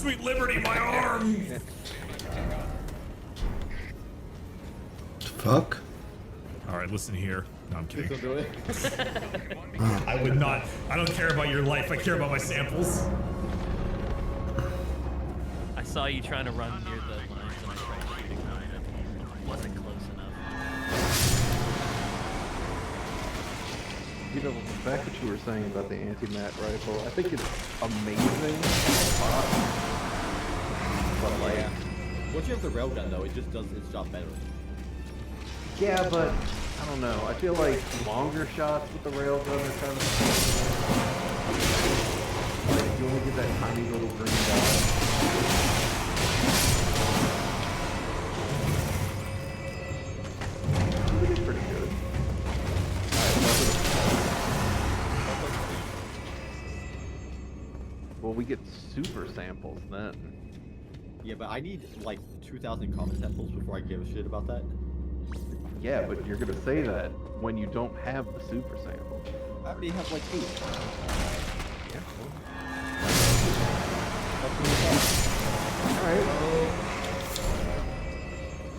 Sweet liberty, my arm! Fuck? Alright, listen here. No, I'm kidding. Do it. I would not. I don't care about your life. I care about my samples. I saw you trying to run near the lines and I tried shooting them and it wasn't close enough. You know, back what you were saying about the anti-mat rifle, I think it's amazing. But like, Yeah. Once you have the railgun though, it just does its job better. yeah, but I don't know. I feel like longer shots with the railgun are kind of like you only get that tiny little green dot. It's pretty good. Well, we get super samples then. Yeah, but I need like 2,000 common samples before I give a shit about that. Yeah, but you're gonna say that when you don't have the super sample. I already have like 8. Yeah.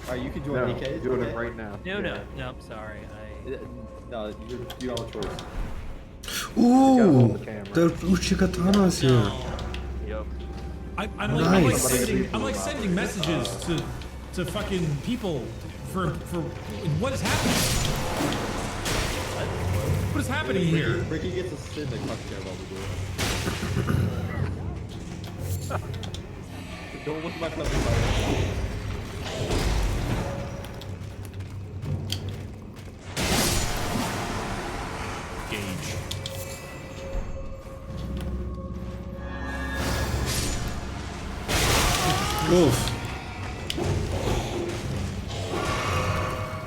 Alright, you can join No, DKs. doing okay? it right now. No, Yeah. no, I'm sorry. No, you don't have a choice. Ooh, the camera. the Uchigatana is here. Yep. I'm like sending messages to fucking people for what is happening? What is happening here? Ricky gets a sit in the clutch chair while we do it. Don't look at my fucking phone. Gauge. Oof.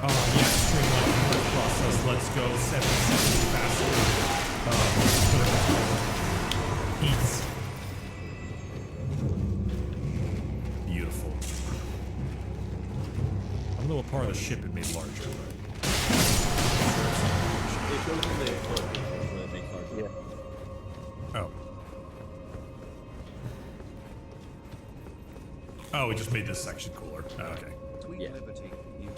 Oh yeah, streamline the process. Let's go 7 seconds faster. Eats. Beautiful. I don't know what part of the ship it made larger, but It shows in the foot when it makes large. Yeah. oh. Oh, it just made this section cooler. Oh, okay. Sweet Yeah. liberty, you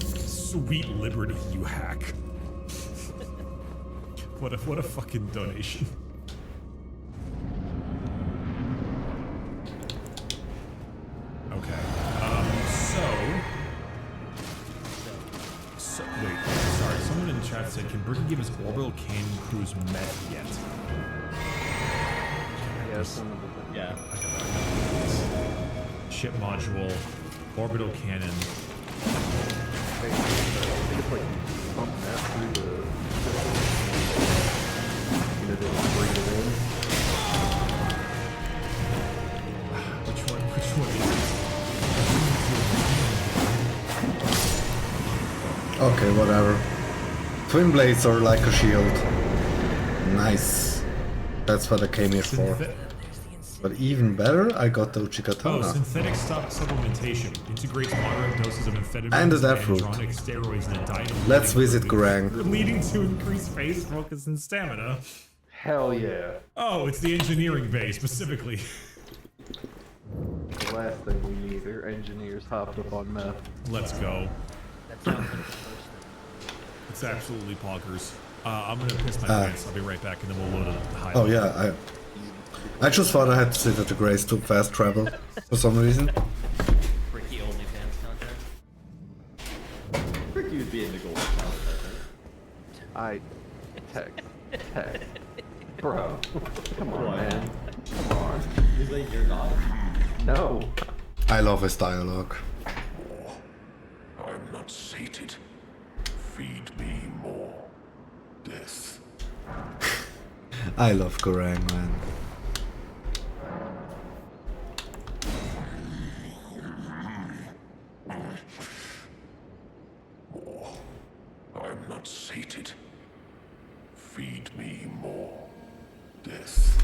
Sweet liberty, you hack. What a fucking donation. Okay. So wait, sorry, someone in the chat said, can Bricky give his orbital cannon cruise meth yet? Yeah, that's one of the things. Yeah. I got that. Ship module, orbital cannon. I think it's like pump that through the system. You know, they bring it in. Which one is it? Okay, whatever. Twin blades are like a shield. Nice. That's what I came here for. But even better, I got the Oh, Uchigatana. synthetic supplementation integrates moderate doses of amphetamines And the death root. andronic steroids in a diet. of Let's living visit protein, Garang. leading to increased phase focus and stamina. Hell yeah. Oh, it's the engineering bay specifically. The last thing we need are engineers hopped up on meth. Let's go. That sounds like the first thing. It's absolutely poggers. I'm gonna piss my pants. I'll be right back, and then we'll load the high. Oh yeah, I just thought I had to sit at the Grace to fast travel for some reason. Ricky OnlyFans content. Ricky would be in the golden challenge, I think. Tech. Bro. Come on, man. Come on. He's like, you're not? No. I love his dialogue. I'm not sated. Feed me more. Death. I love Garang, man. I'm not sated. Feed me more. Death.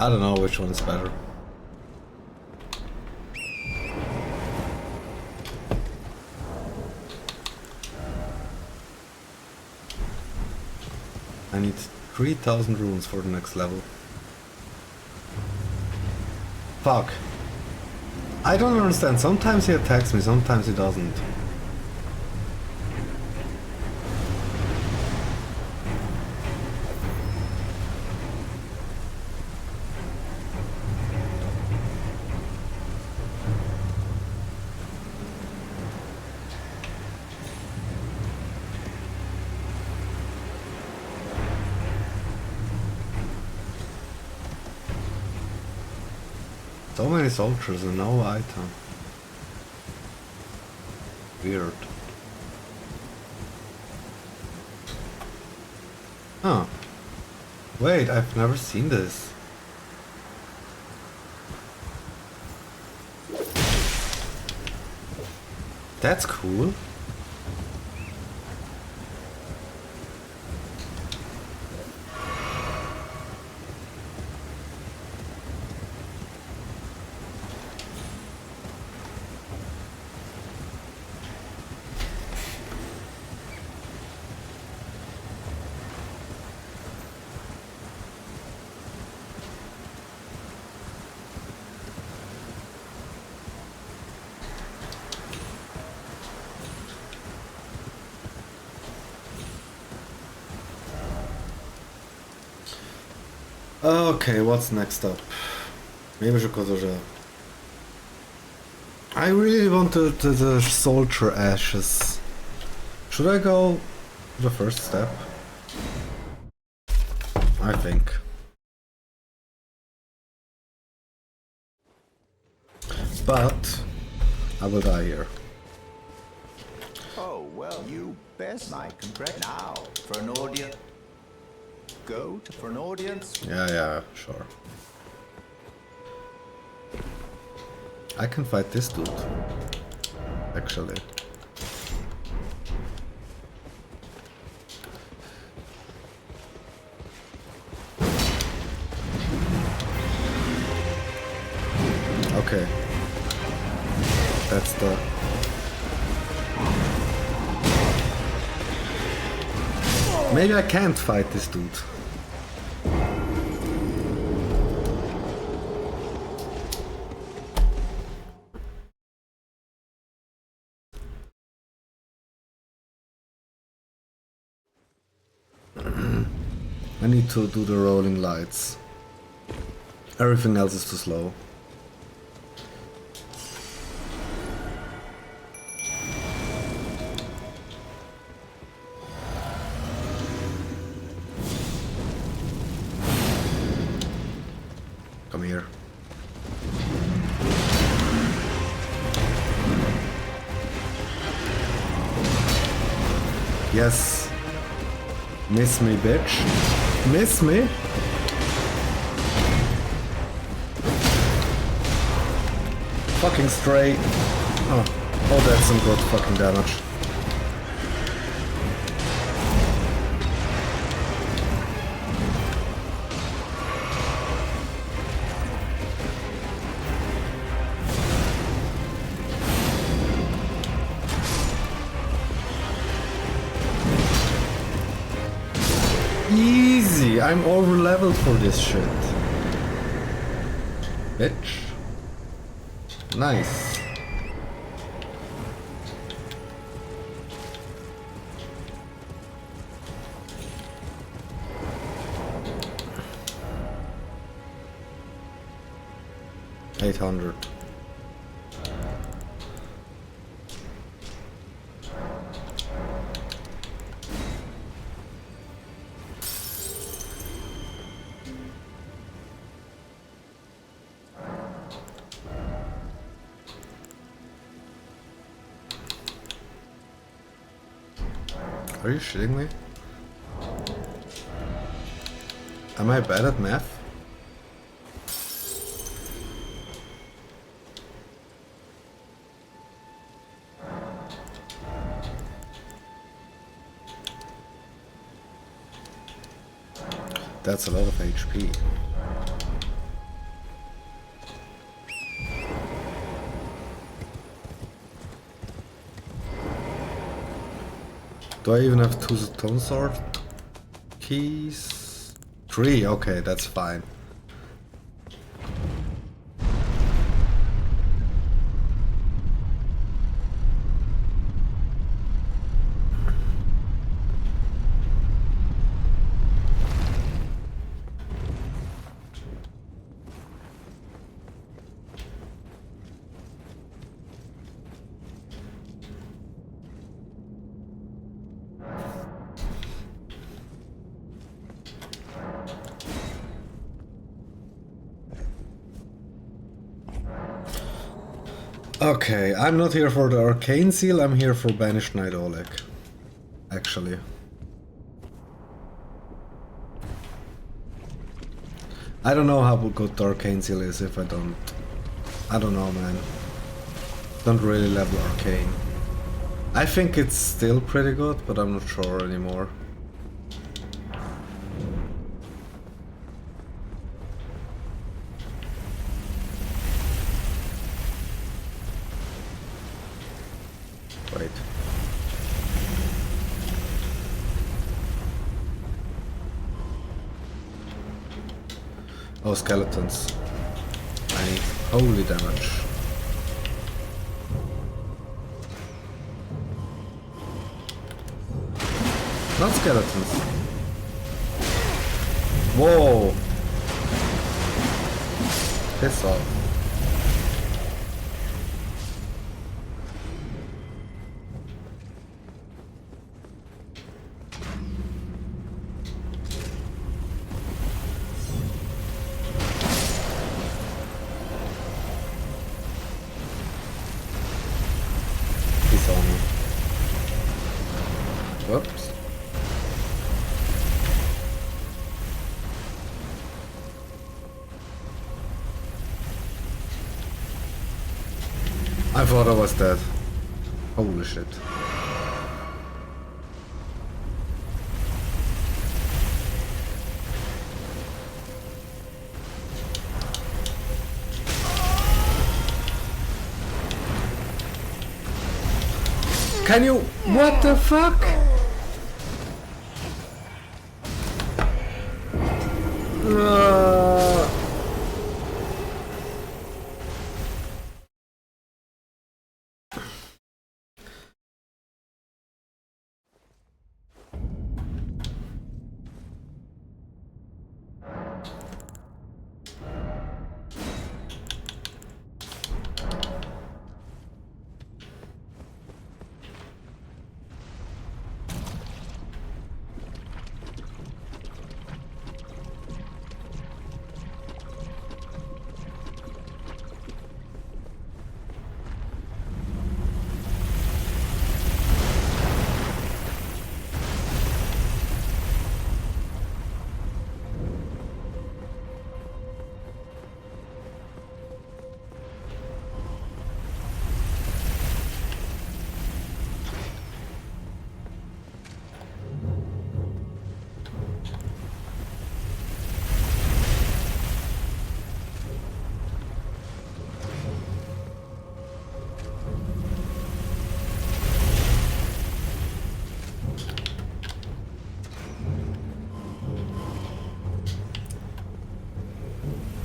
I don't know which one is better. I need 3000 runes for the next level. Fuck. I don't understand. Sometimes he attacks me, sometimes he doesn't. So many soldiers and no item. Weird. Huh. Wait, I've never seen this. That's cool. Okay, what's next up? Maybe I should go to the... I really want the soldier ashes. Should I go the first step? I think. But I will die here. Oh, well, you best. My congrats. Now, for an audience. Go to for an audience. Yeah, sure. I can fight this dude. Actually. Okay. That's the... Maybe I can't fight this dude. I need to do the rolling lights. Everything else is too slow. Come here. Yes. Miss me, bitch. Miss me? Fucking stray. Oh, that's some good fucking damage. Easy, I'm over leveled for this shit. Bitch. Nice. $800. Are you shitting me? Am I bad at math? That's a lot of HP. Do I even have 2 stone sword keys? 3, okay, that's fine. Okay, I'm not here for the arcane seal, I'm here for Banished Knight Oleg. Actually. I don't know how good the arcane seal is if I don't... I don't know, man. Don't really level arcane. I think it's still pretty good, but I'm not sure anymore. Wait. Oh, skeletons. I need holy damage. Not skeletons. Whoa! Piss off. He's on me. Whoops. I thought I was dead. Holy shit. Can you... What the fuck?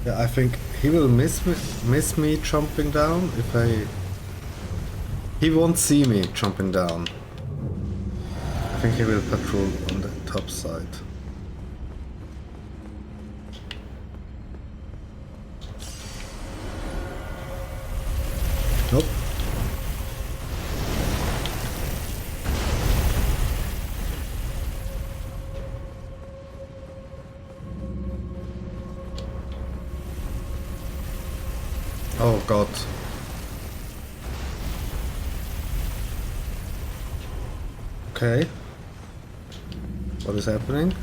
Yeah, I think he will miss me jumping down if I... He won't see me jumping down. I think he will patrol on the top side. Nope. Oh god. Okay. What is happening?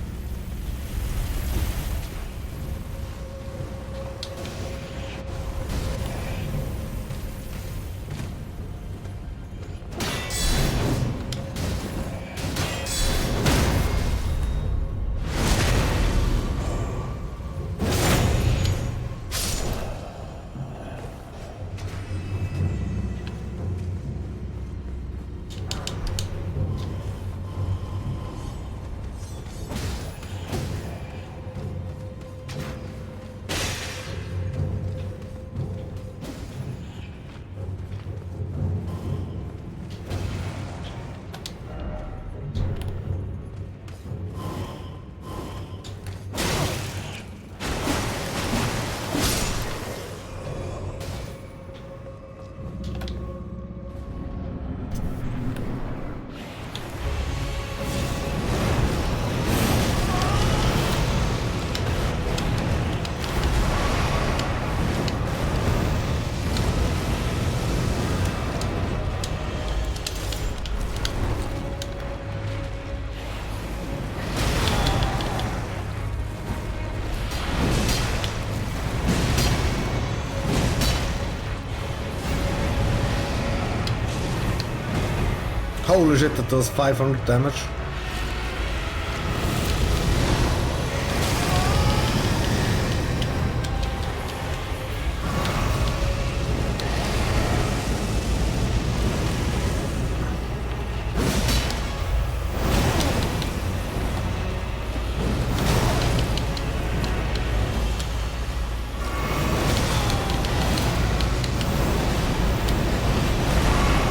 Holy shit, that does 500 damage.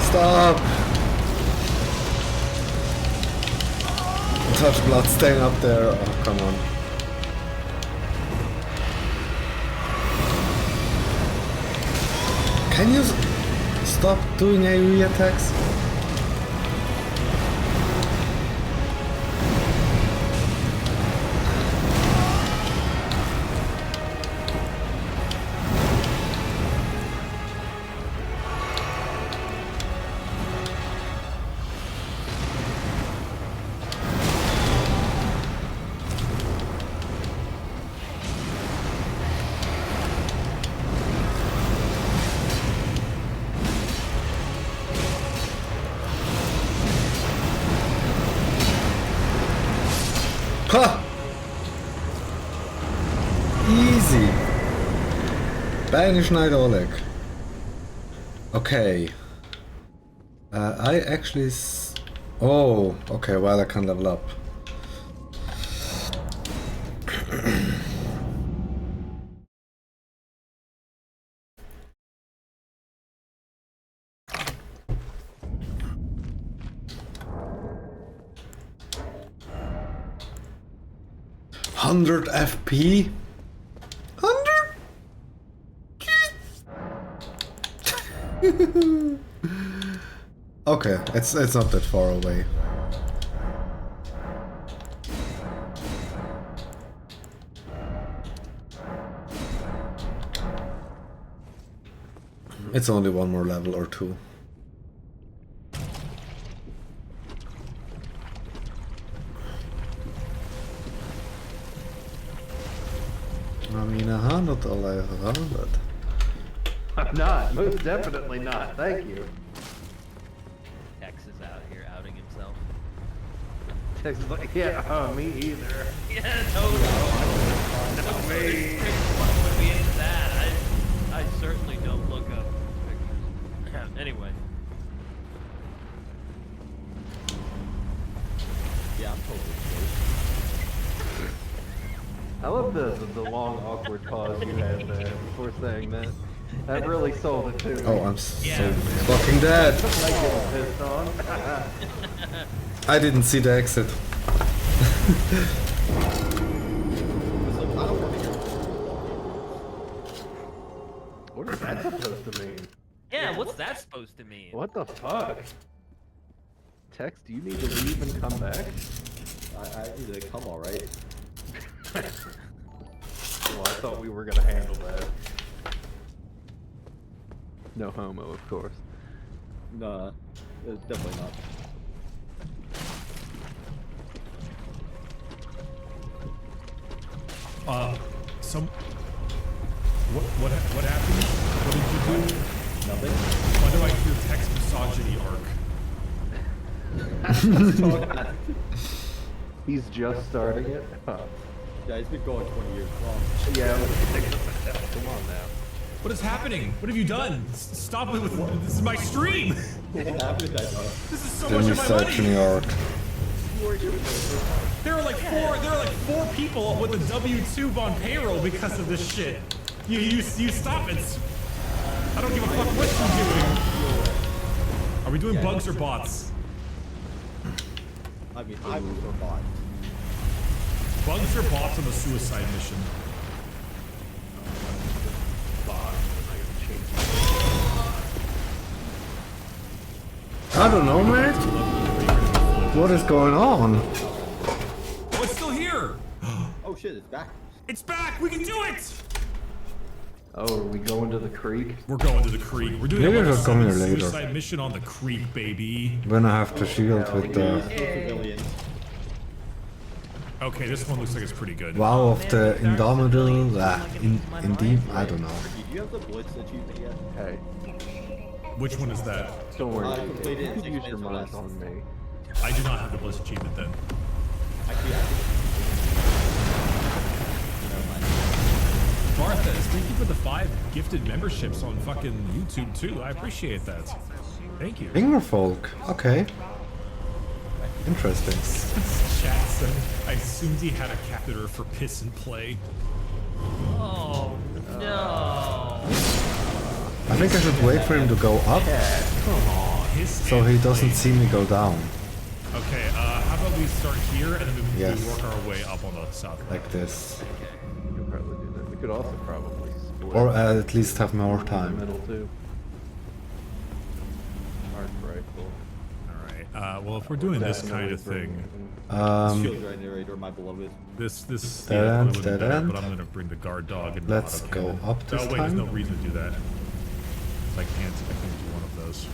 Stop! Touch blood stain up there. Oh, come on. Can you stop doing AoE attacks? Ha! Easy. Banish Knight Oleg. Okay. I actually oh, okay, well I can level up. $100 FP? 100? Okay, it's not that far away. It's only one more level or two. I mean, not all I have, but... I'm not. Most definitely not. Thank you. Tex is out here outing himself. Tex is like, yeah, me either. Yeah, totally. No, me. When we into that, I certainly don't look up pictures. Anyway. Yeah, I'm totally straight. I love the long awkward pause you had there before saying that. That really sold it to me. Oh, I'm so fucking dead. I get pissed on. I didn't see the exit. It's like, I don't want to hear. What is that supposed to mean? Yeah, what's that supposed to mean? What the fuck? Tex, do you need to leave and come back? I need to come alright. Well, I thought we were gonna handle that. No homo, of course. Nah, it's definitely not. What happened? What did you do? Nothing. Why do I hear text misogyny arc? He's just starting it? Huh. Yeah, it's been going 20 years long. Yeah, come on now. What is happening? What have you done? Stop it with this is my stream. What happened? I don't know. This is so The much of my misogyny money. arc. There are like four people with a W-2 on payroll because of this shit. You stop it. I don't give a fuck what you're doing. Are we doing bugs or bots? I mean, I was a bot. Bugs or bots on the suicide mission? I don't know, man. What is going on? Oh, it's still here. Oh shit, it's back. It's back. We can do it. Oh, are we going to the creek? We're going to the creek. We're doing Maybe a it'll level come 7 here later. suicide mission on the creek, baby. When I have to shield with the Civilians. Okay, this one looks like it's pretty good. vow of the Indomitable. I don't know. Did you have the blitz achievement yet? Hey. Which one is that? Don't worry, I JK. completed You it can 6 use your minutes or mind less. on me. I do not have the Bliss achievement then. Actually, never mind. Martha, thank you for the 5 gifted memberships on fucking YouTube too. I appreciate that. Thank you. Fingerfolk. Okay. Interesting. Chat said, I assumed he had a catheter for piss and play. Oh no. I think I should wait for him to go up Piss so and he doesn't play. see me go down. Okay, how about we start here and then we Yes. work our way up on the south. Like this. We could probably do that. We could also probably split. Or at least have more in the time. middle too. Arc rifle. Alright, well if we're doing this kind of thing, Shield generator, my beloved. this Dead yeah, end, probably would've been dead better, end. but I'm gonna bring the guard dog and Let's auto go cannon. up this Oh wait, there's no time. reason to do that. I can't do one of those.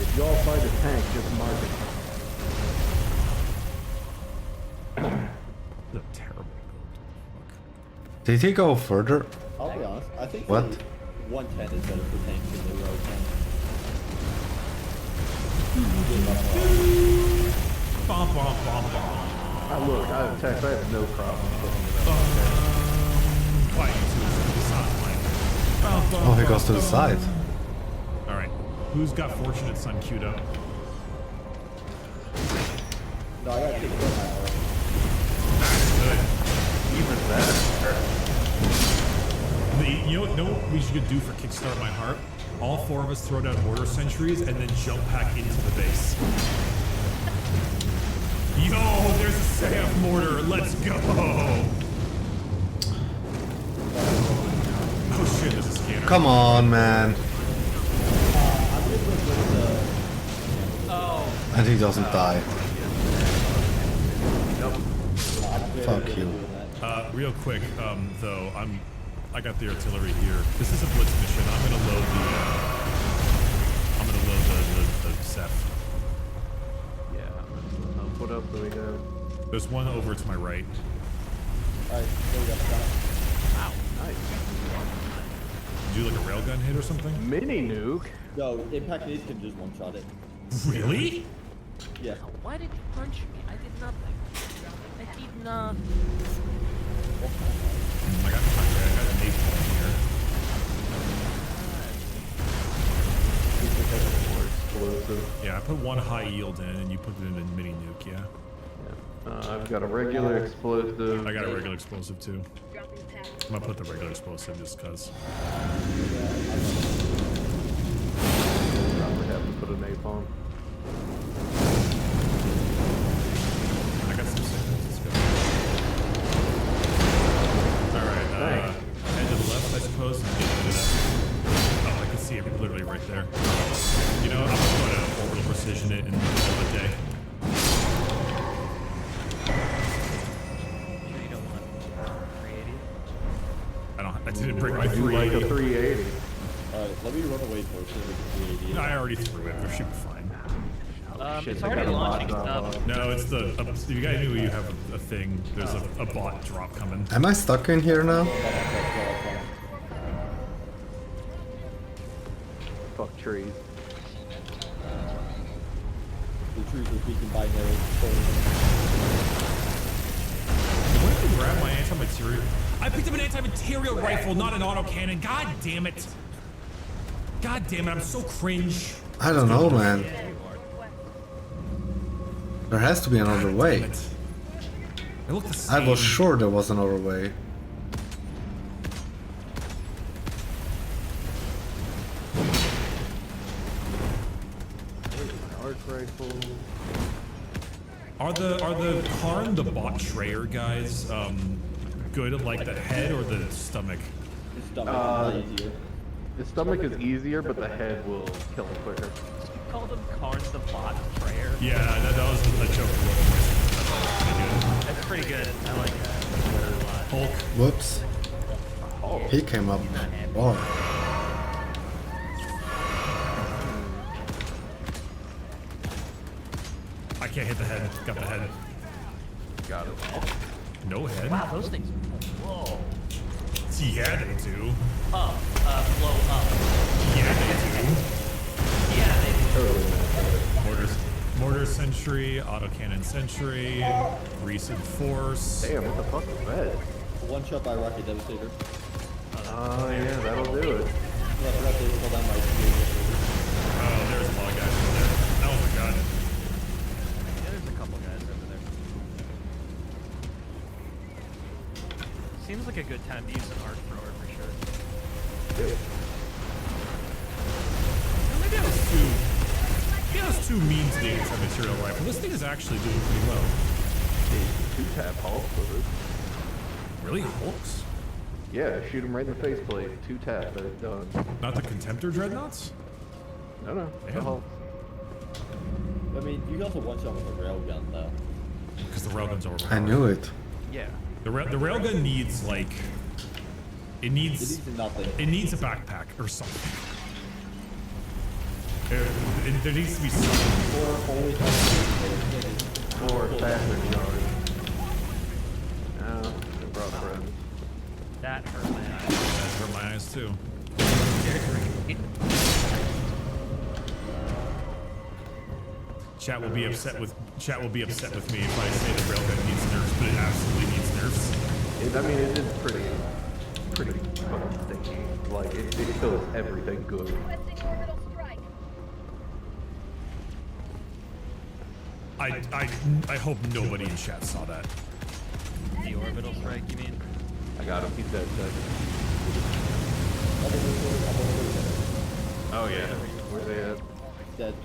If y'all find a tank, just mark it. This is a terrible build. Did he go further? I'll be honest, I think What? the 110 is better for tanks than the road tank. Bom, bom, bom, bom. Look, I have text. I have no problem putting it up. Quiet, you two, to the side line. Bom, bom, Oh, he bom, goes to the bom. side. Alright, who's got Fortunate Son queued up? No, I gotta take care of my arm. Good. Even that. You know what we should do for Kickstart My Heart? All 4 of us throw down mortar sentries and then jump back into the base. Yo, there's a Saf mortar. Let's go. Oh shit, there's a scanner. Come on, man. Oh. And he doesn't die. Fuck you. Real quick, though, I got the artillery here. This is a blitz mission. I'm gonna load the Seth. Yeah. What else do we have? There's one over to my right. Alright, there we go. Got it. Wow. Nice. Do like a railgun hit or something? Mini nuke. No, impact needs can just one-shot it. Really? Yeah. Why did you punch me? I did nothing. I did nothing. I got a napalm here. More explosive. Yeah, I put one high yield in, and you put it in a mini nuke. Yeah. I've got a regular explosive. I got a regular explosive too. I'm gonna put the regular explosive just cause. Probably have to put a napalm. I got some signals. Let's go. All right. Head to the left, I suppose. And get into that. Oh, I can see it literally right there. You know, I'm just going to orbital precision it in the middle of the day. Sure you don't want 380? I didn't bring my I do like a 380. 380. Alright, let me run away first and we can 380. No, I already threw it. There should be fine. Shit, It's they already got a launching bot drop stuff. on. No, it's the. If you guys knew you have a thing, there's a bot drop coming. Am I stuck in here now? Fuck trees. The trees are speaking binary. When did you grab my anti-material? I picked up an anti-material rifle, not an autocannon. God damn it. God damn it, I'm so cringe. I don't know, man. There has to be another way. Damn it. They look the I same. was sure there was another way. Arc rifle. Are the Karn, the bot Trayer guys, good at like the head or the stomach? His stomach is not easier. The stomach is easier, but the head will kill him quicker. You call them Karn the Bot Prayer? Yeah, that was a joke. That's pretty good. I like that. A lot. Hulk. Whoops. He came up. Wow. I can't hit the head. Got the head. Got it. No head. Wow, those things. Whoa. Yeah, they do. Up, blow up. Yeah, they Yeah, they do. Totally missed it. do. Mortar sentry, autocannon sentry, recent force. Damn, what the fuck was that? One shot by Rocket Devastator. Oh yeah, that'll do it. Let Devastator pull down my spear. Oh, there's a lot of guys over there. Oh my god. Yeah, there's a couple guys over there. Seems like a good time to use an arc thrower for sure. Maybe I was too mean to the anti-material rifle. This thing is actually doing pretty well. Hey, 2-tap Hulk with it. Really? Hulks? Yeah, shoot him right in the faceplate. 2-tap, but it's done. Not the Contemptor Dreadnoughts? No, the Damn. Hulk. I mean, you can also one shot with a railgun though. Because the railgun's overpowered. I knew it. Yeah. The railgun needs, like... It needs... It needs nothing. It needs a backpack or something. There needs to be something. Or only Or faster charge. No, they brought friends. That hurt my eyes. That hurt my eyes too. Chat will be upset with me if I say the railgun needs nerfs, but it absolutely needs nerfs. I mean, it is pretty fucking stinky. Like, it kills everything good. I hope nobody in chat saw that. The orbital strike, you mean? I got him. He's dead. Oh yeah. Where they at? dead.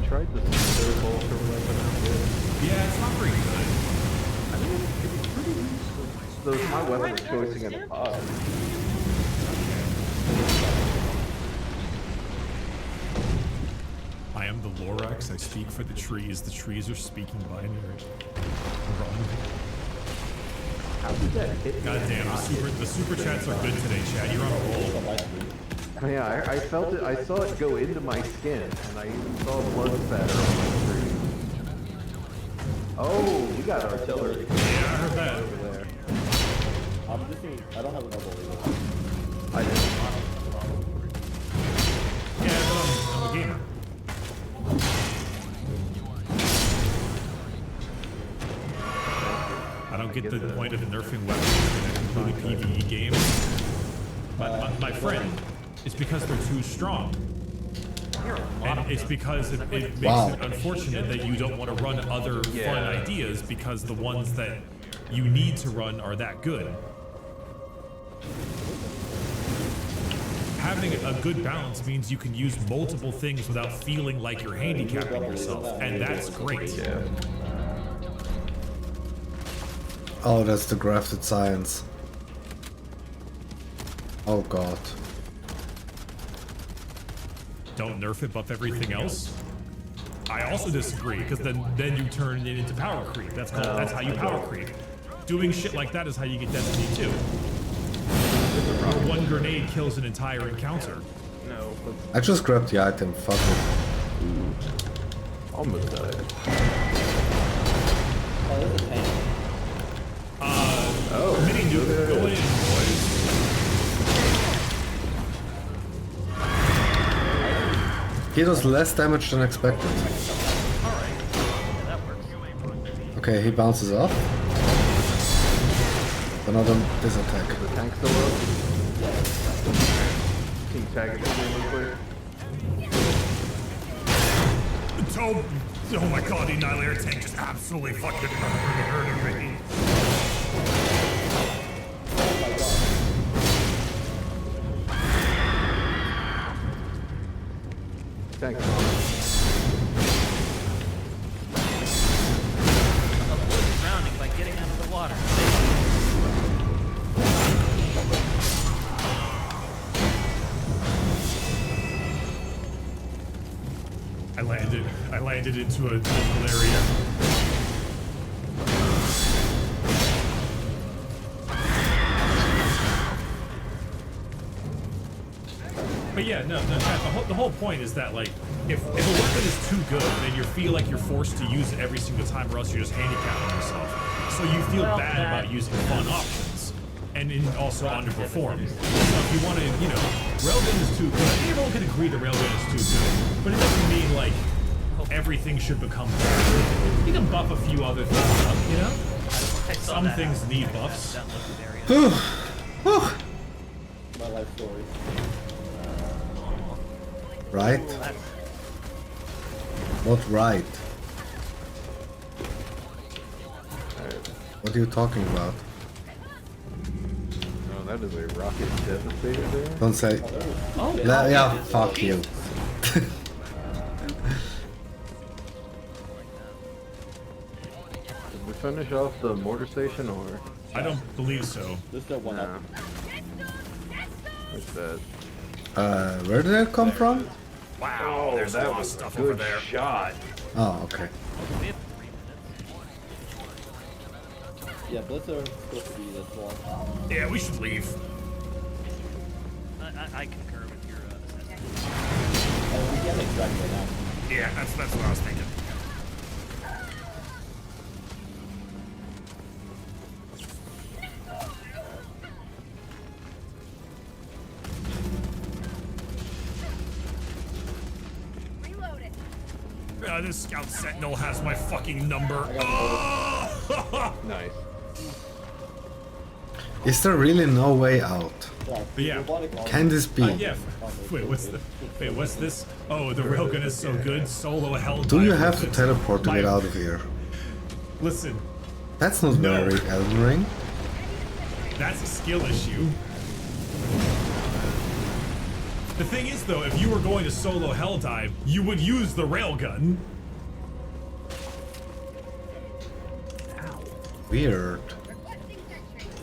Tried the third bolter weapon out there. Yeah, it's not very good. I mean, it's pretty useful. So it's my weapon of choice in a pod. I am the Lorax. I speak for the trees. The trees are speaking binary. Run. How did that hit me? God damn, the super chats are good today, Chad. You're on a roll. Yeah, I felt it. I saw it go into my skin, and I even saw blood spatter on my screen. Oh, we got artillery. Yeah, I heard that. Over there. I don't have another leader. I didn't. Yeah, but I'm a gamer. I don't get the point of nerfing weapons in a completely PvE game. My friend, it's because they're too strong. And it's because it makes it unfortunate that you don't want to run other fun ideas because the ones that you need to run are that good. Having a good balance means you can use multiple things without feeling like you're handicapping yourself, and that's great. Yeah. Oh, that's the grafted science. Oh god. Don't nerf it, buff everything else. I also disagree, because then you turn it into power creep. That's how you power creep. Doing shit like that is how you get Destiny 2. Where one grenade kills an entire encounter. No. I just grabbed the item, fuck it. Almost died. Oh, there's a tank. Mini nuke, go in, boys. He does less damage than expected. Alright. Yeah, that works. Okay, he bounces off. Another this attack. The tank still up? Can you tag it real quick? Oh my god, the Annihilator tank just absolutely fucking murdered me. Thanks. Avoid drowning by getting out of the water. I landed into a difficult area. But yeah, no, Chad, the whole point is that, like, if a weapon is too good, then you feel like you're forced to use it every single time, or else you're just handicapping yourself. So you feel bad about using fun options, and also underperform. So if you want to, you know, railgun is too good. Everyone can agree the railgun is too good, but it doesn't mean, like, everything should become better. You can buff a few other things up, you know? Some things need buffs. My life story. Right? What right? What are you talking about? Oh, that is a rocket devastator there. Don't say. Oh, Yeah, fuck you. Did we finish off the mortar station or? I don't believe so. There's still one No. up. What's that? Where did it come from? Wow, there's a lot of stuff over there. Shot. Oh, okay. we have 3 minutes. Yeah, Blitz are supposed to be this long. Yeah, we should leave. I concur with your assessment. Oh, we can't extract right now. Yeah, that's what I was thinking. This scout sentinel has my fucking number. Oh! Nice. Is there really no way out? Yeah. Can this be? Yeah. Wait, what's this? Oh, the railgun is so good. Solo hell. Do you diver have to with teleport to my- get out of here? Listen, That's not No. very Elden Ring. that's a skill issue. The thing is, though, if you were going to solo hell dive, you would use the railgun. Weird.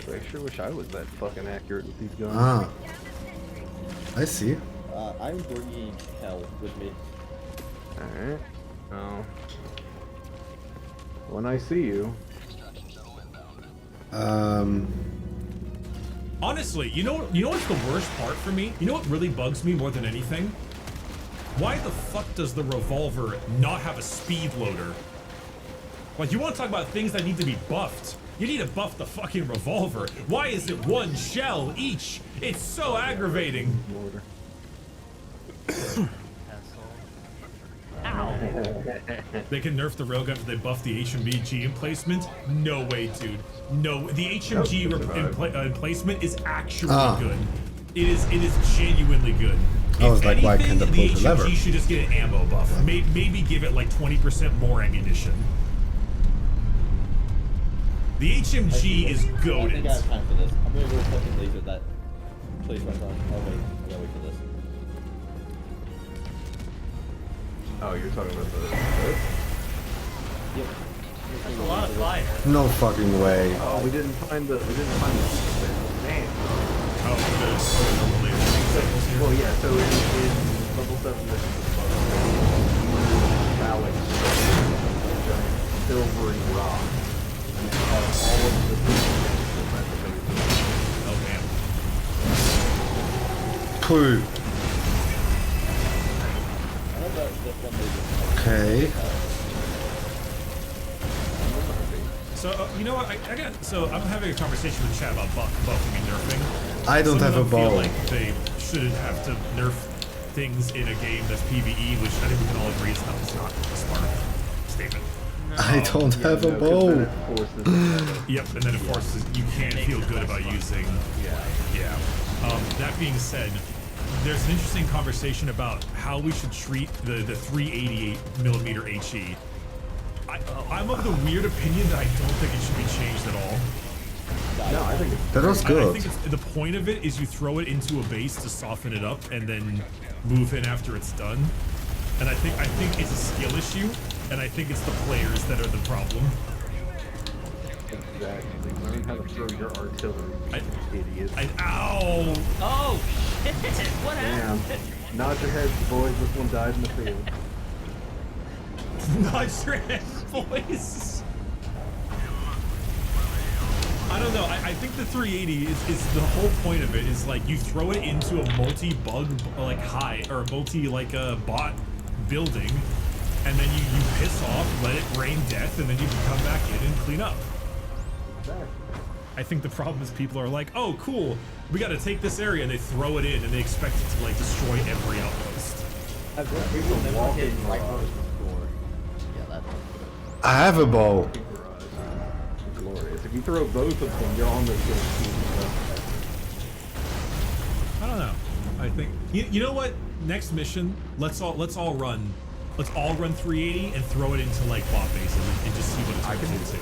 I sure wish I was that fucking accurate with these guns. Ah. I see. I'm bringing hell with me. Alright. Oh. When I see you. Honestly, you know what's the worst part for me? You know what really bugs me more than anything? Why the fuck does the revolver not have a speed loader? Like, you want to talk about things that need to be buffed? You need to buff the fucking revolver. Why is it one shell each? It's so aggravating. Mortar. Ow. They can nerf the railgun if they buff the HMG emplacement? No way, dude. No, the HMG emplacement is actually good. It is genuinely good. I was If like, why anything, can't I the pull the lever? HMG should just get an ammo buff. Maybe give it like 20% more ammunition. The HMG is I think goated. I have time for this. I'm gonna go fucking laser that place right on. Oh wait, I gotta wait for this. Oh, you're talking about the. Yep. That's a lot of fire. No fucking way. Oh, we didn't find the. Damn. Oh, the laser cycles here. Well, yeah. So in level 7, this is the phallic giant silvery rock, and it has all of the pieces at the base. Oh, man. Poo. I hope that this one laser. Okay. So, you know what? I got. So, I'm having a conversation with Chad about buffing and nerfing. I don't Some have a of them feel bow. like they shouldn't have to nerf things in a game that's PvE, which I think we can all agree is not a smart statement. I don't have a bow. Yep, and then it forces you can't feel good about using. Yeah. That being said, there's an interesting conversation about how we should treat the 388mm HE. I'm of the weird opinion that I don't think it should be changed at all. No, I think it's That was I good. think the point of it is you throw it into a base to soften it up and then move in after it's done. And I think it's a skill issue, and I think it's the players that are the problem. exactly. Learn how to throw your artillery, idiot. Ow! Oh shit! What Damn. happened? Nod your heads, boys. This one died in the field. Not your head, boys. I don't know. I think the 380 is the whole point of it is like you throw it into a multi-bug like high or a multi like bot building, and then you piss off, let it rain death, and then you can come back in and clean up. I think the problem is people are like, oh cool, we got to take this area, and they throw it in and they expect it to like destroy every outpost. People never hit right on before. Yeah, that's I have a bow. Glorious. If you throw both of them, you're on the good team. I don't know. I think you know what? Next mission, let's all run 380 and throw it into like bot bases and just see what it turns into.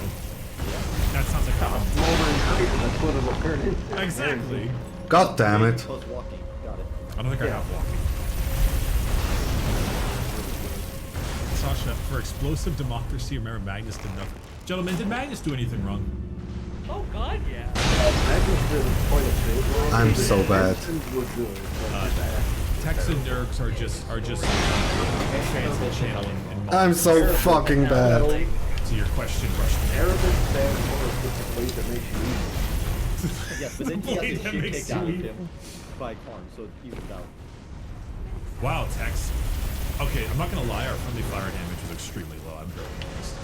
That sounds like fun. That's what it'll turn into. Exactly. God damn it. Plus walking. Got it. I don't think I have walking. Sasha, for explosive democracy, remember Magnus did nothing. Gentlemen, did Magnus do anything wrong? Oh god, yeah. I'm so bad. Tex and Nerks are just fans of the channel and I'm so fucking bad. to your question, Rushman. Arabic stands for the place that makes you eat. Yes, but then he Wait, has that the shit makes kicked out you of eat. him by Karn, so it evens out. Wow, Tex. Okay, I'm not gonna lie, our friendly fire damage is extremely low. I'm very honest.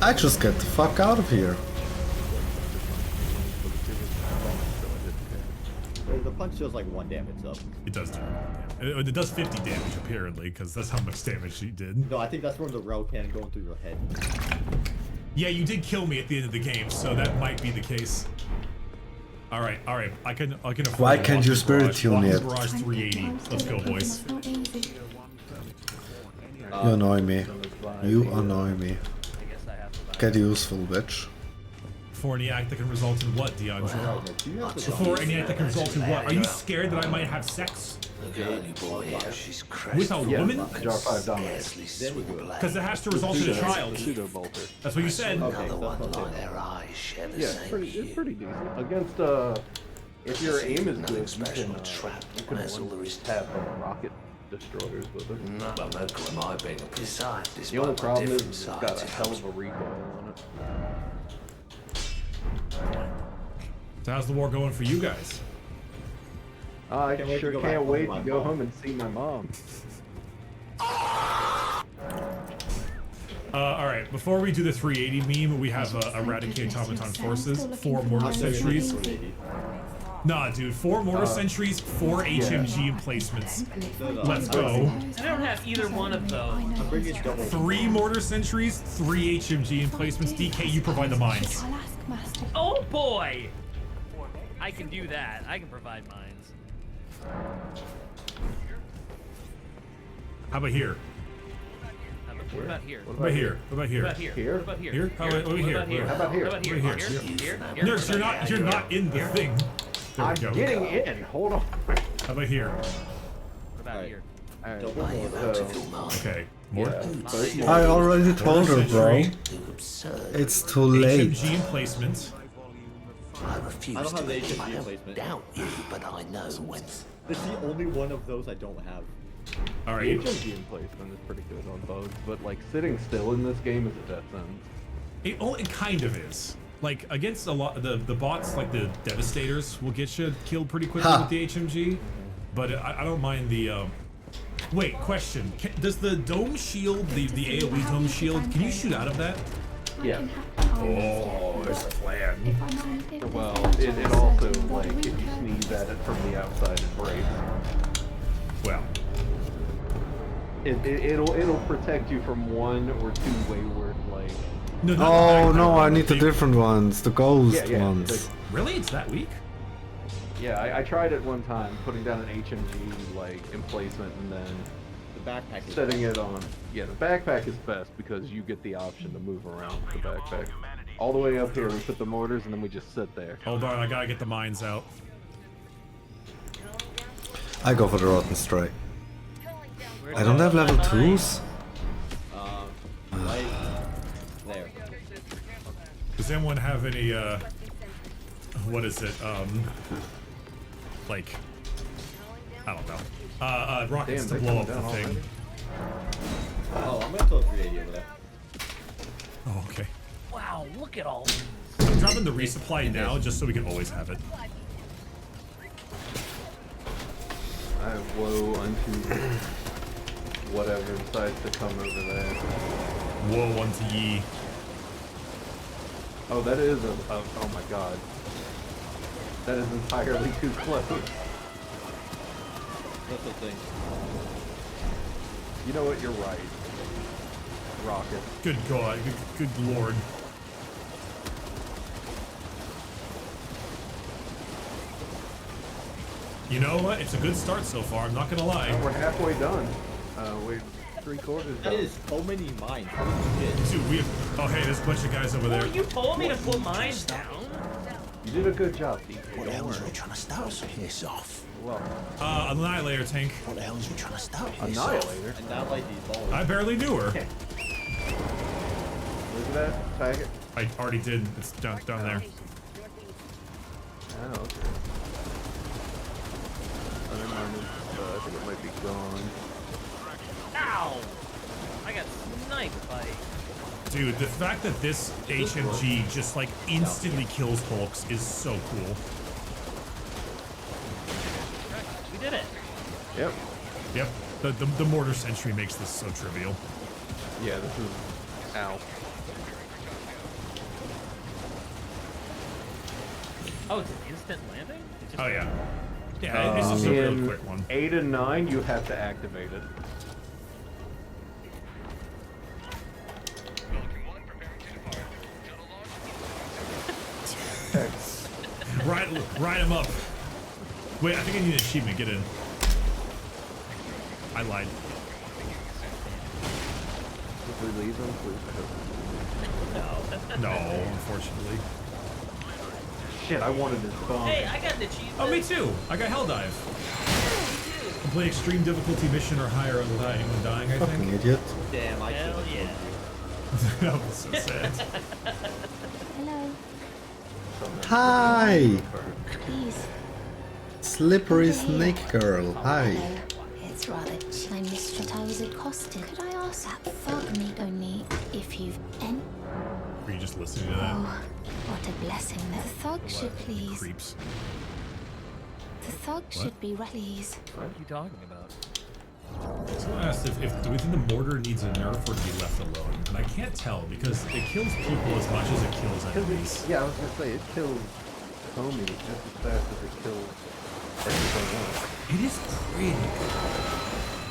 I just get the fuck out of here. The punch does like 1 damage, so. It does do it does 50 damage apparently, because that's how much damage she did. No, I think that's from the rail cannon going through your head. Yeah, you did kill me at the end of the game, so that might be the case. All right, I can afford Why the can't you Walking spirit Barrage. tune Walking it? Barrage 380. Let's go, boys. You annoy me. You annoy me. I guess I have to buy. Get useful, bitch. For any act that can result in what, DeAndre? Do you have to For any act that can result in what? Are you scared that I might have sex with a woman? Jar 5 dominate. Because it has to result in a child. Pseudo bolter. That's what you said. Okay, so that's not terrible. Yeah, it's pretty decent. Against if your aim is good, you can have rocket destroyers with it. The only problem is it's got a hell of a recoil on it. So how's the war going for you guys? I Can't wait to sure go back can't home wait to my to go mom. home and see my mom. All right, before we do the 380 meme, we have eradicate automaton forces, 4 mortar sentries. Nah, dude, 4 mortar sentries, 4 HMG emplacements. Let's go. I don't have either one of those. I'm bringing double. 3 mortar sentries, 3 HMG emplacements. DK, you provide the mines. I'll ask Master. Oh boy! I can do that. I can provide mines. How about here? What about here? What about here? What about here? What about here? Here? What about here? Here? How about over What here? about here? How about here? How about here? Here. Here? Nurse, you're not in the thing. There I'm we go. getting in. Hold on. How about here? What about here? Alright. Double more. Okay. More. I already told her, bro. Sentry, It's too late. HMG emplacement. I don't have the HMG placement. It's the only one of those I don't have. All The right. HMG emplacement is pretty good on both, but like sitting still in this game is a death sentence. It kind of is. Like against a lot the bots, like the Devastators, will get you killed pretty quickly Ha. with the HMG. But I don't mind the. Wait, question: does the dome shield, the AOE dome shield, can you shoot out of that? Yeah. Oh, there's a plan. Well, it also, like, if you sneeze at it from the outside, it breaks. Well, It'll protect you from 1 or 2 wayward, like... no. Oh no, I need the different ones, the ghost Yeah, ones. Really, it's that weak? Yeah, I tried it one time, putting down an HMG, like, emplacement, and then The backpack is setting it on. Yeah, the backpack is best because you get the option to move around with the backpack. All the way up here, we put the mortars, and then we just sit there. Hold on, I gotta get the mines out. I go for the rotten strike. Where I don't do have level my mines? 2s. right there. Does anyone have any what is it? Like I don't know. Rockets Damn, to they're blow up coming the down thing. Oh, I'm gonna throw 380 over there. Oh, okay. Wow, look at all these. dropping the resupply now just so we can always have it. I have woe unto whatever decides to come over there. Woe unto ye. Oh, that is oh my god. That is entirely too close. That's the thing. You know what? You're right. Rocket. Good God. Good Lord. You know what? It's a good start so far. I'm not gonna lie. We're halfway done. We're 3/4 That done. is so many mines. Holy shit. Dude, we have. Oh, hey, there's a bunch of guys over there. You told me to put mine down. You did a good job, Pete. What the hell is we trying to start? Piss off. Well, Annihilator tank. What the hell is we trying to start? Piss off. Annihilator. And now like these balls. I barely knew her. Look at that. Tag it. I already did. It's down there. Oh, okay. Oh, never mind. I think it might be gone. Ow! I got sniped by. Dude, the fact that this HMG just like instantly kills Hulks is so cool. We did it. Yep. Yep. The mortar sentry makes this so trivial. Yeah, this is. Ow. Oh, it's an instant landing? It just Oh yeah. Yeah, it's just a real In quick one. 8 and 9, you have to activate it. Ride him up. Wait, I think I need an achievement. Get in. I lied. If we leave them, please. No, unfortunately. Shit, I wanted this bomb. Hey, I got an achievement. Oh, me too. I got Hell Dive. Complete extreme difficulty mission or higher when dying, I Fucking think. idiot. Damn, I Hell killed yeah. That was so sad. Hello. Hi! Please. Slippery snake girl. Hi. Hello. It's rather my mistress. I was accosted. Could I ask that thug me only if you've Were you just listening to that? Oh, what a blessing. The thug should please. Creeps. The thug should be please. What are you talking about? Someone asked if do we think the mortar needs a nerf or to be left alone? And I can't tell because it kills people as much as it kills enemies. Yeah, I was gonna say, it kills Homie just as fast as it kills everything else. It is pretty good.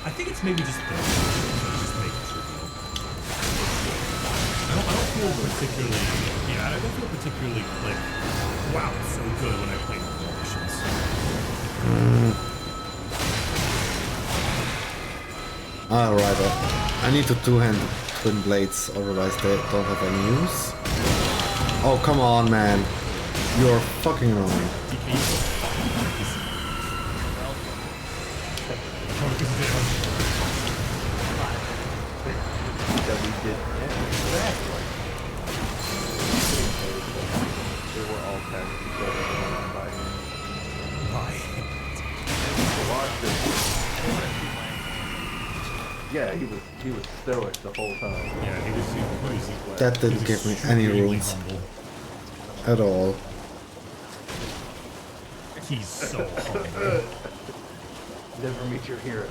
I think it's maybe just the just make it trivial. I don't feel particularly I don't feel particularly like wow, it's so good when I play normal missions. Alright, I need to two-hand twin blades, otherwise they don't have any use. Oh, come on, man. You're fucking annoying. That we did. Yeah, exactly. They were all tagged together by him. Watch this. Yeah, he was stoic the whole time. Yeah, he was super That didn't give me any rules at all. He's so humble. Never meet your heroes.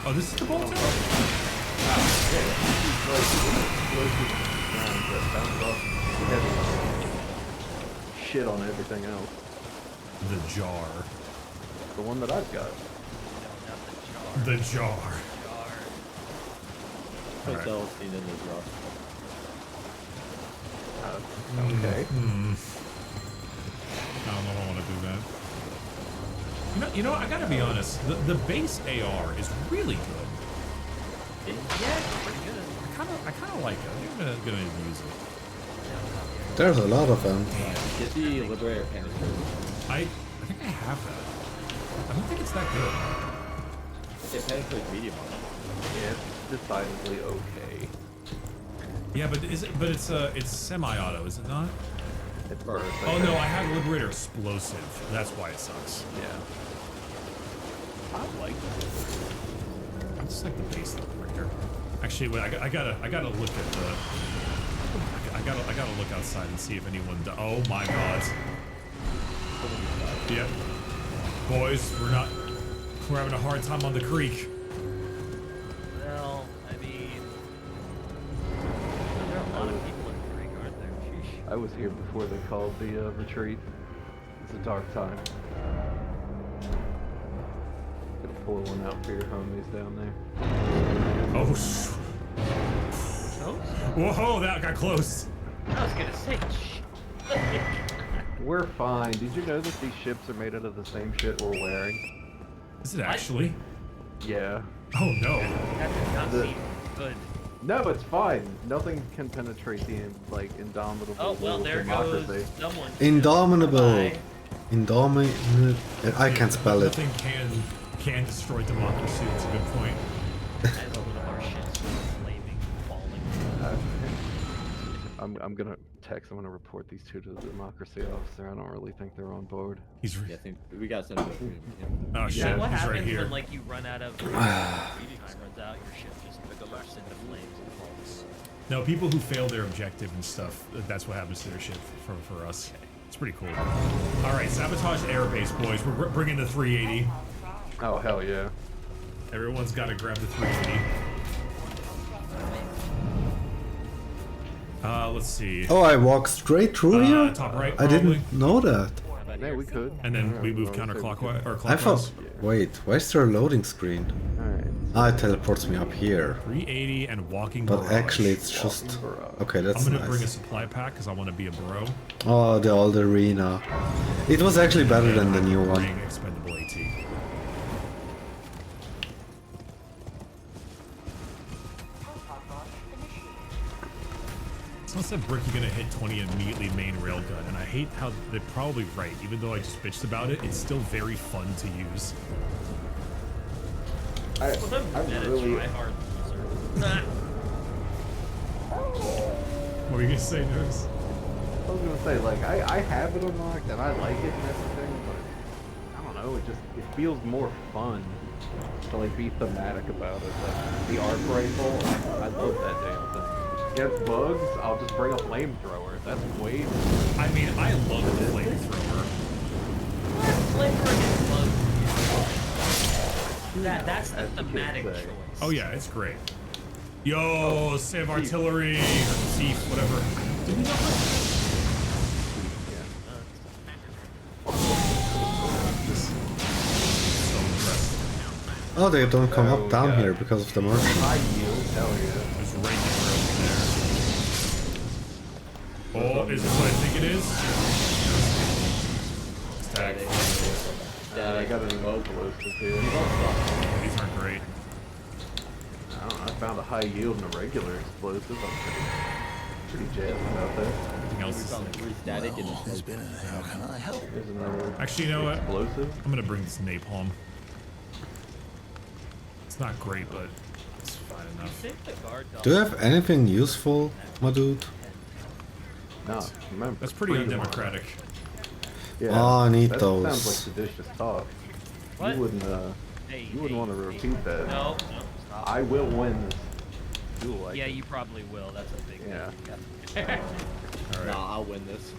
Oh, this is the bolt tower? Shit on everything else. The jar. The one that I've got. The jar. Myself seen in the jar. Okay. I don't know if I want to do that. You know, I gotta be honest. The base AR is really good. Yeah, it's pretty good. I kind of like it. I think I'm gonna use it. There's a lot of them. Get the Liberator canister. I think I have that. I don't think it's that good. It penetrates medium on it. Yeah, it's decidedly okay. Yeah, but is it? But it's semi-auto, is it not? It bursts. Oh no, I have Liberator Explosive. That's why it sucks. Yeah. I like it. I just like the base Liberator. Actually, wait, I gotta look at the. I gotta look outside and see if anyone. Oh my god. Yep. Boys, we're having a hard time on the creek. Well, I mean, there are a lot of people in the creek, aren't there? Sheesh. I was here before they called the retreat. It's a dark time. Gonna pour one out for your homies down there. Oh, Oh? whoa, that got close. I was gonna say, shh. We're fine. Did you know that these ships are made out of the same shit we're wearing? Is it actually? Yeah. Oh no. That does not seem good. No, it's fine. Nothing can penetrate the indomitable Oh, well, will of there democracy. goes someone. Indomitable. Bye. Indomitable. I can't spell it. Nothing can destroy democracy. That's a good point. As one of our ships was flaming, falling. I'm gonna text. I'm gonna report these two to the democracy officer. I don't really think they're on board. He's. Yeah, I think we gotta send him to him. Oh shit, Yeah, what he's happens right here. when like you run out of time runs out, your ship just bursts into flames and falls. No, people who fail their objective and stuff. That's what happens to their ship. For us, it's pretty cool. All right, sabotage airbase, boys. We're bringing the 380. Oh hell yeah! Everyone's got to grab the 380. Let's see. Oh, I walked straight through here? Top right, I probably. didn't know that. Yeah, we could. And then Yeah, we move I would say we counterclockwise could. or I clockwise. thought. Wait, why is there a loading screen? Alright. Ah, it teleports me up here. 380 and walking But barrage. actually, it's just. Okay, that's I'm gonna bring a nice. supply pack because I want to be a bro. Oh, the old arena. It was actually better than the new one. Bring expendable AT. Someone said Brick, you're gonna hit 20 and immediately main railgun, and I hate how they're probably right. Even though I just bitched about it, it's still very fun to use. I really. Try hard. What were you gonna say, Nurse? I was gonna say, like, I have it unlocked and I like it and everything, but I don't know, it feels more fun to like be thematic about it. Like the arc rifle, I love that damn thing. Against bugs, I'll just bring a flamethrower. That's way. I mean, I love the flamethrower. That's the thematic kids say. choice. Oh yeah, it's great. Yo, save artillery, or thief, whatever. Did we not so impressed. Oh, they don't come up down God. here because of the merchant. High yield, hell yeah. It was right there. Oh, is this what I think it is? Static. I got an explosive here. These aren't great. I don't know, I found a high yield and a regular explosive. I'm pretty jazzed about that. Everything else is Found three static and There's another Actually, you know what? explosive. I'm gonna bring this napalm. It's not great, but it's fine enough. Think the guard dog. Do you have anything useful, my dude? No, remember. That's pretty freedom undemocratic. Yeah, Oh, I need that those. sounds like seditious talk. What? You wouldn't, Hey, you wouldn't want to repeat that. No, stop. I will win this duel. Yeah, you probably will. That's a big Yeah. Nah, I'll win this.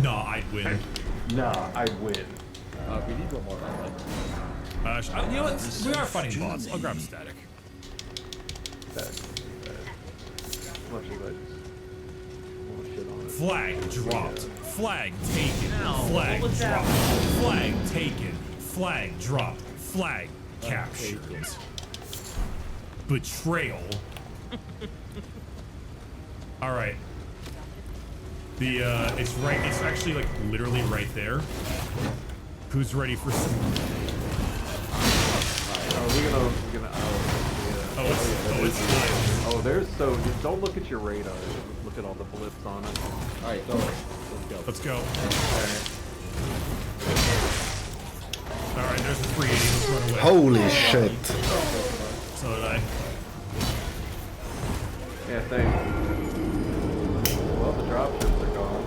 Nah, I'd win. Nah, I win. We need one more. You know what? We are fighting bots. I'll grab static. That. Much as I just want to shit on it. Flag dropped. Flag taken. Ow, Flag what was that? dropped. Flag taken. Flag dropped. Flag captured. Betrayal. All right. The it's right. It's actually like literally right there. Who's ready for some? We're gonna. It's Oh, there's so. Just don't look at your radar. Just look at all the blips on it. Alright, so let's go. Let's go. All right, there's the 380. Let's run away. Holy shit. So did I. Yeah, thanks. Well, the dropships are gone.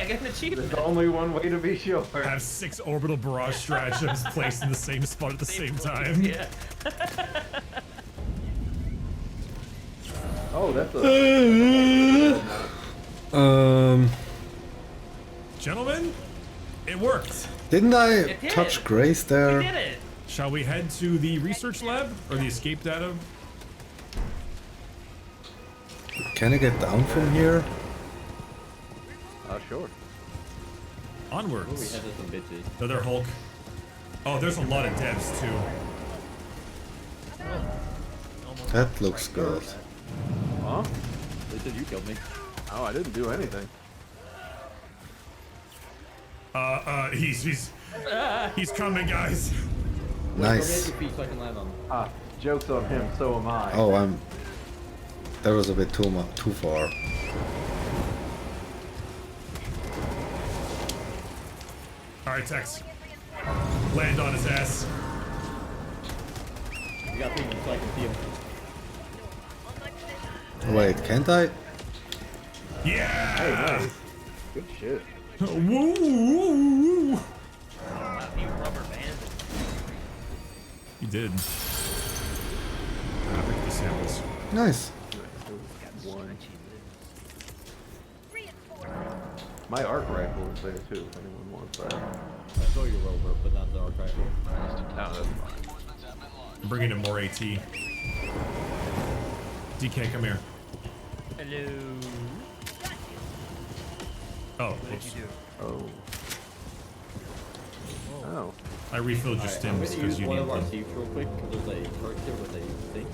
I got an achievement. There's only one way to be sure. Have 6 orbital barrage stratagems placed in the same spot at the same time. Yeah. Oh, that's a... Gentlemen, it worked. Didn't I It did. touch Grace We there? did it. Shall we head to the research lab or the escape data? Can I get down from here? Sure. Oh, we Onwards. had some bitches. Another Hulk. Oh, there's a lot of devs too. That looks good. Huh? They said you killed me. Oh, I didn't do anything. He's coming, guys. Nice. Your feet so I can land on them. Ah, joke's on him, so am I. Oh, that was a bit too far. All right, Tex. Land on his ass. You got people so I can see them. Wait, can't I? Yeah. Nice. Good shit. Woo, woo, woo. Wow, he rubber banded. He did. I picked the samples. Nice. One. My arc rifle is there too, if anyone wants that. I saw your rover, but not the arc rifle. Oh, that's fine. I'm bringing in more AT. DK, come here. Hello. Oh, What did whoops. you do? Oh. Oh. I refilled your Alright, I'm stims gonna because use you one need of our them. seats real quick, because there's a turret here with a thing.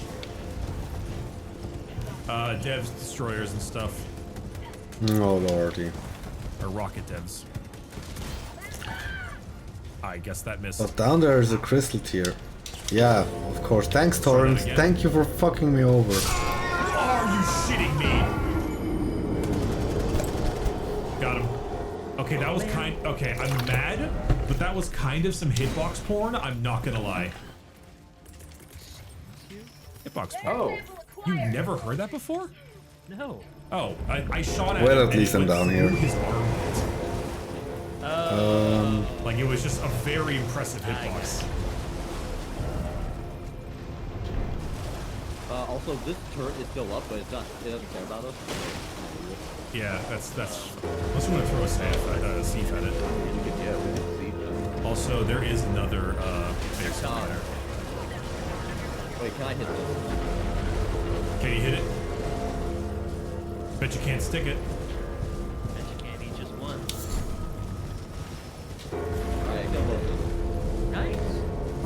Devs, destroyers, and stuff. Oh lordy. Or rocket devs. I guess that missed. But down there is a crystal tier. Yeah, of course. Thanks, Torrance. again. Thank you for fucking me over. Are you shitting me? Got him. Okay, that was okay, I'm mad, but that was kind of some hitbox porn, I'm not gonna lie. Hitbox porn? Oh. You never heard that before? No. Oh, I shot at Well, him at and least it I'm went down through here. his armpit. Like, it was just a very impressive hitbox. Also, this turret is still up, but it doesn't care about us. Yeah, that's, unless you want to throw a sieve at it. Yeah, we can see them. Also, there is another, base over there. Wait, can I hit this? Can you hit it? Bet you can't stick it. Bet you can't eat just one. Alright, I killed both of them. Nice.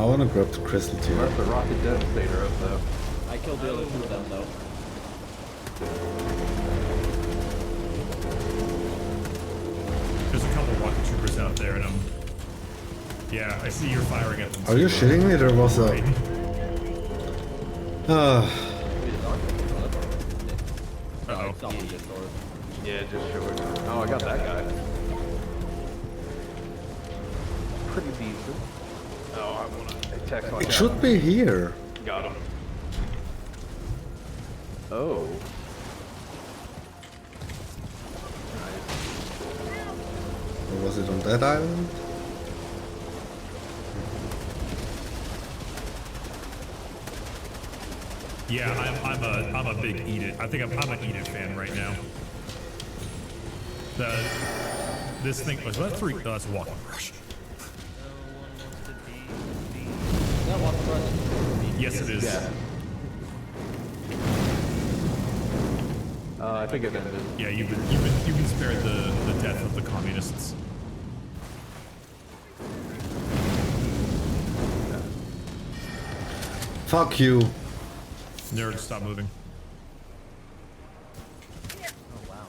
I wanna grab the crystal tier. Where's the rocket devastator up though? I killed the other two of them, though. There's a couple rocket troopers out there, and yeah, I see you're firing at them. Are you too, shitting me? There was a... right? Wait, it's arc rifle. Uh-oh. It's not really good sword. Yeah, just short. Oh, I got that guy. Pretty decent. Oh, I wanna attack my It should be here. Got him. Oh. Or was it on that island? Yeah, I'm a big Eat It. I think I'm an Eat It fan right now. This thing was that three? Oh, that's a walking rush. Is that one front? Yes, it is. Yeah. I think it ended. Yeah, you've been spared the death of the communists. Fuck you. Nerd, stop moving. Oh wow.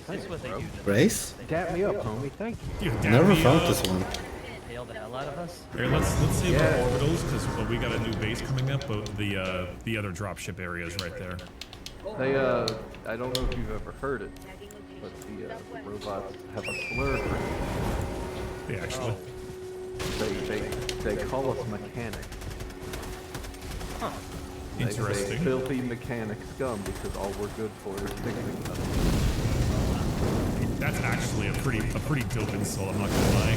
This is what they do. Grace? Dap me up, homie. Thank you. You damn Never me found up. this one. Tail the hell out of us. Here, let's save Yeah. our orbitals because we got a new base coming up. But the other dropship area is right there. They I don't know if you've ever heard it, but the robots have a slur for Yeah, actually. They call us mechanics. They say Interesting. filthy mechanic scum because all we're good for is fixing them. That's actually a pretty dope insult. I'm not gonna lie.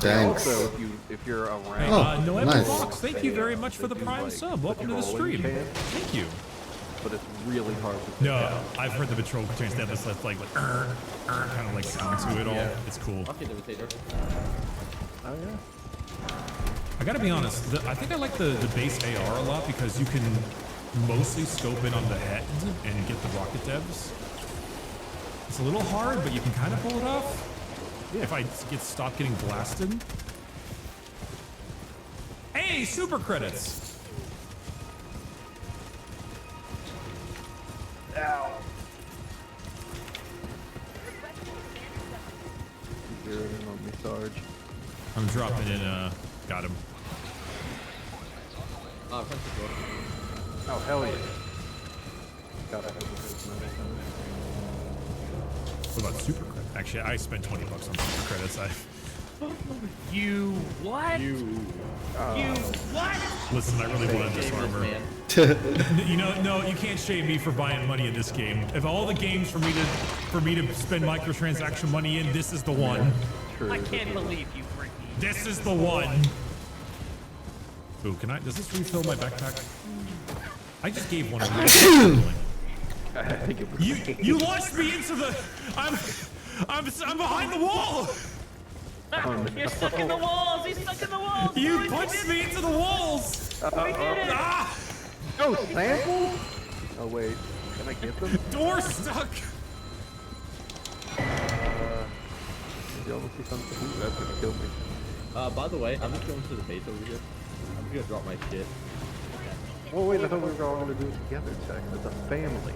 Thanks. Also, if you're around, Oh, Noel nice. Fox, thank you very much for the Prime sub. Welcome to the stream. Thank you. but it's really hard to pick No, out. I've heard the patrol cartoons. They have this like kind of like sound to it all. Yeah. It's cool. Okay, there was Tater. Oh yeah. I gotta be honest. I think I like the base AR a lot because you can mostly scope in on the head and get the rocket devs. It's a little hard, but you can kind of pull it off. Yeah. If I stop getting blasted. Hey, super credits. Ow. Zeroing on me, Sarge. I'm dropping in. Got him. Front door. Oh hell yeah. Gotta have this medicine. What about super credits? Actually, I spent $20 on super credits. You what? You what? Listen, I really wanted this armor. Man. No, you can't shame me for buying money in this game. Of all the games for me to spend microtransaction money in, this is the one. True. I can't believe you freaking. This is the one. Ooh, does this refill my backpack? I just gave one away. I think it was You launched me into the. I'm behind the wall. You're stuck in the walls. He's stuck in the walls. You boys, we punched did me it. into the walls. We did it. Ah, Oh, sample? Oh wait, can I get them? door stuck. Maybe I'll see something. Ooh, that's gonna kill me. By the way, I'm just going to the base over here. I'm just gonna drop my shit. Oh wait, I thought we were all gonna do it together, Tech. It's a family.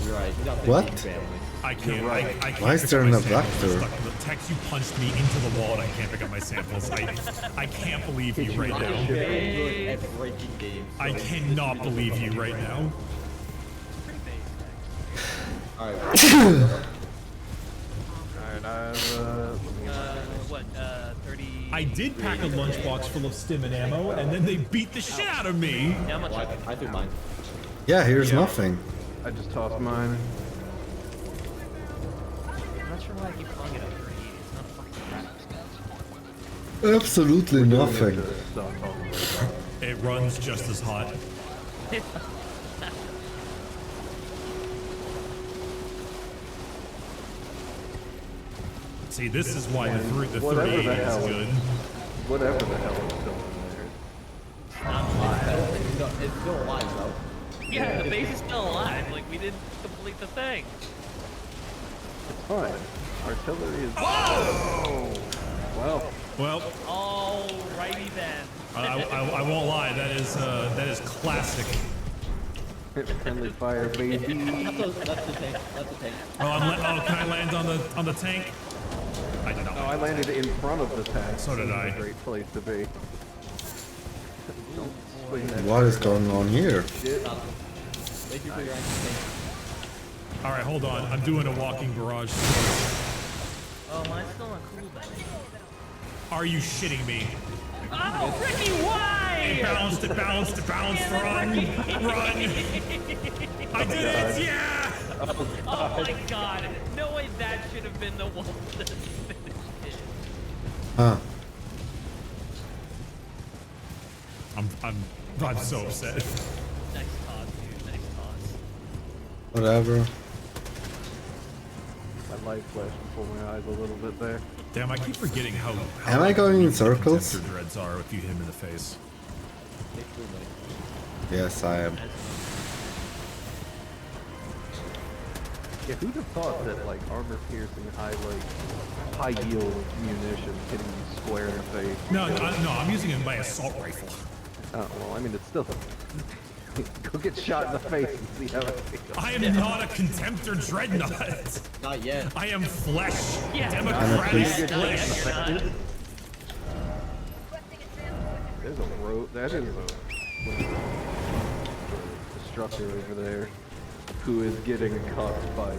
You're right. You got What? family. I can't. right. I can't Why is pick there up my an samples. abductor? I'm stuck in the text. You punched me into the wall, and I can't pick up my samples. I can't believe you right now. Very good at breaking games. I cannot believe you right now. Pretty basic. Alright. Alright, What? 30. I did pack a lunchbox full of stim and ammo, and then they beat the shit out of me. How much? Well, I threw mine. Yeah, here's nothing. I just tossed mine. I'm not sure why I keep calling it a 30. It's not fucking. Absolutely nothing. Stop talking about It runs just as hot. See, this is why the Whatever 38 the is hell. good. whatever the hell is still in there. It's still alive, bro. Yeah, the base is still alive. Like, we didn't complete the thing. It's fine. Artillery is. Oh! Well, Well, Alrighty then. I won't lie. That is classic. friendly fire, baby. That's the tank. That's the tank. Can I land on the tank? I did not. No, I landed in front of the tank. So did This is I. a great place to be. Don't swing that What is going on here? shit. Thank you for your tank. All right, hold on. I'm doing a walking barrage. Oh, mine's still on cooldown. Are you shitting me? Oh, Ricky, why? It bounced. Run. I did it. Yeah. Oh my god. No way that should have been the one that finished it. Huh. I'm so upset. Nice toss, dude. Nice toss. Whatever. My light flashed before my eyes a little bit there. Damn, I keep forgetting how Am I going in circles? contemptor dreads are if you hit him in the face. Yes, I am. Yeah, who'd have thought that like armor piercing, high yield munition hitting you square in the face? No, I'm using it by assault rifle. Oh well, I mean it's still. Go get shot in the face and see how it feels. I am not a contemptor dreadnought. Not yet. I am flesh. Yeah. Democratic Honestly. flesh. You're not. There's a road. That is a destructor over there, who is getting caught by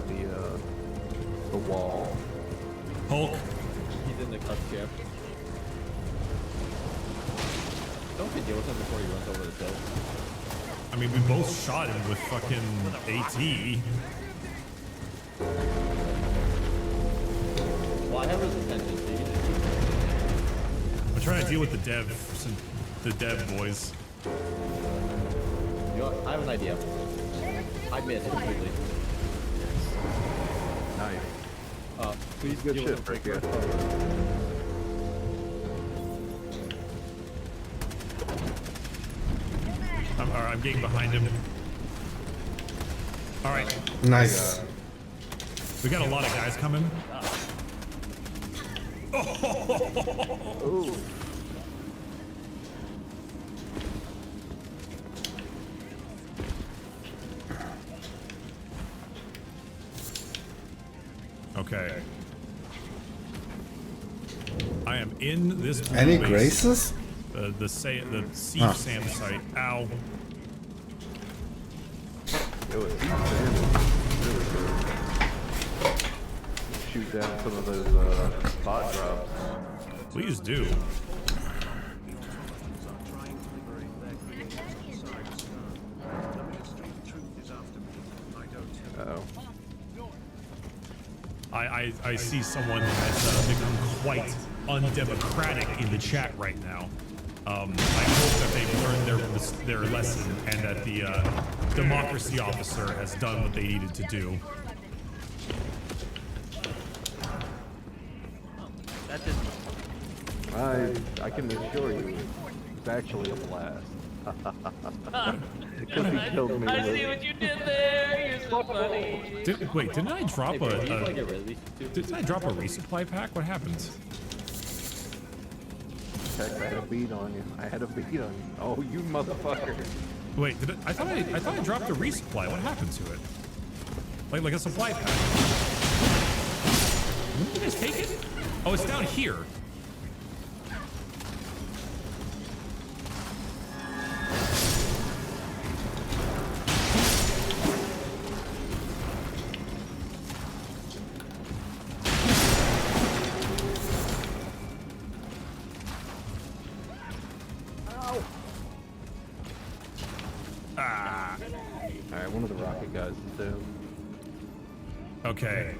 the wall. Hulk. He's in the cuff chair. Don't deal with him before he runs over the hill. I mean, we both shot him with fucking AT. his attention, so you can I'm trying to deal with the dev boys. You know what? I have an idea. I missed completely. Nice. Please Good deal shit, with Frank. him. I'm getting behind him. All right, Nice. we got a lot of guys coming. Ooh. Okay. I am in this blue Any base. graces? The Siege Ah. Sam site. Ow. It was really good. Shoot down some of those bot drops. Please do. Uh-oh. I see someone has become quite undemocratic in the chat right now. I hope that they've learned their lesson and that the democracy officer has done what they needed to do. That didn't. I can assure you, it's actually a blast. Because he killed me. I see what you did there. You're so funny. Didn't I drop Hey, bro, you like it released too? didn't I drop a resupply pack? What happened? Heck, I had a beat on you. I had a beat on you. Oh, you motherfucker. Wait, I thought I dropped a resupply. What happened to it? Like a supply pack. Did you guys take it? Oh, it's down here. Alright, one of the rocket guys is down. Okay,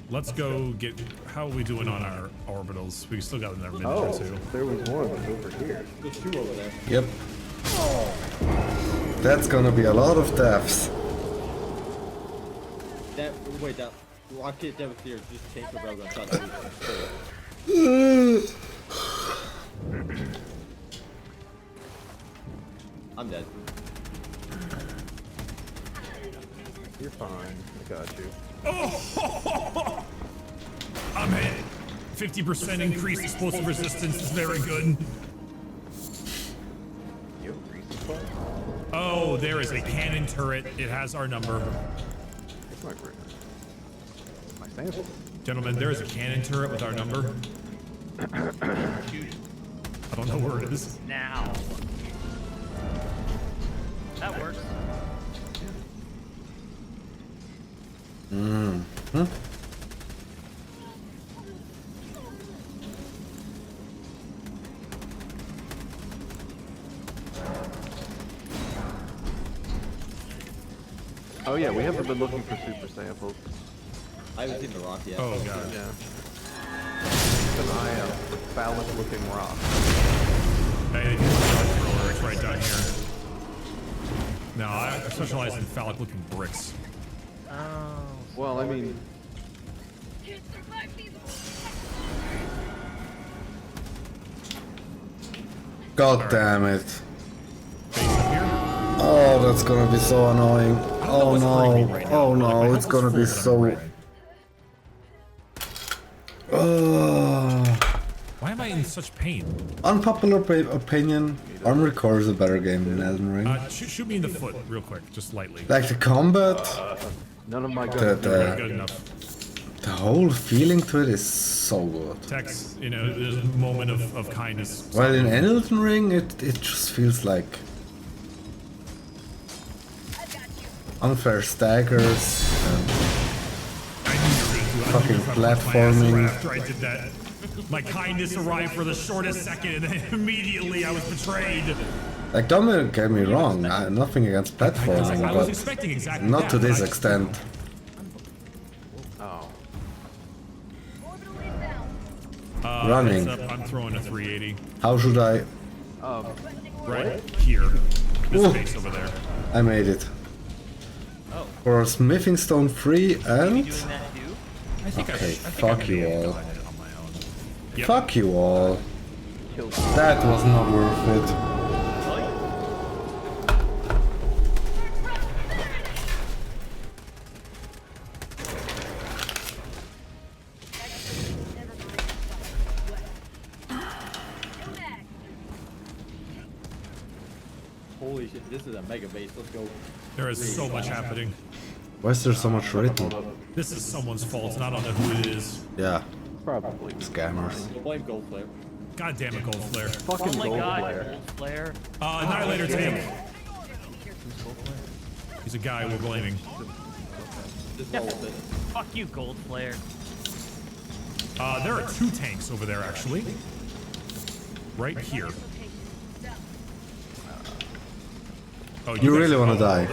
let's go get. How are we doing on our orbitals? We still got another minute Oh, or two. there was one over here. There's two over there. Yep. That's gonna be a lot of deaths. That rocket that was there just changed the railgun shot that I'm dead. You're fine. I got you. Oh, I'm hit. 50% increased explosive resistance is very good. You have resupply? Oh, there is a cannon turret. It has our number. It's my great. My sample. Gentlemen, there is a cannon turret with our number. I don't know where it is. Now. That works. Huh? Oh yeah, we haven't been looking for super samples. I haven't seen the rock yet. Oh god. Yeah. Keep an eye out for phallic-looking rock. Hey, it's right down here. No, I specialize in phallic-looking bricks. Oh. Well, I mean, God damn it. Base up here. Oh, that's gonna be so annoying. Oh what's hurting me no. right now, Oh but, like, my no, health it's is gonna be full, but I'm so. red. Oh. Why am I in such pain? Unpopular opinion, Armored Core is a better game than Elden Ring. Shoot me in the foot real quick, just lightly. Like the combat, none of my guns. Good enough. the whole feeling to it is so good. Tex, you know, there's a moment of kindness. While in Elden Ring, it just feels like unfair staggers and I knew you were gonna do it. I fucking knew if I put my ass platforming. around after I did that. My kindness arrived for the shortest second, and then immediately I was betrayed. Like, don't get me wrong, nothing against platforming, I was but expecting exactly not that, to but this I- extent. Oh. running. heads up, I'm throwing a 380. How should I? Right here. This Ooh. space over there. I made it. Oh, For smithing stone 3 you and... doing that too? I think Okay, I think fuck I you may have all. done it on my own. Yep. Fuck you all. That was not worth it. Holy shit, this is a mega base. Let's go. There is so much happening. Why is there so much written? This is someone's fault, and I don't know who it is. Yeah, Probably. scammers. We'll blame Gold Flare. God damn it, Gold Flare. Fucking Oh my gold god, flare. Gold Flare. Annihilator tank. He's a guy we're blaming. Just roll with it. Fuck you, Gold Flare. There are 2 tanks over there, actually. Right here. Oh, You guys- really wanna oh, die?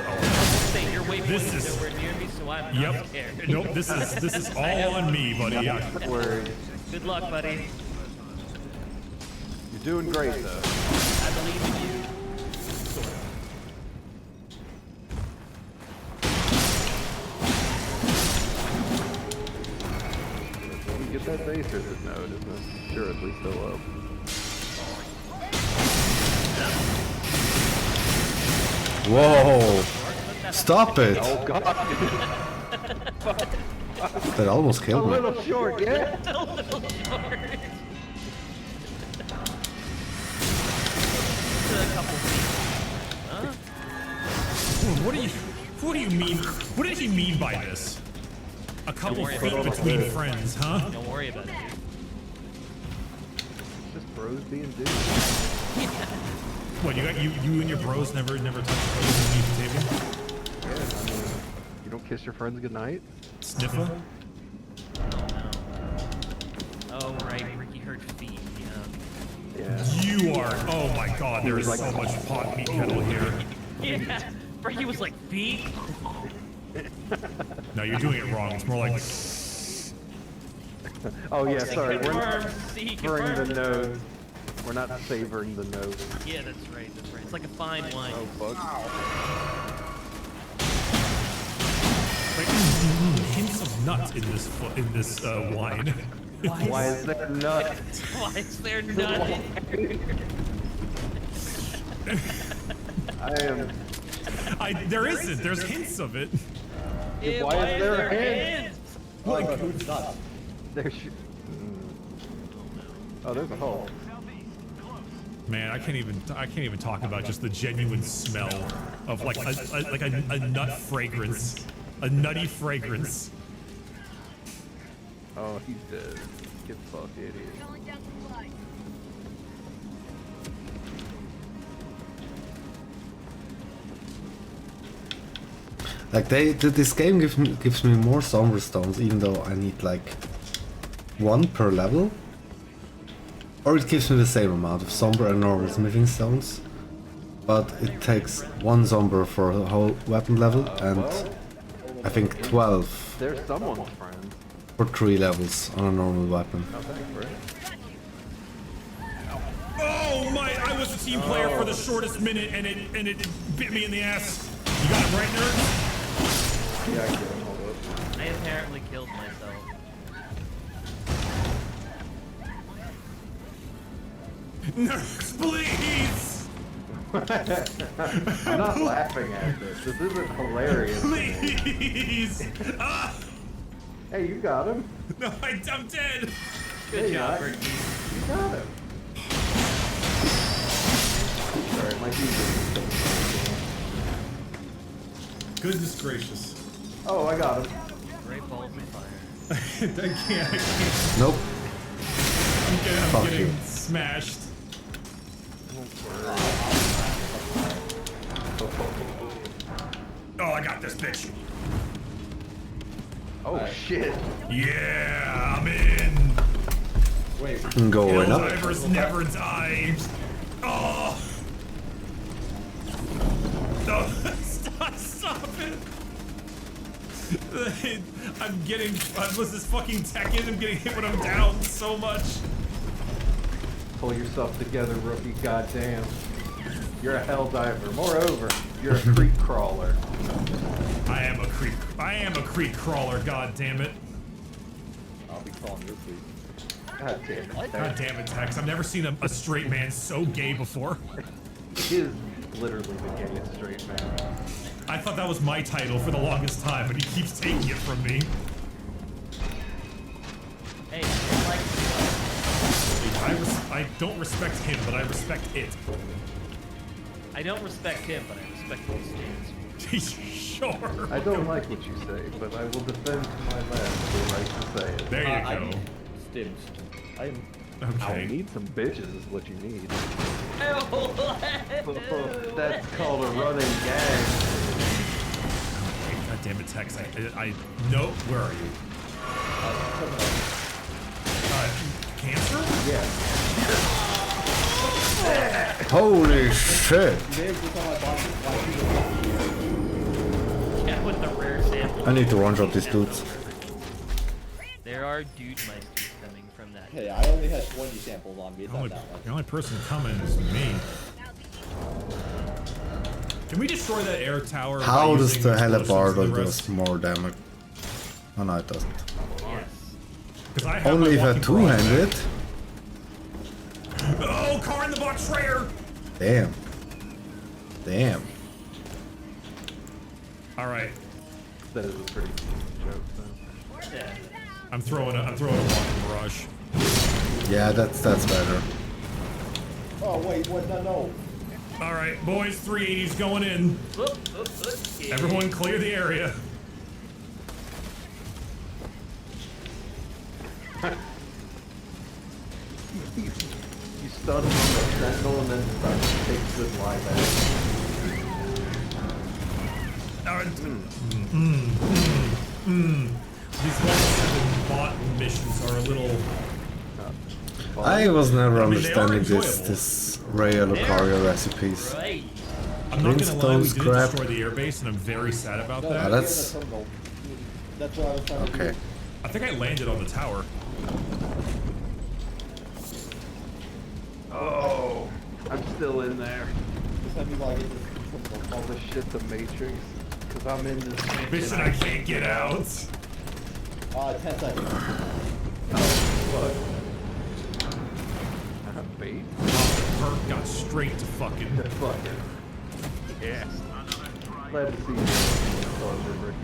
Say, your waypoint This is is- nowhere near me, so I'm not Yep. scared. Nope. This is all on me, buddy. Yeah. Word. Good luck, buddy. You're doing great though. I believe in you. When we get that base or this node, isn't it? Sure, at least still up. Whoa! Stop it! Oh god, That almost a killed me. little short, yeah? A little short. A couple feet. Huh? What do you mean? What did he mean by this? A couple worry feet about it. between friends, huh? Don't worry about it, dude. Just bros being dudes. What you got? You and your bros never touch underneath the table? Yeah, I mean, you don't kiss your friends goodnight? Sniffer? Oh, right. Ricky hurt feet. Yeah. Yeah. You are. Oh my God! There is so much pot meat kettle here. Yeah. Ricky was like, feet? No, you're doing it wrong. It's more like. Oh yeah, sorry, we're not Confirmed. See, savoring the confirmed. nose. We're not savoring the nose. Yeah, that's right. That's right. It's like a fine wine. Oh fuck. Like, hints of nut in this wine. Why is there nut? Why is there none? I am. There isn't. There's hints of it. Ew, Why is there hands? Like, who's not? There Oh, there's a hole. Man, I can't even talk about just the genuine smell of like a nut fragrance, a nutty fragrance. Oh, he's dead. Get fucked, idiot. Like this game gives me more somber stones, even though I need like 1 per level. Or it gives me the same amount of somber and normal smithing stones, but it takes 1 somber for a whole weapon level and I think 12 There's someone's friend. for 3 levels on a normal weapon. Oh, thanks, Brett. Oh my! I was a team player for the shortest minute, and it bit me in the ass. You got it right, nerd. Yeah, I get him. Hold up. I apparently killed myself. Nerds, please, I'm not laughing at this. This isn't hilarious. please. Ah, Hey, you got him. no, I'm dead. Good Hey, job, I- Ricky. You got him. Sorry, my TV. Goodness gracious. Oh, I got him. Great balls of fire. I can't. Nope. I'm Fuck getting you. smashed. Oh, I got this bitch. Oh shit. Yeah, I'm in. Wait, Going up. Divers never die. Oh. No, stop it. I'm getting, was this fucking Tekken? I'm getting hit when I'm down so much. Pull yourself together, rookie. Goddamn. You're a hell diver. Moreover, you're a creek crawler. I am a creek crawler, god damn it. I'll be calling your creep. God damn it. God damn it, Tex. I've never seen a straight man so gay before. He is literally the gayest straight man. I thought that was my title for the longest time, but he keeps taking it from me. Hey, I like I don't respect him, but I respect it. I don't respect him, but I respect what he stands Sure. I don't like what you say, but I will defend to my last the right to say it. There you I go. need stims. I am. I Okay. need some bitches is what you need. for. That's called a running gag. God damn it, Tex. I no. Where are you? Cancer? Yeah. Holy shit! Yeah, with the rare sample. I need to one-shot these dudes. There are dude meisters coming from that. Hey, I only had 20 samples on me. It's not that much. The only person coming is me. Can we destroy that air tower? How by does using the explosions Hellebarder and the do rest? more damage? Oh no, it doesn't. Yes. 'Cause I have Only my if I walking garage two-handed. back. Oh, car in the box Schrayer! Damn. Damn. Alright. That is a pretty joke, though. Yeah. I'm throwing a walking barrage. Yeah, that's better. Oh, wait, what? No. Alright, boys, 380's going in. Whoop, whoop, whoop. Yeah. Everyone clear the area. You stun him on the sentinel and then start to take good live These level 7 bot missions are a little... I was never I mean, they are understanding enjoyable. this Raya Lucario recipes. Right. I'm not gonna lie, we Brimstone's did crap. destroy the airbase, and I'm very sad about No, that. Ah, that's- That's what I was trying to Okay. do. I think I landed on the tower. Oh, I'm still in there. Just have me log into the terminal. All this shit, the Matrix. Because I'm in this Bitch, and I can't get out. 10 seconds. fuck. Bait? Perk got straight to fucking... Fuck it. Yes. Glad to see you. Ricky.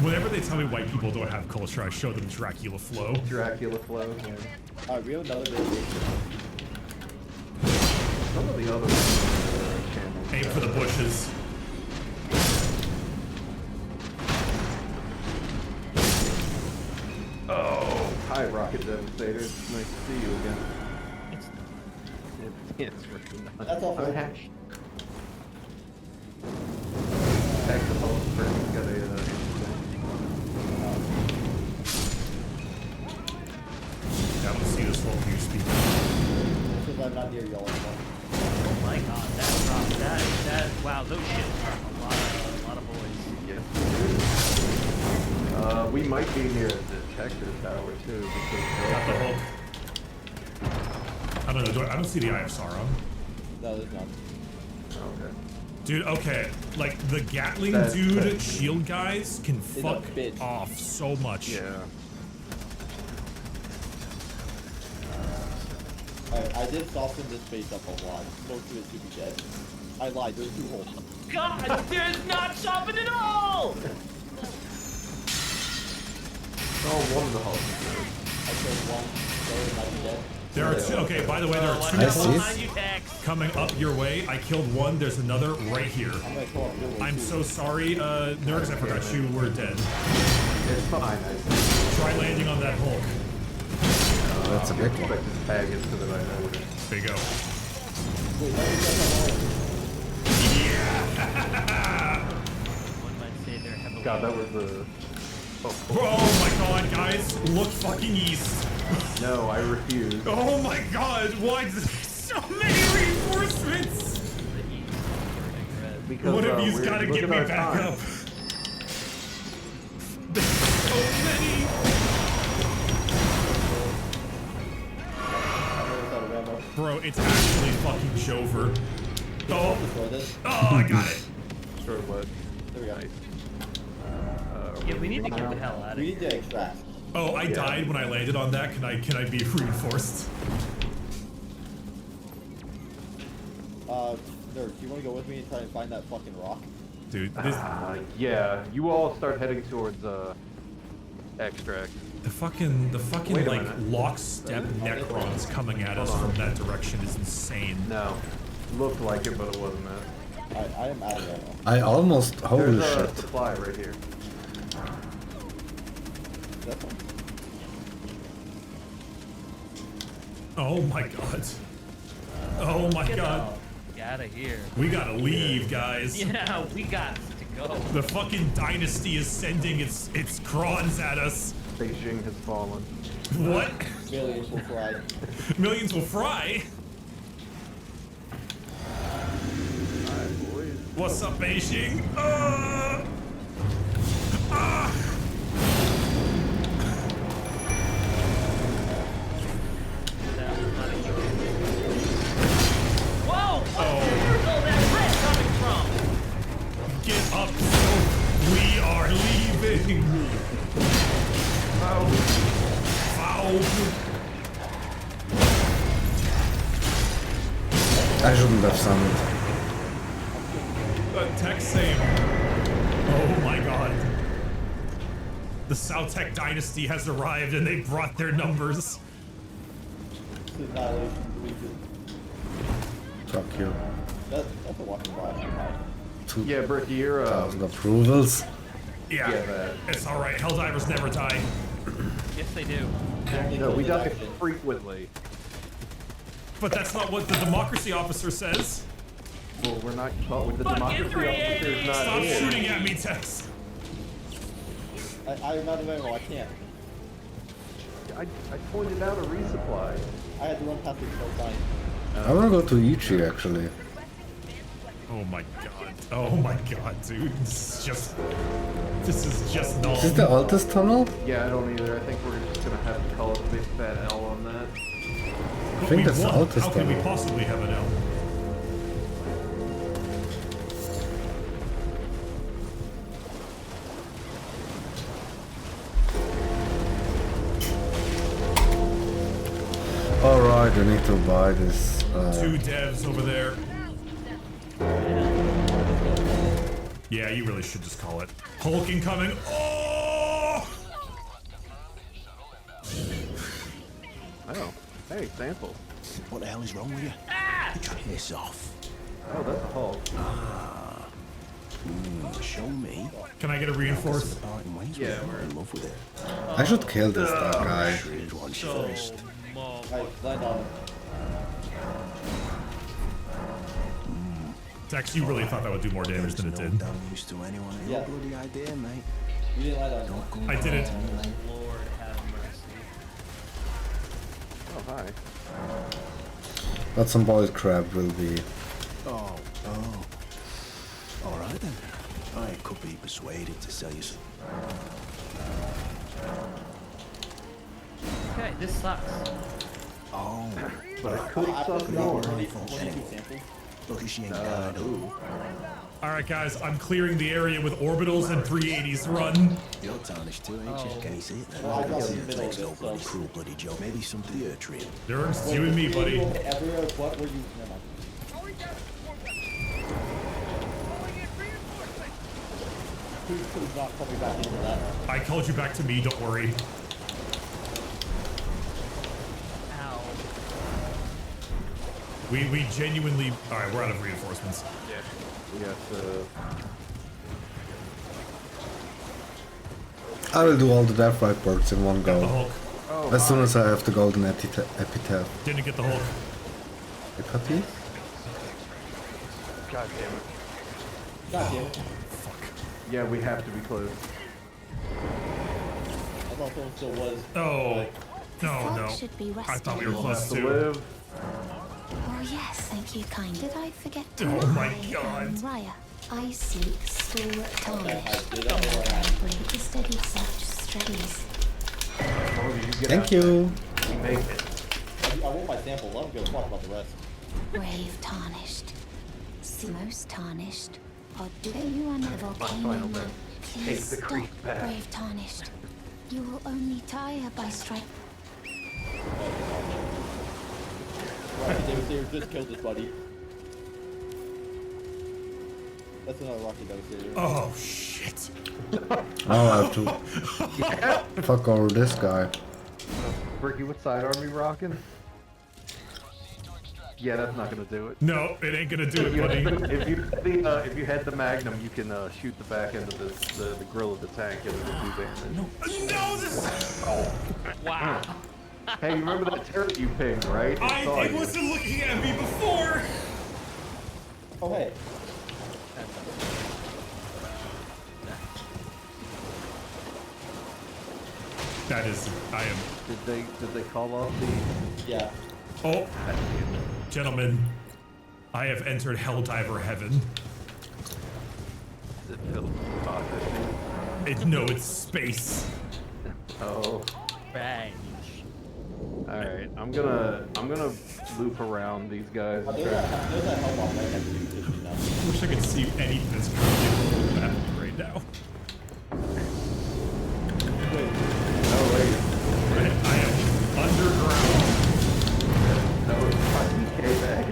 Whenever they tell me white people don't have culture, I show them Dracula flow. Dracula flow. Yeah. Alright, we have another day. Some of the other channels. Aim for the bushes. Oh, hi, Rocket Devastator. It's nice to see you again. It's really not. That's all. I'm hash. Back to home first. Got a I don't see this whole view speed. Because I'm not near y'all anymore. Oh my god, that drop, that, wow, those ships drop a lot of boys. Yes. We might be near the detector tower too, Got the because Hulk. I don't know, I don't see the Eye of Sauron. No, there's none. okay. Dude, okay, like the Gatling That- dude that- shield guys can a fuck bitch. off so much. Yeah. Alright, I did soften this face up a lot. Most of it should be dead. I lied, there's 2 holes. God, there's not shopping at all! Oh, one of the hulks. I killed one, so it might be dead. There are two, okay, by the way, there are Watch two I out see. behind you, Tex. coming up your way. I killed one, there's another right here. I'm gonna kill him. You're I'm so sorry, Nerds, I forgot you were dead. It's fine. I Try landing on that Hulk. That's a big expect one. to tag it so that I know what it is. There you go. Wait, let me get Yeah! One might say they're heavily. God, that was a... Oh my god, guys, look fucking east. No, I refuse. Oh my god, why is there so many reinforcements? Because One of you's we're gotta looking get me at our back time. up. There's so many. I'm out of ammo. Bro, it's actually fucking Jover. Oh, Destroy this. oh, I got it. Sure, what? There we go. Yeah, we need to get the hell out of We here. need to extract. Oh, I died when I landed on that. Can I be reinforced? Nerd, do you want to go with me and try and find that fucking rock? Dude, this, Yeah, you all start heading towards extract. the fucking Wait a like minute. lockstep Necrons coming at us from that direction is insane. No, looked like it, but it wasn't that. I am out of there now. I almost. Holy There's a shit. supply right here. That one. Oh my god. Oh my Get god. out of here. We gotta leave, guys. Yeah, we got to go. The fucking dynasty is sending its crons at us. Beijing has fallen. What? Millions will fly. Millions will fry? Alright, boys. What's up, Beijing? Ah! That was not a huge. Whoa! Oh. Where's all that red coming from? Get up, we are leaving. Foul. I shouldn't have summoned. Tech save. Oh my god. The Sautech dynasty has arrived and they brought their numbers. This is annihilation deleted. Fuck you. That's a walking by. Yeah, Brick, you're 2,000 approvals. Yeah, Yeah, that. it's alright. Helldivers never die. Yes, they do. No, we die frequently. But that's not what the democracy officer says. Well, we're not caught with the Fucking democracy 380! officers not Stop here. shooting at me, Tex. I'm out of ammo, I can't. I pointed out a resupply. I had to run past it so time. I wanna go to Ichi actually. Oh my god. Oh my god, dude. This is just null. Is this the Altus tunnel? Yeah, I don't either. I think we're just gonna have to call it a big fat L on that. I think that's the Altus How can we tunnel. possibly have an L? Alright, I need to buy this. Two devs over there. Yeah, you really should just call it. Hulk incoming. Oh! Oh, hey, sample. What the hell is wrong with you? Piss off. Oh, that's a Hulk. Show me. Can I get a reinforced? Yeah, we're in love with it. I should kill this guy. Shredded one So, first. I land on it. Tex, you really thought that would do more damage than it did. Damn use to anyone. Yeah. Your bloody idea, mate. You didn't land on it. Don't go I didn't. Lord have mercy. Oh, hi. But some boiled crab will be. Oh. All right then. I could be persuaded to sell you some. Okay, this sucks. Oh. But I could suck more. Lucky she ain't died. Alright, guys, I'm clearing the area with orbitals and 380s. Run. You're tarnished too, ain't you? Can you see it? Well, I got in the middle of Takes no it, bloody so. cruel bloody joke. Maybe some theatre trip. There's you and me, buddy. Everywhere, what were you? Never mind. Please not call me back into that. I called you back to me, don't worry. Ow. We genuinely... Alright, we're out of reinforcements. Yeah. We got I will do all the death reports in one The go. Hulk. As soon as I have the golden epitaph. Didn't get the Hulk. Epitaph? God damn it. God damn it. Yeah, we have to be close. I thought someone still was. Oh. No, no. Should be I thought we were resting. close To too. live. Oh yes, thank you, kind. Did I forget to Oh my I God. am Raya. I seek stalwart tarnish. did that before I had. Bring the steady such strays. As long as you get Thank out you. there, you make it. I I want my sample. Let him go talk about the rest. Brave tarnished. Most tarnished. Or do you and the volcano man? Please stop, brave tarnished. You will only tire by strike. Rocky Devastator just killed his buddy. That's another Rocky Devastator. Oh shit. I'll have to fuck over this guy. Ricky, what side arm you rocking? Yeah, that's not gonna do it. No, it ain't gonna do it, buddy. If you head the Magnum, you can shoot the back end of the grill of the tank and it'll do damage. No, this. Wow. Hey, you remember that turret you pinged, right? It wasn't looking at me before. Oh, hey. That is, I am. Did they call off the? Yeah. Oh, gentlemen, I have entered Helldiver heaven. Is it filled with toxicity? No, it's space. Oh. Bang. All right, I'm gonna loop around these guys. There's that help on right next to you, you know. I wish I could see anything that's currently happening right now. Oh wait, I am underground. that was my DK bag.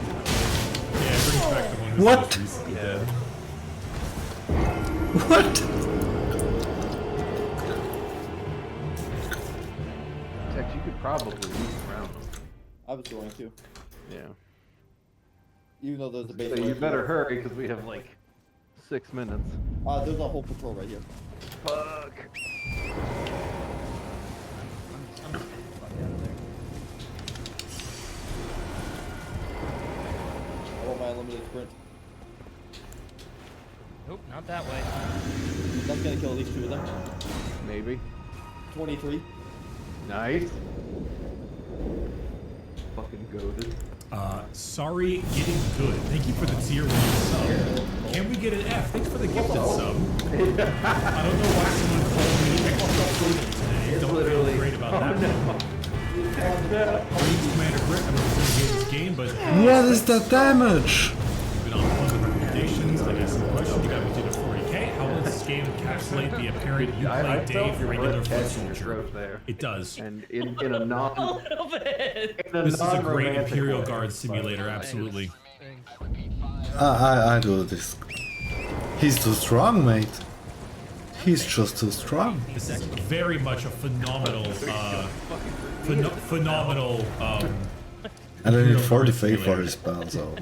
Yeah, it brings back the one who's What? most recently dead. What? Tex, you could probably loop around them. I was going to. Yeah. Even though there's a base. So you better hurry because we have like 6 minutes. There's a whole patrol right here. Fuck. I want my unlimited sprint. Nope, not that way. That's gonna kill at least 2 of them. Maybe. 23. Nice. Fucking goated. Sorry, getting good. Thank you for the tier 1 sub. Can we get an F? Thanks for the gifted sub. I don't know why someone called me extra goated today. Don't feel great about that one. Greetings, Commander Brick. I'm not going to get this game, but What is that damage? been on one of the recommendations. I guess the question you got me to the 40k. How will this game encapsulate the apparent you play Dave regular foot soldier? There. It does. And in a non. A little bit. This is a great Imperial Guard simulator, absolutely. I do this. He's too strong, mate. He's just too strong. This is very much a phenomenal, phenomenal. And I need 40 for his spell, so.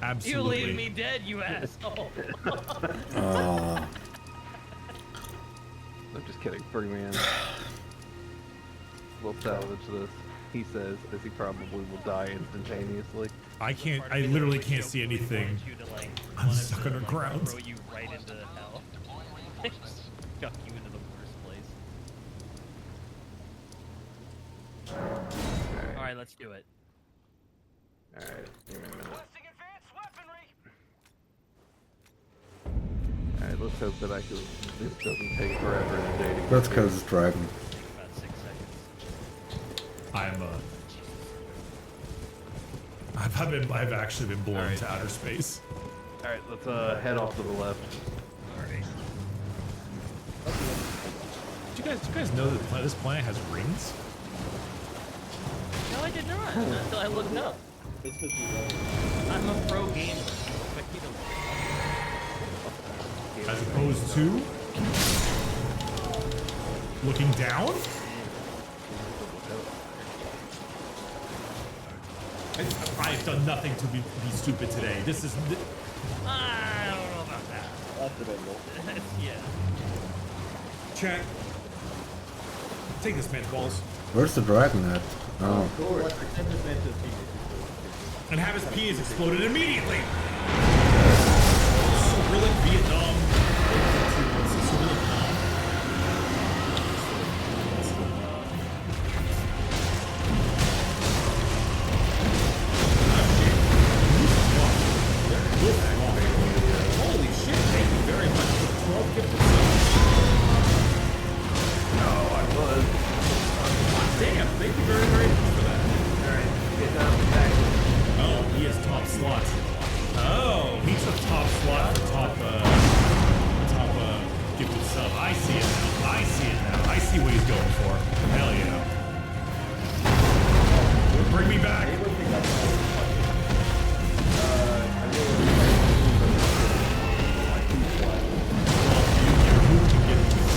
Absolutely. You leave me dead, you asshole. Oh. I'm just kidding. 30 man. We'll salvage this. He says, as he probably will die instantaneously. I literally can't see anything. I'm stuck to, underground. Throw you right into hell. Chuck you into the worst place. Alright, let's do it. Alright, give me a minute. Alright, let's hope that this doesn't take forever and a day to get That's here. because it's driving. About 6 seconds. I've actually been blown to outer space. Alright, let's head off to the left. Alright. Do you guys know that this planet has rings? No, I did not. Until I looked up. It's 50 right? I'm a pro gamer. Expect me to As opposed to looking down? I've done nothing to be stupid today. This is. I don't know about that. That's debatable. Yeah. Chat. Take this man's balls. Where's the dragon at? Oh. Send this man to his team. And have his penis exploded immediately. Cyrillic Vietnam. Cyrillic Vietnam. Holy shit, thank you very much for 12 gifted subs. No, I was. Damn, thank you very, very much for that. Alright, I see it now. I see it now. I see what he's going for. Hell yeah. Bring me back.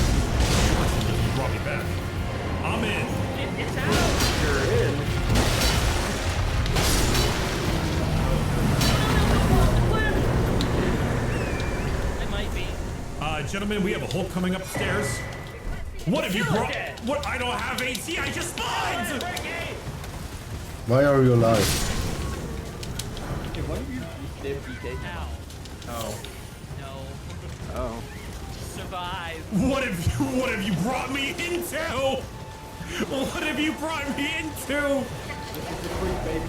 You brought me back. I'm in. It's out. You're in. It might be. Gentlemen, we have a Hulk coming upstairs. What have you brought? What? I don't have AT. I just spawned. Why are you alive? Okay, what if you stay BK? Ow. Oh. No. Oh. Survive. What have you brought me into? What have you brought me into? This is the freak, baby.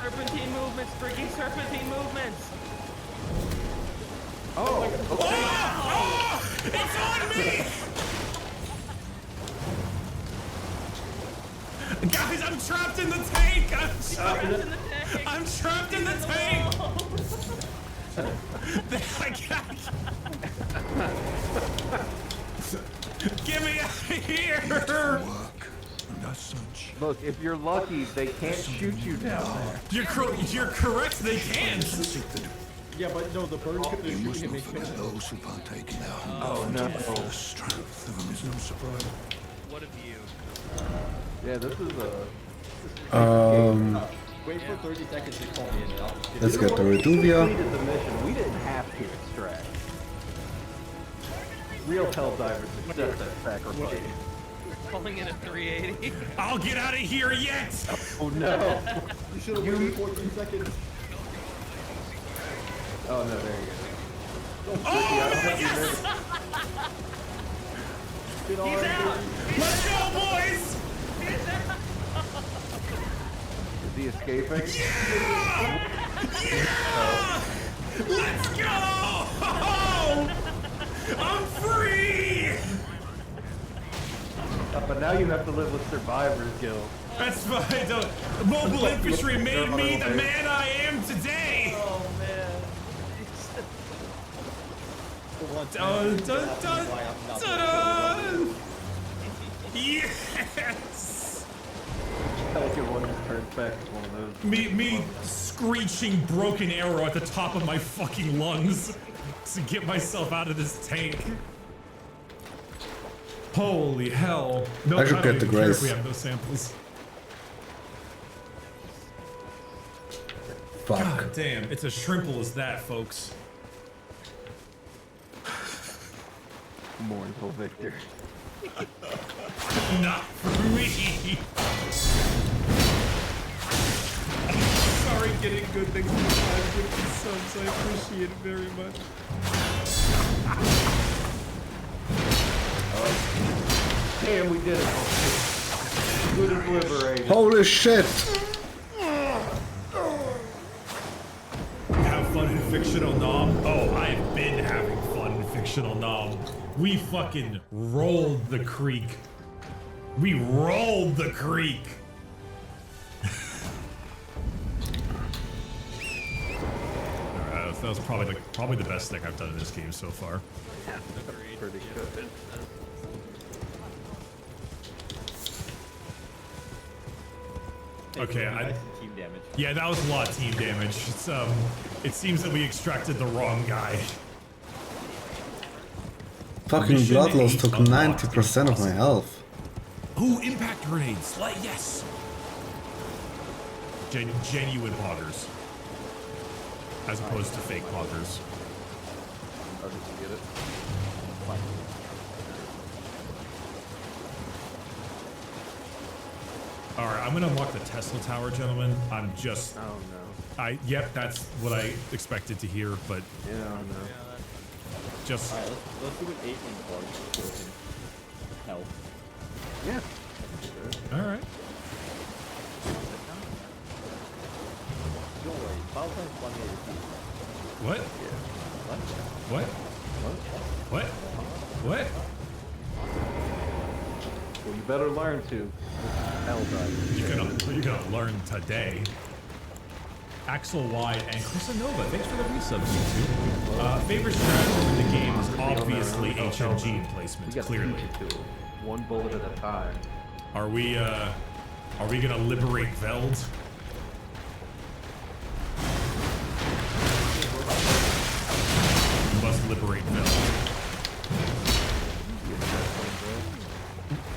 Serpentine movements, freaking serpentine movements. Oh. Okay. Oh! It's on me! Guys, I'm trapped in the tank! I'm trapped in the tank! I can't. Get me out of here! Work. And as such, Look, if you're lucky, they can't shoot you down there. You're correct, they can't! Yeah, but no, the bird could you have must shoot him not and kill forget him. those who partake in Oh no. the strength of them is no surprise. What of you? Yeah, this is a. Wait for 30 seconds to call me in and I'll just get Let's it. get the We Reduvia. completed the mission. We didn't have to extract. Real Helldivers accept that sacrifice. Calling in a 380. I'll get out of here yet! Oh no. You should have waited 14 seconds. Oh no, there you go. Oh, yes! Get on, He's out. Let's go, boys! Is he escaping? Yeah! Yeah! Let's go! I'm free! But now you have to live with Survivor's Guild. That's fine. Don't. Mobile infantry made me the man I am today. Oh man. For once, Dun, man, dun, that's dun, why I'm not dun. Yes. Pelican one just turns back as one of those. Me screeching broken arrow at the top of my fucking lungs to get myself out of this tank. Holy hell. No, I should don't get the even care if grace. we have no samples. Fuck. God damn, it's as shrimple as that, folks. Mournful victor. Not for me. Sorry, getting good things for 550 subs. I appreciate it very much. Damn, we did it. Good as liberated. Holy shit! Have fun in fictional nom? Oh, I've been having fun in fictional nom. We fucking rolled the creek. We rolled the creek. Alright, that was probably the best thing I've done in this game so far. Pretty good. Okay, Nice team damage. yeah, that was a lot of team damage. It's it seems that we extracted the wrong guy. Fucking Mission blood loss 8 took unlocked. 90% of my health. Ooh, impact grenades! Like, yes! Genuine poggers. As opposed to fake poggers. How did you get it? Alright, I'm gonna unlock the Tesla tower, gentlemen. I'm just... Oh no. Yep, that's what I expected to hear, but Yeah, oh no. just... Alright, let's do an 8-wing card to him. Health. Yeah. Alright. Don't worry, Battle Time's plenty of repeats. What? What? What? What? What? Well, you better learn to. Helldivers. You're gonna learn today. Axel Wide, and Chrisanova. Thanks for the resub, YouTube. Favorite stratagem in the game is obviously HMG emplacement, clearly. One bullet at a time. Are we gonna liberate Veld? We must liberate Veld.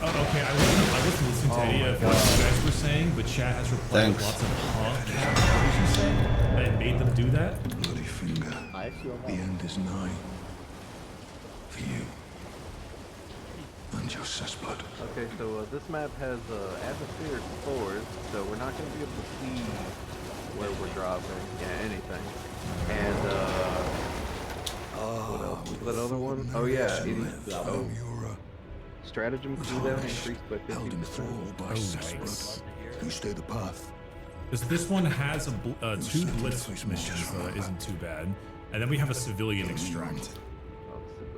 Okay, I wasn't listening to any of what you guys were saying, but chat has replied with lots of what did you say? And made them do that? Bloody finger. The end is nigh. For you. And your cesspool. Okay, so this map has atmospheric floors, so we're not going to be able to see where we're dropping, anything. And what else? That other one? Oh yeah, stratagem cooldown increased by 50%. Held in thrall by cesspool. You stay the path. This one has a 2 blitz missions, so that isn't too bad. And then we have a civilian extract.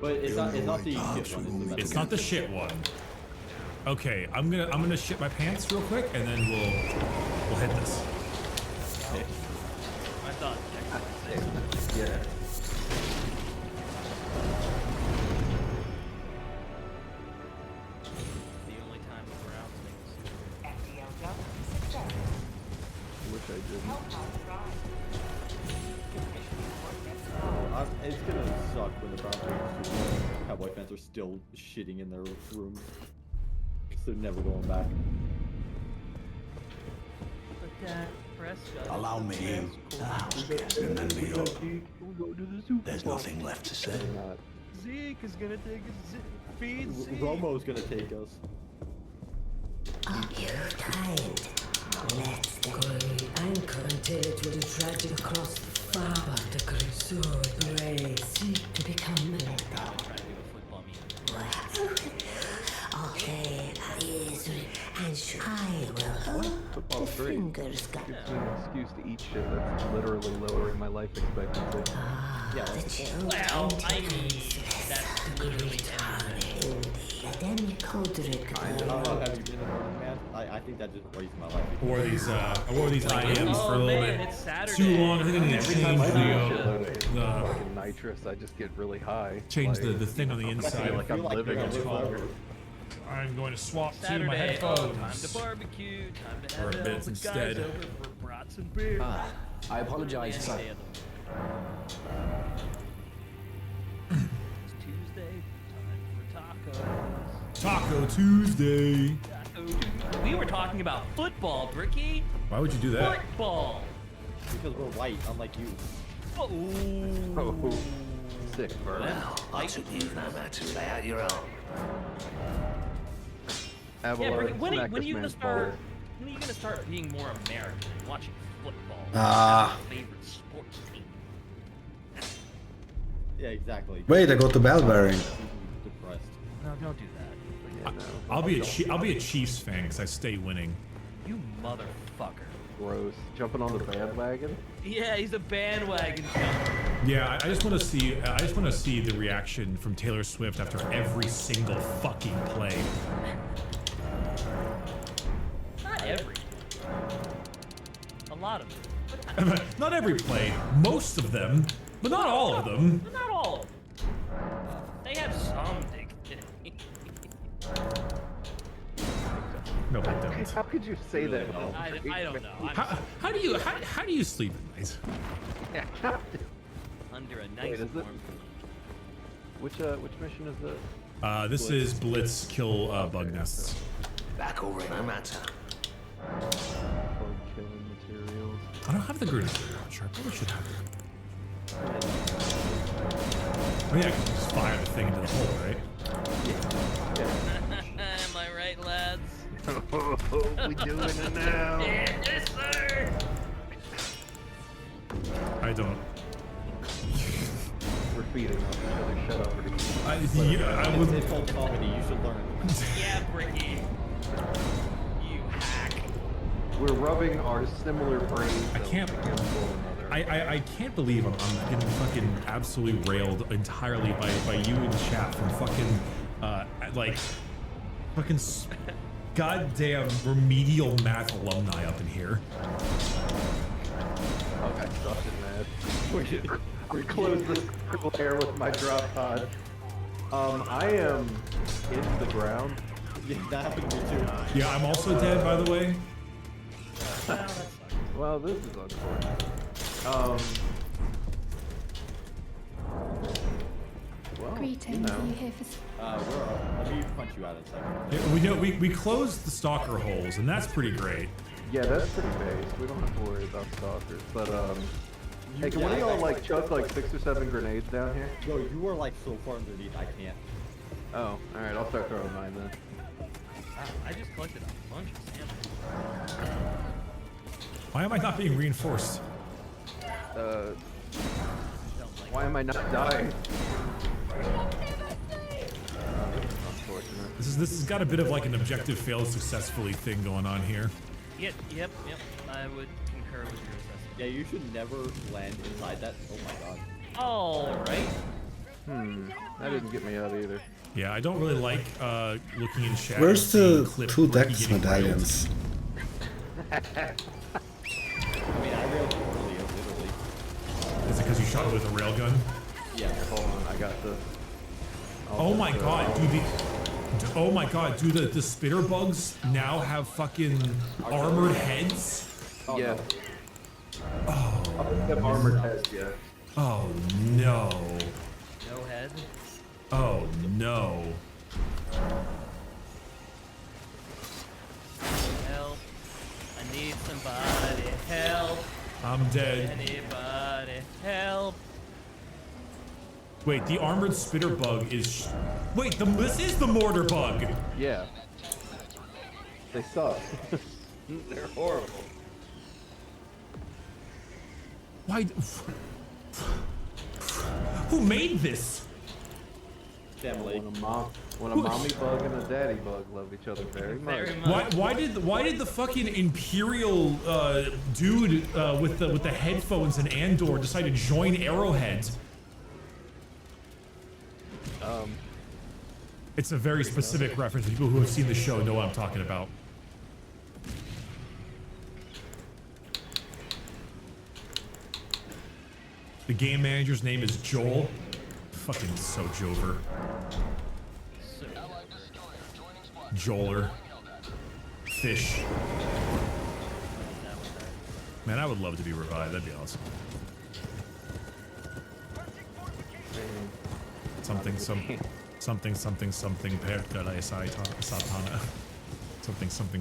But it's not the shit one. It's not the shit one. Okay, I'm gonna shit my pants real quick, and then we'll hit this. I thought checkpoint. Yeah. The only time we're out Which I didn't. It's gonna suck when the Cowboy fans are still shitting in their rooms. So never going back. Allow me in. The house guest and then be over. There's nothing left to say. Zeke is gonna take his feed. Romo's gonna take us. Are you tired? Let's go. Anchor until it will drag you across the far but the Grisord brave. Seek to become an okay, is and I will Football the free. fingers got Gives me an excuse to eat shit that's literally lowering my life expectancy. the children. Well, I mean, that's literally Academic Codric. Have you been a Morning Man? I think that just raised my life. I wore these IMs for a little man, bit it's Saturday. too long. I think I need to Every change time I the do fucking nitrous, I just get really high. change Like, the thing on the I inside. feel like I'm living in I'm going to swap to my Saturday, headphones. time to barbecue, time to For have a all bit the instead. guys over for brats and beer. I apologize, It's sir. Tuesday, time for tacos. Taco Tuesday. We were talking about football, Bricky. Why would you do that? Football. Because we're white, unlike you. Oh, sick, bro. Well, I took you no matter. Lay out your own. Yeah, Abelard, Bricky, when smack are this you gonna man's start? balls. When are you gonna start being more American and watching football? Ah. Your favorite sports team. Yeah, exactly. Wait, I got the bell bearing. Depressed. No, don't do that. Yeah, no. I'll be a Chiefs fan because I stay winning. You motherfucker. Gross. Jumping on the bandwagon? Yeah, he's a bandwagon jumper. Yeah, I just want to see the reaction from Taylor Swift after every single fucking play. Not every. A lot of them. Not every play, most of them, but not all of them. But not all of them. They have some dignity. No, they don't. How could you say that? I don't know. I'm How do you sleep at night? under a Wait, nice is it? warm. Which mission is this? This is Blitz kill bug nests. Back already, no matter. Bug killing materials. I don't have the grenade launcher. I probably should have it. Oh yeah, I can just fire the thing into the hole, right? Am I right, lads? We doing it now. Yes, sir. I don't. We're feeding off each other. Shut up, Ricky. I was. It's called comedy. You should learn. Yeah, Bricky. You hack. We're rubbing our similar brains. I can't. against one another. I can't believe I'm getting fucking absolutely railed entirely by you in chat from fucking like fucking goddamn remedial math alumni up in here. I close the circle air with my drop pod. I am in the ground. Yeah, that happened to me too. Yeah, I'm also dead, by the way. Well, this is unfortunate. Well, Greetings, are you here for... Let me punch you out in a second. Yeah, we know we closed the stalker holes, and that's pretty great. yeah, that's pretty base. We don't have to worry about stalkers. But hey, can one of y'all like chuck like 6 or 7 grenades down here? Yo, you are like so far underneath, I can't. Oh, all right. I'll start throwing mine then. I just collected a bunch of samples. Why am I not being reinforced? Why am I not dying? Unfortunate. This has got a bit of like an objective failed successfully thing going on here. Yep. I would concur with your assessment. Yeah, you should never land inside that. Oh my god. All right. That didn't get me out either. Yeah, I don't really like looking in shadow. Where's seeing the Cliff 2 Ricky Dex getting medallions? I mean, I railed you earlier, literally. railed. Is it because you shot it with a railgun? Yeah. Hold on, I got this. Oh my god, dude! Oh my god, dude! The spitter bugs now have fucking armored heads. Yeah. No. I don't have armored heads yet. Oh no! No head. Oh no! Help. I need somebody. Help. I'm dead. Anybody. Help. Wait, the armored spitter bug is. Wait, this is the mortar bug. Yeah. They suck. They're horrible. Why? Who made this? Family. When a mommy bug and a daddy bug love each other very much. Why did the fucking Imperial dude with the headphones and Andor decide to join Arrowhead? It's a very specific reference. People who have seen the show know what I'm talking about. The game manager's name is Joel. Fucking so Jover. Joeler. Fish. Man, I would love to be revived. That'd be awesome. Something Perkele Satana.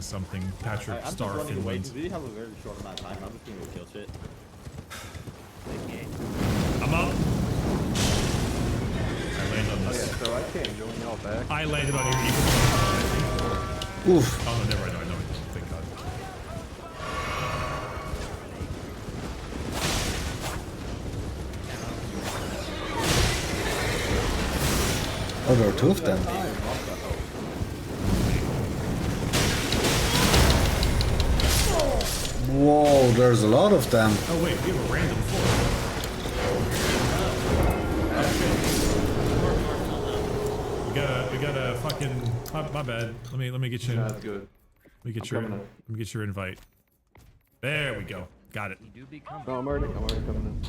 Something Patrick I'm Star just running away Finland. because we have a very short amount of time. I'm just gonna go kill shit. I'm up. I landed on this. Oh yeah, so I can't join y'all back. I landed on your evil. Oof. Oh no, never mind. No, I know it. Thank God. Oh, there are 2 of them. Whoa, there's a lot of them. Oh wait, we have a random floor. We got a fucking. My bad. Let me get you. That's good. Let me get your invite. There we go. Got it. No, I'm already coming in.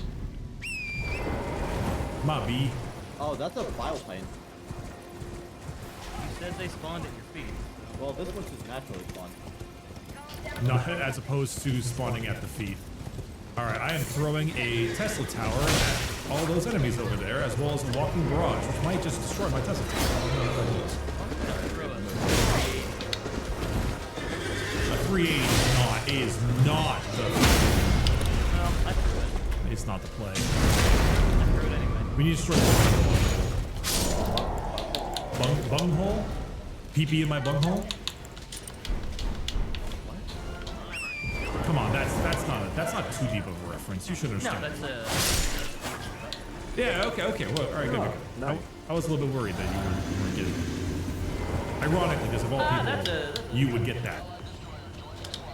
My B. Oh, that's a bioplane. You said they spawned at your feet. Well, this one's just naturally spawned. Not as opposed to spawning at the feet. Alright, I am throwing a Tesla tower at all those enemies over there, as well as a walking barrage, which might just destroy my Tesla tower. I don't know what that is. A 380 is not the. Well, I threw it. It's not the play. I threw it anyway. We need to destroy the bunghole. PP in my bunghole. Come on, that's not too deep of a reference. You should understand. No, that's Yeah, okay. Well, all right, good. Nice. I was a little bit worried that you were getting it. Ironically, because of all people, you would get that.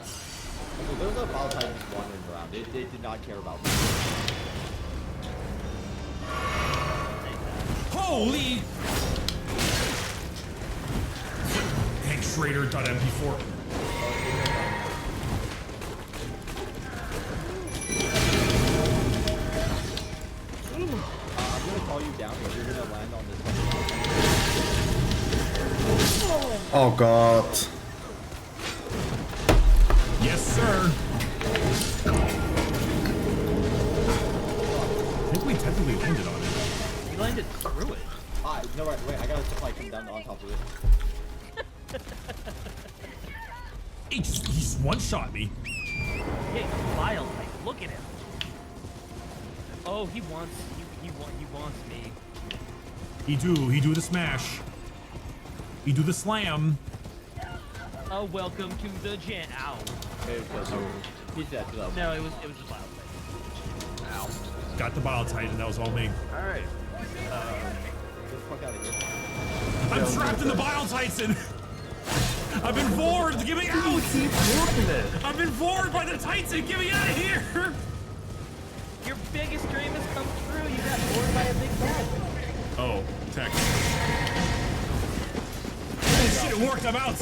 So there's a bioplane just wandering around. They did not care about me. Holy! Hank Schrader.mp4. call you down if you're gonna land on this. Oh god. Yes, sir. I think we technically landed on it. We landed through it. No, wait, I gotta like come down on top of it. He just one-shot me. Yeah, wild. Like, look at him. Oh, he wants me. He do the smash. He do the slam. Oh, welcome to the gen. Ow. He's dead. No, it was just wild. Ow. Got the bile titan. That was all me. All right. Get the fuck out of here. I'm trapped in the bile titan. I've been bored. Get me out. I've been bored by the titan. Get me out of here. Your biggest dream has come true. You got bored by a big bag. Oh, text. Oh shit, it worked. I'm out.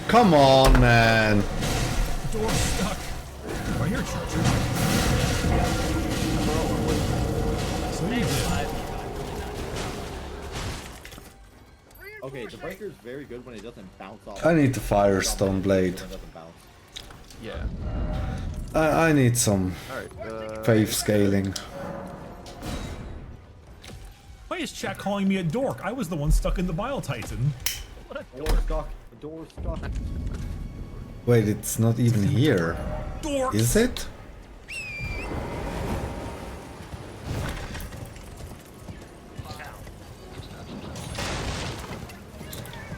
Come on, man. Door stuck. Right here, Charger. So you did. Okay, the breaker is very good when it doesn't bounce off. I need the Firestone blade. When it doesn't bounce. Yeah. I need some faith scaling. Why is chat calling me a dork? I was the one stuck in the bile titan. What a Door stuck. The door stuck. Wait, it's not even here. Dork. Is it?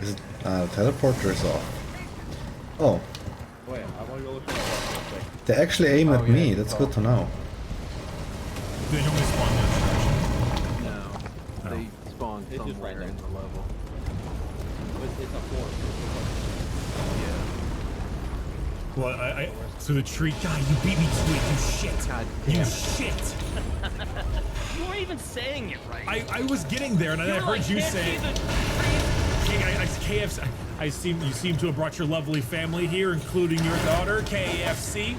Is it? Teleporter is off. Oh, Wait, I want to go look at that. they actually aim at me. That's good to know. They normally spawn in this direction. No. They spawn It's just somewhere random. in the level. It's a floor. Well, I so the tree guy, you beat me to it, you shit. God You damn. shit. You weren't even saying it right. I was getting there, and then I were heard like, you "Can't say, see the KFC. You seem to have brought your lovely family here, including your daughter, KFC.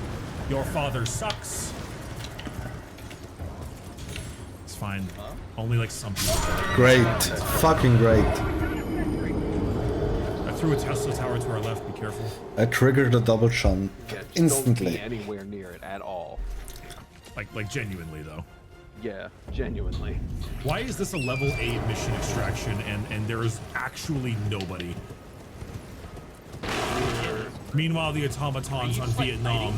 Your father sucks. It's fine. Only like some people. Great, fucking great. I threw a Tesla tower to our left. Be careful. I triggered a double jump Yeah, just instantly. Don't be anywhere near it at all. Like genuinely though. Yeah, genuinely. Why is this a level 8 mission extraction and there is actually nobody? Meanwhile, the automatons on Vietnam.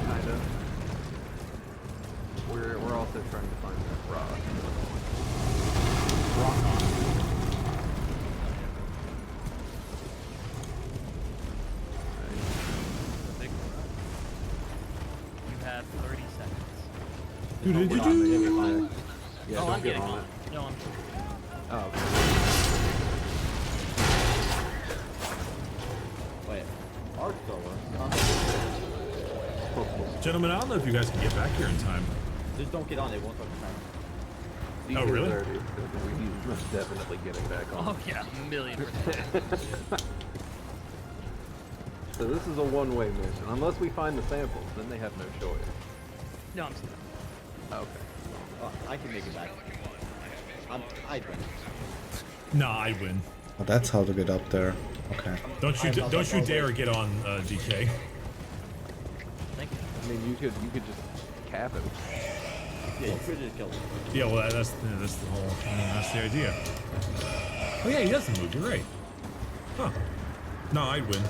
Kinda. We're also trying to find that rock. Rock on. You have 30 seconds. Dude, did you? Yeah, Oh, don't I'm get getting on on. it. No, I'm. Oh, okay. Wait, arc thrower. Gentlemen, I don't know if you guys can get back here in time. Just don't get on. It won't fucking time. Oh, really? He's most definitely getting back on. Oh yeah, $1,000,000%. So this is a one-way mission. Unless we find the samples, then they have no choice. No, I'm still. Okay. I can make it back. I'd win. Nah, I win. Oh, that's how to get up there. Okay. Don't you dare get on DK. Thank you. I mean, you could just cap him. Yeah, you could just kill him. Yeah, well that's the whole that's the idea. Oh yeah, he doesn't move. You're right. Huh? No, I'd win.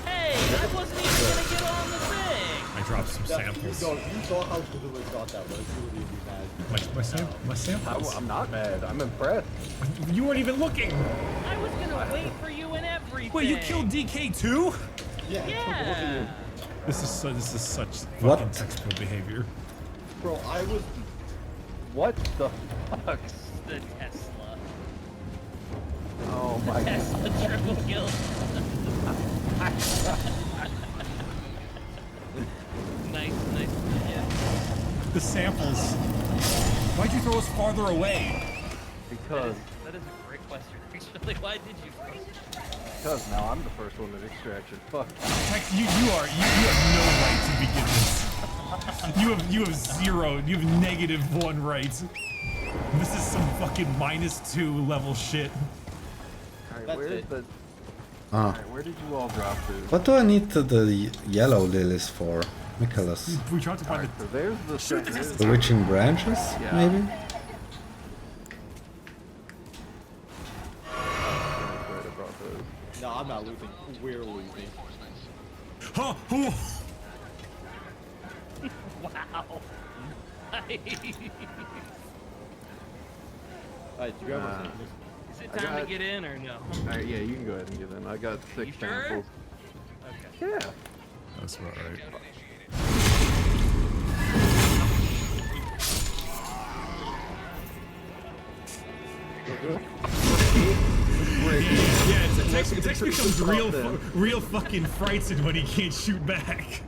Hey, I wasn't even gonna get on the thing. I dropped some samples. You saw how good the shot that was. You would be mad. My samples. I'm not mad. I'm impressed. You weren't even looking. I was gonna wait for you and everything. Wait, you killed DK too? Yeah. This is such What? fucking textbook behavior. Bro, I was. What the fuck? The Tesla. Oh my god. Tesla triple kill. Nice. Yeah. The samples. Why'd you throw us farther away? Because that is a great question. Actually, why did you? Because now I'm the first one at extraction. Fuck. Tex, you have no right to begin this. You have zero. You have -1 rights. This is some fucking -2 level shit. Alright, where did the? Ah. Alright, where did you all drop to? What do I need the yellow lilies for? Nicholas. We tried to find Alright, so there's the The witching branches, Yeah. maybe? No, I'm not losing. We're losing. Huh? Wow. Alright, do you have Is it time to get in or no? Alright, yeah, you can go ahead and get in. I got 6 You sure? samples. Okay. Yeah. That's about right. Yeah, Tex becomes real fucking frightened when he can't shoot back.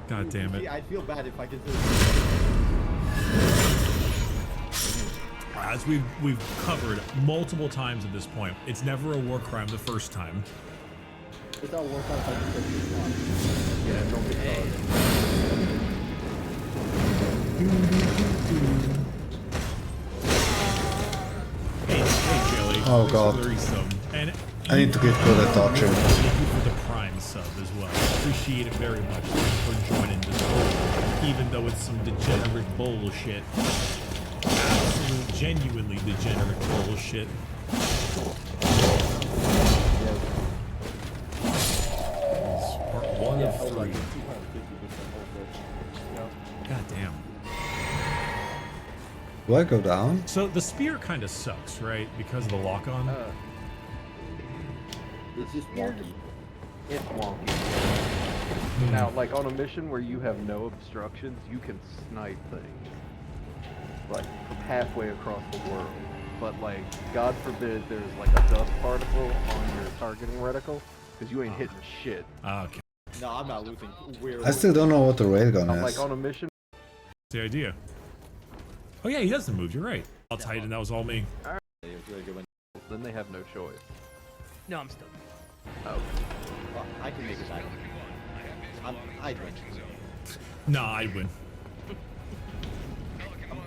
God damn it. See, I'd feel bad if I could. As we've covered multiple times at this point, it's never a war crime the first time. It's not worth out if I just get Yeah, don't be Hey, Jelly. Oh, God. And I need to get good at dodging. Thank you for the Prime sub as well. Appreciate it very much for joining this whole, even though it's some degenerate bullshit. Absolute, genuinely degenerate bullshit. Part 1 of 3. God damn. Do I go down? So the spear kind of sucks, right? Because of the lock-on? It's just wonky. It's wonky. Now, like on a mission where you have no obstructions, you can snipe things. Like from halfway across the world. But like, God forbid there's like a dust particle on your targeting reticle, because you ain't hitting shit. Okay. No, I'm not losing. We're I still don't know what the railgun is. Like on a mission. That's the idea. Oh yeah, he doesn't move, you're right. I'll tighten, that was all me. Alright. Then they have no choice. No, I'm still. Oh. Well, I can make it back. I'd win. Nah, I win.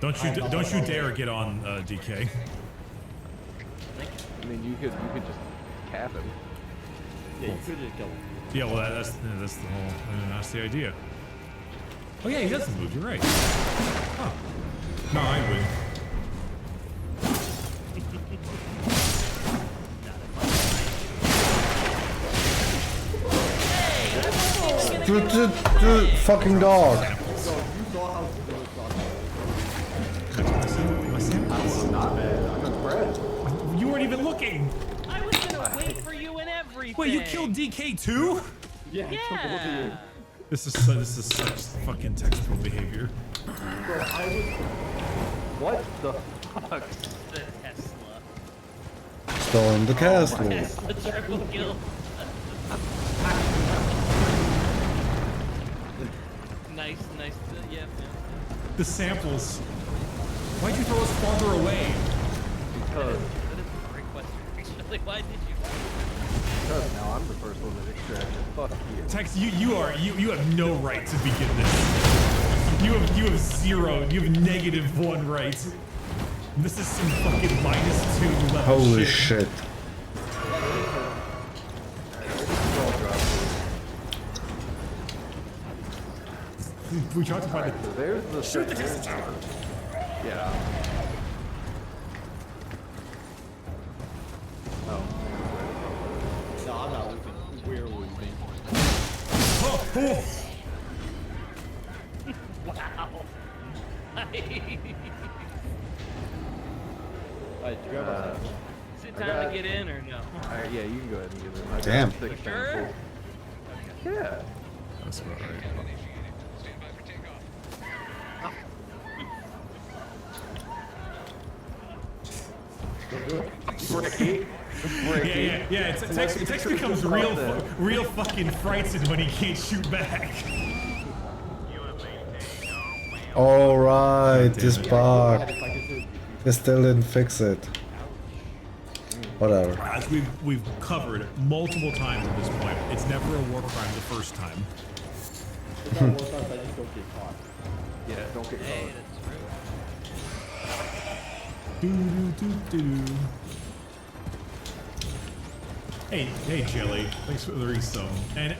Don't you dare get on DK. I mean, you could just cap him. Yeah, you could have killed him. Yeah, well that's the whole that's the idea. Oh yeah, he doesn't move, you're right. Oh. No, I win. Fucking dog. You weren't even looking. I was gonna wait for you and everything. Wait, you killed DK too? Yeah. This is such fucking textbook behavior. What the fuck? The Tesla. Storm the castle. Tesla triple kill. Nice. Yeah. The samples. Why'd you throw us farther away? Because. That is a great question. Actually, why did you? Because now I'm the first one at extraction. Fuck you. Tex, you have no right to begin this. You have zero. You have -1 rights. This is some fucking -2 level Holy shit. shit. We tried to find it. So there's the Shoot the tower. Yeah. Oh. No, I'm not losing. We're losing. Oh. Wow. Alright, do you have Is it time to get in or no? Alright, yeah, you can go ahead and get in. I got Damn. 6 Sure? samples. Yeah. That's about right. Bricky. Yeah. Tex becomes real fucking frightened when he can't shoot back. Alright, this damn it. bug. They still didn't fix it. Whatever. As we've covered multiple times at this point, it's never a war crime the first time. It's not war crimes, I just don't get caught. Yeah, don't get Hey, caught. that's true. Do. Hey, Jelly. Thanks for the resub. And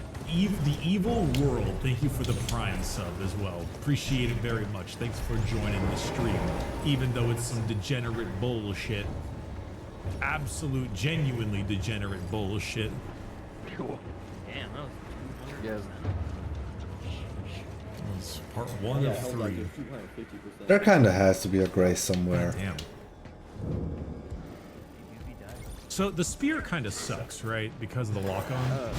the Evil World, thank you for the Prime sub as well. Appreciate it very much. Thanks for joining the stream, even though it's some degenerate bullshit. Absolute, genuinely degenerate bullshit. Damn, that was 200%. Yes. That was part 1 of 3. There kinda has to be a grace somewhere. Damn. So the spear kind of sucks, right? Because of the lock-on?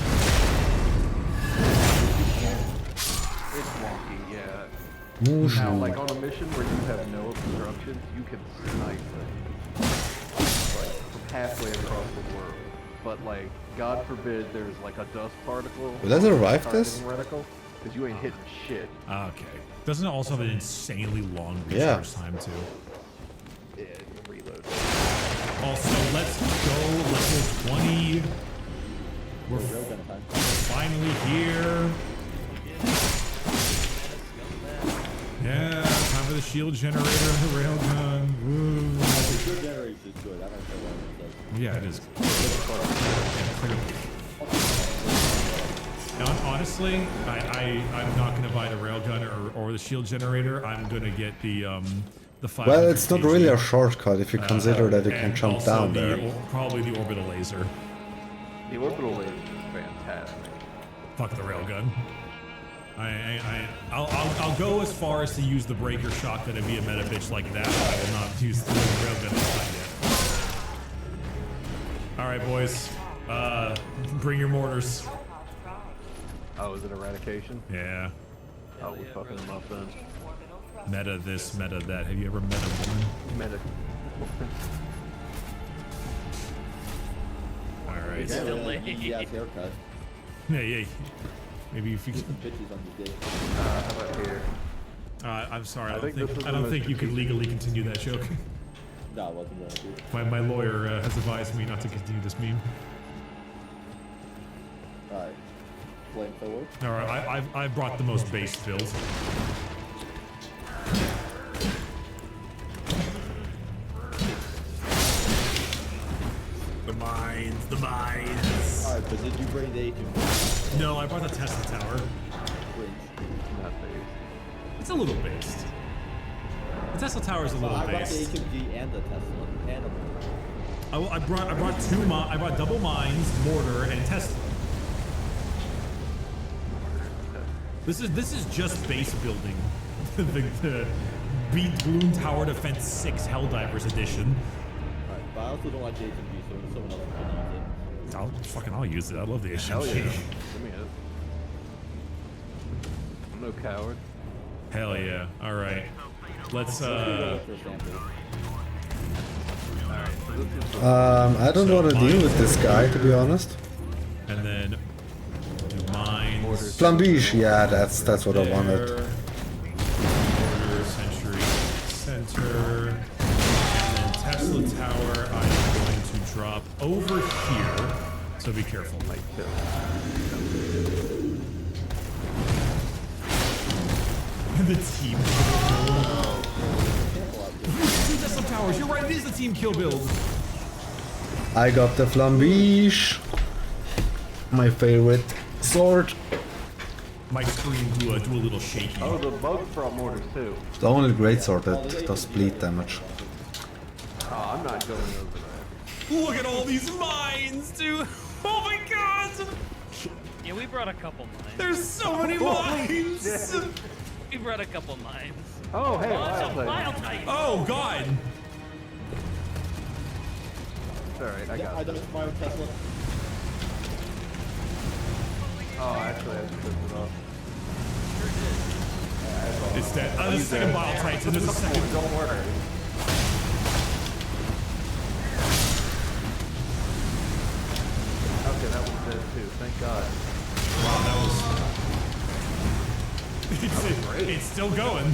It's wonky, yeah. Now, like on a mission where you have no obstructions, you can snipe them. Like, from halfway across the world. But like, God forbid there's like a dust particle. Will I survive this? Because you ain't hitting shit. Okay. Doesn't it also have an insanely long recharge time too? Yeah, reload. Also, let's go level 20. We're finally here. Yeah, time for the shield generator and the railgun. Woo. The shield generator is good. I don't care what it says. Yeah, it is. Honestly, I'm not gonna buy the railgun or the shield generator. I'm gonna get the 500 Well, it's not kg. really a shortcut if you consider that you can and jump also down the there. Probably the orbital laser. The orbital laser is fantastic. Fuck the railgun. I'll go as far as to use the breaker shotgun and be a meta bitch like that, but I will not use the railgun yet. Alright, boys. Bring your mortars. Oh, is it eradication? Yeah. Oh, we fucking them up then. Meta this, meta that. Have you ever met a woman? Meta. Alright. Still late. Yeah, haircut. Yeah. Maybe if you. Bitches on the dick. How about here? I'm sorry. I I don't think think you can legally continue that joke. No, I wasn't going to. My lawyer has advised me not to continue this meme. Alright. Flamethrower. All right, I brought the most base build. The mines. Alright, but did you bring the HMG? No, I brought the Tesla tower. Not based. It's a little based. The Tesla tower is a little I brought the based. HMG and the Tesla and a mortar. I brought I brought double mines, mortar, and Tesla. This is just base building. the Beat Gloom Tower Defense 6 Helldivers edition. Alright, but I also don't like the HMG, so someone else can use it. I'll use it. I love the HMG. Hell yeah. Give me it. I'm no coward. Hell yeah. All right. Let's For example. I don't want to deal with this guy, to be honest. And then do mines. Flambiche, yeah, that's what I wanted. Order, Century, Center. And then Tesla Tower, I'm going to drop over here. So be careful. The team kill build. Two Tesla Towers, you're right, it is the team kill build. I got the Flambiche. My favorite sword. My screen do a little shaky. Oh, the bug brought mortars too. The only great sword that does bleed damage. Oh, I'm not going over that. Look at all these mines, dude. Oh my god. Yeah, we brought a couple mines. There's so many mines. We brought a couple mines. Oh, hey, Oh, wild it's a wild type. Oh god. It's alright, I Yeah, got I it. done my own Tesla. Oh, actually, I just took it off. It's dead. There's a second Bile Titan. There's a second. Don't worry. Okay, that one's dead too. Thank God. Wow, that was. It's still going.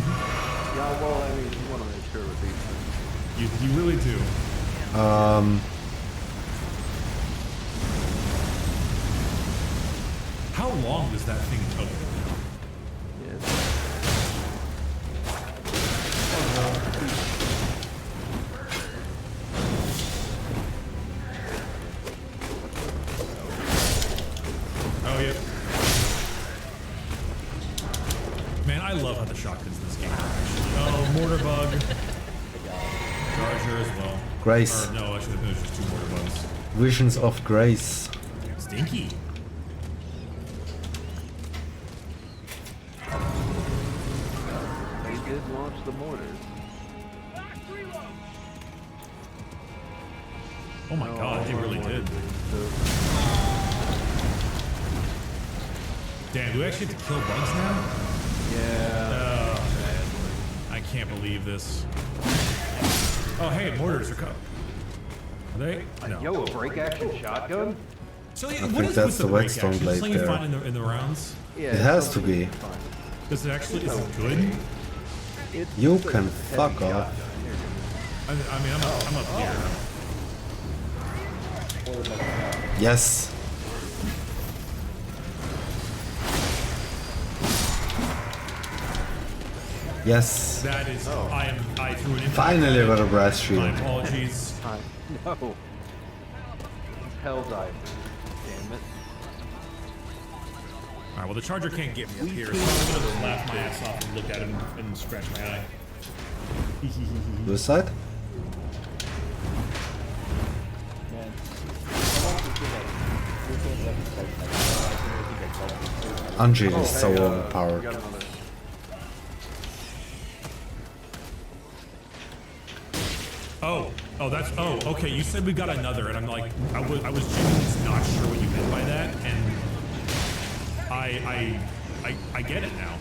Yeah, well, I mean, you want to make sure with these things. You really do. How long does that thing took? Oh, yeah. Man, I love how the shotguns in this game are actually. Oh, mortar bug. Charger as well. Grace. Or, no, I should have finished just 2 mortar bugs. Visions of Grace. Stinky. They did launch the mortars. Oh my god, they really did. Damn, do we actually have to kill bugs now? Yeah. I can't believe this. Oh, hey, mortars are cut. Are they? No. Yo, a break action shotgun? So, I what think is that's with the break whetstone action? blade Something you there. find in the rounds? Yeah, It has to be. Is it actually, is it good? You can fuck off. I mean, I'm up here. Yes. Yes. That is, I threw an Finally got a brass shield. My apologies. No. Hell dive. Damn it. Alright, well the charger can't get me up here, so I'm gonna just laugh my ass off and look at him and scratch my eye. This side? Angie is so overpowered. Oh, that's, okay, you said we got another, and I'm like, I was genuinely not sure what you meant by that, and I get it now.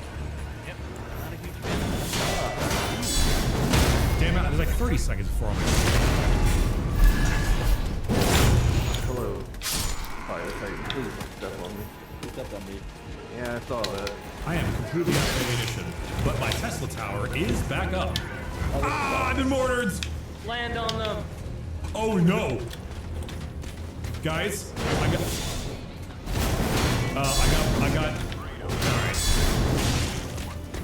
Damn it, there's like 30 seconds before I'm Hello. Fire Titan, please don't step on me. You stepped on me. Yeah, I saw that. I am completely out of ammunition, but my Tesla tower is back up. Ah, I've been mortared! Land on them. Oh no! Guys, I got, alright.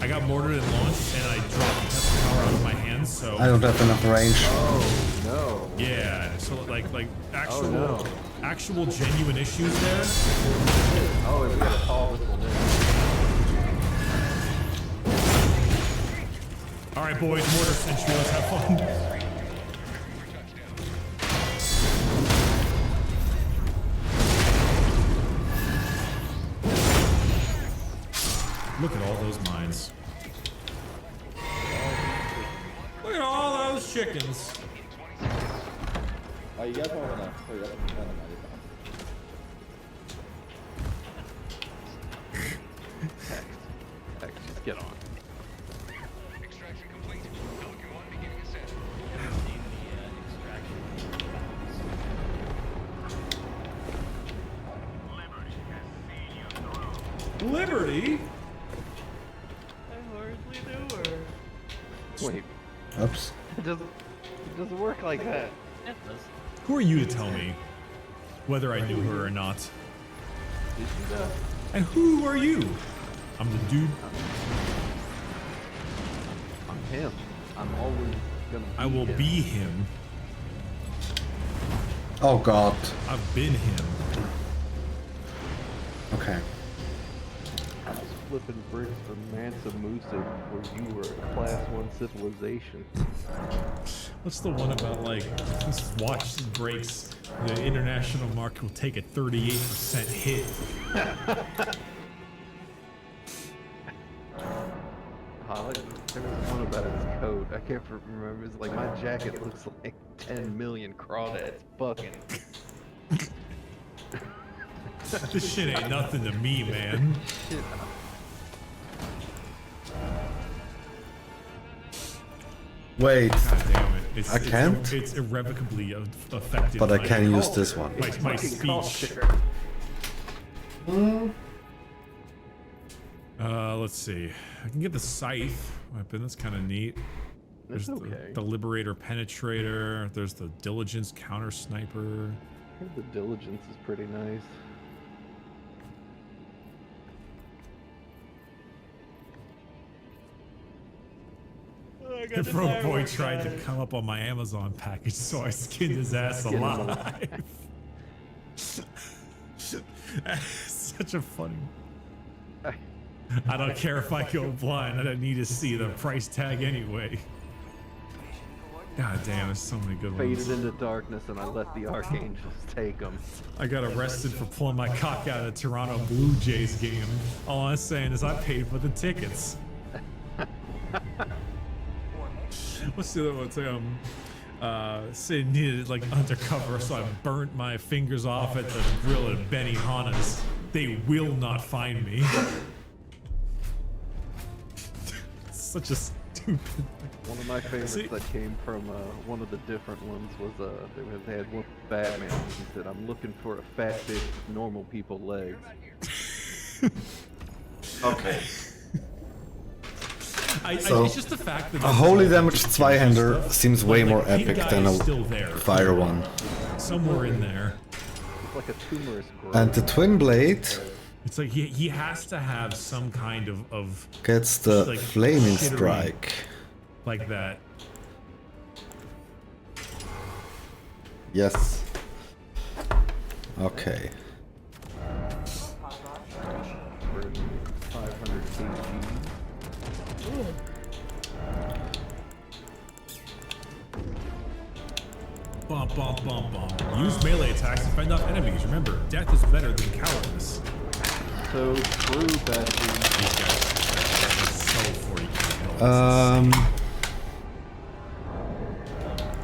I got mortared and launched, and I dropped the Tesla tower out of my hands, so. I don't have enough range. Oh, no. Yeah, so like actual, Oh, no. actual genuine issues there. Oh, we got a tall missile there. Alright boys, mortar century, let's have fun. Look at all those mines. Look at all those chickens. Oh, you guys might wanna hurry up and turn them Heck, just get on. Liberty? I hardly knew her. Wait, Oops. it doesn't work like that. It does. Who are you to tell me whether I knew her or not? Did you know? And who are you? I'm the dude. I'm him. I'm always gonna be I will him. be him. Oh god. I've been him. Okay. I was flipping bricks for Mansa Musa where you were a class 1 civilization. What's the one about like this watch breaks, the international market will take a 38% hit. There was one about his coat. I can't remember. It's like my jacket looks like 10 million crawdads fucking. This shit ain't nothing to me, man. Wait. God damn it. I can't? It's irrevocably affected. But I my- can use this one. My speech. Let's see. I can get the scythe weapon. That's kind of neat. There's the Liberator Penetrator. There's the Diligence Counter Sniper. I think the Diligence is pretty nice. The broke boy tried to come up on my Amazon package, so I skinned his ass alive. Such a funny. I don't care if I go blind. I don't need to see the price tag anyway. God damn, there's so many good ones. Faded into darkness, and I let the Archangels take them. I got arrested for pulling my cock out of the Toronto Blue Jays game. All I'm saying is I paid for the tickets. What's the other one? It's like, say needed like undercover, so I burnt my fingers off at the grill at Benihana's. They will not find me. Such a stupid. One of my favorites that came from one of the different ones was they had one Batman. He said, "I'm looking for a fat bitch with normal people legs." Okay. It's just the fact that a holy damage Zweihander seems way more epic than a fire one. Somewhere in there. It's like a tumorous growth. And the twin blade. It's like he has to have some kind of gets the like, flaming strike. Like that. Yes. Okay. 500 kg. Bump, bump, bump, bump. Use melee attacks to fend off enemies. Remember, death is better than cowardice. So true, Bessie. These guys are so 40 kills.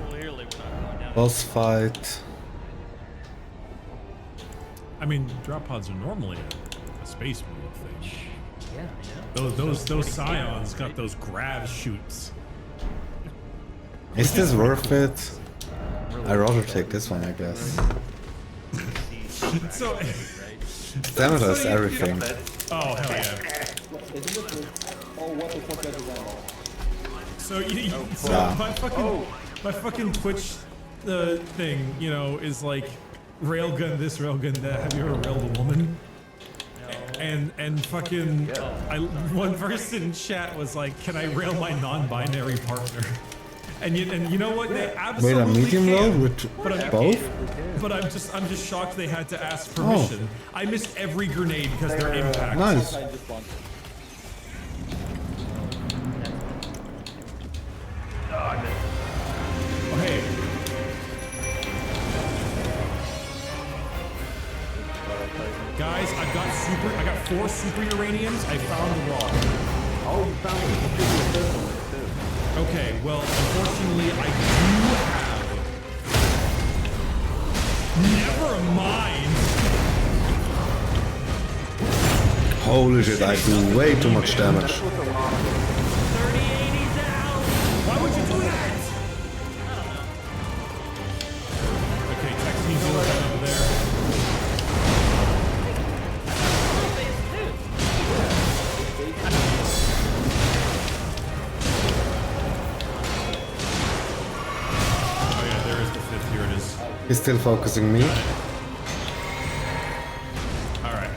Clearly, we're not going down. Boss fight. I mean, drop pods are normally a space move thing. Yeah, Those scions got those grav shoots. Is this worth it? I'd rather take this one, I guess. So, Damage does everything. Oh, hell yeah. So, my fucking Twitch thing, you know, is like railgun this, railgun that. Have you ever railed a woman? And fucking, one person in chat was like, "Can I rail my non-binary partner?" And you know what? They absolutely wait, a medium can. load with both? But I'm just shocked they had to ask permission. I missed every grenade because they're impact. Nice. Oh, hey. Guys, I got 4 super uraniums. I found the rock. Oh, you found it. Okay, well, unfortunately, I do have. Never mind. Holy shit, I do way too much damage. 3080's out. Why would you do that? Okay, Texas over there. He's still focusing me. Alright.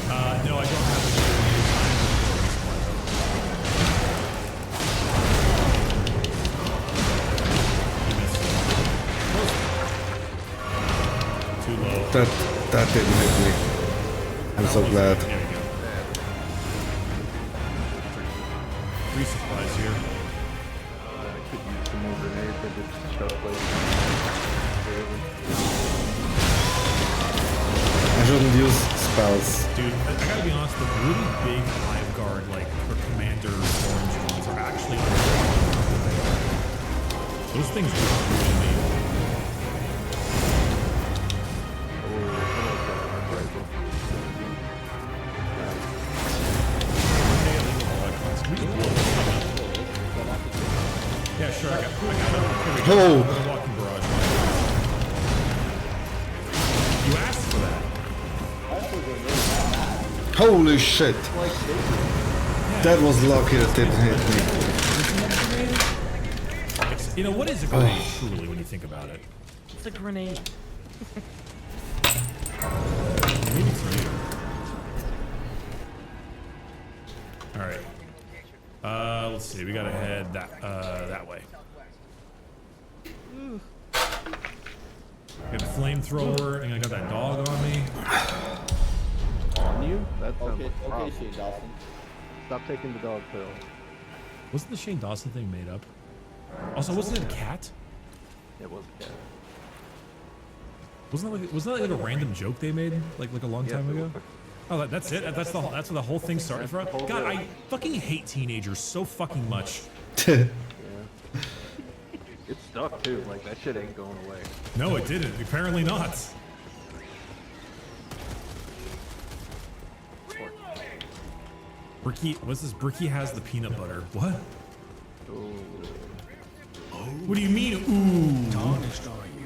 No, I don't have Too low. That didn't hit me. I'm so glad. There we go. Resupplies here. I could use some more grenades. I just shot like. I shouldn't use spells. Dude, I gotta be honest, the really big Hive Guard, like, for Commander orange ones are actually those things do really neat. Yeah, sure, I got Oh! walking barrage. You Holy shit! That was lucky that didn't hit me. You know, what is a grenade, truly, when you think about it? It's a grenade. Maybe it's you. Alright. Let's see, we gotta head that way. Got a flamethrower, and I got that dog on me. On you? That's Okay, Shane Dawson. Stop taking the dog pill. Wasn't the Shane Dawson thing made up? Also, wasn't it a cat? It was a cat. Wasn't that like a random joke they made like a long time ago? Oh, that's it. That's what the whole thing started from. God, I fucking hate teenagers so fucking much. Yeah. It's stuck too. Like that shit ain't going away. No, it didn't. Apparently not. Bricky, what's this? Bricky has the peanut butter. What? Ooh. What do you mean? Ooh. Tarnished are you?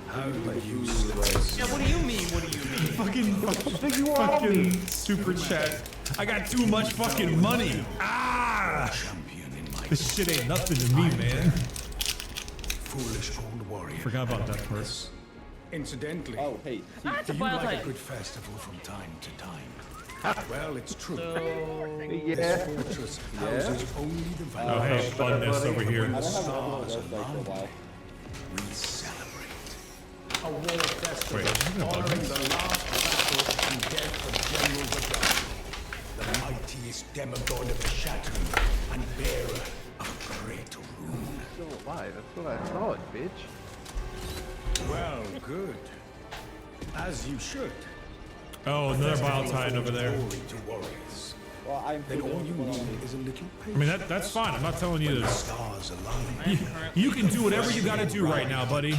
How do you slice? Yeah, what do you mean? What do you mean? Fucking super chat. I got too much fucking money. Ah! Champion in my This shit ain't nothing to me, man. foolish old warrior. Forgot about that part. Incidentally, Oh, hey. That's do a you wild like a type. good festival from time to time? Well, it's true. So, Yeah. This fortress houses only the Oh, valor. hey, Bugness over here. I don't have an alcohol rest like for a while. We celebrate. A war festival Wait, isn't it honoring Bugness? the last battle and death of General Verdun. The mightiest demigod of the Shattering and bearer of a great rune. Still alive. That's what I thought, bitch. Well, good. As you should. Oh, another bile titan over there. Glory to warriors. Well, I'm Then all you need is a little I mean, patience. that's fine. I'm not telling you to. Stars align. You can do whatever you gotta do right now, buddy.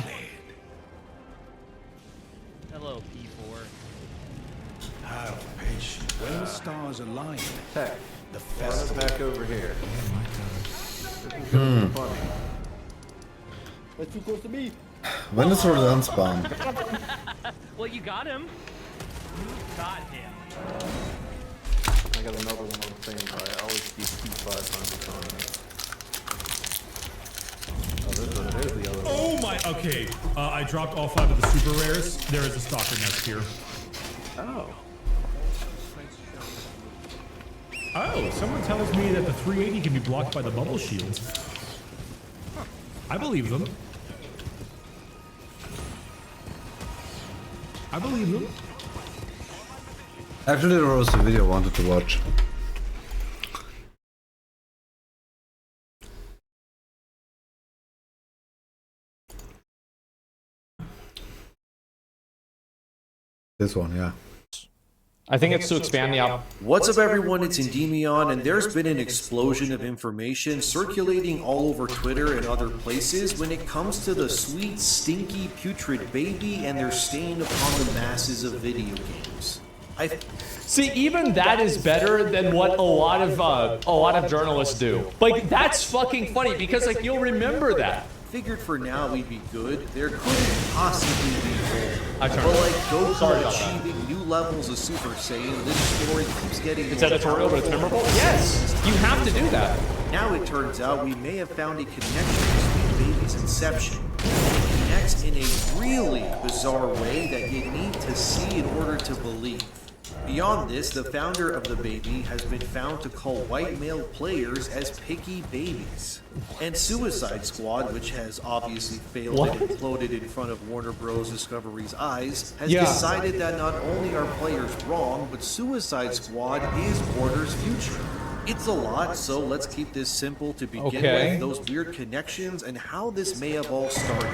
hello, P4. Have patience. When the stars align, Tech. the Run it festival. back over here. This is gonna be funny. That's too close to me. When is Rodan spawn? Well, you got him. Got him. I got another one on the same guy. I always keep P500 on me. Oh, there's the other one. Oh my. Okay. I dropped all 5 of the super rares. There is a stalker nest here. Oh. Oh, someone tells me that the 380 can be blocked by the bubble shield. I believe them. I believe them. Actually, there was a video I wanted to watch. This one, yeah. I think it's to expand the op. What's up everyone, it's Endymion, and there's been an explosion of information circulating all over Twitter and other places when it comes to the sweet, stinky, putrid baby and their stain upon the masses of video games. See, even that is better than what a lot of journalists do. Like, that's fucking funny because like you'll remember that. Figured for now we'd be good. There couldn't possibly be more. I But turned like Sorry Goku about that. achieving new levels of Super Saiyan, this story keeps getting It's more editorial, but it's powerful. memorable. Yes, you have to do that. Now it turns out we may have found a connection to Sweet Baby's inception. It connects in a really bizarre way that you need to see in order to believe. Beyond this, the founder of the baby has been found to call white male players as picky babies. And Suicide Squad, which has obviously failed and imploded in front of Warner Bros. Discovery's eyes, has decided that not only are players wrong, but Suicide Squad is Warner's future. It's a lot, so let's keep this simple to begin with, those weird connections and how this may have all started.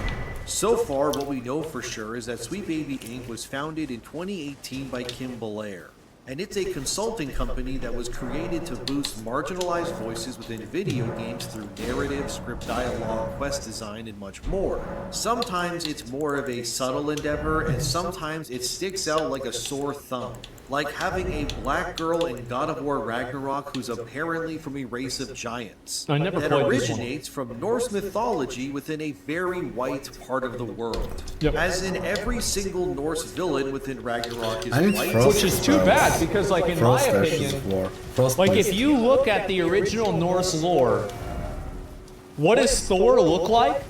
So far, what we know for sure is that Sweet Baby Inc. was founded in 2018 by Kim Belair. And it's a consulting company that was created to boost marginalized voices within video games through narrative, script dialogue, quest design, and much more. Sometimes it's more of a subtle endeavor, and sometimes it sticks out like a sore thumb. Like having a black girl in God of War Ragnarok who's apparently from a race of giants. I never that played this one. originates from Norse mythology within a very white part of the world. Yep. As in every single Norse villain within Ragnarok is I need white. frost Which is too bad Yeah, because like in Frost my Ashes opinion, of War. Frost like Blades. if you look at the original Norse lore, what does Thor look like?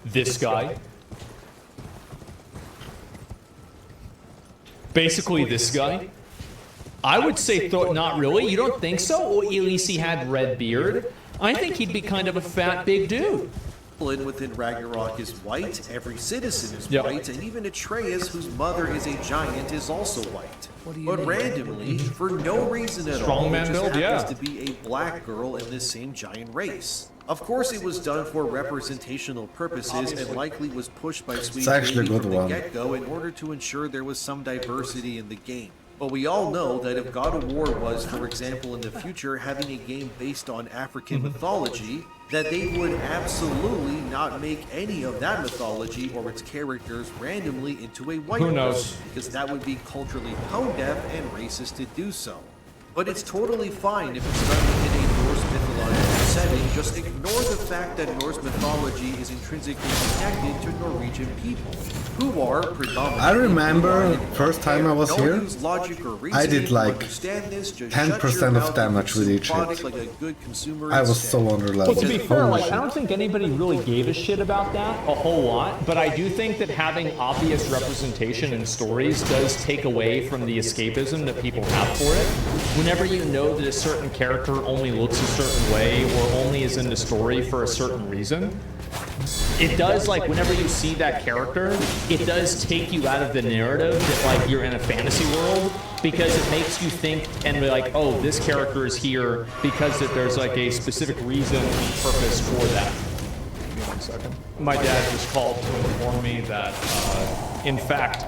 This guy. Basically this guy. I would say Thor, not really, you don't think so? Or at least he had red beard. I think he'd be kind of a fat, big dude. Within Ragnarok is white, every citizen is Yep. white, and even Atreus, whose mother is a giant, is also white. But randomly, for no reason at all, Strongman there just build, happens yeah. to be a black girl in this same giant race. Of course, it was done for representational purposes and likely was pushed by Sweet actually a Baby good from the one. get-go in order to ensure there was some diversity in the game. But we all know that if God of War was, for example, in the future having a game based on African mythology, that they would absolutely not make any of that mythology or its characters randomly into a white Who knows? person, because that would be culturally tone-deaf and racist to do so. But it's totally fine if it's done within a Norse mythological setting. Just ignore the fact that Norse mythology is intrinsically connected to Norwegian people, who are predominantly. I remember blind. first time I was Don't here, use logic or I did reasoning to like understand this, just 10% shut your of mouth damage and with consume each product hit. like a good consumer I was instead. so under Well, to be leveled. fair, Holy like, I shit. don't think anybody really gave a shit about that a whole lot, but I do think that having obvious representation in stories does take away from the escapism that people have for it. Whenever you know that a certain character only looks a certain way or only is in the story for a certain reason, it does, like, whenever you see that character, it does take you out of the narrative that, like, you're in a fantasy world, because it makes you think and be like, oh, this character is here because that there's, like, a specific reason and purpose for that. Give me 1 second. My dad just called to inform me that, in fact,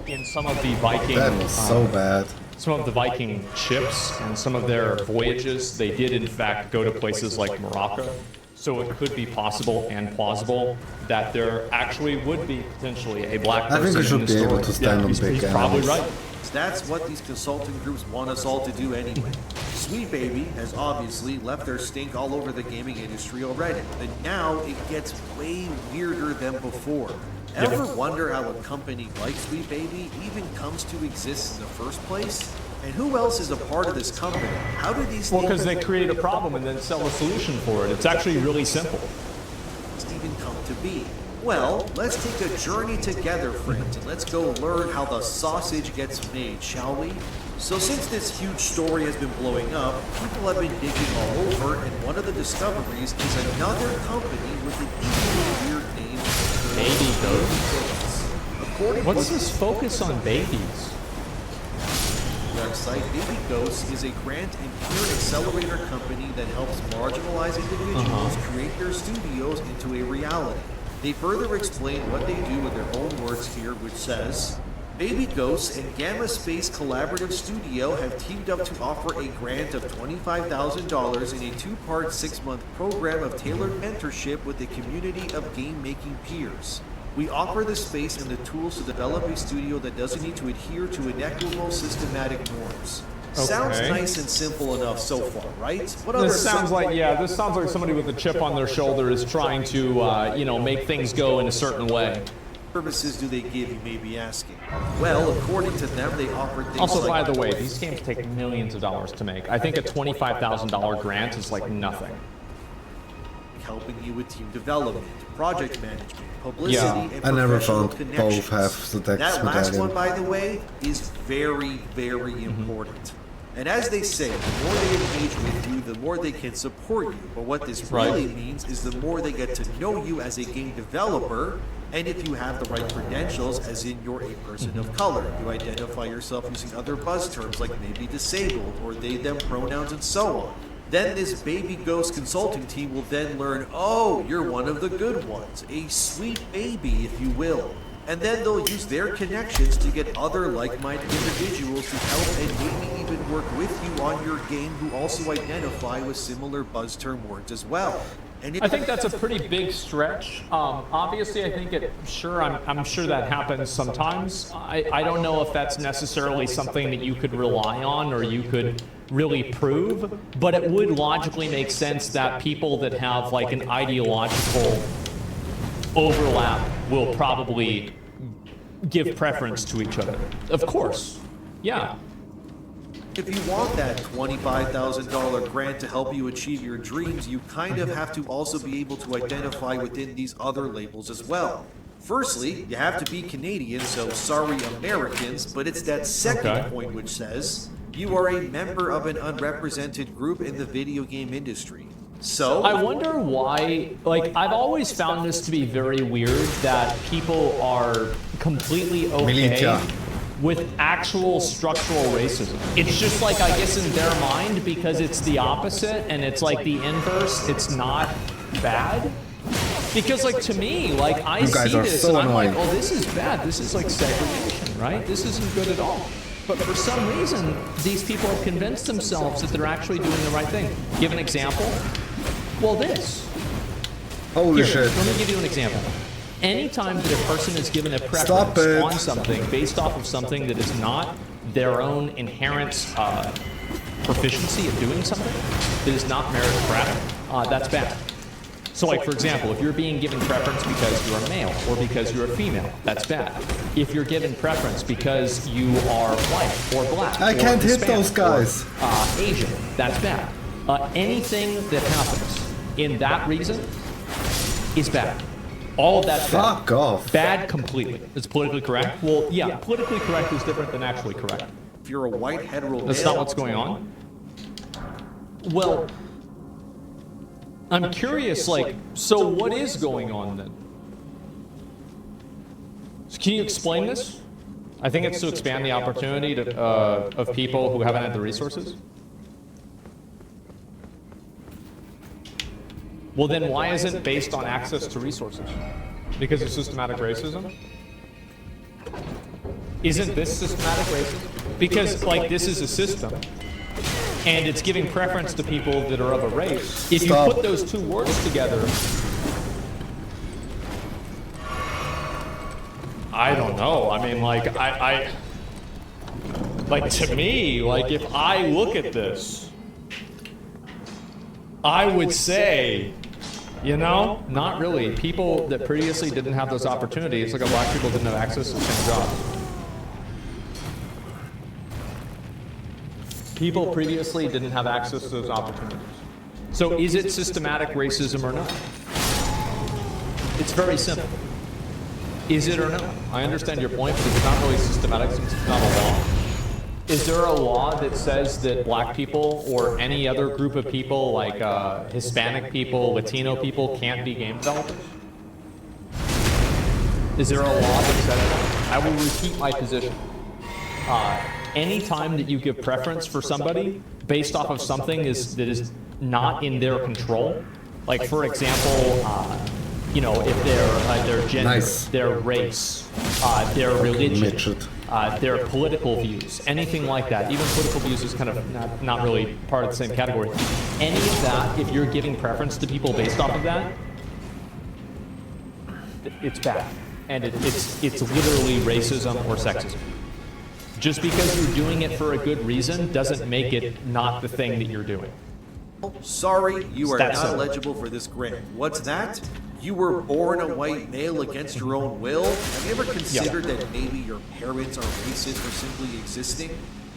in some of the Viking... That was so bad. Some of the Viking ships and some of their voyages, they did in fact go to places like Morocco. So it could be possible and plausible that there actually would be potentially a black person I think we in should the be able story. to stand on he's big probably animals. right. That's what these consulting groups want us all to do anyway. Sweet Baby has obviously left their stink all over the gaming industry already, but now it gets way weirder than before. Ever wonder how a company like Sweet Baby even comes to exist in the first place? And who else is a part of this company? How do these Well, things because they create a problem and then sell a solution for it. It's actually really simple. even come to be? Well, let's take a journey together, friends, and let's go learn how the sausage gets made, shall we? So since this huge story has been blowing up, people have been digging all over, and one of the discoveries is another company with an equally weird name. Baby Ghosts. What's this focus on babies? Website Baby Ghosts is a grant and peer accelerator company that helps marginalized individuals create their studios into a reality. They further explain what they do in their own words here, which says, Baby Ghosts and Gamma Space Collaborative Studio have teamed up to offer a grant of $25,000 in a two-part 6-month program of tailored mentorship with a community of game-making peers. We offer the space and the tools to develop a studio that doesn't need to adhere to inequitable systematic norms. Sounds nice and simple enough so far, right? What This sounds like, this sounds like somebody with a chip on their shoulder is trying to, you know, make things go in a certain way. Services do they give, you may be asking? Well, according to them, they offer things Also, like by the way, these games take millions of dollars to make. I think a $25,000 grant is like nothing. helping you with team development, project management, publicity, and I never professional found connections. both have the Dex That last medallion. one, by the way, is very, very important. And as they say, the more they engage with you, the more they can support you. But what this really means is the more they get to know you as a game developer, and if you have the right credentials, as in you're a person of color, you identify yourself using other buzz terms like maybe disabled or they, them pronouns and so on. Then this Baby Ghost consulting team will then learn, oh, you're one of the good ones, a sweet baby, if you will. And then they'll use their connections to get other like-minded individuals to help and maybe even work with you on your game who also identify with similar buzz term words as well. And I think that's a pretty big stretch. Obviously, I think I'm sure that happens sometimes. I don't know if that's necessarily something that you could rely on or you could really prove, but it would logically make sense that people that have like an ideological overlap will probably give preference to each other. Of course. Yeah. If you want that $25,000 grant to help you achieve your dreams, you kind of have to also be able to identify within these other labels as well. Firstly, you have to be Canadian, so sorry Americans, but it's that second point which says you are a member of an unrepresented group in the video game industry. So I wonder why, like, I've always found this to be very weird that people are completely okay with actual structural racism. It's just like, I guess in their mind, because it's the opposite and it's like the inverse, it's not bad. Because like to me, like I see this and I'm like, oh, this is bad. This is like segregation, right? This isn't good at all. But for some reason, these people have convinced themselves that they're actually doing the right thing. Give an example. Well, this. Holy shit. Let me give you an example. Anytime that a person is given a preference on something based off of something that is not their own inherent proficiency at doing something, that is not meritocratic, that's bad. So like, for example, if you're being given preference because you're a male or because you're a female, that's bad. If you're given preference because you are white or black, I can't hit those guys. Or, Asian, that's bad. Anything that happens in that reason is bad. All of that's bad. Fuck off. Bad completely. It's politically correct? Well, yeah, politically correct is different than actually correct. if you're a white hetero That's male, not what's going on? Well, I'm curious, like, so what is going on then? So can you explain this? I think it's to expand the opportunity to, of people who haven't had the resources. Well, then why isn't it based on access to resources? Because of systematic racism? Isn't this systematic racism? Because, like, this is a system, and it's giving preference to people that are of a race. If you put those two words together, I don't know. I mean, like, like, to me, like, if I look at this, I would say, you know, not really. People that previously didn't have those opportunities, like black people didn't have access to the same jobs. People previously didn't have access to those opportunities. So is it systematic racism or not? It's very simple. Is it or not? I understand your point, but it's not really systematic since it's not a law. Is there a law that says that black people or any other group of people, like Hispanic people, Latino people, can't be game developers? Is there a law that says that? I will repeat my position. Anytime that you give preference for somebody based off of something that is not in their control, like for example, you know, if their gender, their race, their religion, their political views, anything like that. Even political views is kind of not really part of the same category. Any of that, if you're giving preference to people based off of that, it's bad. And it's literally racism or sexism. Just because you're doing it for a good reason doesn't make it not the thing that you're doing. sorry, you are not simple. eligible for this grant. What's that? You were born a white male against your own will? Have you ever considered that maybe your parents are racist for simply existing?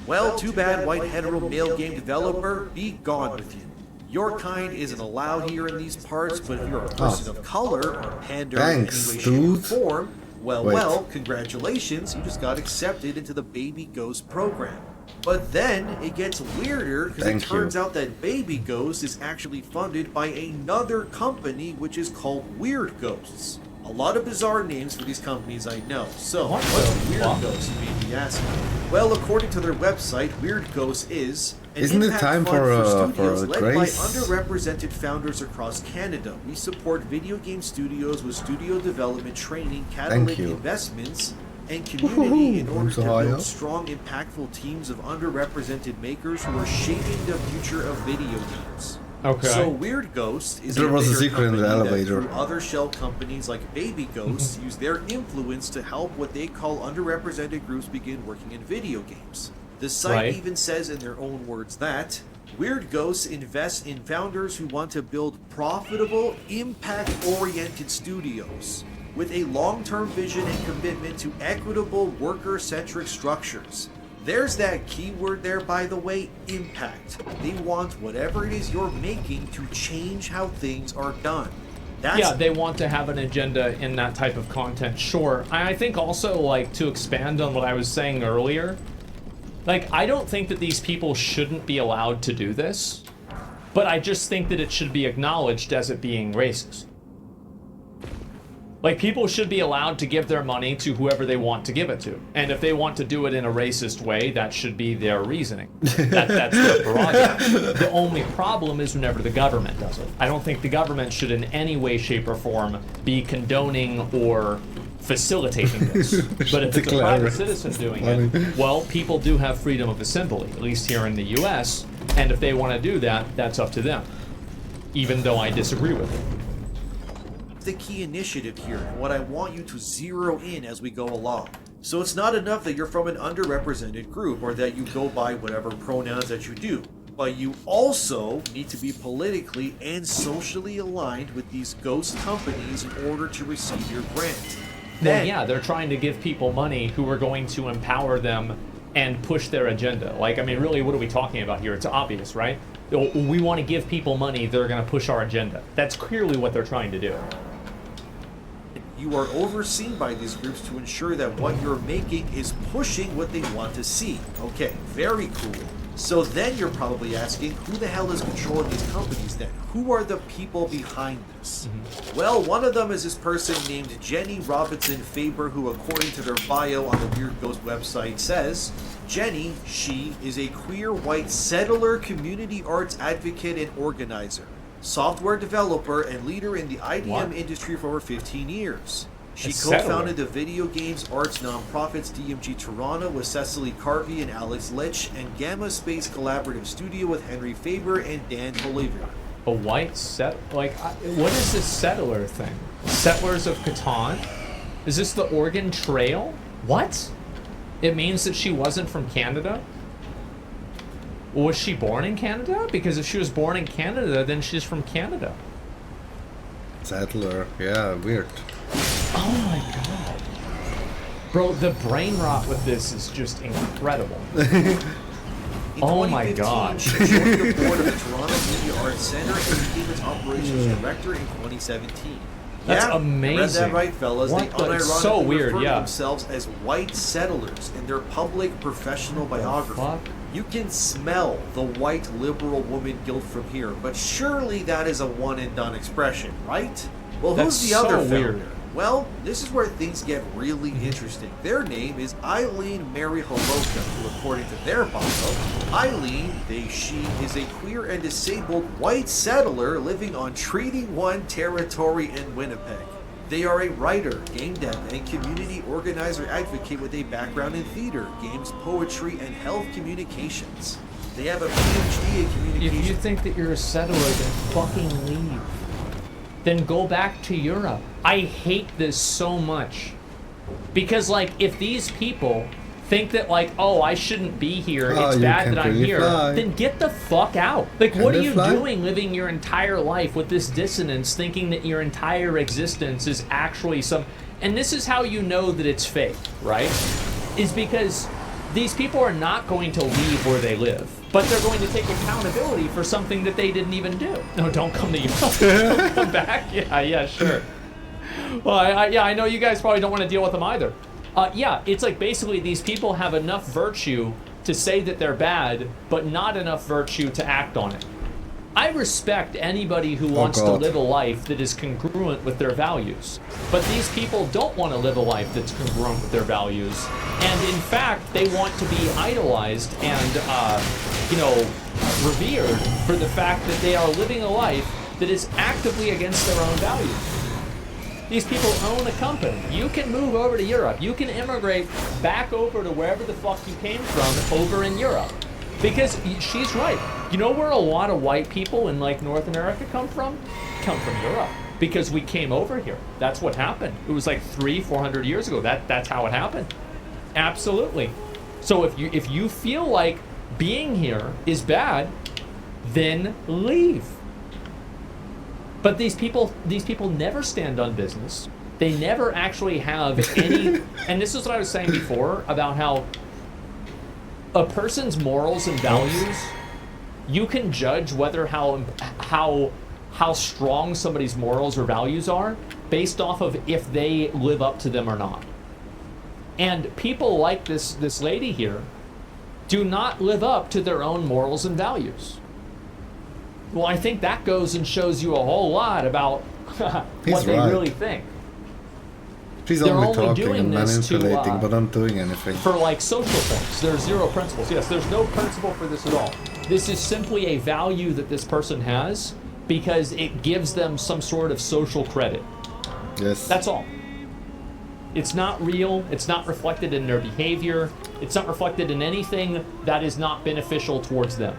Well, too bad, white hetero male game developer. Be gone with you. Your kind isn't allowed here in these parts, but if you're a person of color or pander in any way, shape, or form, well, congratulations, you just got accepted into the Baby Ghost program. But then it gets weirder because it turns out that Baby Ghost is actually funded by another company which is called Weird Ghosts. A lot of bizarre names for these companies, I know. So, what's Weird Ghosts, you may be asking? Well, according to their website, Weird Ghosts is an impact fund for studios led by underrepresented founders across Canada. We support video game studios with studio development training, catalytic investments, and community in order to build strong, impactful teams of underrepresented makers who are shaping the future of video games. Okay. So Weird Ghost is There a was a bigger secret in the company that, elevator. through other shell companies like Baby Ghosts, use their influence to help what they call underrepresented groups begin working in video games. The site even says in their own words that Weird Ghosts invests in founders who want to build profitable, impact-oriented studios with a long-term vision and commitment to equitable, worker-centric structures. There's that keyword there, by the way, impact. They want whatever it is you're making to change how things are done. Yeah, they want to have an agenda in that type of content, sure. I think also, like, to expand on what I was saying earlier, like, I don't think that these people shouldn't be allowed to do this, but I just think that it should be acknowledged as it being racist. Like, people should be allowed to give their money to whoever they want to give it to. And if they want to do it in a racist way, that should be their reasoning. That's their prerogative. The only problem is whenever the government does it. I don't think the government should in any way, shape, or form be condoning or facilitating this. But if it's a private citizen doing it, well, people do have freedom of assembly, at least here in the US. And if they want to do that, that's up to them. Even though I disagree with it. The key initiative here and what I want you to zero in as we go along. So it's not enough that you're from an underrepresented group or that you go by whatever pronouns that you do, but you also need to be politically and socially aligned with these ghost companies in order to receive your grant. Well, yeah, they're trying to give people money who are going to empower them and push their agenda. Like, I mean, really, what are we talking about here? It's obvious, right? We want to give people money, they're going to push our agenda. That's clearly what they're trying to do. You are overseen by these groups to ensure that what you're making is pushing what they want to see. Okay, very cool. So then you're probably asking, who the hell is controlling these companies then? Who are the people behind this? Well, one of them is this person named Jenny Robinson Faber, who according to their bio on the Weird Ghost website says, Jenny, she is a queer white settler, community arts advocate and organizer, software developer, and leader in the IDM industry for over 15 years. She co-founded the video games arts nonprofits DMG Toronto with Cecily Carvey and Alex Litch, and Gamma Space Collaborative Studio with Henry Faber and Dan Bolivar. A white what is this settler thing? Settlers of Catan? Is this the Oregon Trail? What? It means that she wasn't from Canada? Was she born in Canada? Because if she was born in Canada, then she's from Canada. Settler, yeah, weird. Oh my god. Bro, the brain rot with this is just incredible. Oh my god. She joined the board of the Toronto Media Arts Center and became its operations director in 2017. That's amazing. Read that right, fellas. What? They unironically So weird, refer to themselves as white settlers in their public professional biography. You can smell the white liberal woman guilt from here, but surely that is a one and done expression, right? Well, who's the other founder? Well, this is where things get really interesting. Their name is Eileen Mary Holoka, who according to their bio, Eileen, she is a queer and disabled white settler living on Treaty 1 territory in Winnipeg. They are a writer, game dev, and community organizer advocate with a background in theater, games, poetry, and health communications. They have a PhD in communications. If you think that you're a settler, then fucking leave. Then go back to Europe. I hate this so much. Because, like, if these people think that, like, oh, I shouldn't be here, it's bad that I'm here, then get the fuck out. Like, what are you doing living your entire life with this dissonance, thinking that your entire existence is actually some... And this is how you know that it's fake, right? Is because these people are not going to leave where they live, but they're going to take accountability for something that they didn't even do. No, don't come to Europe. Don't come back. Yeah, sure. Well, I know you guys probably don't want to deal with them either. Yeah, it's like basically these people have enough virtue to say that they're bad, but not enough virtue to act on it. I respect anybody who wants to live a life that is congruent with their values. But these people don't want to live a life that's congruent with their values. And in fact, they want to be idolized and, revered for the fact that they are living a life that is actively against their own values. These people own a company. You can move over to Europe. You can immigrate back over to wherever the fuck you came from over in Europe. Because she's right. You know where a lot of white people in like North America come from? Come from Europe. Because we came over here. That's what happened. It was like 300-400 years ago. That's how it happened. Absolutely. So if you feel like being here is bad, then leave. But these people never stand on business. They never actually have any. And this is what I was saying before about how a person's morals and values, you can judge whether how strong somebody's morals or values are based off of if they live up to them or not. And people like this lady here do not live up to their own morals and values. Well, I think that goes and shows you a whole lot about what they really think. She's They're only only talking doing and this manipulating, but not doing anything. For like social things. There's zero principles. Yes, there's no principle for this at all. This is simply a value that this person has because it gives them some sort of social credit. Yes. That's all. It's not real. It's not reflected in their behavior. It's not reflected in anything that is not beneficial towards them.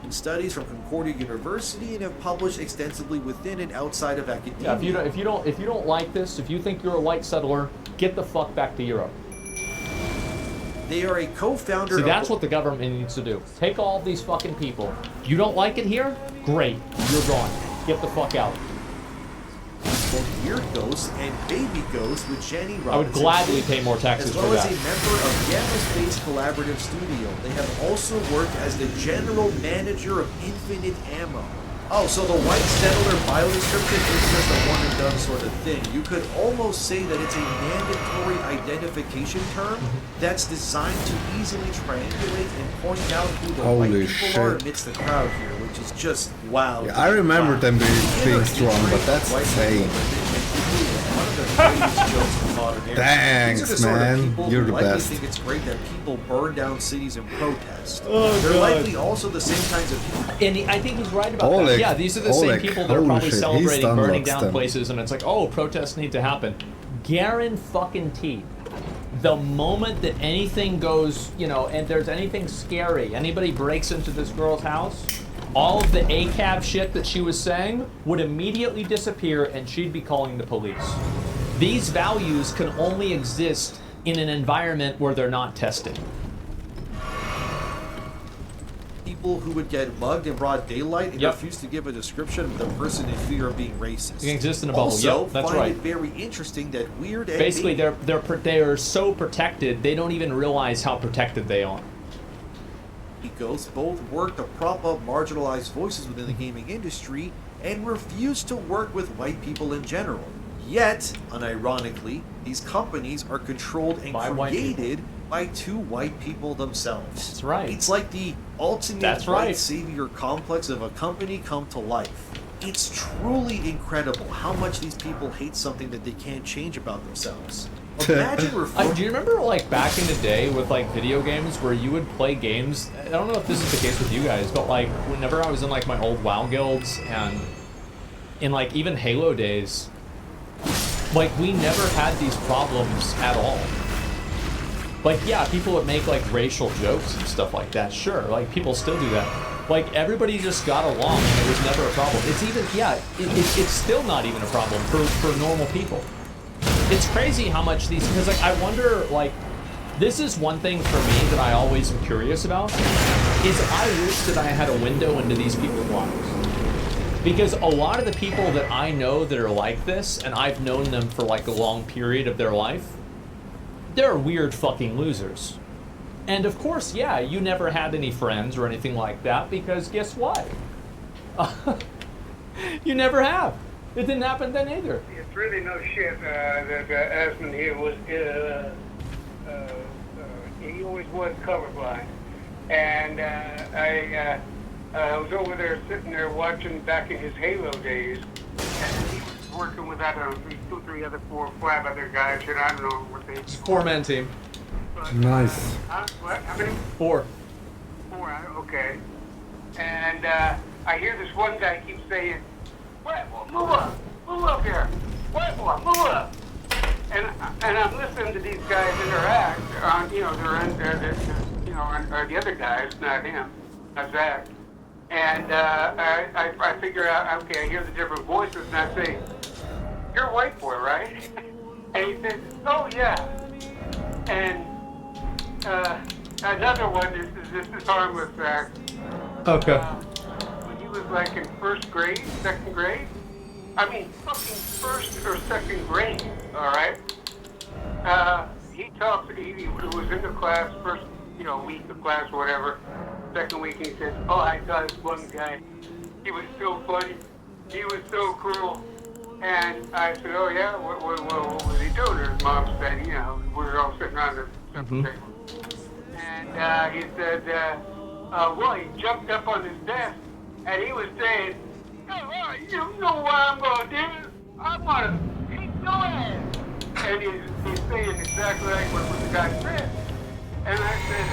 Studies from Concordia University and have published extensively within and outside of academia. Yeah, if you don't like this, if you think you're a white settler, get the fuck back to Europe. They are a co-founder. See, that's what the government needs to do. Take all these fucking people. You don't like it here? Great, you're gone. Get the fuck out. Both Weird Ghosts and Baby Ghosts with Jenny Robinson. I would gladly pay more taxes for that. As well as a member of Gamma Space Collaborative Studio. They have also worked as the general manager of Infinite Ammo. Oh, so the white settler bio description is just a one and done sort of thing. You could almost say that it's a mandatory identification term that's designed to easily triangulate and point out who the white people are amidst the crowd here, which is just wow. Yeah, I remember them being strong, but that's insane. Thanks, man. You're the best. Think it's great that people burn down cities in protest. Oh, They're God. likely also the same kinds of people. And I think he's right about that. Yeah, these are the same people that are probably celebrating burning down places, and it's like, oh, protests need to happen. Guaranteed. The moment that anything goes, and there's anything scary, anybody breaks into this girl's house, all of the ACAB shit that she was saying would immediately disappear, and she'd be calling the police. These values can only exist in an environment where they're not tested. People who would get mugged in broad daylight and refuse to give a description of the person in fear of being racist. It can exist in a bubble. Also, Yep, that's find right. it very interesting that Weird and Basically, they're so protected, they don't even realize how protected they are. Ghosts both work to prop up marginalized voices within the gaming industry and refuse to work with white people in general. Yet, unironically, these companies are controlled and created by two white people themselves. That's right. It's like the ultimate white savior complex of a company come to life. It's truly incredible how much these people hate something that they can't change about themselves. Imagine do you remember like back in the day with like video games where you would play games? I don't know if this is the case with you guys, but like whenever I was in like my old WoW guilds and in like even Halo days, like we never had these problems at all. Like yeah, people would make like racial jokes and stuff like that. Sure, like people still do that. Like everybody just got along and it was never a problem. It's even it's still not even a problem for normal people. It's crazy how much these, because like I wonder, like this is one thing for me that I always am curious about, is I wish that I had a window into these people's lives. Because a lot of the people that I know that are like this, and I've known them for like a long period of their life, they're weird fucking losers. And of course, yeah, you never had any friends or anything like that, because guess what? You never have. It didn't happen then either. It's really no shit that Asmund here was, he always was colorblind. And I was over there sitting there watching back in his Halo days, and he was working with, I don't know, 2, 3 other, 4, 5 other guys, and I don't know what they... It's a 4-man team. But, nice. What? How many? 4. 4, okay. And I hear this one guy keep saying, "What? Move up here. What? Move up." And I'm listening to these guys interact on, or the other guys, not him, not Zach. And I figure out, okay, I hear the different voices, and I say, "You're a white boy, right?" And he says, "Oh yeah." And another one, this is harmless, Zach. Okay. When he was like in first grade, second grade, I mean fucking first or second grade, all right? He was in the class a week of class or whatever. Second week he says, oh, I saw this one guy. He was so funny. He was so cruel. And I said, oh yeah, what was he doing? And his mom said, we were all sitting around the supper table. And he said, well, he jumped up on his desk and he was saying, oh, you know what I'm going to do? I'm going to beat your ass. And he's saying exactly like what the guy said. And I said,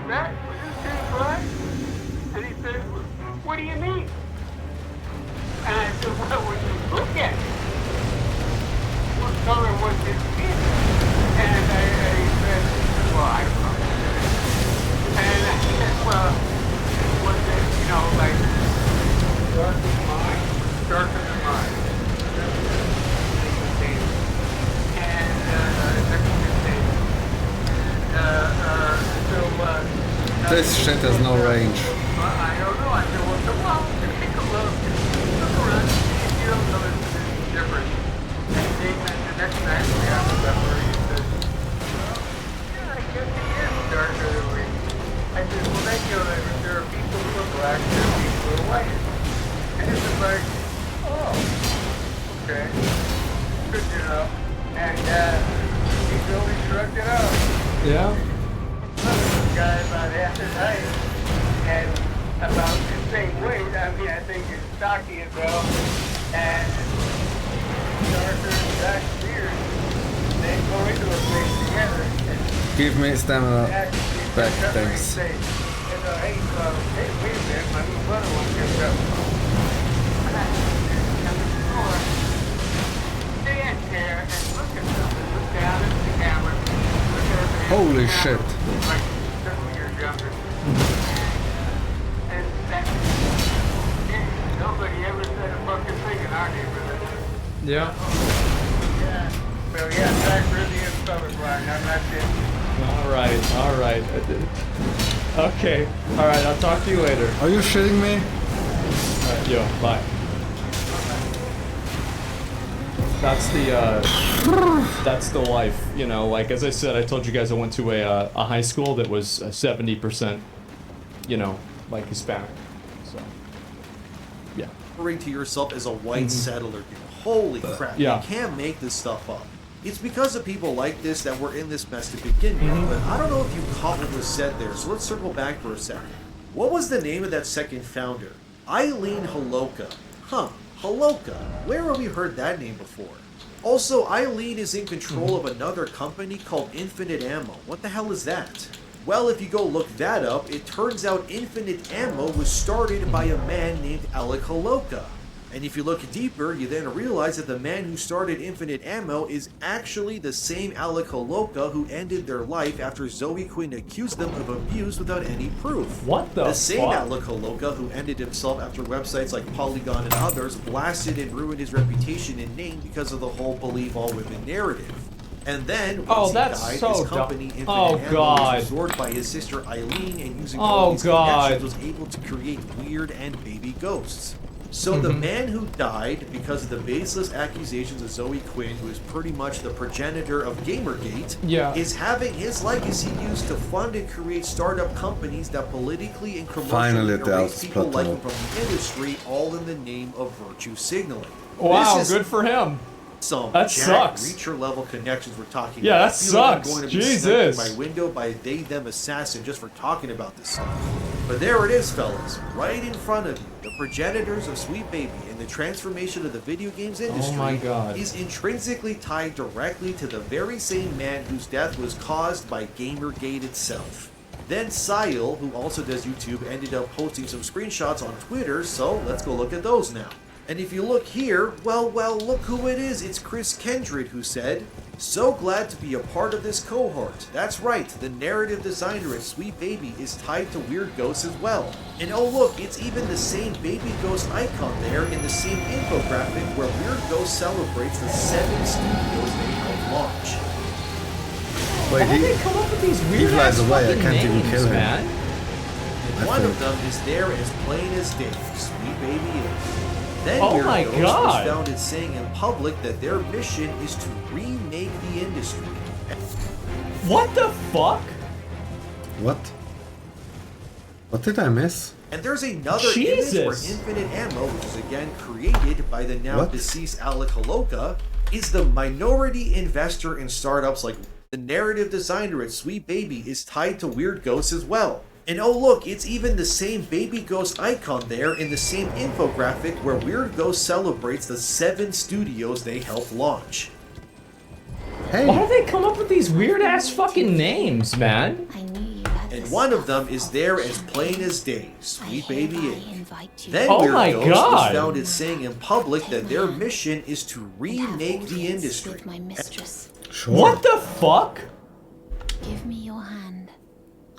was this dude right? And he said, what do you mean? And I said, well, when you look at it, what color was his skin? And he said, well, I don't know. And I said, well, was it, like, darker than mine? Darker than mine. This shit has no range. I don't know. I said, well, come on, take a look. Look around and see if you don't notice anything different. And the next night we have a supper, he says, yeah, I guess he is darker than me. I said, well, then there are people who are black, there are people who are white. And it was like, oh, okay, good to know. And he totally shrugged it off. Yeah. This guy about half his height and about the same weight. I mean, I think he's stocky as well. And darker and black beard. They go into a place together. Give me stamina back, thanks. Hey, wait a minute, my little brother won't get up. Stand there and look at something. Look down at the camera. Holy shit. Like 7 years younger. And nobody ever said a fucking thing in our neighborhood. Yeah. Yeah. So yeah, Jack really is colorblind. I'm not kidding. All right. Okay. All right. I'll talk to you later. Are you shitting me? All right, yo, bye. That's the life, like as I said, I told you guys I went to a high school that was 70%, like Hispanic, so, yeah. Referring to yourself as a white settler, dude. Holy crap, Yeah. you can't make this stuff up. It's because of people like this that we're in this mess to begin with, but I don't know if you caught what was said there, so let's circle back for a second. What was the name of that second founder? Eileen Holoka. Huh. Holoka. Where have we heard that name before? Also, Eileen is in control of another company called Infinite Ammo. What the hell is that? Well, if you go look that up, it turns out Infinite Ammo was started by a man named Alec Holoka. And if you look deeper, you then realize that the man who started Infinite Ammo is actually the same Alec Holoka who ended their life after Zoe Quinn accused them of abuse without any proof. What the same fuck? Alec Holoka who ended himself after websites like Polygon and others blasted and ruined his reputation and name because of the whole believe all women narrative. And then, once he died, his company, Infinite Ammo, was absorbed by his sister Eileen, and using all these connections was able to create weird and baby ghosts. So the man who died because of the baseless accusations of Zoe Quinn, who is pretty much the progenitor of Gamergate, is having his legacy used to fund and create startup companies that politically and commercially erase people like him from the industry, all in the name of virtue signaling. Wow, good for him. Some that sucks. Reacher level connections we're talking about. That sucks. I'm going to be Jesus. sniped in my window by they/them assassin just for talking about this stuff. But there it is, fellas, right in front of you. The progenitors of Sweet Baby and the transformation of the video games industry is intrinsically tied directly to the very same man whose death was caused by Gamergate itself. Then Sile, who also does YouTube, ended up posting some screenshots on Twitter, so let's go look at those now. And if you look here, well, look who it is. It's Chris Kendrick who said, "So glad to be a part of this cohort. That's right, the narrative designer at Sweet Baby is tied to Weird Ghosts as well. And oh look, it's even the same baby ghost icon there in the same infographic where Weird Ghost celebrates the 7 studios they helped launch." Wait, How did they come up with these weird flies away, I fucking can't even names, kill him. man? And one of them is there as plain as day. Sweet Baby is. Then Oh Weird my Ghost God. was found as saying in public that their mission is to remake the industry. What the fuck? What? What did I miss? And there's another Jesus. image where infinite ammo, which is again created by the now What? deceased Alec Holoka, is the minority investor in startups like the narrative designer at Sweet Baby is tied to Weird Ghosts as well. And oh look, it's even the same Baby Ghost icon there in the same infographic where Weird Ghost celebrates the 7 studios they helped launch. Hey. Why do they come up with these weird ass fucking names, man? I knew you had And this one of stuff. them is there as plain as day, Sweet Baby hereby Inc. invite you. Then Oh Weird my Ghost God. was founded saying in public that their mission is to And have remake the audience industry. with my mistress. Sure. What the fuck? Give me your hand.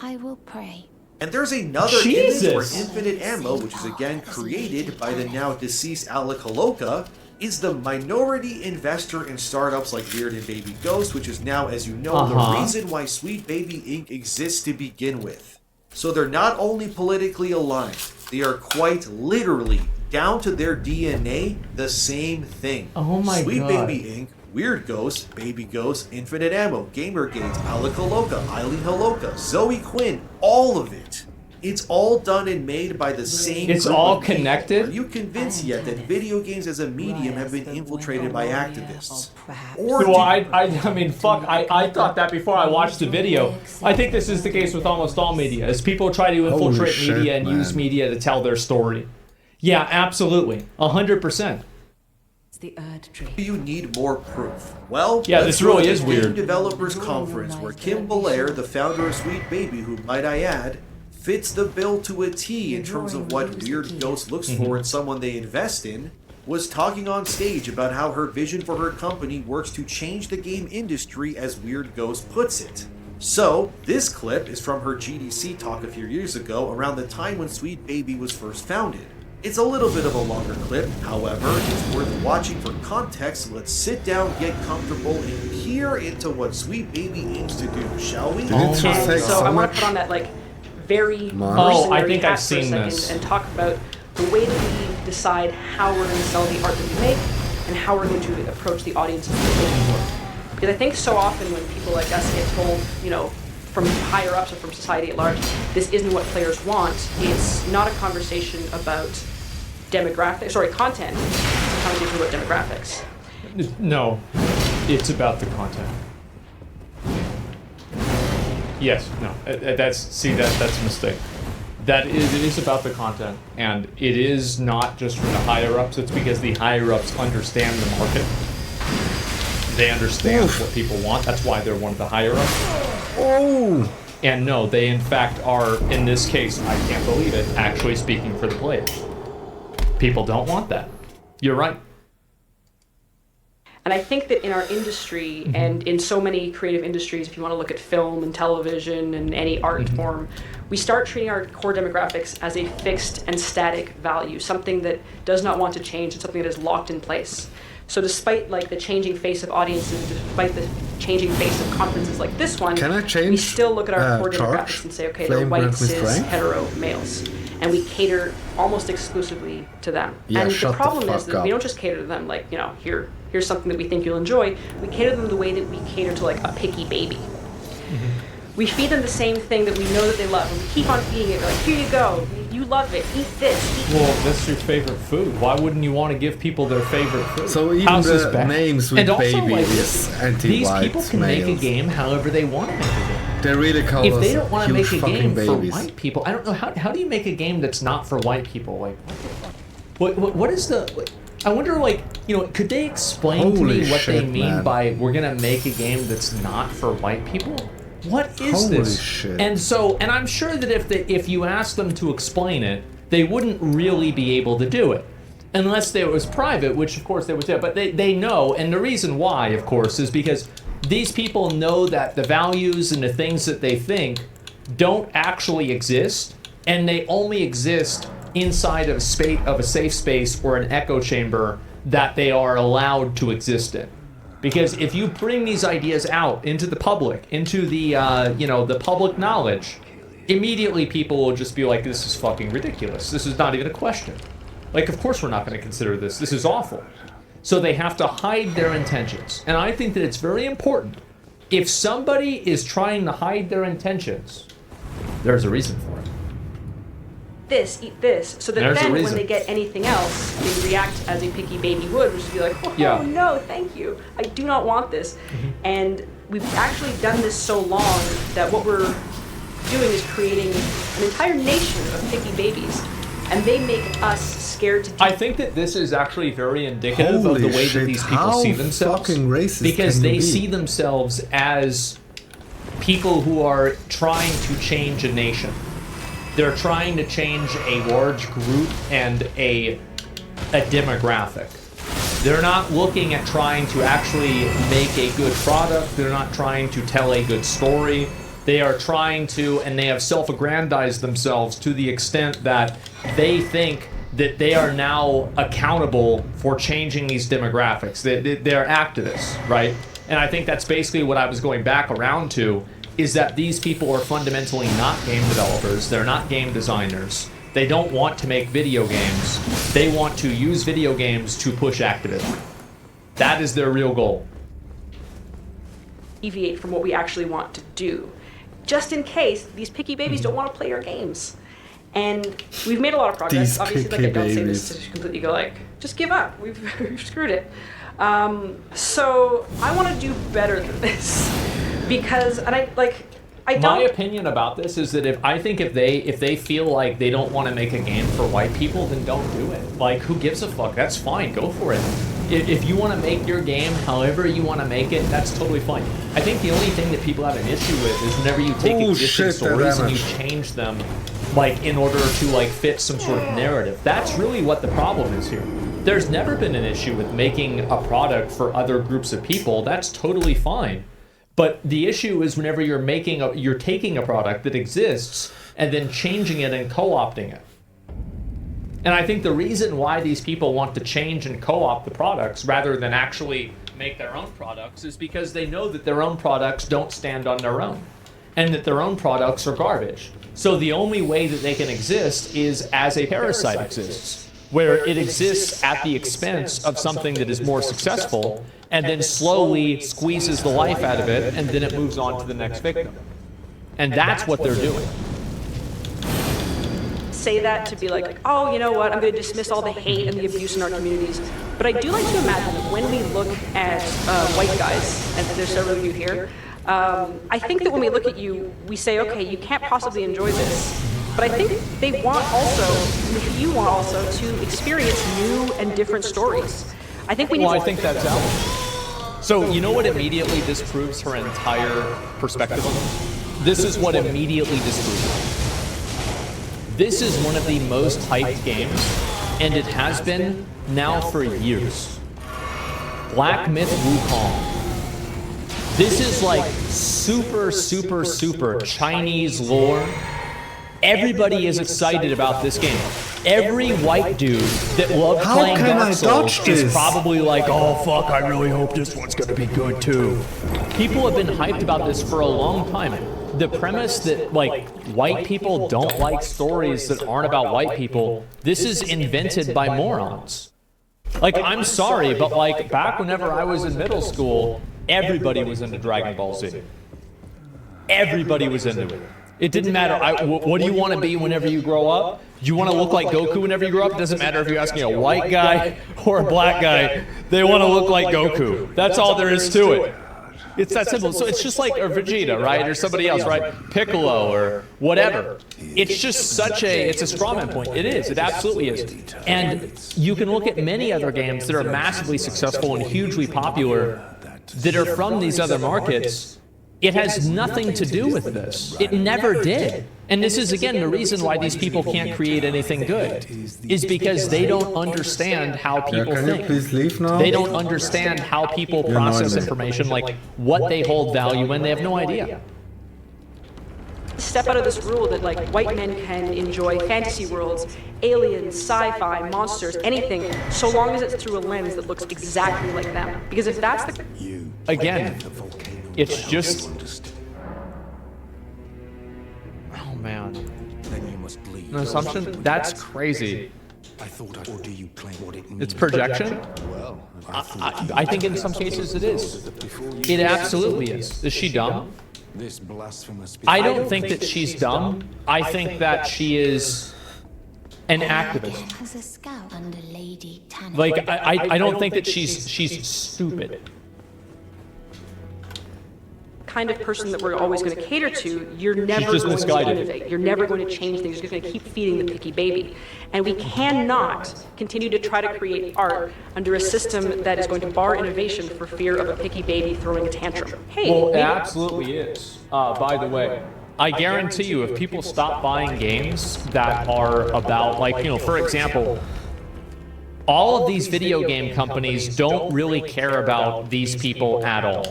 I will pray. And there's another Jesus. image where infinite ammo, which is again created by the now deceased Alec Holoka, is the minority investor in startups like Weird and Baby Ghost, which is now, as you know, the reason why Sweet Baby Inc. exists to begin with. So they're not only politically aligned, they are quite literally, down to their DNA, the same thing. Oh my Sweet God. Baby Inc., Weird Ghost, Baby Ghost, Infinite Ammo, Gamergate, Alec Holoka, Eileen Holoka, Zoe Quinn, all of it. It's all done and made by the same It's group all of people. connected? Are you convinced yet that video games as a medium have been infiltrated by activists? Well, do I mean, fuck, I thought that before I watched the video. I think this is the case with almost all media, as people try to infiltrate shit, media and use man. media to tell their story. Yeah, absolutely. 100%. The Erd tree. Do you need more proof? Well, Yeah, let's this go really to is the weird. Game Developers Conference, where Kim Belair, the founder of Sweet Baby, who might I add, fits the bill to a T in terms of what Weird Ghost looks for in someone they invest in, was talking on stage about how her vision for her company works to change the game industry as Weird Ghost puts it. So, this clip is from her GDC talk a few years ago, around the time when Sweet Baby was first founded. It's a little bit of a longer clip, however, it's worth watching for context, so let's sit down, get comfortable, and peer into what Sweet Baby aims to do, shall we? Did it just take So so I want much? to put on that like very Oh, I mercenary think hat I've for a seen second this. and talk about the way that we decide how we're going to sell the art that we make and how we're going to approach the audiences that we're looking for. Because I think so often when people like us get told, you know, from higher ups or from society at large, this isn't what players want, it's not a conversation about content. It's a conversation about demographics. No, it's about the content. Yes, no, that's a mistake. It is about the content, and it is not just for the higher ups. It's because the higher ups understand the market. They understand what people want. That's why they're one of the higher ups. Oh! And no, they in fact are, in this case, I can't believe it, actually speaking for the players. People don't want that. You're right. And I think that in our industry and in so many creative industries, if you want to look at film and television and any art form, we start treating our core demographics as a fixed and static value, something that does not want to change and something that is locked in place. So despite like the changing face of audiences, despite the changing face of conferences like this one, Can I change, we still look at our core charge? demographics and say, okay, they're Flame white, grant me cis, strength? hetero males. And we cater almost exclusively to them. Yeah, and shut the the problem is fuck that we up. don't just cater to them like, you know, here's something that we think you'll enjoy. We cater to them the way that we cater to like a picky baby. We feed them the same thing that we know that they love, and we keep on feeding it. We're like, here you go, you love it, eat this, eat Well, that's your favorite food. Why wouldn't you want to give people their favorite food? So even How's this the bad? names with And also, baby like, is these anti-white people can make a males. game however they want to make a game. They really call If us they don't want to huge make a fucking game babies. for white people, I don't know how do you make a game that's not for white people? Like, what is the? I wonder, like, you know, could they explain to Holy me what they shit, mean man. by we're gonna make a game that's not for white people? What is Holy this? shit. And I'm sure that if you asked them to explain it, they wouldn't really be able to do it. Unless it was private, which of course they would say, but they know, and the reason why, of course, is because these people know that the values and the things that they think don't actually exist, and they only exist inside of a safe space or an echo chamber that they are allowed to exist in. Because if you bring these ideas out into the public, into the the public knowledge, immediately people will just be like, this is fucking ridiculous. This is not even a question. Like, of course we're not going to consider this. This is awful. So they have to hide their intentions. And I think that it's very important. If somebody is trying to hide their intentions, There's a reason for it. This, eat this, so that There's a then when reason. they get anything else, they react as a picky baby would, which is be like, oh Yeah. no, thank you, I do not want this. And we've actually done this so long that what we're doing is creating an entire nation of picky babies, and they make us scared to death. I think that this is actually very indicative of Holy the way shit, that these people how see themselves. fucking racist Because can you they be? see themselves as people who are trying to change a nation. They're trying to change a large group and a demographic. They're not looking at trying to actually make a good product. They're not trying to tell a good story. They are trying to, and they have self-aggrandized themselves to the extent that they think that they are now accountable for changing these demographics. They're activists, right? And I think that's basically what I was going back around to, is that these people are fundamentally not game developers. They're not game designers. They don't want to make video games. They want to use video games to push activism. That is their real goal. Deviate from what we actually want to do, just in case these picky babies don't want to play our games. And we've made a lot of progress. These Obviously, like, I picky don't say this babies. to completely go like, just give up. We've screwed it. So I want to do better than this because, and I don't. My opinion about this is that if they feel like they don't want to make a game for white people, then don't do it. Like, who gives a fuck? That's fine. Go for it. If you want to make your game however you want to make it, that's totally fine. I think the only thing that people have an issue with is whenever you take existing stories and you change them, like, in order to, like, fit some sort of narrative. That's really what the problem is here. There's never been an issue with making a product for other groups of people. That's totally fine. But the issue is whenever you're taking a product that exists and then changing it and co-opting it. And I think the reason why these people want to change and co-opt the products rather than actually make their own products is because they know that their own products don't stand on their own and that their own products are garbage. So the only way that they can exist is as a parasite exists, where it exists at the expense of something that is more successful and then slowly squeezes the life out of it, and then it moves on to the next victim. And that's what they're doing. Say that to be like, oh, you know what, I'm going to dismiss all the hate and the abuse in our communities. But I do like to imagine that when we look at white guys, and there's several of you here, I think that when we look at you, we say, okay, you can't possibly enjoy this. But I think they want also, you want also, to experience new and different stories. I think we need Well, to... I think that's out. So, you know what immediately disproves her entire perspective? This is what immediately disproves it. This is one of the most hyped games, and it has been now for years. Black Myth Wukong. This is like super, super, super Chinese lore. Everybody is excited about this game. Every white dude that loved playing Dark Souls is probably like, oh fuck, I really hope this one's gonna be good too. People have been hyped about this for a long time. The premise that, like, white people don't like stories that aren't about white people, this is invented by morons. Like, I'm sorry, but like, back whenever I was in middle school, everybody was into Dragon Ball Z. Everybody was into it. It didn't matter. What do you want to be whenever you grow up? Do you want to look like Goku whenever you grow up? It doesn't matter if you're asking a white guy or a black guy. They want to look like Goku. That's all there is to it. It's that simple. So it's just like a Vegeta, right? Or somebody else, right? Piccolo or whatever. It's just it's a strawman point. It is. It absolutely is. And you can look at many other games that are massively successful and hugely popular that are from these other markets. It has nothing to do with this. It never did. And this is, again, the reason why these people can't create anything good, is because they don't understand how people Can think. you please leave now? They don't understand how people process information, like what they hold value in. They have no idea. Step out of this rule that, like, white men can enjoy fantasy worlds, aliens, sci-fi, monsters, anything, so long as it's through a lens that looks exactly like them. Because if that's the... Again, it's just... Oh man. An assumption? That's crazy. Or do you claim what it means? It's projection? I think in some cases it is. It absolutely is. Is she dumb? This blasphemous. I don't think that she's dumb. I think that she is an activist. Has a scout under Lady Tanner. Like, I don't think that she's stupid. Kind of person that we're always going to cater to, you're never just going misguided. to innovate. You're never going to change things. You're just going to keep feeding the picky baby. And we cannot continue to try to create art under a system that is going to bar innovation for fear of a picky baby throwing a tantrum. Hey, Well, it maybe- absolutely is. By the way, I guarantee you, if people stop buying games that are about, like, you know, for example, all of these video game companies don't really care about these people at all.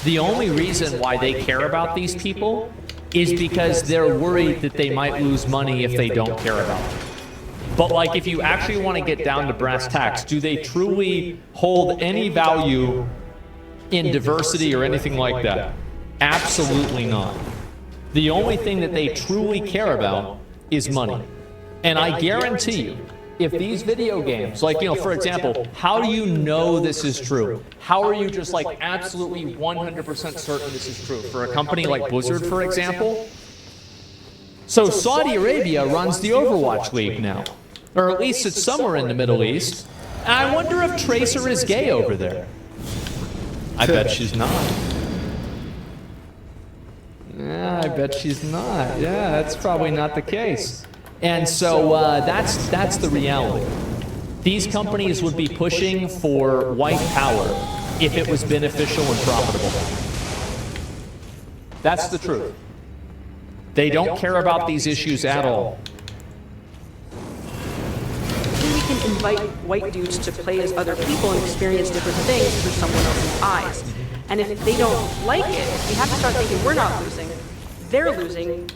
The only reason why they care about these people is because they're worried that they might lose money if they don't care about them. But like, if you actually want to get down to brass tacks, do they truly hold any value in diversity or anything like that? Absolutely not. The only thing that they truly care about is money. And I guarantee you, if these video games, like, you know, for example, how do you know this is true? How are you just like absolutely 100% certain this is true? For a company like Blizzard, for example. So Saudi Arabia runs the Overwatch League now. Or at least it's somewhere in the Middle East. And I wonder if Tracer is gay over there. I bet she's not. Yeah, I bet she's not. Yeah, that's probably not the case. And so that's the reality. These companies would be pushing for white power if it was beneficial and profitable. That's the truth. They don't care about these issues at all. we can invite white dudes to play as other people and experience different things through someone else's eyes. And if they don't like it, we have to start thinking we're not losing, they're losing,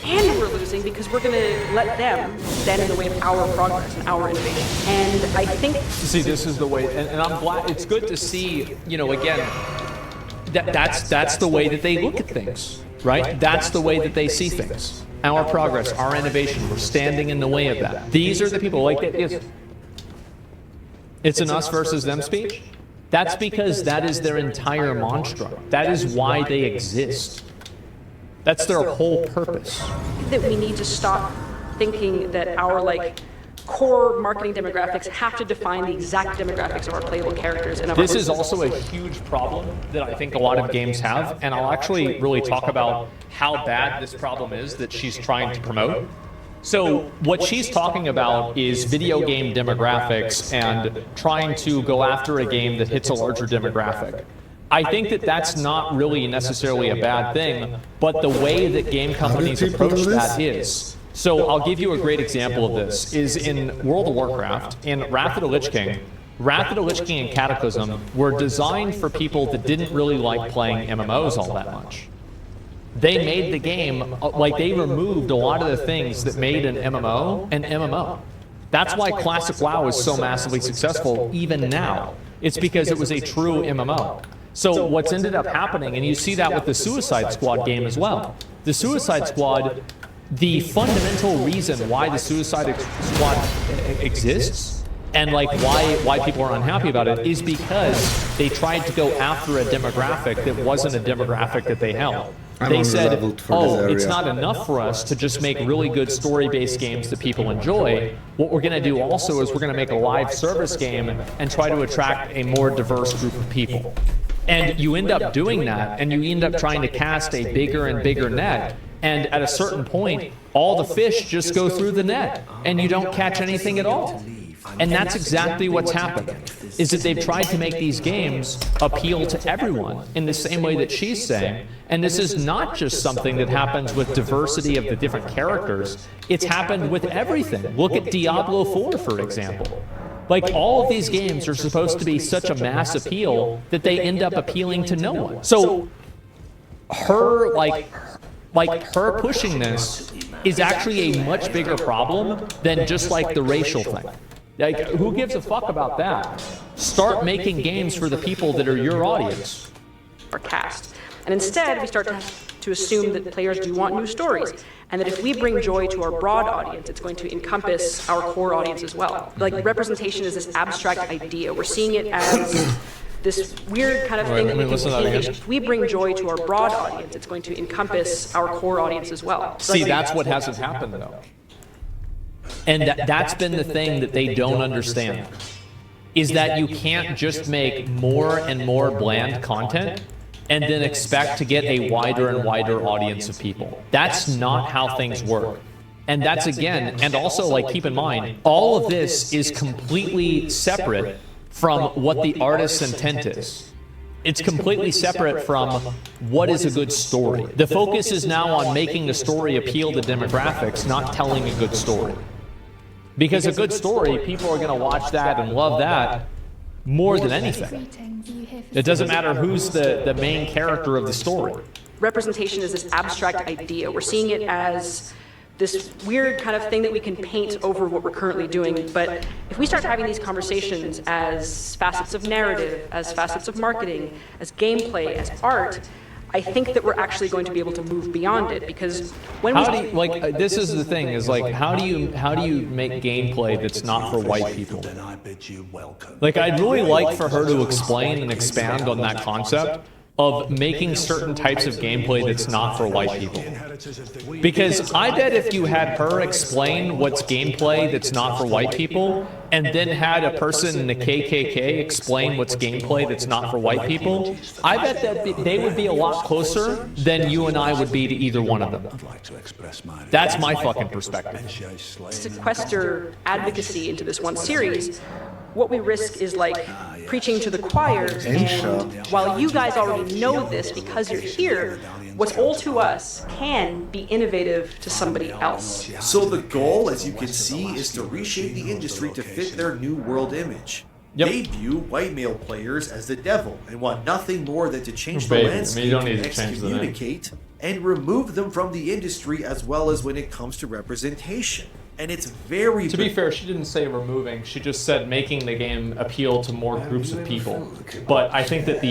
and we're losing because we're going to let them stand in the way of our progress and our innovation. And I think... See, this is the way, and I'm glad, it's good to see, you know, again, that's the way that they look at things, right? That's the way that they see things. Our progress, our innovation, we're standing in the way of that. These are the people, like, it's an us versus them speech. That's because that is their entire mantra. That is why they exist. That's their whole purpose. That we need to stop thinking that our, like, core marketing demographics have to define the exact demographics of our playable characters. And This is also a huge problem that I think a lot of games have, and I'll actually really talk about how bad this problem is that she's trying to promote. So what she's talking about is video game demographics and trying to go after a game that hits a larger demographic. I think that that's not really necessarily a bad thing, but the way that game companies approach that is. So I'll give you a great example of this, is in World of Warcraft, in Wrath of the Lich King. Wrath of the Lich King and Cataclysm were designed for people that didn't really like playing MMOs all that much. They made the game, like they removed a lot of the things that made an MMO an MMO. That's why Classic WoW is so massively successful even now. It's because it was a true MMO. So what's ended up happening, and you see that with the Suicide Squad game as well. The Suicide Squad, the fundamental reason why the Suicide Squad exists and like why people are unhappy about it is because they tried to go after a demographic that wasn't a demographic that they held. They said, oh, it's not enough for us to just make really good story-based games that people enjoy. What we're going to do also is we're going to make a live service game and try to attract a more diverse group of people. And you end up doing that, and you end up trying to cast a bigger and bigger net. And at a certain point, all the fish just go through the net, and you don't catch anything at all. And that's exactly what's happened, is that they've tried to make these games appeal to everyone in the same way that she's saying. And this is not just something that happens with diversity of the different characters. It's happened with everything. Look at Diablo 4, for example. Like, all of these games are supposed to be such a mass appeal that they end up appealing to no one. So her, her pushing this is actually a much bigger problem than just like the racial thing. Like, who gives a fuck about that? Start making games for the people that are your audience. Our cast. And instead, we start to assume that players do want new stories, and that if we bring joy to our broad audience, it's going to encompass our core audience as well. Like, representation is this abstract idea. We're seeing it as this weird kind of thing that we can paint. If we bring joy to our broad audience, it's going to encompass our core audience as well. See, that's what hasn't happened though. And that's been the thing that they don't understand, is that you can't just make more and more bland content and then expect to get a wider and wider audience of people. That's not how things work. And that's again, and also like keep in mind, all of this is completely separate from what the artist's intent is. It's completely separate from what is a good story. The focus is now on making the story appeal to demographics, not telling a good story. Because a good story, people are going to watch that and love that more than anything. It doesn't matter who's the main character of the story. Representation is this abstract idea. We're seeing it as this weird kind of thing that we can paint over what we're currently doing. But if we start having these conversations as facets of narrative, as facets of marketing, as gameplay, as art, I think that we're actually going to be able to move beyond it, because when this is the thing, is like how do you make gameplay that's not for white people? Like, I'd really like for her to explain and expand on that concept of making certain types of gameplay that's not for white people. Because I bet if you had her explain what's gameplay that's not for white people, and then had a person in the KKK explain what's gameplay that's not for white people, I bet that they would be a lot closer than you and I would be to either one of them. That's my fucking perspective. Sequester advocacy into this one series, what we risk is like preaching to the choir, and while you guys already know this because you're here, what's old to us can be innovative to somebody else. So the goal, as you can see, is to reshape the industry to fit their new world image. They view white male players as the devil and want nothing more than to change the landscape, excommunicate, and remove them from the industry, as well as when it comes to representation. And it's very... To be fair, she didn't say removing. She just said making the game appeal to more groups of people. But I think that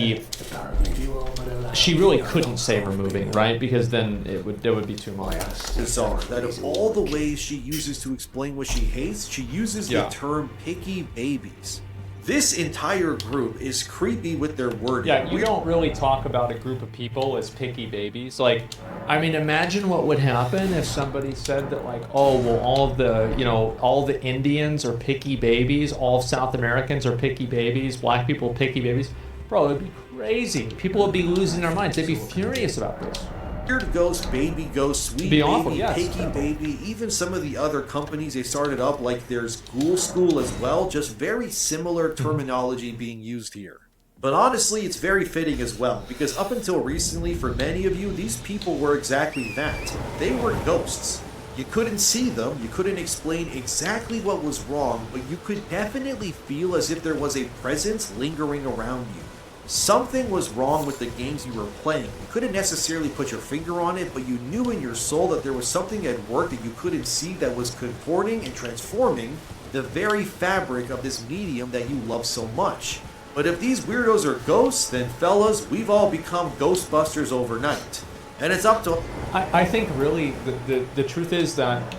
she really couldn't say removing, right? Because then there would be too much. Bizarre that of all the ways she uses to explain what she hates, she uses the term picky babies. This entire group is creepy with their wording. Yeah, you don't really talk about a group of people as picky babies. Like, I mean, imagine what would happen if somebody said that, like, oh, well, all the Indians are picky babies, all South Americans are picky babies, black people are picky babies. Bro, it'd be crazy. People would be losing their minds. They'd be furious about this. Weird Ghost, Baby Ghost, Sweet Baby, Picky Baby, even some of the other companies they started up, like there's Ghoul School as well, just very similar terminology being used here. But honestly, it's very fitting as well, because up until recently, for many of you, these people were exactly that. They were ghosts. You couldn't see them, you couldn't explain exactly what was wrong, but you could definitely feel as if there was a presence lingering around you. Something was wrong with the games you were playing. You couldn't necessarily put your finger on it, but you knew in your soul that there was something at work that you couldn't see that was contorting and transforming the very fabric of this medium that you love so much. But if these weirdos are ghosts, then fellas, we've all become Ghostbusters overnight. And it's up to... I think really the truth is that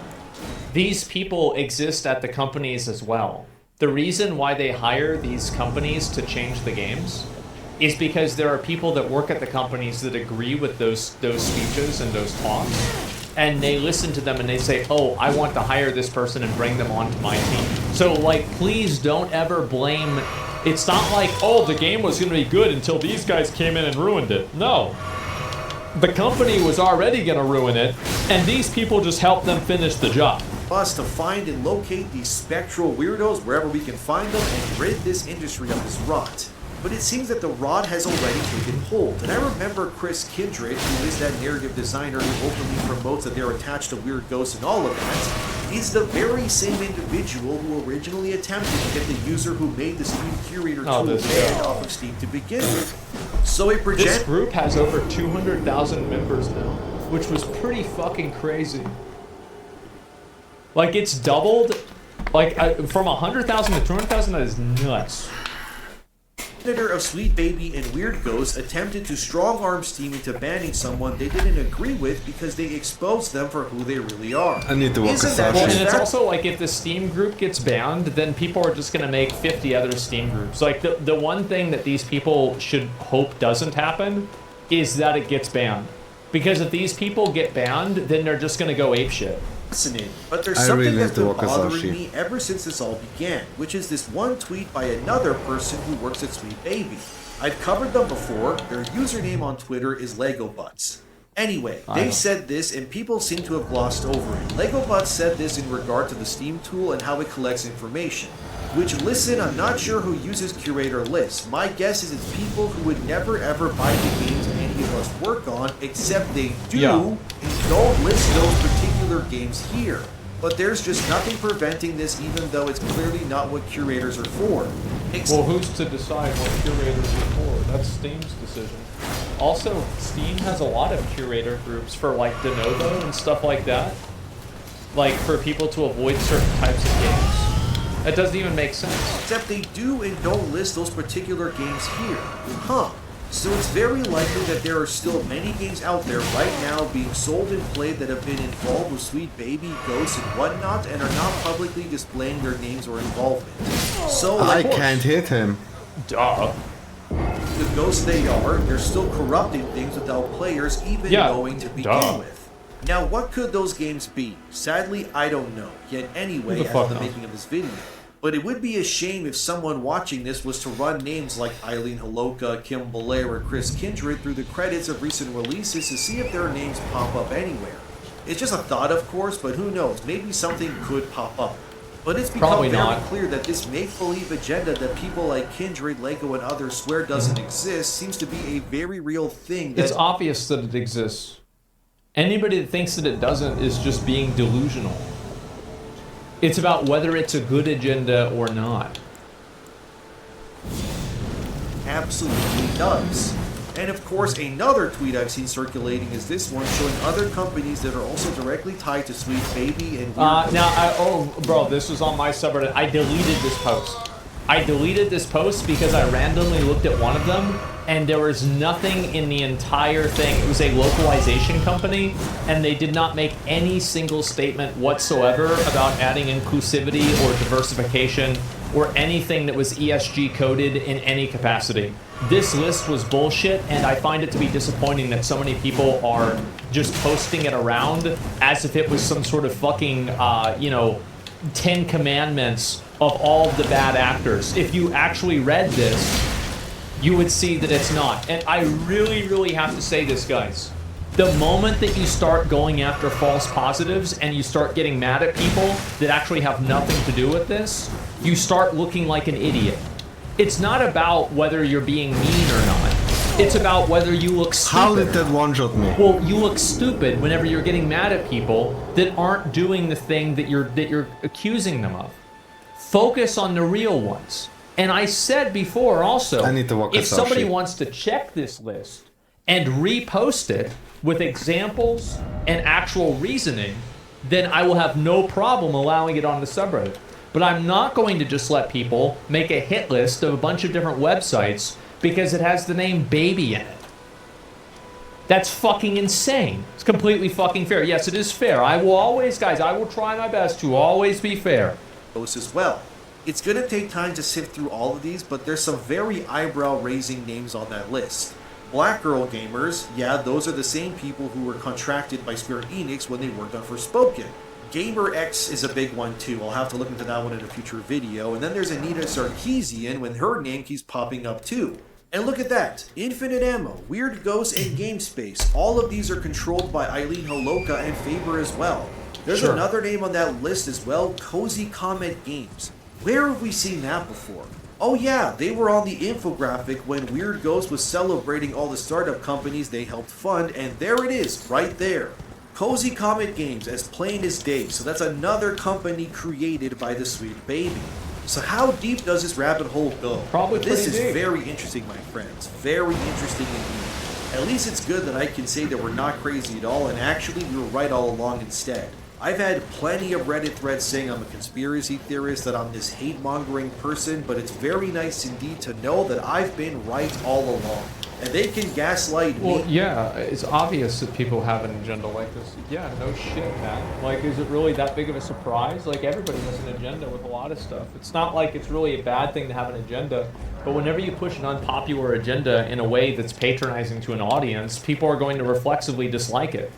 these people exist at the companies as well. The reason why they hire these companies to change the games is because there are people that work at the companies that agree with those speeches and those talks, and they listen to them and they say, oh, I want to hire this person and bring them onto my team. So, like, please don't ever blame... It's not like, oh, the game was going to be good until these guys came in and ruined it. No. The company was already going to ruin it, and these people just helped them finish the job. Us to find and locate these spectral weirdos wherever we can find them and rid this industry of this rot. But it seems that the rot has already taken hold. And I remember Chris Kindred, who is that narrative designer who openly promotes that they're attached to weird ghosts and all of that, is the very same individual who originally attempted to get the user who made the Steam Curator tool banned off of Steam to begin with. So a This group has over 200,000 members now, which was pretty fucking crazy. Like, it's doubled. Like, from 100,000 to 200,000, that is nuts. Editor of Sweet Baby and Weird Ghost attempted to strong-arm Steam into banning someone they didn't agree with because they exposed them for who they really are. I need to walk Isn't that Well, just and it's fact? also like if the Steam group gets banned, then people are just going to make 50 other Steam groups. Like the one thing that these people should hope doesn't happen is that it gets banned. Because if these people get banned, then they're just going to go apeshit. Fascinating, but there's I something really that's need been to walk bothering Asashi. me ever since this all began, which is this one tweet by another person who works at Sweet Baby. I've covered them before. Their username on Twitter is Lego Butts. Anyway, they said this and people seem to have glossed over it. Lego Butts said this in regard to the Steam tool and how it collects information. Which, listen, I'm not sure who uses curator lists. My guess is it's people who would never ever buy the games any of us work on, except they do, and don't list those particular games here. But there's just nothing preventing this, even though it's clearly not what curators are for. Well, who's to decide what curators are for? That's Steam's decision. Also, Steam has a lot of curator groups for like de novo and stuff like that. Like for people to avoid certain types of games. That doesn't even make sense. Except they do and don't list those particular games here. Huh. So it's very likely that there are still many games out there right now being sold and played that have been involved with Sweet Baby, Ghosts, and whatnot, and are not publicly displaying their names or involvement. So, I like, can't hit him. Duh. The ghosts they are, they're still corrupting things without players even knowing to begin with. Now, what could those games be? Sadly, I don't know. Yet anyway, as of the making of this video. But it would be a shame if someone watching this was to run names like Eileen Haloka, Kim Belair, or Chris Kindred through the credits of recent releases to see if their names pop up anywhere. It's just a thought, of course, but who knows? Maybe something could pop up. But it's become Probably very not. clear that this make-believe agenda that people like Kindred, Lego, and others swear doesn't exist seems to be a very real thing. It's obvious that it exists. Anybody that thinks that it doesn't is just being delusional. It's about whether it's a good agenda or not. Absolutely does. And of course, another tweet I've seen circulating is this one showing other companies that are also directly tied to Sweet Baby and bro, this was on my subreddit. I deleted this post. I deleted this post because I randomly looked at one of them and there was nothing in the entire thing. It was a localization company and they did not make any single statement whatsoever about adding inclusivity or diversification or anything that was ESG coded in any capacity. This list was bullshit, and I find it to be disappointing that so many people are just posting it around as if it was some sort of fucking, 10 commandments of all the bad actors. If you actually read this, you would see that it's not. And I really, really have to say this, guys. The moment that you start going after false positives and you start getting mad at people that actually have nothing to do with this, you start looking like an idiot. It's not about whether you're being mean or not. It's about whether you look stupid. How did that one-shot me? Well, you look stupid whenever you're getting mad at people that aren't doing the thing that you're accusing them of. Focus on the real ones. And I said before also, I need to walk if Asashi. somebody wants to check this list and repost it with examples and actual reasoning, then I will have no problem allowing it on the subreddit. But I'm not going to just let people make a hit list of a bunch of different websites because it has the name baby in it. That's fucking insane. It's completely fucking fair. Yes, it is fair. I will always, guys, I will try my best to always be fair. as well. It's going to take time to sift through all of these, but there's some very eyebrow-raising names on that list. Black Girl Gamers, yeah, those are the same people who were contracted by Square Enix when they worked on Forspoken. Gamer X is a big one too. I'll have to look into that one in a future video. And then there's Anita Sarkeesian when her name keeps popping up too. And look at that. Infinite Ammo, Weird Ghosts, and GameSpace. All of these are controlled by Eileen Haloka and Faber as well. There's another name on that list as well, Cozy Comet Games. Where have we seen that before? Oh yeah, they were on the infographic when Weird Ghost was celebrating all the startup companies they helped fund, and there it is, right there. Cozy Comet Games, as plain as day, so that's another company created by the Sweet Baby. So how deep does this rabbit hole go? Probably This is pretty deep. very interesting, my friends. Very interesting indeed. At least it's good that I can say that we're not crazy at all, and actually we were right all along instead. I've had plenty of Reddit threads saying I'm a conspiracy theorist, that I'm this hate-mongering person, but it's very nice indeed to know that I've been right all along. And they can gaslight me. Well, yeah, it's obvious that people have an agenda like this. Yeah, no shit, man. Like, is it really that big of a surprise? Like, everybody has an agenda with a lot of stuff. It's not like it's really a bad thing to have an agenda, but whenever you push an unpopular agenda in a way that's patronizing to an audience, people are going to reflexively dislike it.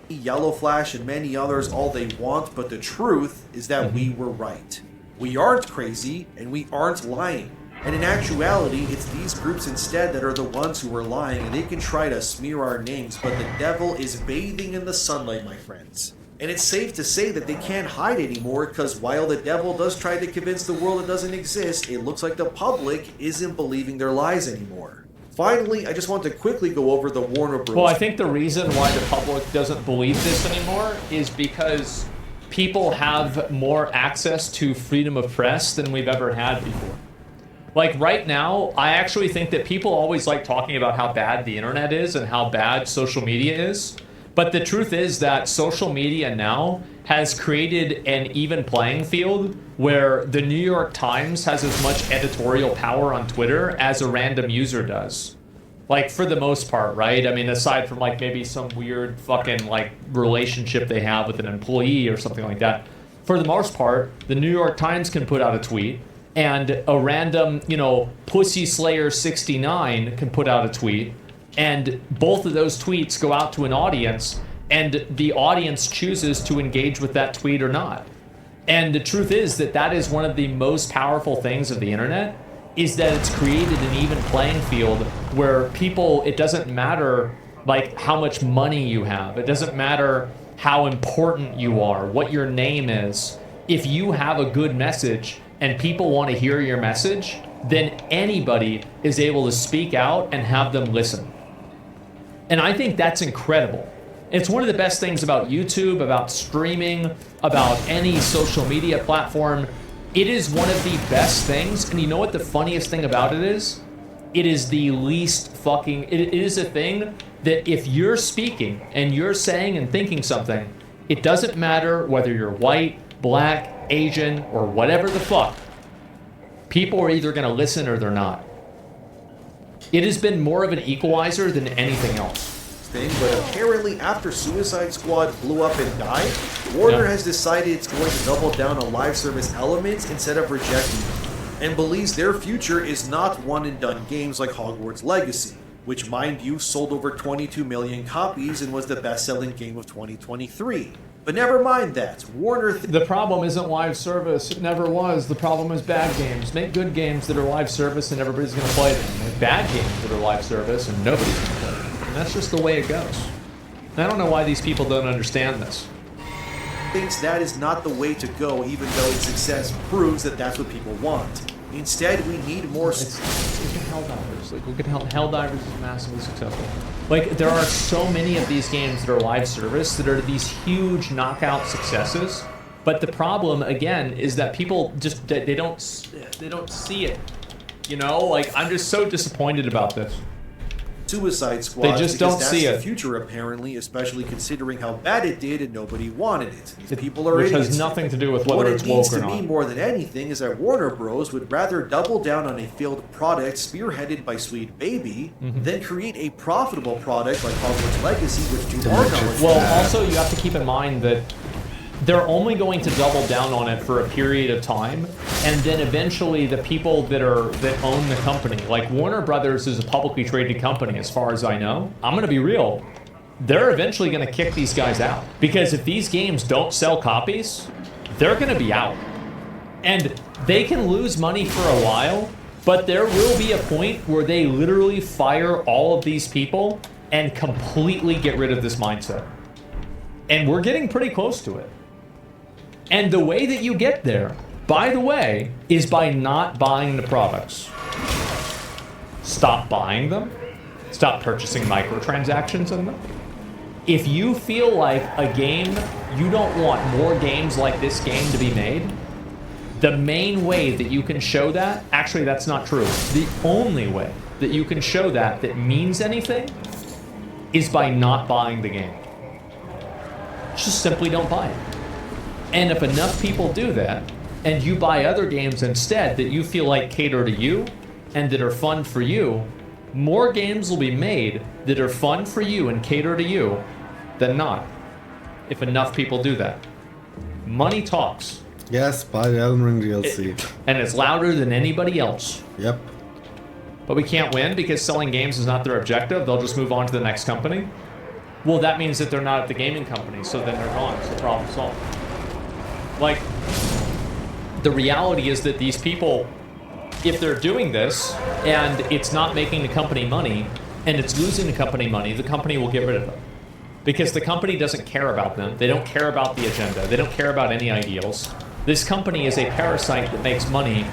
Yellow Flash and many others all they want, but the truth is that we were right. We aren't crazy, and we aren't lying. And in actuality, it's these groups instead that are the ones who are lying, and they can try to smear our names, but the devil is bathing in the sunlight, my friends. And it's safe to say that they can't hide anymore, because while the devil does try to convince the world it doesn't exist, it looks like the public isn't believing their lies anymore. Finally, I just want to quickly go over the Warner Bros. Well, I think the reason why the public doesn't believe this anymore is because people have more access to freedom of press than we've ever had before. Like right now, I actually think that people always like talking about how bad the internet is and how bad social media is. But the truth is that social media now has created an even playing field where the New York Times has as much editorial power on Twitter as a random user does. Like, for the most part, right? I mean, aside from like maybe some weird fucking like relationship they have with an employee or something like that. For the most part, the New York Times can put out a tweet, and a random, you know, Pussy Slayer 69 can put out a tweet, and both of those tweets go out to an audience, and the audience chooses to engage with that tweet or not. And the truth is that that is one of the most powerful things of the internet, is that it's created an even playing field where people, it doesn't matter like how much money you have, it doesn't matter how important you are, what your name is. If you have a good message and people want to hear your message, then anybody is able to speak out and have them listen. And I think that's incredible. It's one of the best things about YouTube, about streaming, about any social media platform. It is one of the best things, and you know what the funniest thing about it is? It is the least fucking, it is a thing that if you're speaking and you're saying and thinking something, it doesn't matter whether you're white, black, Asian, or whatever the fuck, people are either going to listen or they're not. It has been more of an equalizer than anything else. But apparently after Suicide Squad blew up and died, Warner has decided it's going to double down on live service elements instead of rejecting them, and believes their future is not one-and-done games like Hogwarts Legacy, which, mind you, sold over 22 million copies and was the best-selling game of 2023. But never mind that. Warner... The problem isn't live service. It never was. The problem is bad games. Make good games that are live service and everybody's going to play them. Make bad games that are live service and nobody's going to play them. And that's just the way it goes. And I don't know why these people don't understand this. Thinks that is not the way to go, even though its success proves that that's what people want. Instead, we need more... Look at Helldivers. Like, look at Helldivers is massively successful. Like, there are so many of these games that are live service that are these huge knockout successes. But the problem, again, is that people just, they don't see it. You know? Like, I'm just so disappointed about this. Suicide Squad. They just don't see it. That's the future, apparently, especially considering how bad it did and nobody wanted it. These people are Which idiots. has nothing to do with whether it's woke or not. What it means to me more than anything is that Warner Bros. Would rather double down on a failed product spearheaded by Sweet Baby than create a profitable product like Hogwarts Legacy, which to our knowledge... Well, also you have to keep in mind that they're only going to double down on it for a period of time, and then eventually the people that own the company, like Warner Brothers is a publicly traded company as far as I know. I'm gonna be real, they're eventually gonna kick these guys out, because if these games don't sell copies, they're gonna be out. And they can lose money for a while, but there will be a point where they literally fire all of these people and completely get rid of this mindset. And we're getting pretty close to it. And the way that you get there, by the way, is by not buying the products. Stop buying them. Stop purchasing microtransactions in them. If you feel like a game, you don't want more games like this game to be made, the main way that you can show that, actually that's not true, the only way that you can show that means anything is by not buying the game. just simply don't buy it. And if enough people do that, and you buy other games instead that you feel like cater to you and that are fun for you, more games will be made that are fun for you and cater to you than not, if enough people do that. Money talks. Yes, buy the Elden Ring DLC. And it's louder than anybody else. Yep. But we can't win because selling games is not their objective. They'll just move on to the next company. Well, that means that they're not at the gaming company, so then they're gone. It's the problem solved. Like, the reality is that these people, if they're doing this and it's not making the company money and it's losing the company money, the company will get rid of them. Because the company doesn't care about them. They don't care about the agenda. They don't care about any ideals. This company is a parasite that makes money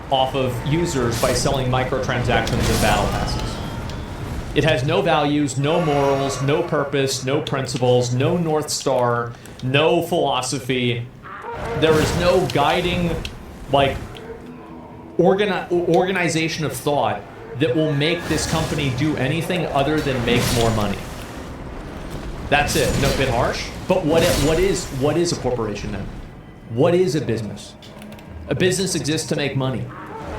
off of users by selling microtransactions and battle passes. It has no values, no morals, no purpose, no principles, no North Star, no philosophy. There is no guiding, like, organization of thought that will make this company do anything other than make more money. That's it. No, bit harsh. But what is a corporation then? What is a business? A business exists to make money.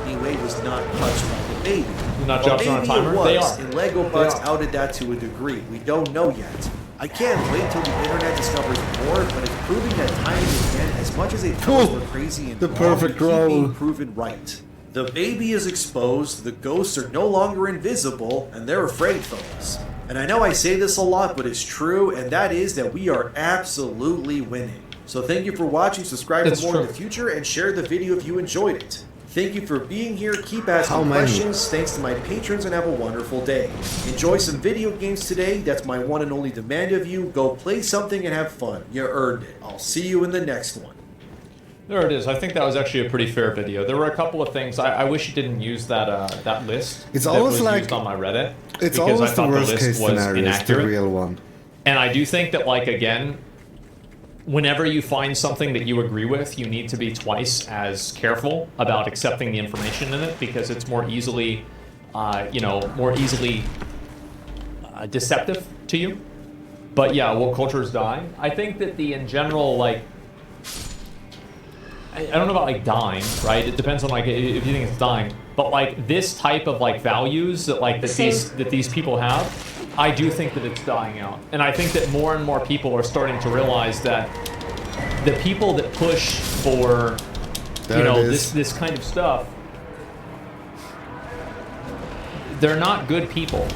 Anyway, was not touched by the baby. Not jobs on a timer? It They was, are. and Lego Buds outed that to a degree. We don't know yet. I can't wait till the internet discovers more, but it's proving that time and again, as much as they tell us we're crazy and The wrong, perfect we keep being role. proven right. The baby is exposed, the ghosts are no longer invisible, and they're afraid of us. And I know I say this a lot, but it's true, and that is that we are absolutely winning. So thank you for watching, subscribe It's for more true. in the future, and share the video if you enjoyed it. Thank you for being here, keep asking How many? questions, thanks to my patrons, and have a wonderful day. Enjoy some video games today, that's my one and only demand of you. Go play something and have fun, you earned it. I'll see you in the next one. There it is. I think that was actually a pretty fair video. There were a couple of things. I wish you didn't use that that list. It's that always was like- used on my Reddit. It's because always I the thought worst list case was scenario, is the inaccurate. real one. And I do think that, like, again, whenever you find something that you agree with, you need to be twice as careful about accepting the information in it because it's more easily, deceptive to you. But yeah, will cultures die? I think that in general, like, I don't know about like dying, right? It depends on like if you think it's dying. But like this type of like values that these people have, I do think that it's dying out. And I think that more and more people are starting to realize that the people that push for this kind of stuff, they're not good people.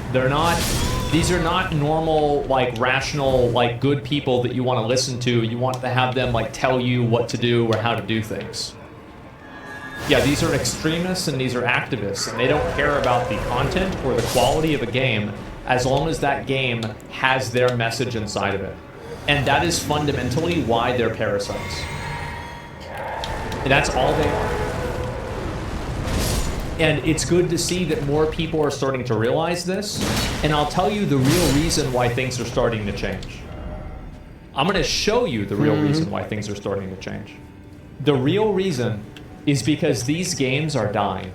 These are not normal, like, rational, like, good people that you want to listen to. You want to have them, like, tell you what to do or how to do things. Yeah, these are extremists and these are activists, and they don't care about the content or the quality of a game as long as that game has their message inside of it. And that is fundamentally why they're parasites. And that's all they are. And it's good to see that more people are starting to realize this. And I'll tell you the real reason why things are starting to change. I'm going to show you the real reason why things are starting to change. The real reason is because these games are dying.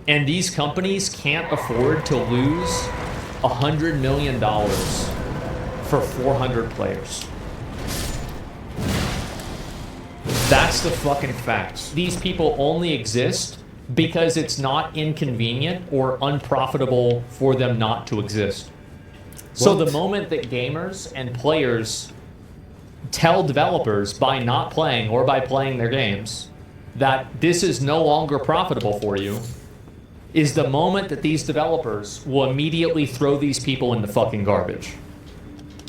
And these companies can't afford to lose $100 million for 400 players. That's the fucking facts. These people only exist because it's not inconvenient or unprofitable for them not to exist. So the moment that gamers and players tell developers by not playing or by playing their games that this is no longer profitable for you, is the moment that these developers will immediately throw these people in the fucking garbage.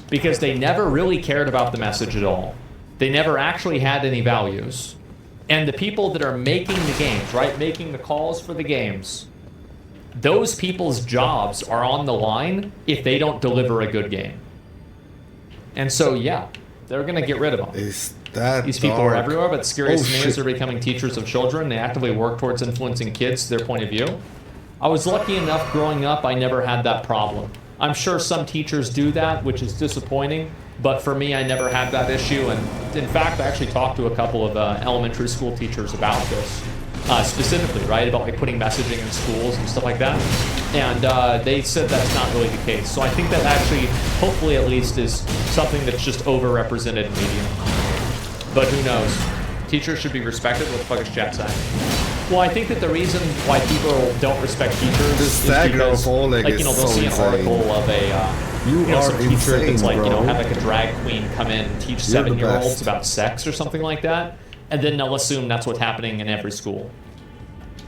Because they never really cared about the message at all. They never actually had any values. And the people that are making the games, right, making the calls for the games, those people's jobs are on the line if they don't deliver a good game. And so, yeah, they're going to get rid of them. These people are everywhere, but scariest to me is they're becoming teachers of children. They actively work towards influencing kids to their point of view. I was lucky enough growing up, I never had that problem. I'm sure some teachers do that, which is disappointing. But for me, I never had that issue. And in fact, I actually talked to a couple of elementary school teachers about this, specifically, right? About like putting messaging in schools and stuff like that. And they said that's not really the case. So I think that actually hopefully at least, is something that's just overrepresented in media. But who knows? Teachers should be respected. What the fuck is chat saying? Well, I think that the reason why people don't respect teachers is because, like, you know, they'll see an article of a, you know, some teacher that's like, you know, have like a drag queen come in and teach 7-year-olds about sex or something like that, and then they'll assume that's what's happening in every school.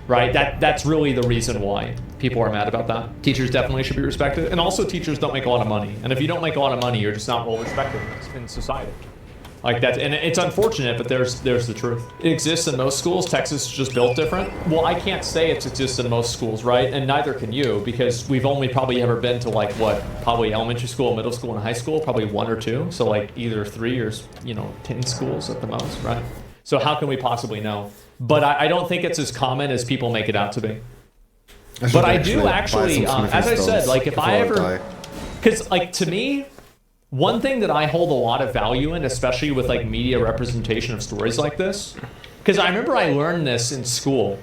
Right? That's really the reason why people are mad about that. Teachers definitely should be respected, and also teachers don't make a lot of money. And if you don't make a lot of money, you're just not well respected in society. Like that, and it's unfortunate, but there's the truth. It exists in most schools. Texas is just built different. Well, I can't say it exists in most schools, right? And neither can you, because we've only probably ever been to like what, probably elementary school, middle school, and high school, probably 1 or 2. So like either 3 or 10 schools at the most, right? So how can we possibly know? But I don't think it's as common as people make it out to be. But I do actually, as I said, like if I ever, because like to me, one thing that I hold a lot of value in, especially with like media representation of stories like this, because I remember I learned this in school,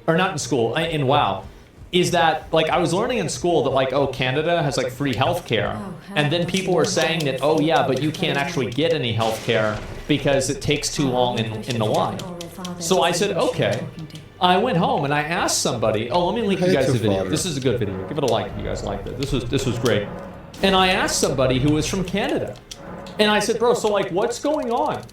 or not in school, in WoW, is that like I was learning in school that like, oh, Canada has like free healthcare, and then people were saying that, oh yeah, but you can't actually get any healthcare because it takes too long in the line. So I said, okay. I went home and I asked somebody, oh, let me link you guys the video. This is a good video. Give it a like if you guys liked it. This was great. And I asked somebody who was from Canada. And I said, bro, so like what's going on?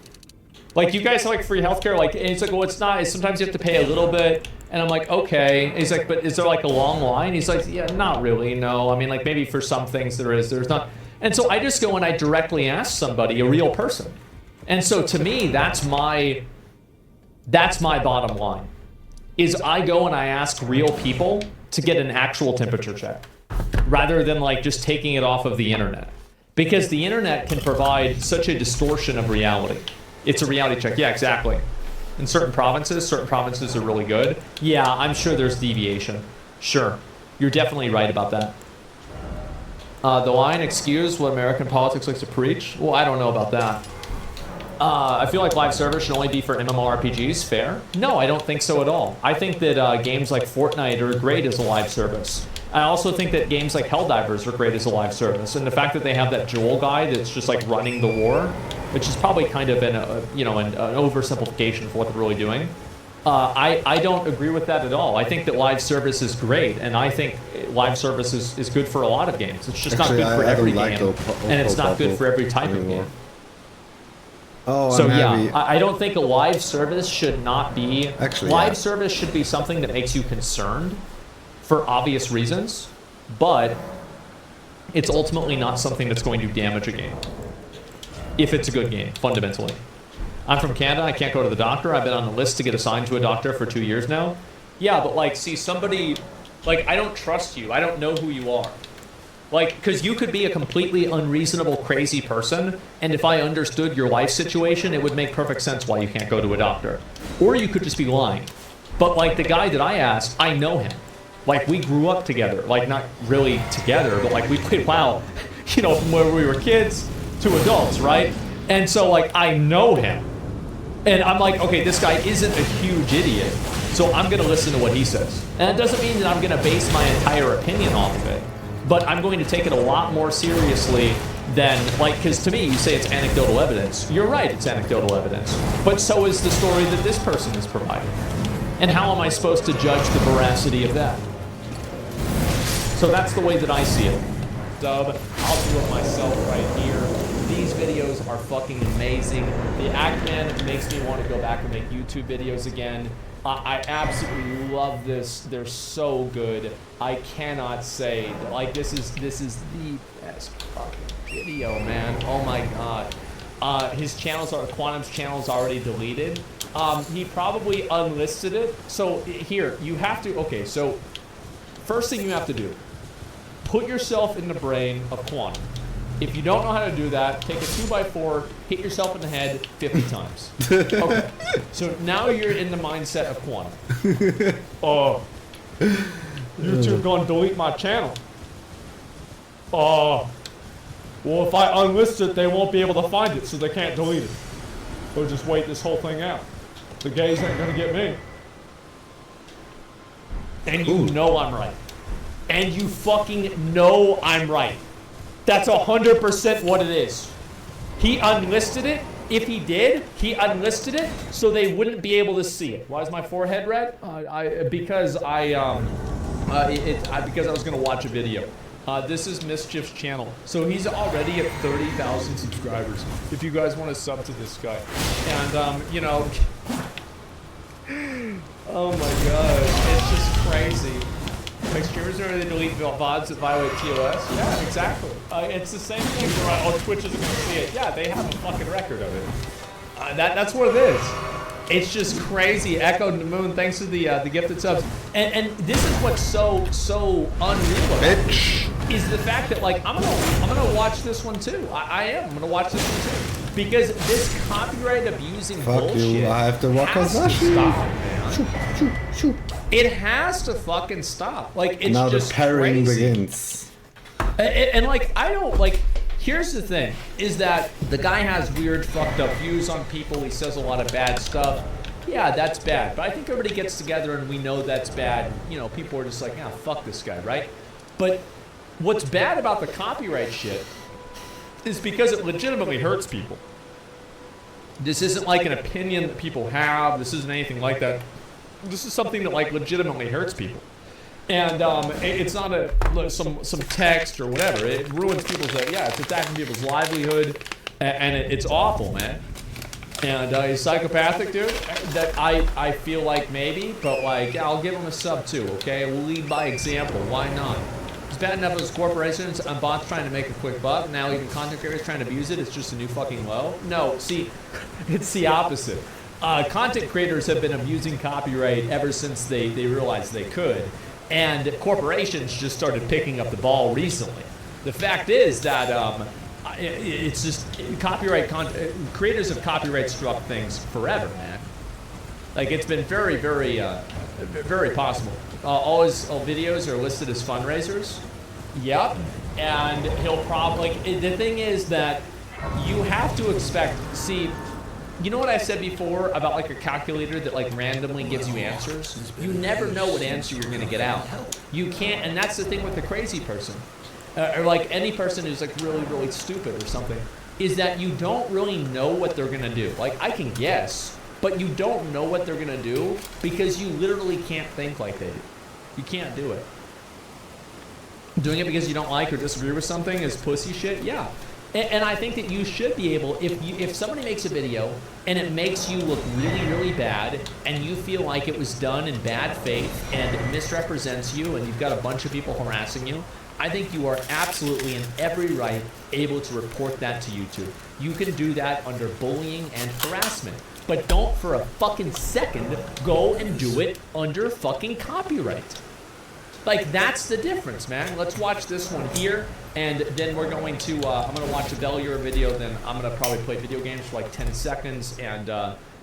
Like you guys have like free healthcare? Like, and he's like, well, it's not. Sometimes you have to pay a little bit. And I'm like, okay. And he's like, but is there like a long line? He's like, yeah, not really, no. I mean, like maybe for some things there is, there's not. And so I just go and I directly ask somebody, a real person. And so to me, that's my bottom line. Is I go and I ask real people to get an actual temperature check, rather than like just taking it off of the internet. Because the internet can provide such a distortion of reality. It's a reality check, yeah, exactly. In certain provinces are really good. Yeah, I'm sure there's deviation. Sure, you're definitely right about that. The line, excuse what American politics likes to preach? Well, I don't know about that. I feel like live service should only be for MMORPGs. Fair? No, I don't think so at all. I think that games like Fortnite are great as a live service. I also think that games like Helldivers are great as a live service. And the fact that they have that Joel guy that's just like running the war, which is probably kind of an oversimplification for what they're really doing. I don't agree with that at all. I think that live service is great, and I think live service is good for a lot of games. It's just Actually, not good for every like game, and it's not good for every type of game. Oh, so yeah, I don't think a live service should not be... Actually, live service should be something that makes you concerned for obvious reasons, but it's ultimately not something that's going to damage a game. If it's a good game, fundamentally. I'm from Canada, I can't go to the doctor. I've been on the list to get assigned to a doctor for 2 years now. Yeah, but like, see, somebody... Like, I don't trust you. I don't know who you are. Like, because you could be a completely unreasonable, crazy person, and if I understood your life situation, it would make perfect sense why you can't go to a doctor. Or you could just be lying. But, like, the guy that I asked, I know him. Like, we grew up together. Like, not really together, but, like, we played WoW, you know, from where we were kids to adults, right? And so, like, I know him. And I'm like, okay, this guy isn't a huge idiot, so I'm going to listen to what he says. And that doesn't mean that I'm going to base my entire opinion off of it. But I'm going to take it a lot more seriously than, like, because to me, you say it's anecdotal evidence. You're right, it's anecdotal evidence. But so is the story that this person is providing. And how am I supposed to judge the veracity of that? So that's the way that I see it. Dub, I'll do it myself right here. These videos are fucking amazing. The Ackman makes me want to go back and make YouTube videos again. I absolutely love this. They're so good. I cannot say that, like, this is the best fucking video, man. Oh my god. His channels are Quantum's channel's already deleted. He probably unlisted it. So here, you have to, okay, so first thing you have to do, put yourself in the brain of Quantum. If you don't know how to do that, take a 2x4, hit yourself in the head 50 times. Okay. So now you're in the mindset of Quantum. Oh, YouTube gonna delete my channel. Oh, well, if I unlist it, they won't be able to find it, so they can't delete it. They'll just wait this whole thing out. The gays ain't gonna get me. And you know I'm right. And you fucking know I'm right. That's 100% what it is. He unlisted it. If he did, he unlisted it so they wouldn't be able to see it. Why is my forehead red? Because I was gonna watch a video. This is Mischief's channel. So he's already at 30,000 subscribers. If you guys want to sub to this guy. And, you know, oh my god, it's just crazy. Like streamers are ready to delete VODs that violate TOS? Yeah, exactly. It's the same thing where, oh, Twitch isn't gonna see it. Yeah, they have a fucking record of it. That's what it is. It's just crazy. Echo the Moon, thanks for the gifted subs. And this is what's so unreal about it, is the fact that like I'm gonna watch this one too. I'm gonna watch this one too. Because this copyright abusing bullshit you, I have to walk has to Asashi. stop, man. It has to fucking stop. Like it's now just the parrying crazy. begins. And like I don't like. Here's the thing: is that the guy has weird, fucked up views on people. He says a lot of bad stuff. Yeah, that's bad. But I think everybody gets together and we know that's bad. You know, people are just like, yeah, fuck this guy, right? But what's bad about the copyright shit is because it legitimately hurts people. This isn't like an opinion that people have. This isn't anything like that. This is something that like legitimately hurts people. And it's not some text or whatever. It ruins people's, it's attacking people's livelihood, and it's awful, man. And he's psychopathic, dude. That I feel like maybe, but like, yeah, I'll give him a sub too, okay? We'll lead by example. Why not? It's bad enough as corporations and bots trying to make a quick buck. Now even content creators trying to abuse it. It's just a new fucking low. No, see, it's the opposite. Content creators have been abusing copyright ever since they realized they could. And corporations just started picking up the ball recently. The fact is that it's just creators of copyright struck things forever, man. Like it's been very, very, very possible. All his videos are listed as fundraisers. Yep. And he'll probably, the thing is that you have to expect, see, you know what I said before about like a calculator that like randomly gives you answers? You never know what answer you're gonna get out. You can't, and that's the thing with the crazy person, or like any person who's like really, really stupid or something, is that you don't really know what they're gonna do. Like I can guess, but you don't know what they're gonna do because you literally can't think like they do. You can't do it. Doing it because you don't like or disagree with something is pussy shit, yeah. And I think that you should be able, if somebody makes a video and it makes you look really, really bad and you feel like it was done in bad faith and it misrepresents you and you've got a bunch of people harassing you, I think you are absolutely in every right able to report that to YouTube. You can do that under bullying and harassment. But don't for a fucking second go and do it under fucking copyright. Like, that's the difference, man. Let's watch this one here, and then we're going to, I'm going to watch a Velier video, then I'm going to probably play video games for like 10 seconds, and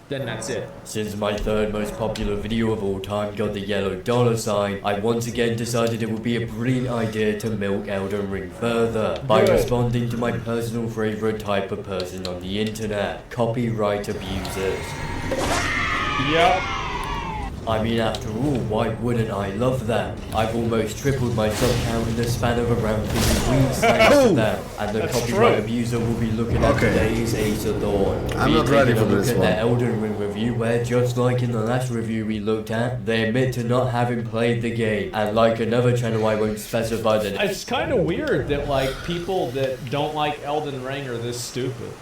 then that's it. Since my third most popular video of all time got the yellow dollar sign, I once again decided it would be a brilliant idea to milk Elden Ring further by responding to my personal favorite type of person on the internet, copyright abusers. Yep. I mean, after all, why wouldn't I love that? I've almost tripled my sub count in the span of around 3 weeks thanks to that. And the copyright abuser will be looking at today's Ace of Dawn. I'm not ready for this one. one. Look at the Elden Ring review where, just like in the last review we looked at, they admit to not having played the game. And like another channel I won't specify the name. It's kind of weird that like people that don't like Elden Ring are this stupid.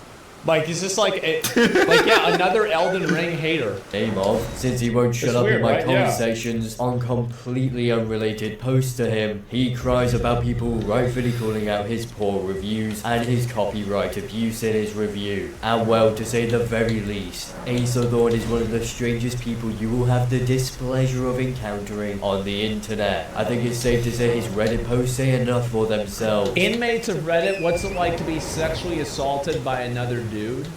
Like, is this like, another Elden Ring hater? Name of, since he won't shut up in my right? conversations on completely unrelated posts to him, he cries about people rightfully calling out his poor reviews and his copyright abuse in his review. And well, to say the very least, Ace of Dawn is one of the strangest people you will have the displeasure of encountering on the internet. I think it's safe to say his Reddit posts say enough for themselves. Inmates of Reddit, what's it like to be sexually assaulted by another dude?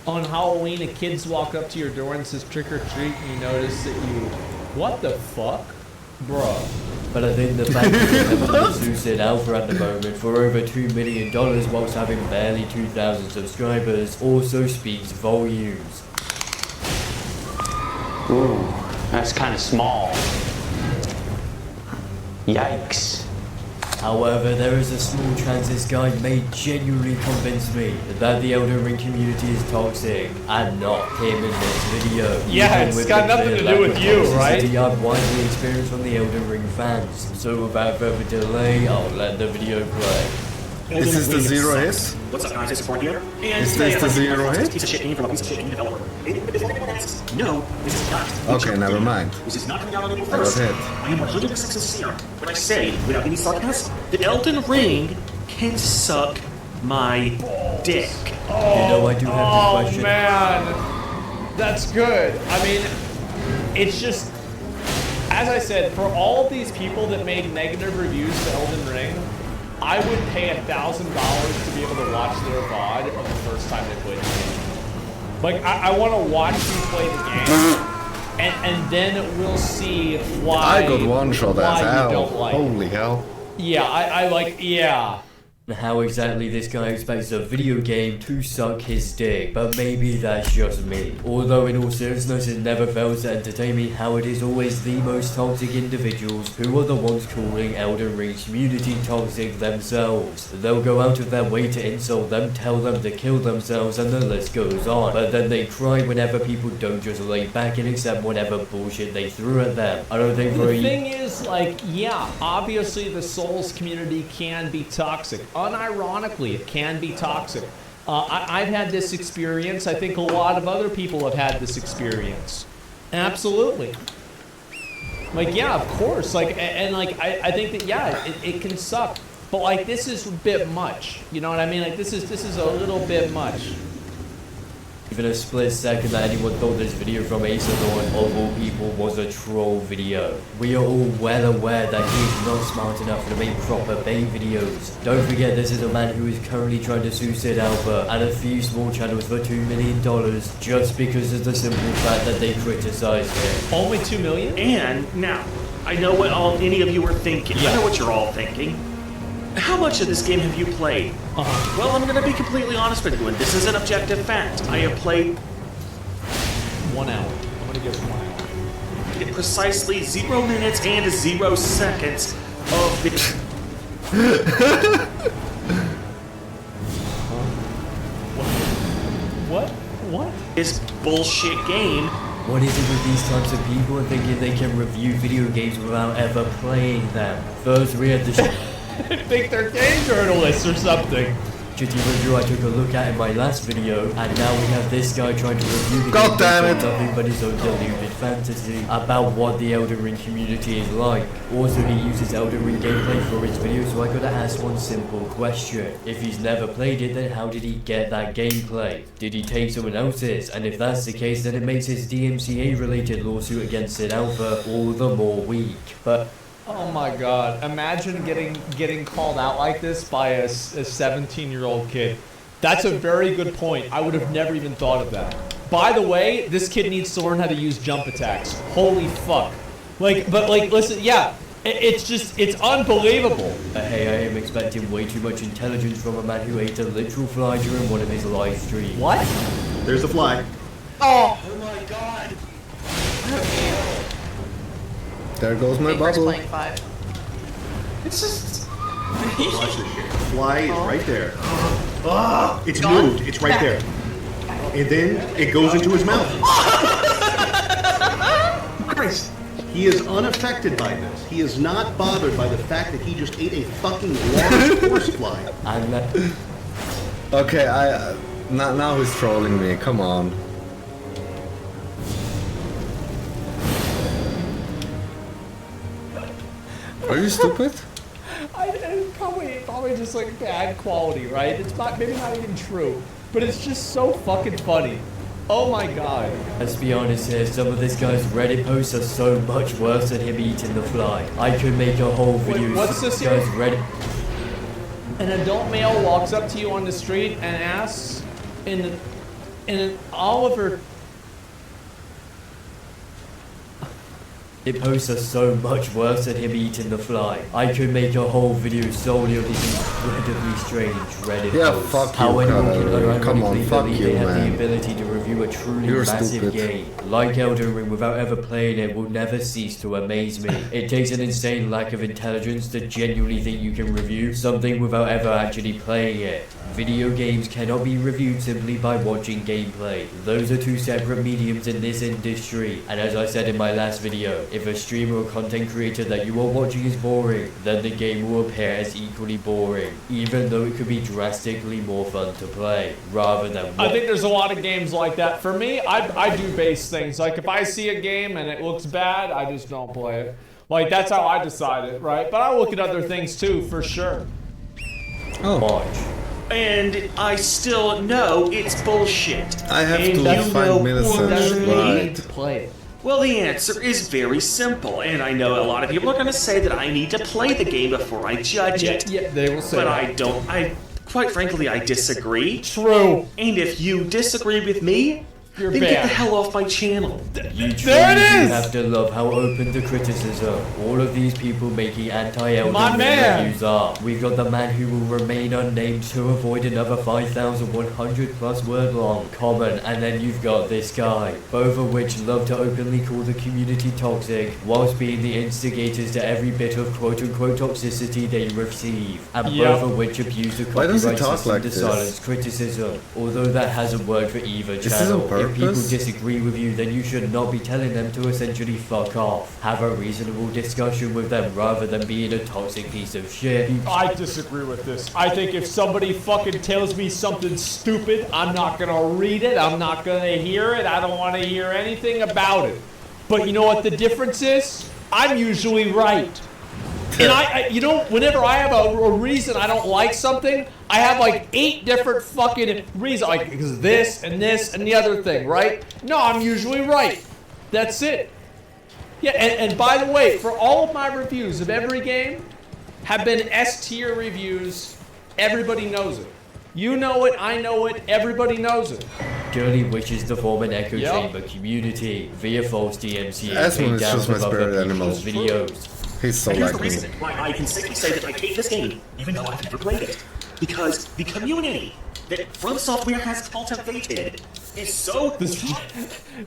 On Halloween, a kid's walk up to your door and says trick or treat, and you notice that what the fuck? Bruh. But I think the fact that Evan Zeus in alpha at the moment for over $2 million whilst having barely 2,000 subscribers also speaks volumes. Ooh, that's kind of small. Yikes. However, there is a small chance this guy may genuinely convince me that the Elden Ring community is toxic, and not him in this video. Yeah, Even it's with got the nothing clear to lack do with of you, toxicity right? I've widely experienced from the Elden Ring fans. So without further delay, I'll let the video play. Is this the zero hit? What's up, guys? It's Support here. And Is this the zero hit? Piece of shit game from a piece of shit game developer. Before anyone asks, no, this is not. Okay, never mind. This is not coming out on April Go 1st. ahead. I am 100% sincere when I say, without any sarcasm, that Elden Ring can suck my dick. You know, I do have this question. Oh man, that's good. I mean, it's just, as I said, for all of these people that made negative reviews to Elden Ring, I would pay $1,000 to be able to watch their VOD of the first time they played the game. Like, I want to watch you play the game, and then we'll see why. I got one shot as you hell. don't like it. Holy hell. Yeah, I like, yeah. How exactly this guy expects a video game to suck his dick, but maybe that's just me. Although in all seriousness, it never fails to entertain me how it is always the most toxic individuals who are the ones calling Elden Ring's community toxic themselves. They'll go out of their way to insult them, tell them to kill themselves, and the list goes on. But then they cry whenever people don't just lay back and accept whatever bullshit they threw at them. I don't think The thing is, like, yeah, obviously the Souls community can be toxic. Unironically, it can be toxic. I've had this experience. I think a lot of other people have had this experience. Absolutely. Like, yeah, of course. Like, and like, I think that, yeah, it can suck. But like, this is a bit much. You know what I mean? Like, this is a little bit much. Even a split second that anyone thought this video from Asador of all people was a troll video. We are all well aware that he's not smart enough to make proper bait videos. Don't forget this is a man who is currently trying to sue Sid Alpha and a few small channels for $2 million just because of the simple fact that they criticized him. Only 2 million? And now, I know what any of you are thinking. I know what you're all thinking. How much of this game have you played? Well, I'm going to be completely honest with you, and this is an objective fact. I have played 1 hour. I'm going to give it 1 hour. Precisely 0 minutes and 0 seconds of the... What? This bullshit game. What is it with these types of people and thinking they can review video games without ever playing them? First we had the I think they're game journalists or something. shitty review I took a look at in my last video, and now we have this guy trying to review the God game damn based on nothing but his own deluded fantasy about what the Elden Ring community is like. Also, he uses Elden Ring gameplay for his video, so I gotta ask one simple question. If he's never played it, then how did he get that gameplay? Did he take someone else's? And if that's the case, then it makes his DMCA related lawsuit against Sid Alpha all the more weak. But oh my god, imagine getting called out like this by a 17-year-old kid. That's a very good point. I would have never even thought of that. By the way, this kid needs to learn how to use jump attacks. Holy fuck. Like, but like, listen, yeah, it's unbelievable. Hey, I am expecting way too much intelligence from a man who ate a literal fly during one of his live streams. What? There's the fly. Oh my god. There goes my bubble. Playing 5. It's just... Watch this shit. Fly is right there. Oh, It's gone? moved. It's right there. And then it goes into his mouth. Christ. He is unaffected by this. He is not bothered by the fact that he just ate a fucking large horsefly. Okay, now he's trolling me. Come on. Are you stupid? It's probably just like bad quality, right? It's maybe not even true, but it's just so fucking funny. Oh my god. Let's be honest here, some of this guy's Reddit posts are so much worse than him eating the fly. I could make a whole video. Wait, what's this guy's here? Reddit. An adult male walks up to you on the street and asks in an Oliver It posts are so much worse than him eating the fly. I could make a whole video solely on these incredibly strange Reddit Yeah, posts. fuck you, How anyone can Kyler. Come on, unironically fuck believe you, they have man. the ability to review a truly You're massive stupid. game like Elden Ring without ever playing it will never cease to amaze me. It takes an insane lack of intelligence to genuinely think you can review something without ever actually playing it. Video games cannot be reviewed simply by watching gameplay. Those are two separate mediums in this industry. And as I said in my last video, if a streamer or content creator that you are watching is boring, then the game will appear as equally boring, even though it could be drastically more fun to play, rather than I think there's a lot of games like that. For me, I do base things. Like if I see a game and it looks bad, I just don't play it. Like that's how I decide it, right? But I look at other things too, for sure. Oh. And I still know it's bullshit. I have and to you find know Millicent, why? right. To play it. Well, the answer is very simple, and I know a lot of people are going to say that I need to play the game before I judge it. Yeah, they will say But that. I quite frankly, I disagree. True. And if you disagree with me, You're then get the bad. hell off my channel. You There it truly is! have to love how open to criticism all of these people making anti-Elden My Ring man! reviews are. We've got the man who will remain unnamed to avoid another 5,100 plus word long comment, and then you've got this guy, both of which love to openly call the community toxic, whilst being the instigators to every bit of quote-unquote toxicity they receive, and Yep. both of which abuse the Why does he copyright talk system like to this? silence criticism, although that hasn't worked for either Is this on channel. If people purpose? disagree with you, then you should not be telling them to essentially fuck off. Have a reasonable discussion with them rather than being a toxic piece of shit. I disagree with this. I think if somebody fucking tells me something stupid, I'm not gonna read it, I'm not gonna hear it, I don't wanna hear anything about it. But you know what the difference is? I'm usually right. And you know, whenever I have a reason I don't like something, I have like 8 different fucking reasons, like because this and the other thing, right? No, I'm usually right. That's it. Yeah, and by the way, for all of my reviews of every game have been S tier reviews. Everybody knows it. You know it, I know it, everybody knows it. Girly wishes to form an echo Yep. chamber community via false DMCA Asmon is takedowns just my of other spirit people's animal. videos. He's so And here's like the me. reason why I can safely say that I hate this game, even though I've never played it. Because the community that From Software has cultivated is so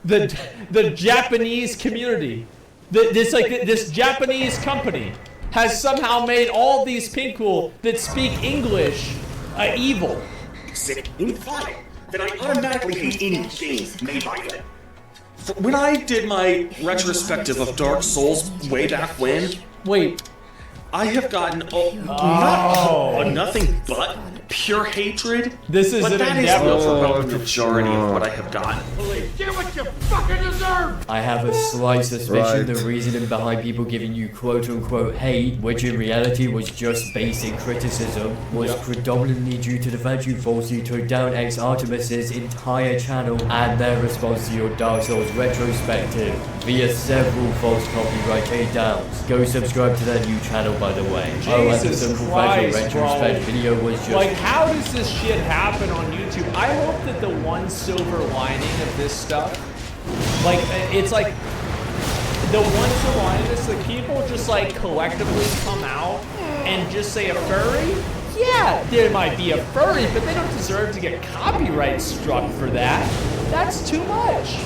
The Japanese community, this Japanese company has somehow made all these people that speak English evil. sick in file that I automatically hate any game made by them. When I did my retrospective of Dark Souls way back when, wait, I have gotten nothing but pure hatred. This is but an that is endeavor. the majority of what I have gotten. Get what you fucking deserve! I have a slight suspicion Right. the reasoning behind people giving you quote-unquote hate, which in reality was just basic criticism, was predominantly due to the fact you falsely took down ex-Artemis's entire channel and their response to your Dark Souls retrospective via several false copyright takedowns. Go subscribe to their new channel, by the way. And the Jesus Simple Christ, Fragile retrospect bro. video was just... Like, how does this shit happen on YouTube? I hope that the one silver lining of this stuff, like, it's like, the one silver lining is that people just, like, collectively come out and just say a furry? Yeah, there might be a furry, but they don't deserve to get copyright struck for that. That's too much.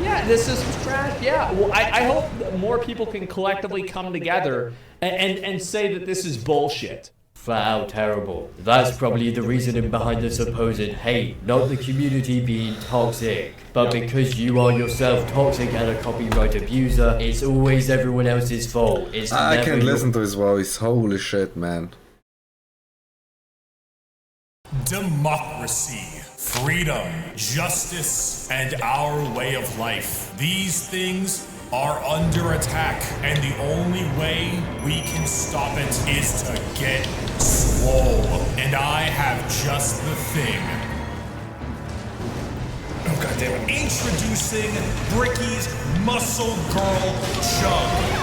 Yeah, this is trash. Yeah, well, I hope that more people can collectively come together and say that this is bullshit. Flat out terrible. That's probably the reasoning behind the supposed hate, not the community being toxic. But because you are yourself toxic and a copyright abuser, it's always everyone else's fault. It's I never can't your listen to his voice. Holy shit, man. Democracy, freedom, justice, and our way of life. These things are under attack, and the only way we can stop it is to get swole. And I have just the thing. Oh goddamn! Introducing Bricky's Muscle Girl Chug.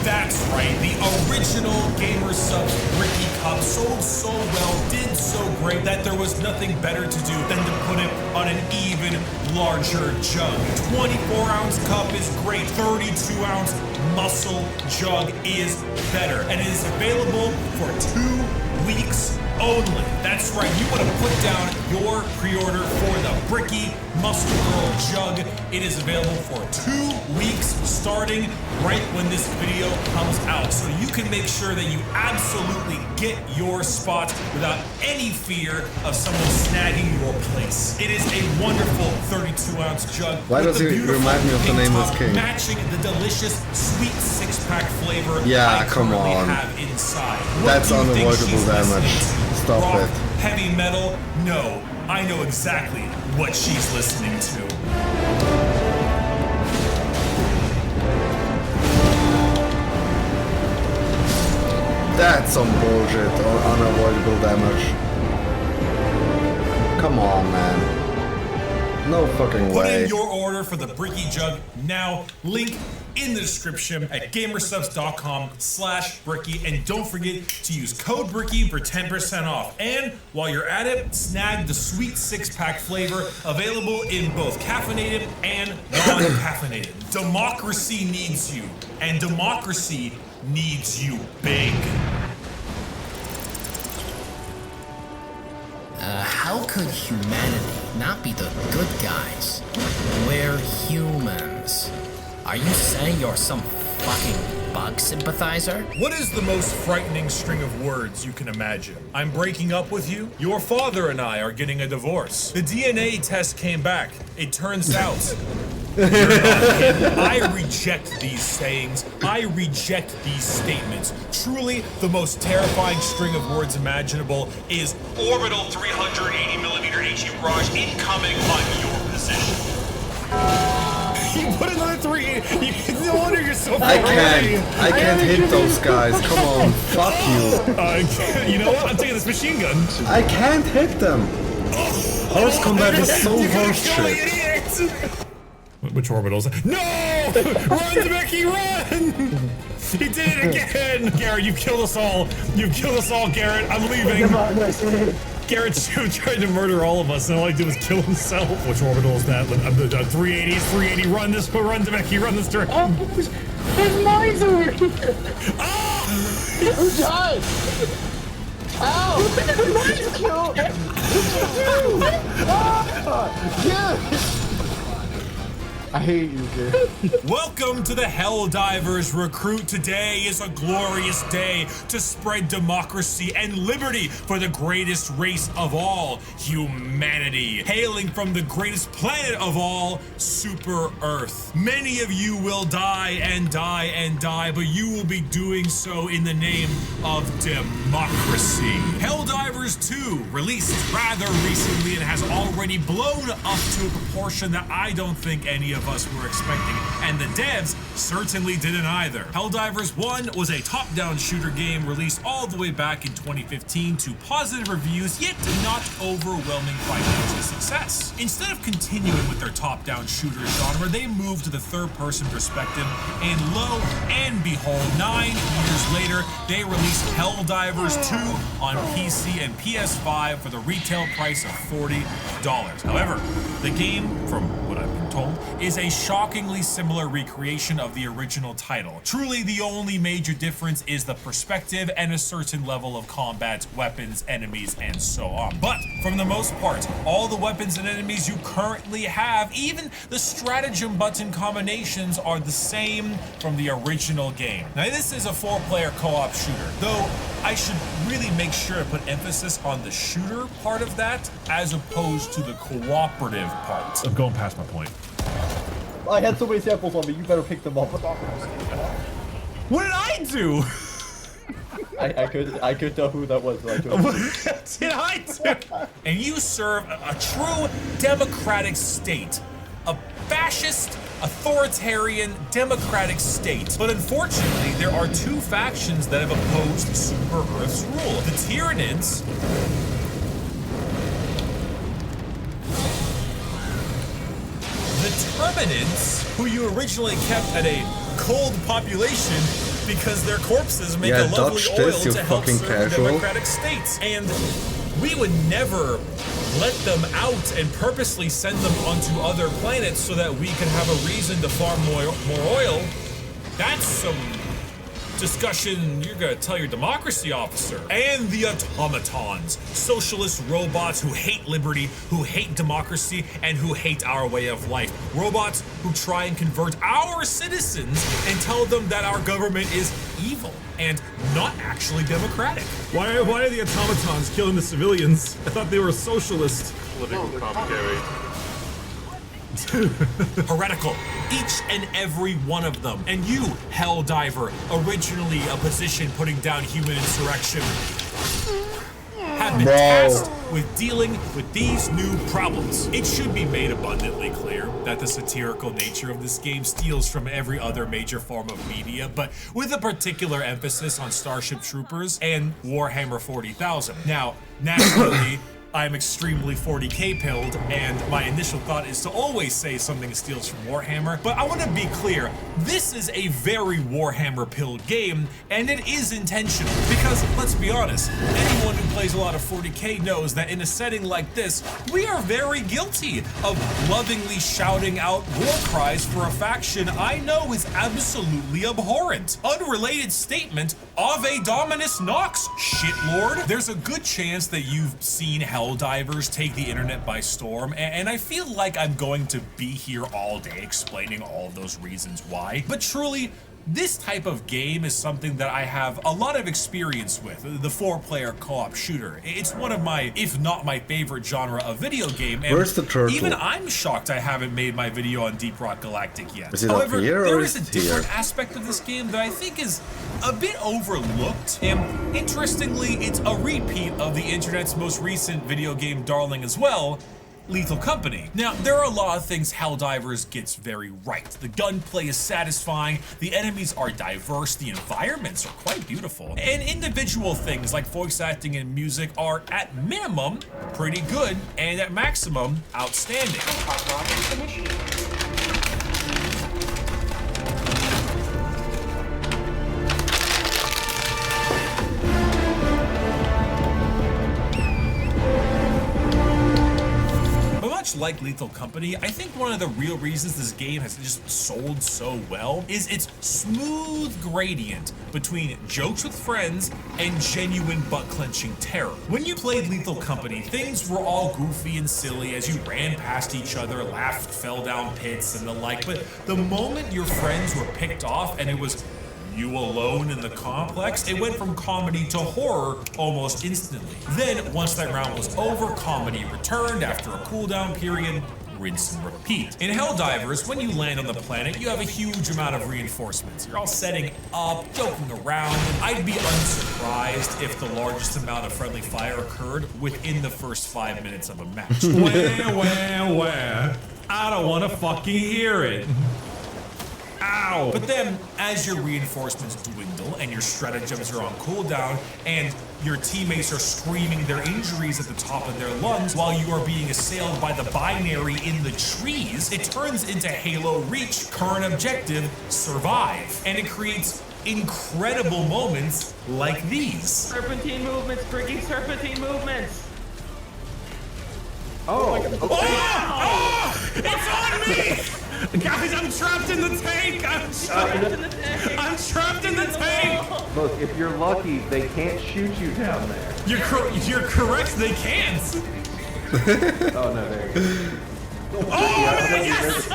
That That's right, the original GamerSupps Bricky Cup sold so well, did so great that there was nothing better to do than to put it on an even larger jug. 24-ounce cup is great, 32-ounce muscle jug is better, and it is available for 2 weeks only. That's right, you want to put down your pre-order for the Bricky Muscle Girl Jug. It is available for 2 weeks starting right when this video comes out. So you can make sure that you absolutely get your spot without any fear of someone snagging your place. It is a wonderful 32-ounce jug. Why does it remind me of the Nameless King? Matching the delicious sweet 6-pack flavor Yeah, I come currently on. have inside. That's What do you think unavoidable she's listening damage. to? Stop Rock, it. heavy metal? No, I know exactly what she's listening to. That's some bullshit or unavoidable damage. Come on, man. No fucking Put way. in your order for the Bricky Jug now. Link in the description at gamersupps.com/Bricky, and don't forget to use code Bricky for 10% off. And while you're at it, snag the sweet 6-pack flavor available in both caffeinated and non-caffeinated. Democracy needs you, and democracy needs you big. How could humanity not be the good guys? We're humans. Are you saying you're some fucking bug sympathizer? What is the most frightening string of words you can imagine? I'm breaking up with you. Your father and I are getting a divorce. The DNA test came back. It turns out you're not him. I reject these sayings. I reject these statements. Truly, the most terrifying string of words imaginable is orbital 380mm HE barrage incoming on your position. You put another 3. No wonder you're so far I can't hit those guys. Come on, fuck you. You know what? I'm taking this machine gun. I can't hit them. Horse combat is so horseshit. Which orbitals? No! Run, Mickey, run! He did it again! Garrett, you killed us all. You killed us all, Garrett. I'm leaving. Garrett tried to murder all of us, and all he did was kill himself. Which orbital is that? 380, 380. Run this, run, Mickey, run this direction. Oh, there's mines over here. Oh! Who died? Ow! There's mines killed. Yes! I hate you, dude. Welcome to the Helldivers Recruit. Today is a glorious day to spread democracy and liberty for the greatest race of all, humanity. Hailing from the greatest planet of all, Super Earth. Many of you will die and die and die, but you will be doing so in the name of democracy. Helldivers 2 released rather recently and has already blown up to a proportion that I don't think any of us were expecting, and the devs certainly didn't either. Helldivers 1 was a top-down shooter game released all the way back in 2015 to positive reviews, yet not overwhelming financial success. Instead of continuing with their top-down shooter genre, they moved to the third-person perspective, and lo and behold, 9 years later, they released Helldivers 2 on PC and PS5 for the retail price of $40. However, the game, from what I've been told, is a shockingly similar recreation of the original title. Truly, the only major difference is the perspective and a certain level of combat, weapons, enemies, and so on. But, from the most part, all the weapons and enemies you currently have, even the stratagem button combinations, are the same from the original game. Now, this is a 4-player co-op shooter, though I should really make sure to put emphasis on the shooter part of that, as opposed to the cooperative part. I'm going past my point. I had so many samples on me, you better pick them up. What did I do? I could tell who that was. So I What did I do? And you serve a true democratic state. A fascist, authoritarian, democratic state. But unfortunately, there are 2 factions that have opposed Super Earth's rule. The Tyranids, the Terminids, who you originally kept at a cold population, because their corpses make Yeah, a lovely dodge oil this, you to help fucking serve casual. democratic states. And we would never let them out and purposely send them onto other planets so that we can have a reason to farm more oil. That's some discussion you're gonna tell your democracy officer. And the automatons, socialist robots who hate liberty, who hate democracy, and who hate our way of life. Robots who try and convert our citizens and tell them that our government is evil and not actually democratic. Why are the automatons killing the civilians? I thought they were socialist. Political commentary. Heretical, each and every one of them. And you, Helldiver, originally a position putting down human insurrection, have been tasked with dealing with these new problems. It should be made abundantly clear that the satirical nature of this game steals from every other major form of media, but with a particular emphasis on Starship Troopers and Warhammer 40,000. Now, naturally, I'm extremely 40k pilled, and my initial thought is to always say something steals from Warhammer, but I want to be clear, this is a very Warhammer pilled game, and it is intentional, because let's be honest, anyone who plays a lot of 40k knows that in a setting like this, we are very guilty of lovingly shouting out war cries for a faction I know is absolutely abhorrent. Unrelated statement, Ave Dominus Nox, shitlord. There's a good chance that you've seen Helldivers take the internet by storm, and I feel like I'm going to be here all day explaining all of those reasons why. But truly, this type of game is something that I have a lot of experience with, the 4-player co-op shooter. It's one of my, if not my favorite genre of video game, and Where's the turtle? even I'm shocked I haven't made my video on Deep Rock Galactic yet. Is it However, up here or there is is a it different here? aspect of this game that I think is a bit overlooked, and interestingly, it's a repeat of the internet's most recent video game darling as well, Lethal Company. Now, there are a lot of things Helldivers gets very right. The gunplay is satisfying, the enemies are diverse, the environments are quite beautiful, and individual things like voice acting and music are, at minimum, pretty good, and at maximum, outstanding. Like Lethal Company, I think one of the real reasons this game has just sold so well is its smooth gradient between jokes with friends and genuine butt-clenching terror. When you played Lethal Company, things were all goofy and silly as you ran past each other, laughed, fell down pits and the like, but the moment your friends were picked off and it was you alone in the complex, it went from comedy to horror almost instantly. Then, once that round was over, comedy returned after a cooldown period, rinse and repeat. In Helldivers, when you land on the planet, you have a huge amount of reinforcements. You're all setting up, joking around, and I'd be unsurprised if the largest amount of friendly fire occurred within the first 5 minutes of a match. Where? I don't want to fucking hear it. Ow! But then, as your reinforcements dwindle and your stratagems are on cooldown and your teammates are screaming their injuries at the top of their lungs while you are being assailed by the binary in the trees, it turns into Halo Reach, current objective, survive. And it creates incredible moments like these. Serpentine movements, freaking serpentine movements! Oh! It's on me! Guys, I'm trapped in the tank! I'm trapped in the tank! Look, if you're lucky, they can't shoot you down there. You're correct, they can't! Oh, no, there you go. Yes!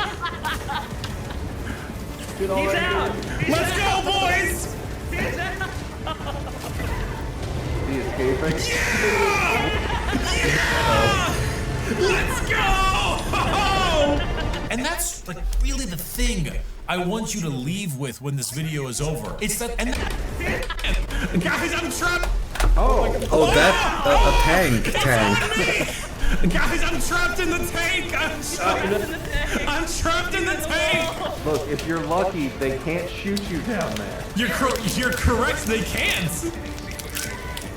He's out! Let's go, boys! He's out! He escaping? Yeah! Let's go! And that's like really the thing I want you to leave with when this video is over. It's that, and guys, I'm trapped. Oh, that a tank. Guys, I'm trapped in the tank. I'm trapped in the tank. Look, if you're lucky, they can't shoot you down there. You're correct. They can't.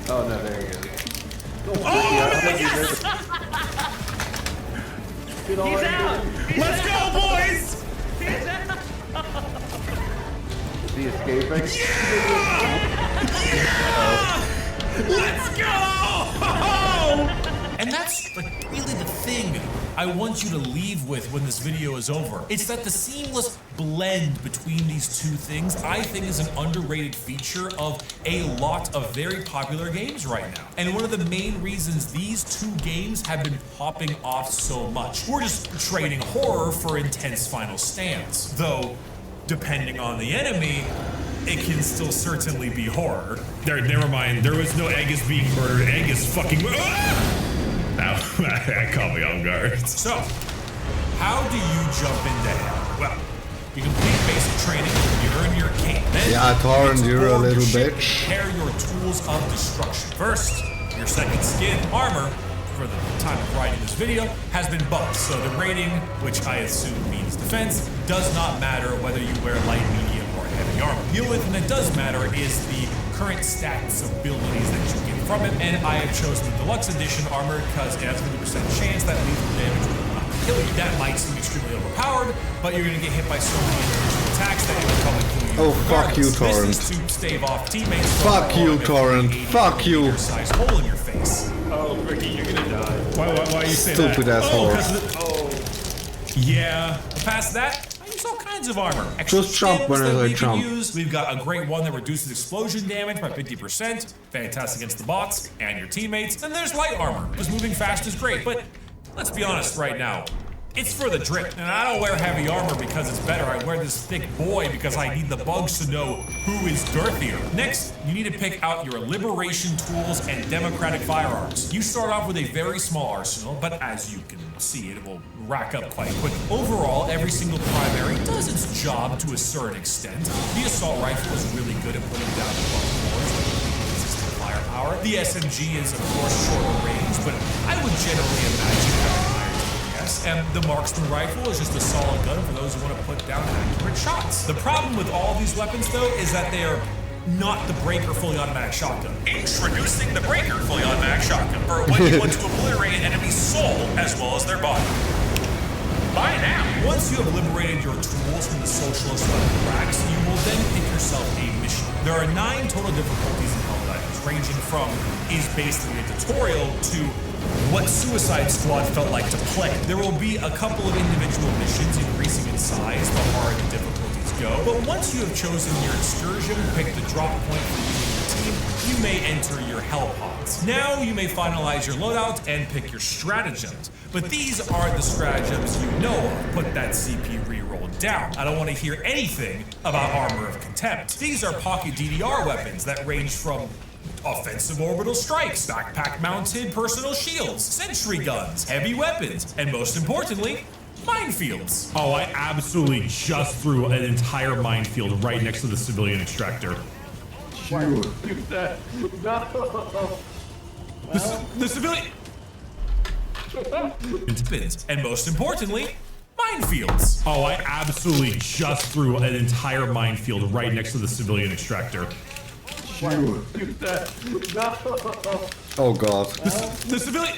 Oh no, there you go. Yes! He's out! Let's go, boys! He's out! The escaping. Let's go! And that's like really the thing I want you to leave with when this video is over. It's that the seamless blend between these two things, I think, is an underrated feature of a lot of very popular games right now. And one of the main reasons these two games have been popping off so much. We're just trading horror for intense final stands. Though, depending on the enemy, it can still certainly be horror. Never mind. There was no Egg is being murdered. Egg is fucking. That caught me off guard. So, how do you jump into hell? Well, you complete basic training, you earn your cape. Then Yeah, Torrent, you're a little bitch. Prepare your tools of destruction. First, your second skin armor, for the time of writing this video, has been buffed. So the rating, which I assume means defense, does not matter whether you wear light, medium, or heavy armor. The only thing that does matter is the current stats abilities that you get from it, and I have chosen the deluxe edition armor because it has a 50% chance that lethal damage will not kill you. That might seem extremely overpowered, but you're gonna get hit by so many individual attacks that it will probably kill you. Oh, fuck you, Torrent. This is to stave off teammates. Fuck you, Torrent. Fuck you. Size hole in your face. Oh, Ricky, you're gonna die. Why you say that? Stupid asshole. Yeah. Past that, I use all kinds of armor. Just jump whenever I jump. We've got a great one that reduces explosion damage by 50%. Fantastic against the bots and your teammates. And there's light armor, because moving fast is great. But let's be honest right now. It's for the drip, and I don't wear heavy armor because it's better. I wear this thick boy because I need the bugs to know who is girthier. Next, you need to pick out your liberation tools and democratic firearms. You start off with a very small arsenal, but as you can see, it will rack up quite quickly. Overall, every single primary does its job to a certain extent. The assault rifle is really good at putting down bug wars with consistent firepower. The SMG is, of course, shorter range, but I would generally imagine having and the marksman rifle is just a solid gun for those who want to put down accurate shots. The problem with all of these weapons, though, is that they are not the Breaker fully automatic shotgun. Introducing the Breaker fully automatic shotgun for when you want to obliterate an enemy's soul as well as their body. Buy it now. Once you have liberated your tools from the socialist weapon racks, you will then pick yourself a mission. There are 9 total difficulties in Helldivers, ranging from is basically a tutorial to what Suicide Squad felt like to play. There will be a couple of individual missions increasing in size the harder the difficulties go, but once you have chosen your excursion, pick the drop point for you and your team, you may enter your hell pods. Now you may finalize your loadout and pick your stratagems, but these aren't the stratagems you know of. Put that CP reroll down. I don't want to hear anything about Armor of Contempt. These are pocket DDR weapons that range from offensive orbital strikes, backpack-mounted personal shields, sentry guns, heavy weapons, and most importantly, minefields. Oh, I absolutely just threw an entire minefield right next to the civilian extractor. No. The civilian... and most importantly, minefields. Oh, I absolutely just threw an entire minefield right next to the civilian extractor. No. Oh god. The civilian...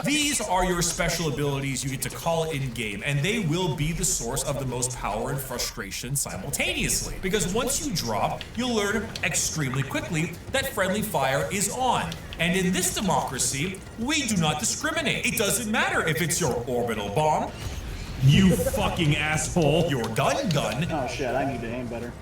These are your special abilities you get to call in-game, and they will be the source of the most power and frustration simultaneously. Because once you drop, you'll learn extremely quickly that friendly fire is on. And in this democracy, we do not discriminate. It doesn't matter if it's your orbital bomb, you fucking asshole, your gun. Oh shit, I need to aim better.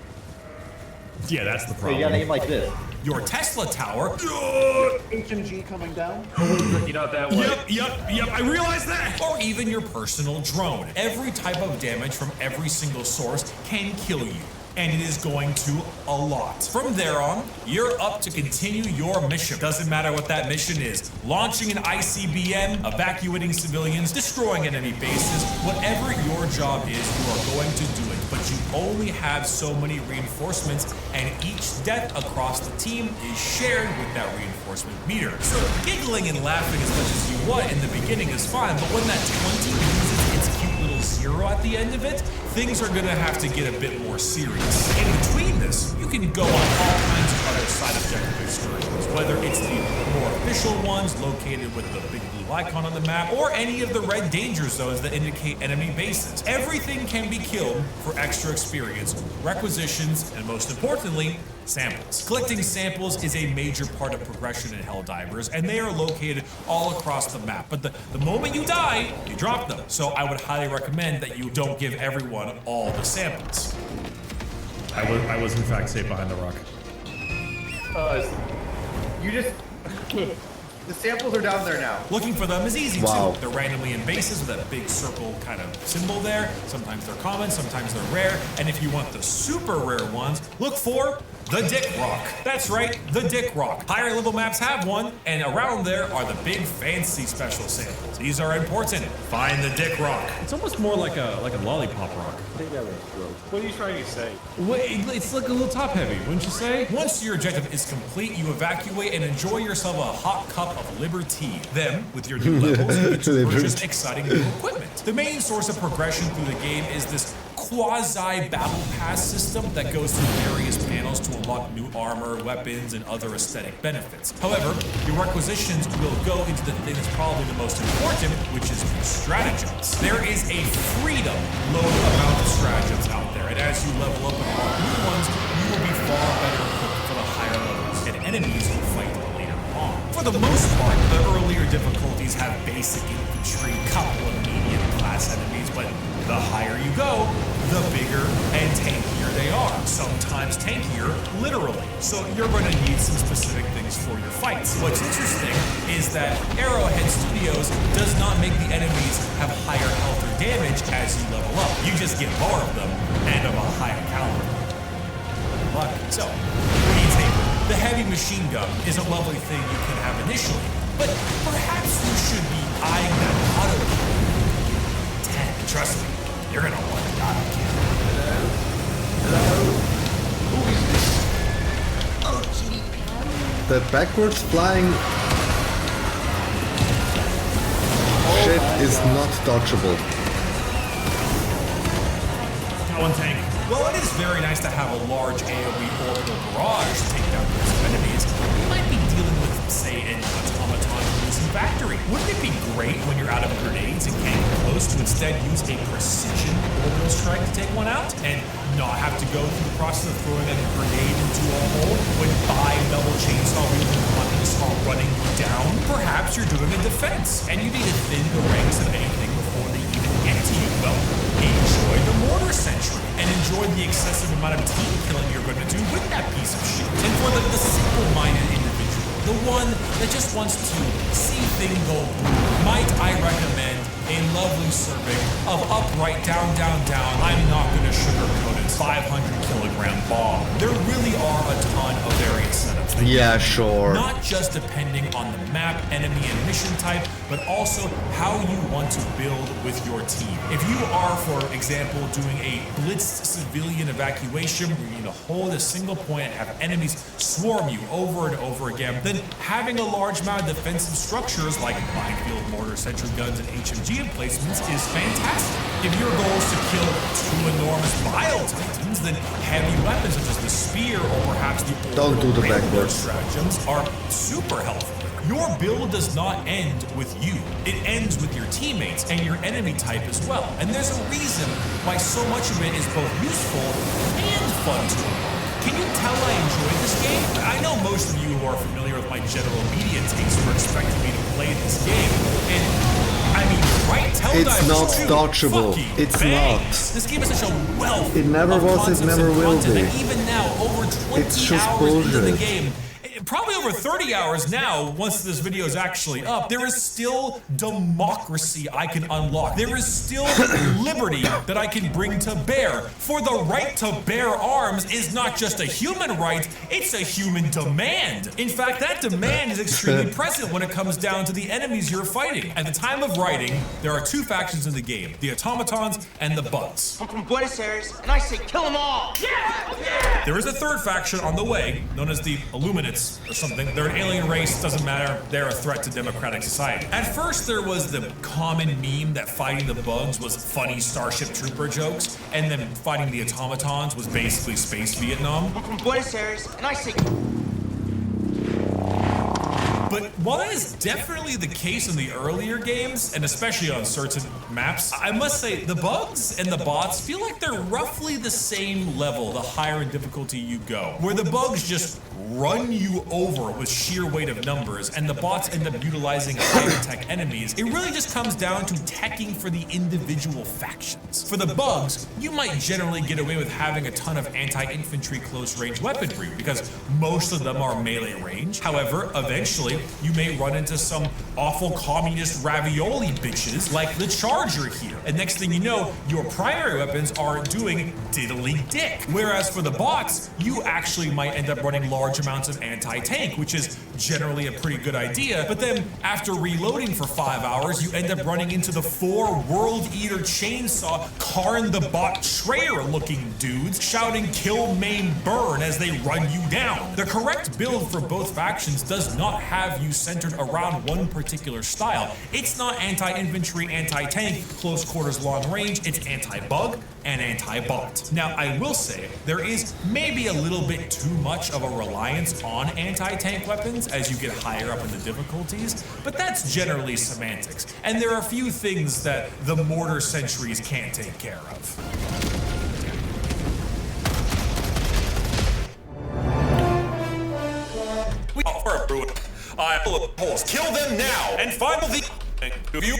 Yeah, that's the problem. So you gotta aim like this. Your Tesla tower. HMG coming down. Ricky, not that way. Yep, I realized that. Or even your personal drone. Every type of damage from every single source can kill you. And it is going to a lot. From there on, you're up to continue your mission. Doesn't matter what that mission is. Launching an ICBM, evacuating civilians, destroying enemy bases, whatever your job is, you are going to do it. But you only have so many reinforcements, and each death across the team is shared with that reinforcement meter. So giggling and laughing as much as you want in the beginning is fine, but when that 20 loses its cute little 0 at the end of it, things are gonna have to get a bit more serious. In between this, you can go on all kinds of other side objective excursions, whether it's the more official ones located with the big blue little icon on the map, or any of the red danger zones that indicate enemy bases. Everything can be killed for extra experience, requisitions, and most importantly, samples. Collecting samples is a major part of progression in Helldivers, and they are located all across the map. But the moment you die, you drop them. So I would highly recommend that you don't give everyone all the samples. I was in fact safe behind the rock. You just... The samples are down there now. Looking for them is easy Wow. too. They're randomly in bases with a big circle kind of symbol there. Sometimes they're common, sometimes they're rare. And if you want the super rare ones, look for the Dick Rock. That's right, the Dick Rock. Higher level maps have one, and around there are the big fancy special samples. These are important. Find the Dick Rock. It's almost more like a lollipop rock. What are you trying to say? Wait, it's like a little top heavy, wouldn't you say? Once your objective is complete, you evacuate and enjoy yourself a hot cup of liberty. Then, with your new levels, you get to purchase exciting new equipment. The main source of progression through the game is this quasi-battle pass system that goes through various panels to unlock new armor, weapons, and other aesthetic benefits. However, your requisitions will go into the thing that's probably the most important, which is stratagems. There is a freedom load amount of stratagems out there, and as you level up and unlock new ones, you will be far better equipped for the higher levels and enemies you fight later on. For the most part, the earlier difficulties have basic infantry, couple of medium class enemies, but the higher you go, the bigger and tankier they are. Sometimes tankier, literally. So you're going to need some specific things for your fights. What's interesting is that Arrowhead Studios does not make the enemies have higher health or damage as you level up. You just get more of them and of a higher caliber. Luck. So, what do you think? The heavy machine gun is a lovely thing you can have initially, but perhaps you should be eyeing that auto kill. 10, trust me. You're gonna want an auto kill. The backwards flying shit is not dodgeable. Got one tank. Well, it is very nice to have a large AoE orbital barrage to take down those enemies. You might be dealing with, say, an automaton losing factory. Wouldn't it be great when you're out of grenades and can't get close to instead use a precision orbital strike to take one out and not have to go through the process of throwing a grenade into a hole when 5 double chainsaw wielding communists are running you down? Perhaps you're doing a defense and you need to thin the ranks of anything before they even get to you. Well, enjoy the mortar sentry and enjoy the excessive amount of team killing you're going to do with that piece of shit. And for the simple-minded individual, the one that just wants to see things go boom, might I recommend a lovely serving of upright down, down, down, I'm not going to sugarcoat it, 500-kilogram bomb. There really are a ton of various setups. Yeah, sure. Not just depending on the map, enemy, and mission type, but also how you want to build with your team. If you are, for example, doing a blitzed civilian evacuation where you need to hold a single point and have enemies swarm you over and over again, then having a large amount of defensive structures like minefield, mortar, sentry guns, and HMG emplacements is fantastic. If your goal is to kill 2 enormous bile titans, then heavy weapons such as the spear or perhaps the Don't do the backwards stratagems are super helpful. Your build does not end with you. It ends with your teammates and your enemy type as well. And there's a reason why so much of it is both useful and fun to unlock. Can you tell I enjoy this game? I know most of you who are familiar with my general media taste were expecting me to play this game. And I mean, right? It's not dodgeable. It's not. This game is such a wealth. It never of was, it concepts never and will content be. that even now, over 20 It's just hours into the bullshit. game, probably over 30 hours now, once this video is actually up, there is still democracy I can unlock. There is still liberty that I can bring to bear. For the right to bear arms is not just a human right, it's a human demand. In fact, that demand is extremely present when it comes down to the enemies you're fighting. At the time of writing, there are 2 factions in the game, the automatons and the bugs. I'm from Buenos Aires, and I say kill them all! Yeah! There is a 3rd faction on the way, known as the Illuminates or something. They're an alien race, doesn't matter. They're a threat to democratic society. At first, there was the common meme that fighting the bugs was funny Starship Trooper jokes, and then fighting the automatons was basically space Vietnam. I'm from Buenos Aires, and I say... But while that is definitely the case in the earlier games, and especially on certain maps, I must say the bugs and the bots feel like they're roughly the same level the higher in difficulty you go, where the bugs just run you over with sheer weight of numbers, and the bots end up utilizing higher tech enemies. It really just comes down to teching for the individual factions. For the bugs, you might generally get away with having a ton of anti-infantry close-range weaponry, because most of them are melee range. However, eventually, you may run into some awful communist ravioli bitches like the Charger here. And next thing you know, your primary weapons are doing diddly dick. Whereas for the bots, you actually might end up running large amounts of anti-tank, which is generally a pretty good idea. But then after reloading for 5 hours, you end up running into the 4 World Eater Chainsaw Karn the Bot Trayer looking dudes shouting kill, maim, burn as they run you down. The correct build for both factions does not have you centered around one particular style. It's not anti-infantry, anti-tank, close quarters, long range, it's anti-bug and anti-bot. Now, I will say, there is maybe a little bit too much of a reliance on anti-tank weapons as you get higher up in the difficulties, but that's generally semantics, and there are a few things that the mortar sentries can't take care of. We offer holes. Kill them now and find the you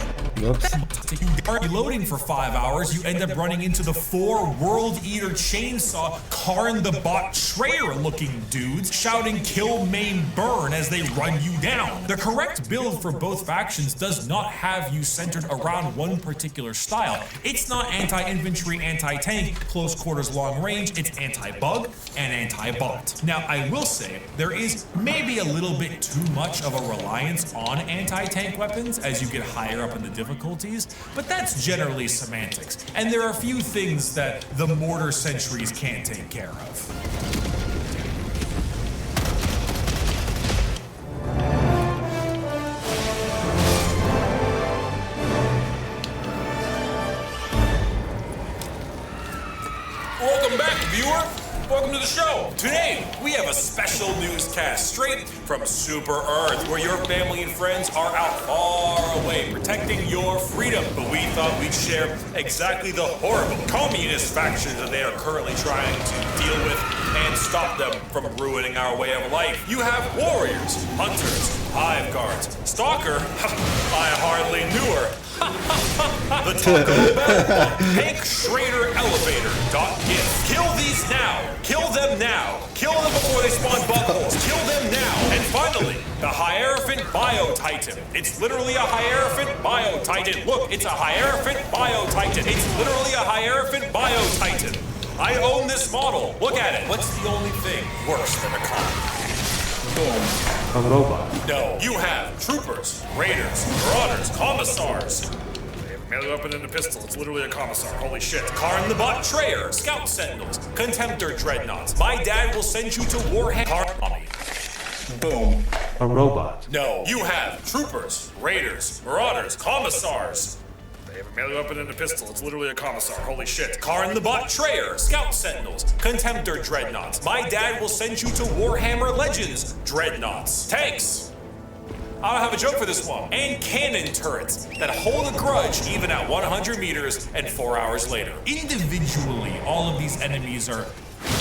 are reloading for 5 hours, you end up running into the 4 World Eater Chainsaw Karn the Bot Trayer looking dudes shouting kill, maim, burn as they run you down. The correct build for both factions does not have you centered around one particular style. It's not anti-infantry, anti-tank, close quarters, long range, it's anti-bug and anti-bot. Now, I will say, there is maybe a little bit too much of a reliance on anti-tank weapons as you get higher up in the difficulties, but that's generally semantics, and there are a few things that the mortar sentries can't take care of. Welcome back, viewer! Welcome to the show. Today, we have a special newscast straight from Super Earth, where your family and friends are out far away protecting your freedom. But we thought we'd share exactly the horrible communist factions that they are currently trying to deal with and stop them from ruining our way of life. You have warriors, hunters, hive guards, stalker. I hardly knew her. The Taco Bell Hank Schrader Elevator. .gift. Kill these now. Kill them now. Kill them before they spawn buttholes. Kill them now. And finally, the Hierophant Bio-Titan. It's literally a Hierophant Bio-Titan. Look, it's a Hierophant Bio-Titan. It's literally a Hierophant Bio-Titan. I own this model. Look at it. What's the only thing worse than a comet? A robot. No, you have troopers, raiders, marauders, commissars. They have a melee weapon and a pistol. It's literally a commissar. Holy shit. Karn the Bot Trayer, Scout Sentinels, Contemptor Dreadnoughts. My dad will send you to Warhammer. Boom. A robot. No, you have troopers, raiders, marauders, commissars. They have a melee weapon and a pistol. It's literally a commissar. Holy shit. Karn the Bot Trayer, Scout Sentinels, Contemptor Dreadnoughts. My dad will send you to Warhammer Legends Dreadnoughts. Tanks. I don't have a joke for this one. And cannon turrets that hold a grudge even at 100 meters and 4 hours later. Individually, all of these enemies are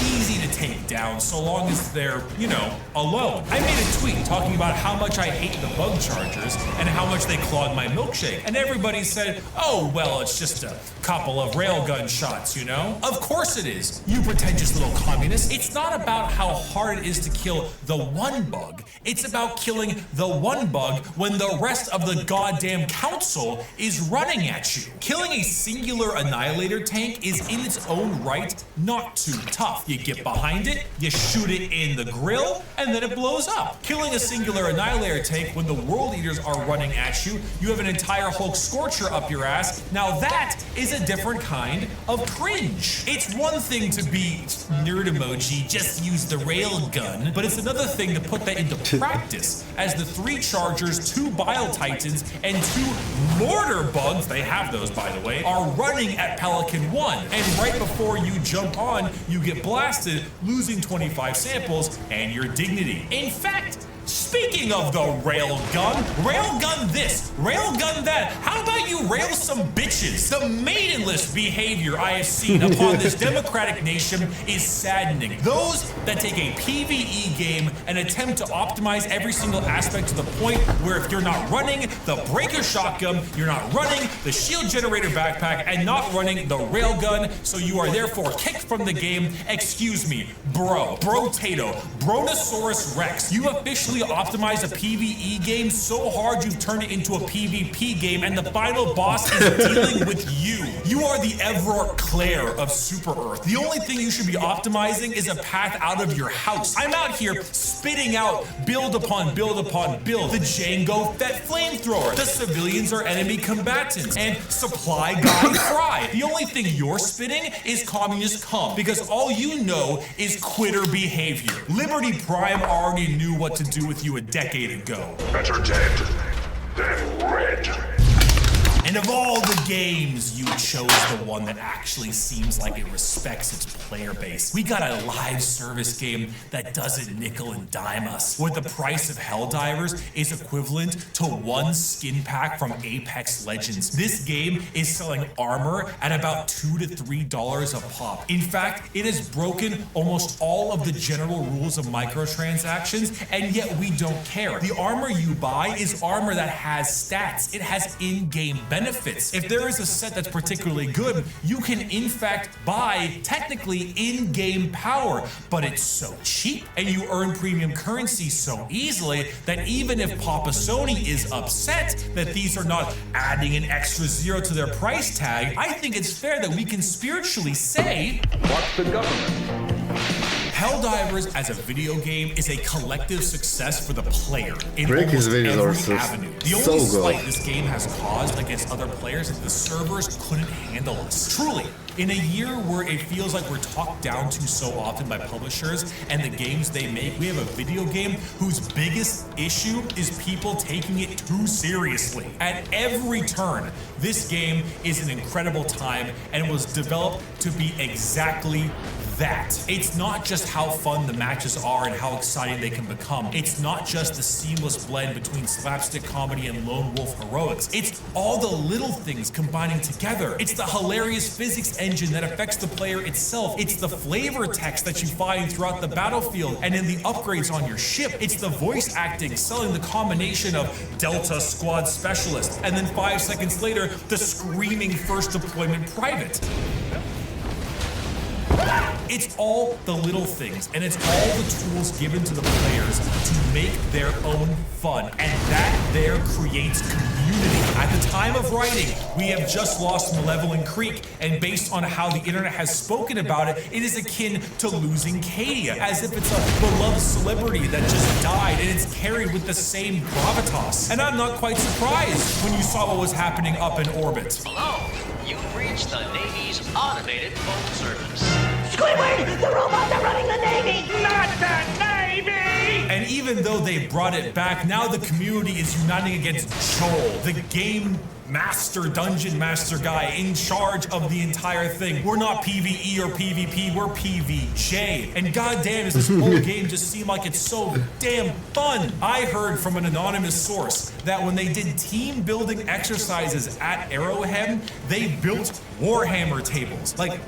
easy to take down so long as they're, you know, alone. I made a tweet talking about how much I hate the bug chargers and how much they clog my milkshake. And everybody said, oh, well, it's just a couple of railgun shots, you know? Of course it is, you pretentious little communist. It's not about how hard it is to kill the one bug. It's about killing the one bug when the rest of the goddamn council is running at you. Killing a singular annihilator tank is in its own right not too tough. You get behind it, you shoot it in the grill, and then it blows up. Killing a singular annihilator tank when the world eaters are running at you, you have an entire Hulk Scorcher up your ass. Now that is a different kind of cringe. It's one thing to be nerd emoji, just use the rail gun, but it's another thing to put that into practice as the 3 Chargers, 2 Bile Titans, and 2 Mortar Bugs, they have those by the way, are running at Pelican 1. And right before you jump on, you get blasted, losing 25 samples and your dignity. In fact, Speaking of the railgun this, railgun that, how about you rail some bitches? The maidenless behavior I have seen upon this democratic nation is saddening. Those that take a PvE game and attempt to optimize every single aspect to the point where if you're not running the breaker shotgun, you're not running the shield generator backpack, and not running the railgun, so you are therefore kicked from the game. Excuse me, Tato, Brontosaurus Rex, you officially optimized a PvE game so hard you've turned it into a PvP game, and the final boss is dealing with you. You are the Everett Claire of Super Earth. The only thing you should be optimizing is a path out of your house. I'm out here spitting out build upon build upon build. The Django Fett flamethrower. The civilians are enemy combatants. And supply guy Fry. The only thing you're spitting is communist cum, because all you know is quitter behavior. Liberty Prime already knew what to do with you a decade ago. Better dead than red. And of all the games, you chose the one that actually seems like it respects its player base. We got a live service game that doesn't nickel and dime us, where the price of Helldivers is equivalent to one skin pack from Apex Legends. This game is selling armor at about $2 to $3 a pop. In fact, it has broken almost all of the general rules of microtransactions, and yet we don't care. The armor you buy is armor that has stats. It has in-game benefits. If there is a set that's particularly good, you can in fact buy technically in-game power, but it's so cheap and you earn premium currency so easily that even if Papa Sony is upset that these are not adding an extra zero to their price tag, I think it's fair that we can spiritually say, fuck the government. Helldivers as a video game is a collective success for the player in almost every avenue. The only slight this game has caused against other players is the servers couldn't handle us. Truly, in a year where it feels like we're talked down to so often by publishers and the games they make, we have a video game whose biggest issue is people taking it too seriously. At every turn, this game is an incredible time and was developed to be exactly that. It's not just how fun the matches are and how exciting they can become. It's not just the seamless blend between slapstick comedy and lone wolf heroics. It's all the little things combining together. It's the hilarious physics engine that affects the player itself. It's the flavor text that you find throughout the battlefield and in the upgrades on your ship. It's the voice acting selling the combination of Delta Squad Specialist and then 5 seconds later, the screaming first deployment private. It's all the little things, and it's all the tools given to the players to make their own fun, and that there creates community. At the time of writing, we have just lost Malevolent Creek, and based on how the internet has spoken about it, it is akin to losing Cadia, as if it's a beloved celebrity that just died, and it's carried with the same gravitas. And I'm not quite surprised when you saw what was happening up in orbit. Hello, you've reached the Navy's automated phone service. Squidward! The robots are running the Navy! Not the Navy! And even though they brought it back, now the community is uniting against Joel, the game master, dungeon master guy in charge of the entire thing. We're not PvE or PvP, we're PvJ. And goddamn, does this whole game just seem like it's so damn fun. I heard from an anonymous source that when they did team building exercises at Arrowhead, they built Warhammer tables. Like,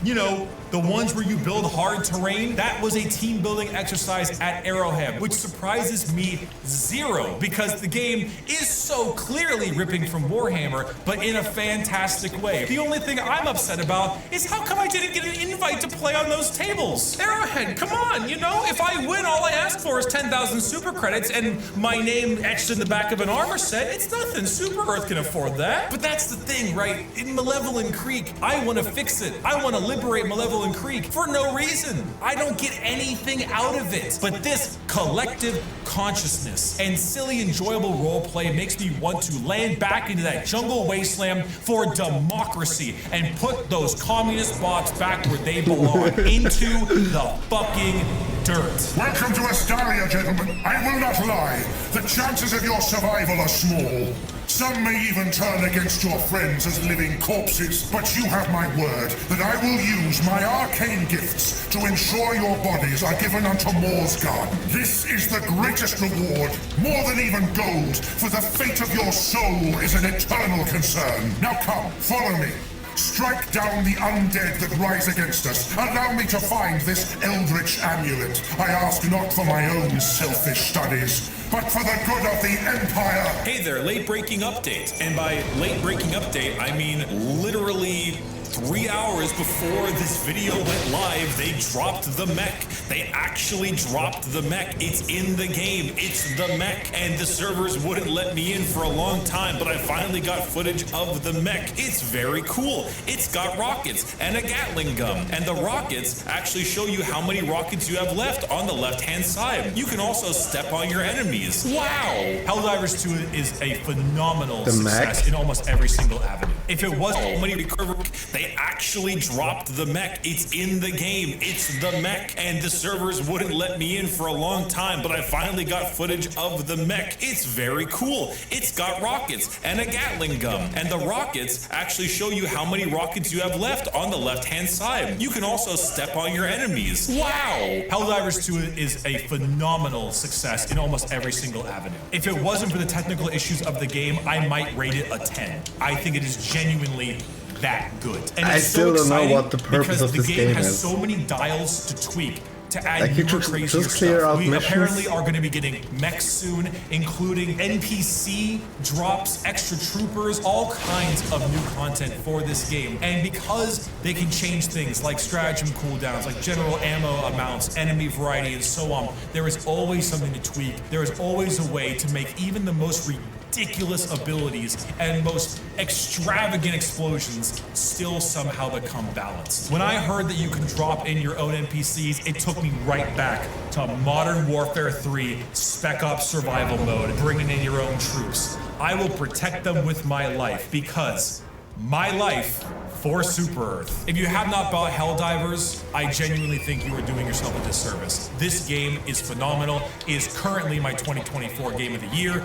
you know, the ones where you build hard terrain, that was a team building exercise at Arrowhead, which surprises me zero because the game is so clearly ripping from Warhammer, but in a fantastic way. The only thing I'm upset about is how come I didn't get an invite to play on those tables? Arrowhead, come on, you know, if I win, all I ask for is 10,000 super credits and my name etched in the back of an armor set. It's nothing, Super Earth can afford that. But that's the thing, right? In Malevolent Creek, I want to fix it. I want to liberate Malevolent Creek for no reason. I don't get anything out of it. But this collective consciousness and silly, enjoyable roleplay makes me want to land back into that jungle wasteland for democracy and put those communist bots back where they belong, into the fucking dirt. Welcome to Astaria, gentlemen. I will not lie. The chances of your survival are small. Some may even turn against your friends as living corpses, but you have my word that I will use my arcane gifts to ensure your bodies are given unto Morsgard. This is the greatest reward, more than even gold, for the fate of your soul is an eternal concern. Now come, follow me. Strike down the undead that rise against us. Allow me to find this eldritch amulet. I ask not for my own selfish studies, but for the good of the Empire. Hey there, late breaking update. And by late breaking update, I mean literally 3 hours before this video went live, they dropped the mech. They actually dropped the mech. It's in the game. It's the mech. And the servers wouldn't let me in for a long time, but I finally got footage of the mech. It's very cool. It's got rockets and a Gatling gun. And the rockets actually show you how many rockets you have left on the left-hand side. You can also step on your enemies. Wow! Helldivers 2 is a phenomenal success in almost every single avenue. If it wasn't already recovered, they actually dropped the mech. It's in the game. It's the mech. And the servers wouldn't let me in for a long time, but I finally got footage of the mech. It's very cool. It's got rockets and a Gatling gun. And the rockets actually show you how many rockets you have left on the left-hand side. You can also step on your enemies. Wow! Helldivers 2 is a phenomenal success in almost every single avenue. If it wasn't for the technical issues of the game, I might rate it a 10. I think it is genuinely that good. And I still don't know what the purpose of this game has is. so many dials to tweak to add Like, you more just crazier clear stuff. out We missions? apparently are going to be getting mechs soon, including NPC drops, extra troopers, all kinds of new content for this game. And because they can change things like stratagem cooldowns, like general ammo amounts, enemy variety, and so on, there is always something to tweak. There is always a way to make even the most ridiculous abilities and most extravagant explosions still somehow become balanced. When I heard that you could drop in your own NPCs, it took me right back to Modern Warfare 3 Spec Ops Survival Mode, bringing in your own troops. I will protect them with my life because my life for Super Earth. If you have not bought Helldivers, I genuinely think you are doing yourself a disservice. This game is phenomenal. It is currently my 2024 Game of the Year.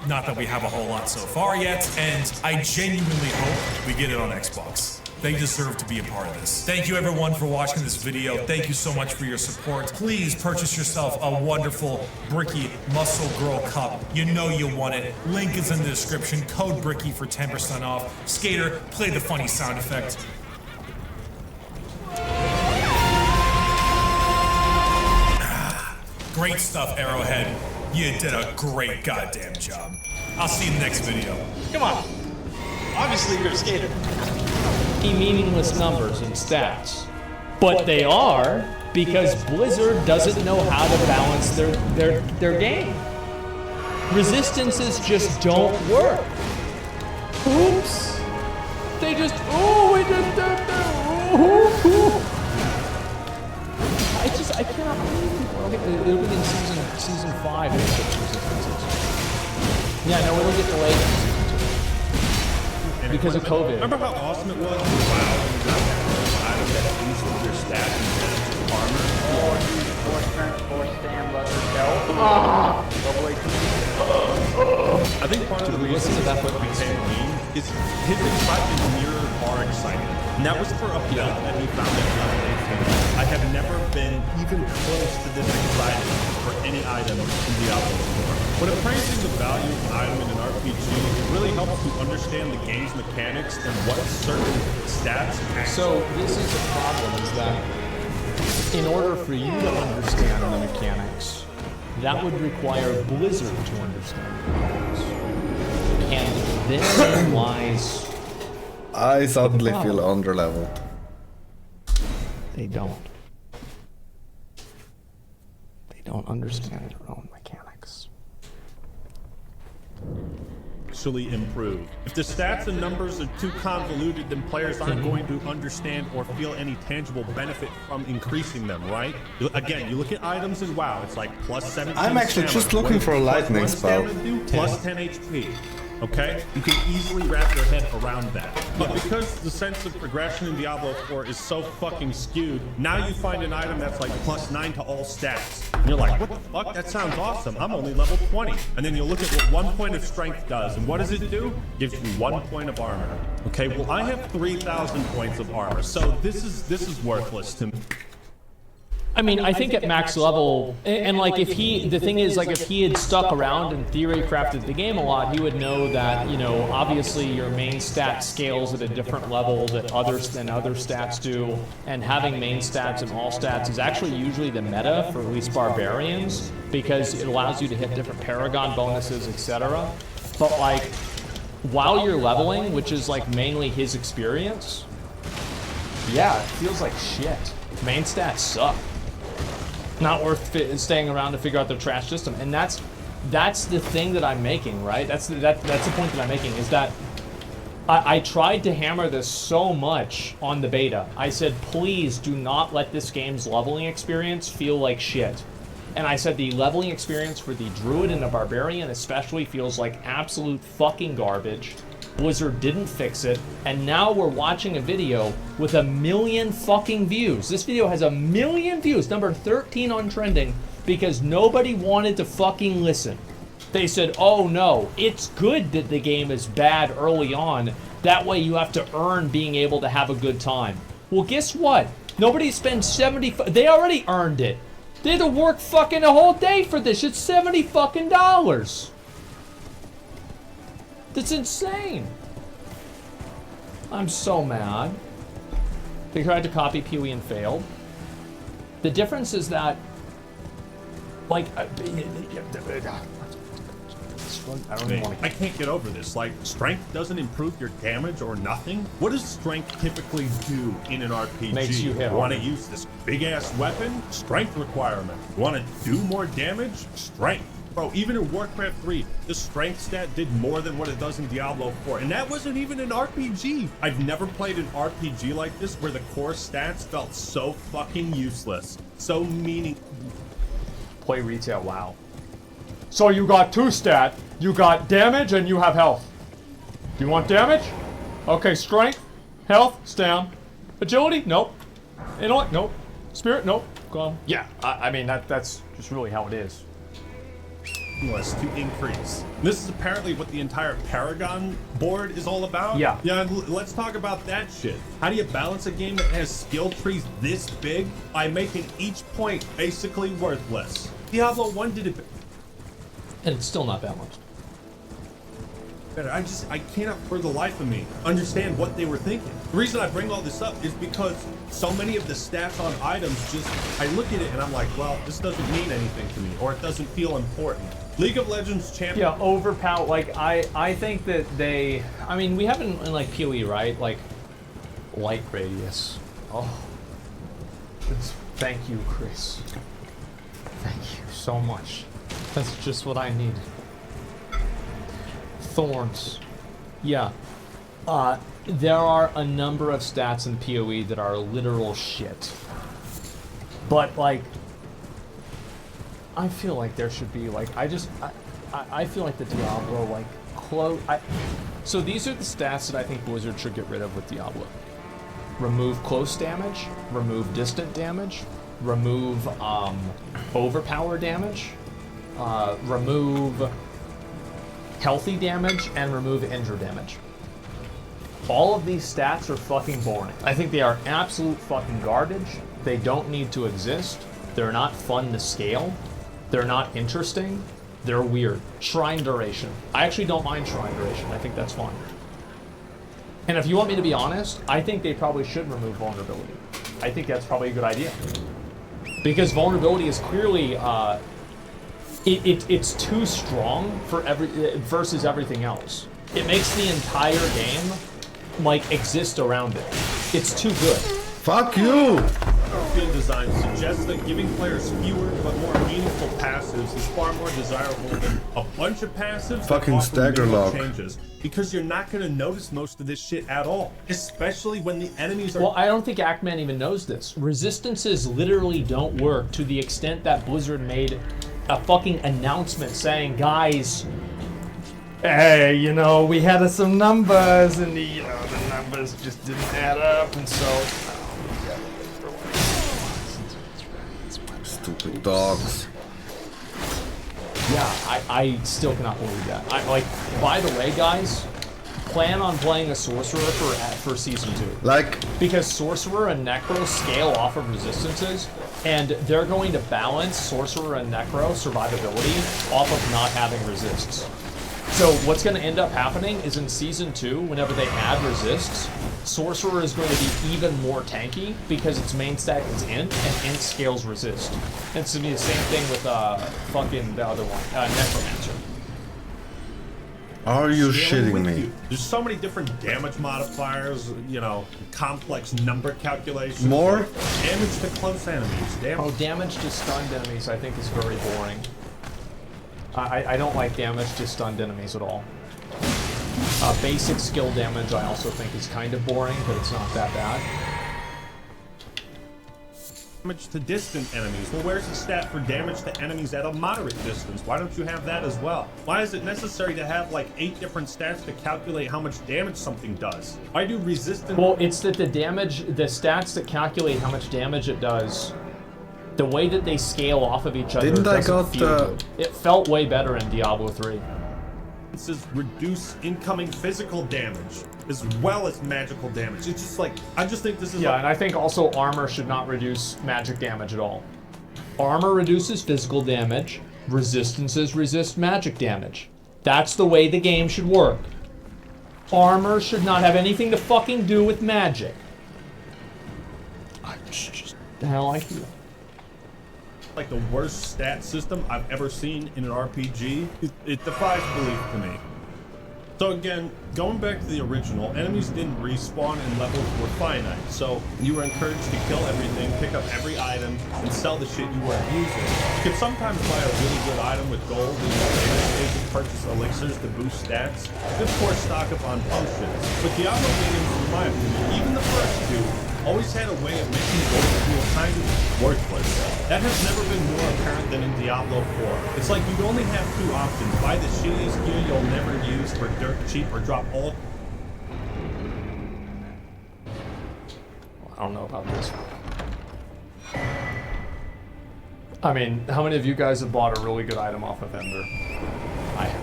Not that we have a whole lot so far yet, and I genuinely hope we get it on Xbox. They deserve to be a part of this. Thank you everyone for watching this video. Thank you so much for your support. Please purchase yourself a wonderful Bricky Muscle Girl cup. You know you want it. Link is in the description. Code Bricky for 10% off. Skater, play the funny sound effect. Great stuff, Arrowhead. You did a great goddamn job. I'll see you in the next video. Come on. Obviously, you're a skater. Meaningless numbers and stats. But they are, because Blizzard doesn't know how to balance their game. Resistances just don't work. Oops. They just, we just did that. I cannot believe people. Okay, it'll be in season 5. Yeah, no, it'll get delayed in season 2. Because of COVID. Remember how awesome it was? Wow, you got that item that boosted your stats and armor. Four stand leather belt. I think part of the reason that what became a meme is his excitement mirrored our excitement. And that was for a build that he found at I have never been even close to this excited for any item in Diablo 4. When appraising the value of an item in an RPG, it really helps you understand the game's mechanics and what certain stats actually. So this is the problem, is that in order for you to understand the mechanics, that would require Blizzard to understand the mechanics. And therein lies... I suddenly feel underleveled. They don't. They don't understand their own mechanics. Actually improved. If the stats and numbers are too convoluted, then players aren't going to understand or feel any tangible benefit from increasing them, right? Again, you look at items in WoW, it's like plus 17 I'm actually stamina. just looking for a lightning spell. Plus 10 HP. okay? You can easily wrap your head around that. But because the sense of progression in Diablo 4 is so fucking skewed, now you find an item that's like +9 to all stats. And you're like, what the fuck? That sounds awesome. I'm only level 20. And then you look at what 1 point of strength does, and what does it do? Gives you 1 point of armor. Okay, well I have 3,000 points of armor, so this is worthless to me. I mean, I think at max level, and like if the thing is, like if he had stuck around and theory crafted the game a lot, he would know that, you know, obviously your main stat scales at a different level than other stats do, and having main stats and all stats is actually usually the meta for at least barbarians, because it allows you to hit different paragon bonuses, etc. But like, while you're leveling, which is like mainly his experience, yeah, it feels like shit. Main stats suck. Not worth staying around to figure out their trash system, and that's the thing that I'm making, right? That's the point that I'm making, is that I tried to hammer this so much on the beta. I said, please do not let this game's leveling experience feel like shit. And I said the leveling experience for the druid and the barbarian especially feels like absolute fucking garbage. Blizzard didn't fix it, and now we're watching a video with 1 million fucking views. This video has 1 million views, number 13 on trending, because nobody wanted to fucking listen. They said, oh no, it's good that the game is bad early on, that way you have to earn being able to have a good time. Well, guess what? Nobody spends they already earned it. They had to work fucking a whole day for this. It's $70 fucking dollars. That's insane. I'm so mad. They tried to copy Pee-wee and failed. The difference is that, like, I don't even want to. I can't get over this. Like, strength doesn't improve your damage or nothing. What does strength typically do in an RPG? Makes you hit. Want to use this big ass weapon? Strength requirement. Want to do more damage? Strength. Bro, even in Warcraft 3, the strength stat did more than what it does in Diablo 4. And that wasn't even an RPG. I've never played an RPG like this where the core stats felt so fucking useless. So Play retail, wow. So you got 2 stat, you got damage, and you have health. Do you want damage? Okay, strength, health, stam. Agility? Nope. Intellect? Nope. Spirit? Nope. Gone. Yeah, I mean, that's just really how it is. To increase. This is apparently what the entire Paragon board is all about. Yeah. Yeah, let's talk about that shit. How do you balance a game that has skill trees this big by making each point basically worthless? Diablo 1 did it. And it's still not balanced. Better. I cannot for the life of me understand what they were thinking. The reason I bring all this up is because so many of the stats on items I look at it and I'm like, well, this doesn't mean anything to me, or it doesn't feel important. League of Legends champion. Yeah, overpower. Like I think that I mean, we have in like PoE, right? Like light radius. Oh, thank you, Chris. Thank you so much. That's just what I need. Thorns. Yeah. There are a number of stats in PoE that are literal shit. But like, I feel like there should be like, I feel like the Diablo like so these are the stats that I think Blizzard should get rid of with Diablo. Remove close damage, remove distant damage, remove overpower damage, remove healthy damage, and remove injure damage. All of these stats are fucking boring. I think they are absolute fucking garbage. They don't need to exist. They're not fun to scale. They're not interesting. They're weird. Shrine duration. I actually don't mind shrine duration. I think that's fine. And if you want me to be honest, I think they probably should remove vulnerability. I think that's probably a good idea. Because vulnerability is clearly, it's too strong for versus everything else. It makes the entire game, like, exist around it. It's too good. Fuck you! Field design suggests that giving players fewer but more meaningful passives is far more desirable than a bunch of passives. Fucking stagger log. Changes, because you're not going to notice most of this shit at all, especially when the enemies are. Well, I don't think Ackman even knows this. Resistances literally don't work to the extent that Blizzard made a fucking announcement saying, guys, hey, you know, we had some numbers, and the numbers just didn't add up, and so. Stupid dogs. Yeah, I still cannot believe that. By the way, guys, plan on playing a sorcerer for season 2. Because sorcerer and necro scale off of resistances, and they're going to balance sorcerer and necro survivability off of not having resists. So what's going to end up happening is in season 2, whenever they add resists, sorcerer is going to be even more tanky because its main stat is int, and int scales resist. And it's going to be the same thing with fucking the other one, necromancer. Are you Scaling shitting with me? you. There's so many different damage modifiers, you know, complex number calculations. More? Damage to close enemies. Damage to stunned enemies I think is very boring. I don't like damage to stunned enemies at all. Basic skill damage I also think is kind of boring, but it's not that bad. Damage to distant enemies. Well, where's the stat for damage to enemies at a moderate distance? Why don't you have that as well? Why is it necessary to have like 8 different stats to calculate how much damage something does? Why do resistance? Well, it's that the stats that calculate how much damage it does, the way that they scale off of each other doesn't feel good. It felt way better in Diablo 3. This is reduce incoming physical damage as well as magical damage. It's just like, I just think this is and I think also armor should not reduce magic damage at all. Armor reduces physical damage, resistances resist magic damage. That's the way the game should work. Armor should not have anything to fucking do with magic. The hell I feel. like the worst stat system I've ever seen in an RPG. It defies belief to me. So again, going back to the original, enemies didn't respawn and levels were finite. So you were encouraged to kill everything, pick up every item, and sell the shit you weren't using. You could sometimes buy a really good item with gold and you could purchase elixirs to boost stats. Good for stock up on potions. But Diablo games, in my opinion, even the first two, always had a way of making gold feel kind of worthless. That has never been more apparent than in Diablo 4. It's like you only have two options. Buy the shittiest gear you'll never use for dirt cheap or drop all... I don't know about this. I mean, how many of you guys have bought a really good item off of Ender? I have.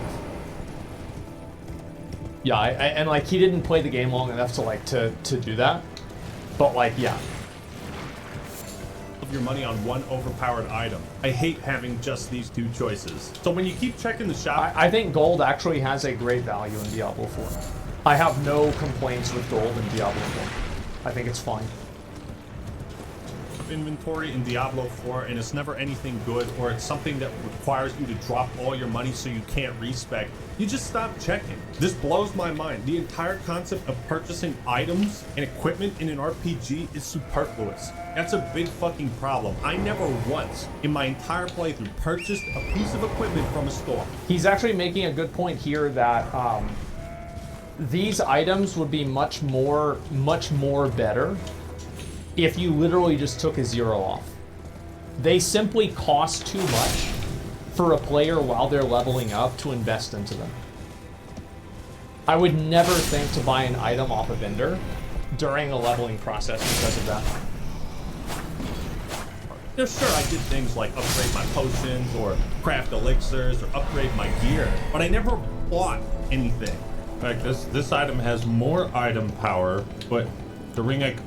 Yeah, and like he didn't play the game long enough to like to do that. But like, yeah. Of your money on one overpowered item. I hate having just these two choices. So when you keep checking the shop, I think gold actually has a great value in Diablo 4. I have no complaints with gold in Diablo 4. I think it's fine. Inventory in Diablo 4 and it's never anything good, or it's something that requires you to drop all your money so you can't respec, you just stop checking. This blows my mind. The entire concept of purchasing items and equipment in an RPG is superfluous. That's a big fucking problem. I never once in my entire playthrough purchased a piece of equipment from a store. He's actually making a good point here that these items would be much more better if you literally just took a 0 off. They simply cost too much for a player while they're leveling up to invest into them. I would never think to buy an item off of Ender during a leveling process because of that. Yeah, sure, I did things like upgrade my potions or craft elixirs or upgrade my gear, but I never bought anything. Like this item has more item power, but the ring I...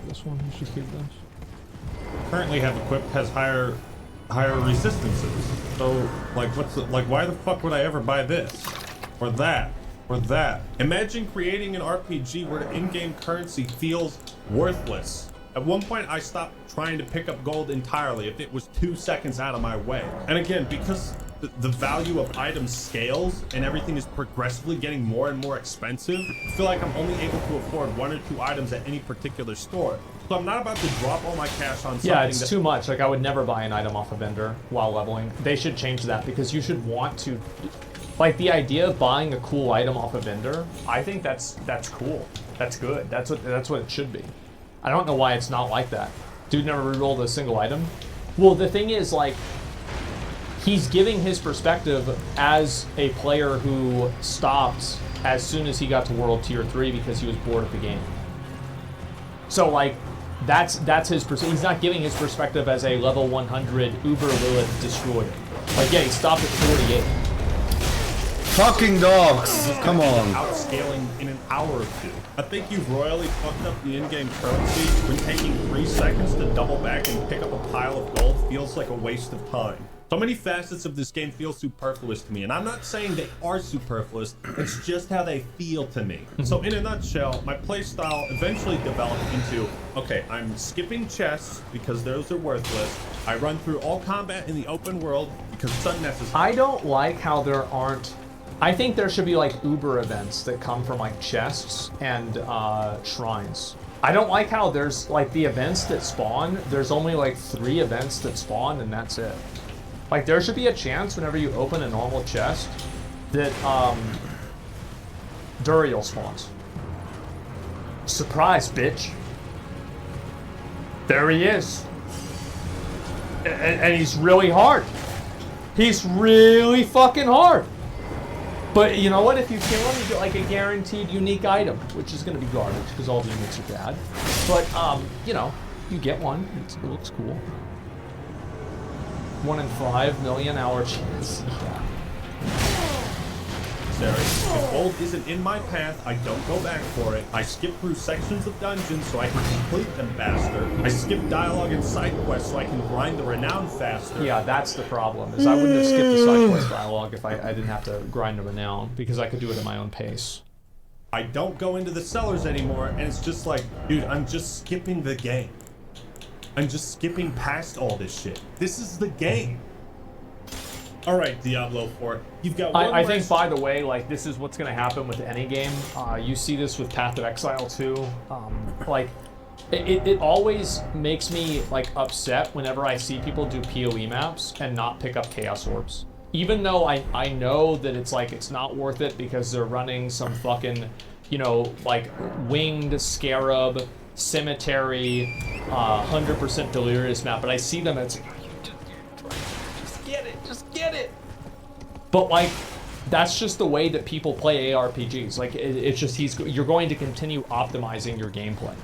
This one, you should keep this. Currently have equipped has higher resistances. So like why the fuck would I ever buy this? Or that? Or that? Imagine creating an RPG where the in-game currency feels worthless. At one point I stopped trying to pick up gold entirely if it was 2 seconds out of my way. And again, because the value of items scales and everything is progressively getting more and more expensive, I feel like I'm only able to afford 1 or 2 items at any particular store. So I'm not about to drop all my cash on something. Yeah, it's too much. Like I would never buy an item off of Ender while leveling. They should change that because you should want to, like the idea of buying a cool item off of Ender, I think that's cool. That's good. That's what it should be. I don't know why it's not like that. Dude never rerolled a single item. Well, the thing is, like, he's giving his perspective as a player who stopped as soon as he got to World Tier 3 because he was bored of the game. So like, that's his perspective. He's not giving his perspective as a level 100 Uber Lilith destroyer. Like, yeah, he stopped at 48. Fucking dogs! Come on. Outscaling in an hour or two. I think you've royally fucked up the in-game currency when taking 3 seconds to double back and pick up a pile of gold feels like a waste of time. So many facets of this game feel superfluous to me, and I'm not saying they are superfluous, it's just how they feel to me. So in a nutshell, my playstyle eventually developed into, okay, I'm skipping chests because those are worthless. I run through all combat in the open world because it's unnecessary. I don't like how there aren't... I think there should be like Uber events that come from like chests and shrines. I don't like how there's like the events that spawn, there's only like 3 events that spawn and that's it. Like, there should be a chance whenever you open a normal chest that, Duriel spawns. Surprise, bitch. There he is. And he's really hard. He's really fucking hard. But you know what? If you kill him, you get like a guaranteed unique item, which is going to be garbage because all the units are bad. But, you know, you get one. It looks cool. 1 in 5 million hour chance. Yeah. Sorry. If gold isn't in my path, I don't go back for it. I skip through sections of dungeons so I can complete them faster. I skip dialogue and side quests so I can grind the renown faster. Yeah, that's the problem, is I wouldn't have skipped the side quest dialogue if I didn't have to grind the renown, because I could do it at my own pace. I don't go into the cellars anymore, and it's just like, dude, I'm just skipping the game. I'm just skipping past all this shit. This is the game. All right, Diablo 4, you've got one I think, by the way, like, this is what's going to happen with any game. You see this with Path of Exile too. Like, it always makes me, like, upset whenever I see people do PoE maps and not pick up Chaos Orbs. Even though I know that it's, like, it's not worth it because they're running some fucking, you know, like, winged scarab, cemetery, 100% delirious map, but I see them and it's like, just get it. But like, that's just the way that people play ARPGs. Like, it's just you're going to continue optimizing your gameplay.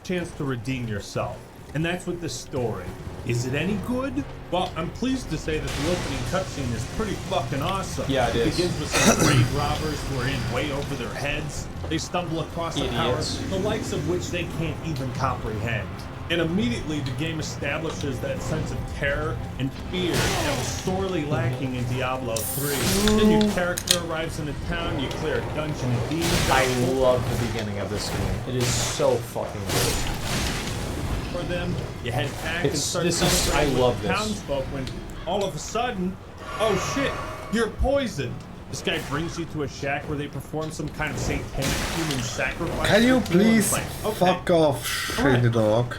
Chance to redeem yourself, and that's with this story. Is it any good? Well, I'm pleased to say that the opening cutscene is pretty fucking awesome. Yeah, it is. Begins with some grave robbers who are in way over their heads. They stumble across a power, the likes of which they can't even comprehend. And immediately the game establishes that sense of terror and fear that was sorely lacking in Diablo 3. Then your character arrives in a town, you clear a dungeon and demons. I love the beginning of this game. It is so fucking good. For them, you head back and start I love this. townsfolk when all of a sudden, oh shit, you're poisoned. This guy brings you to a shack where they perform some kind of satanic human sacrifice. Can you please like, okay, fuck off, shitty dog?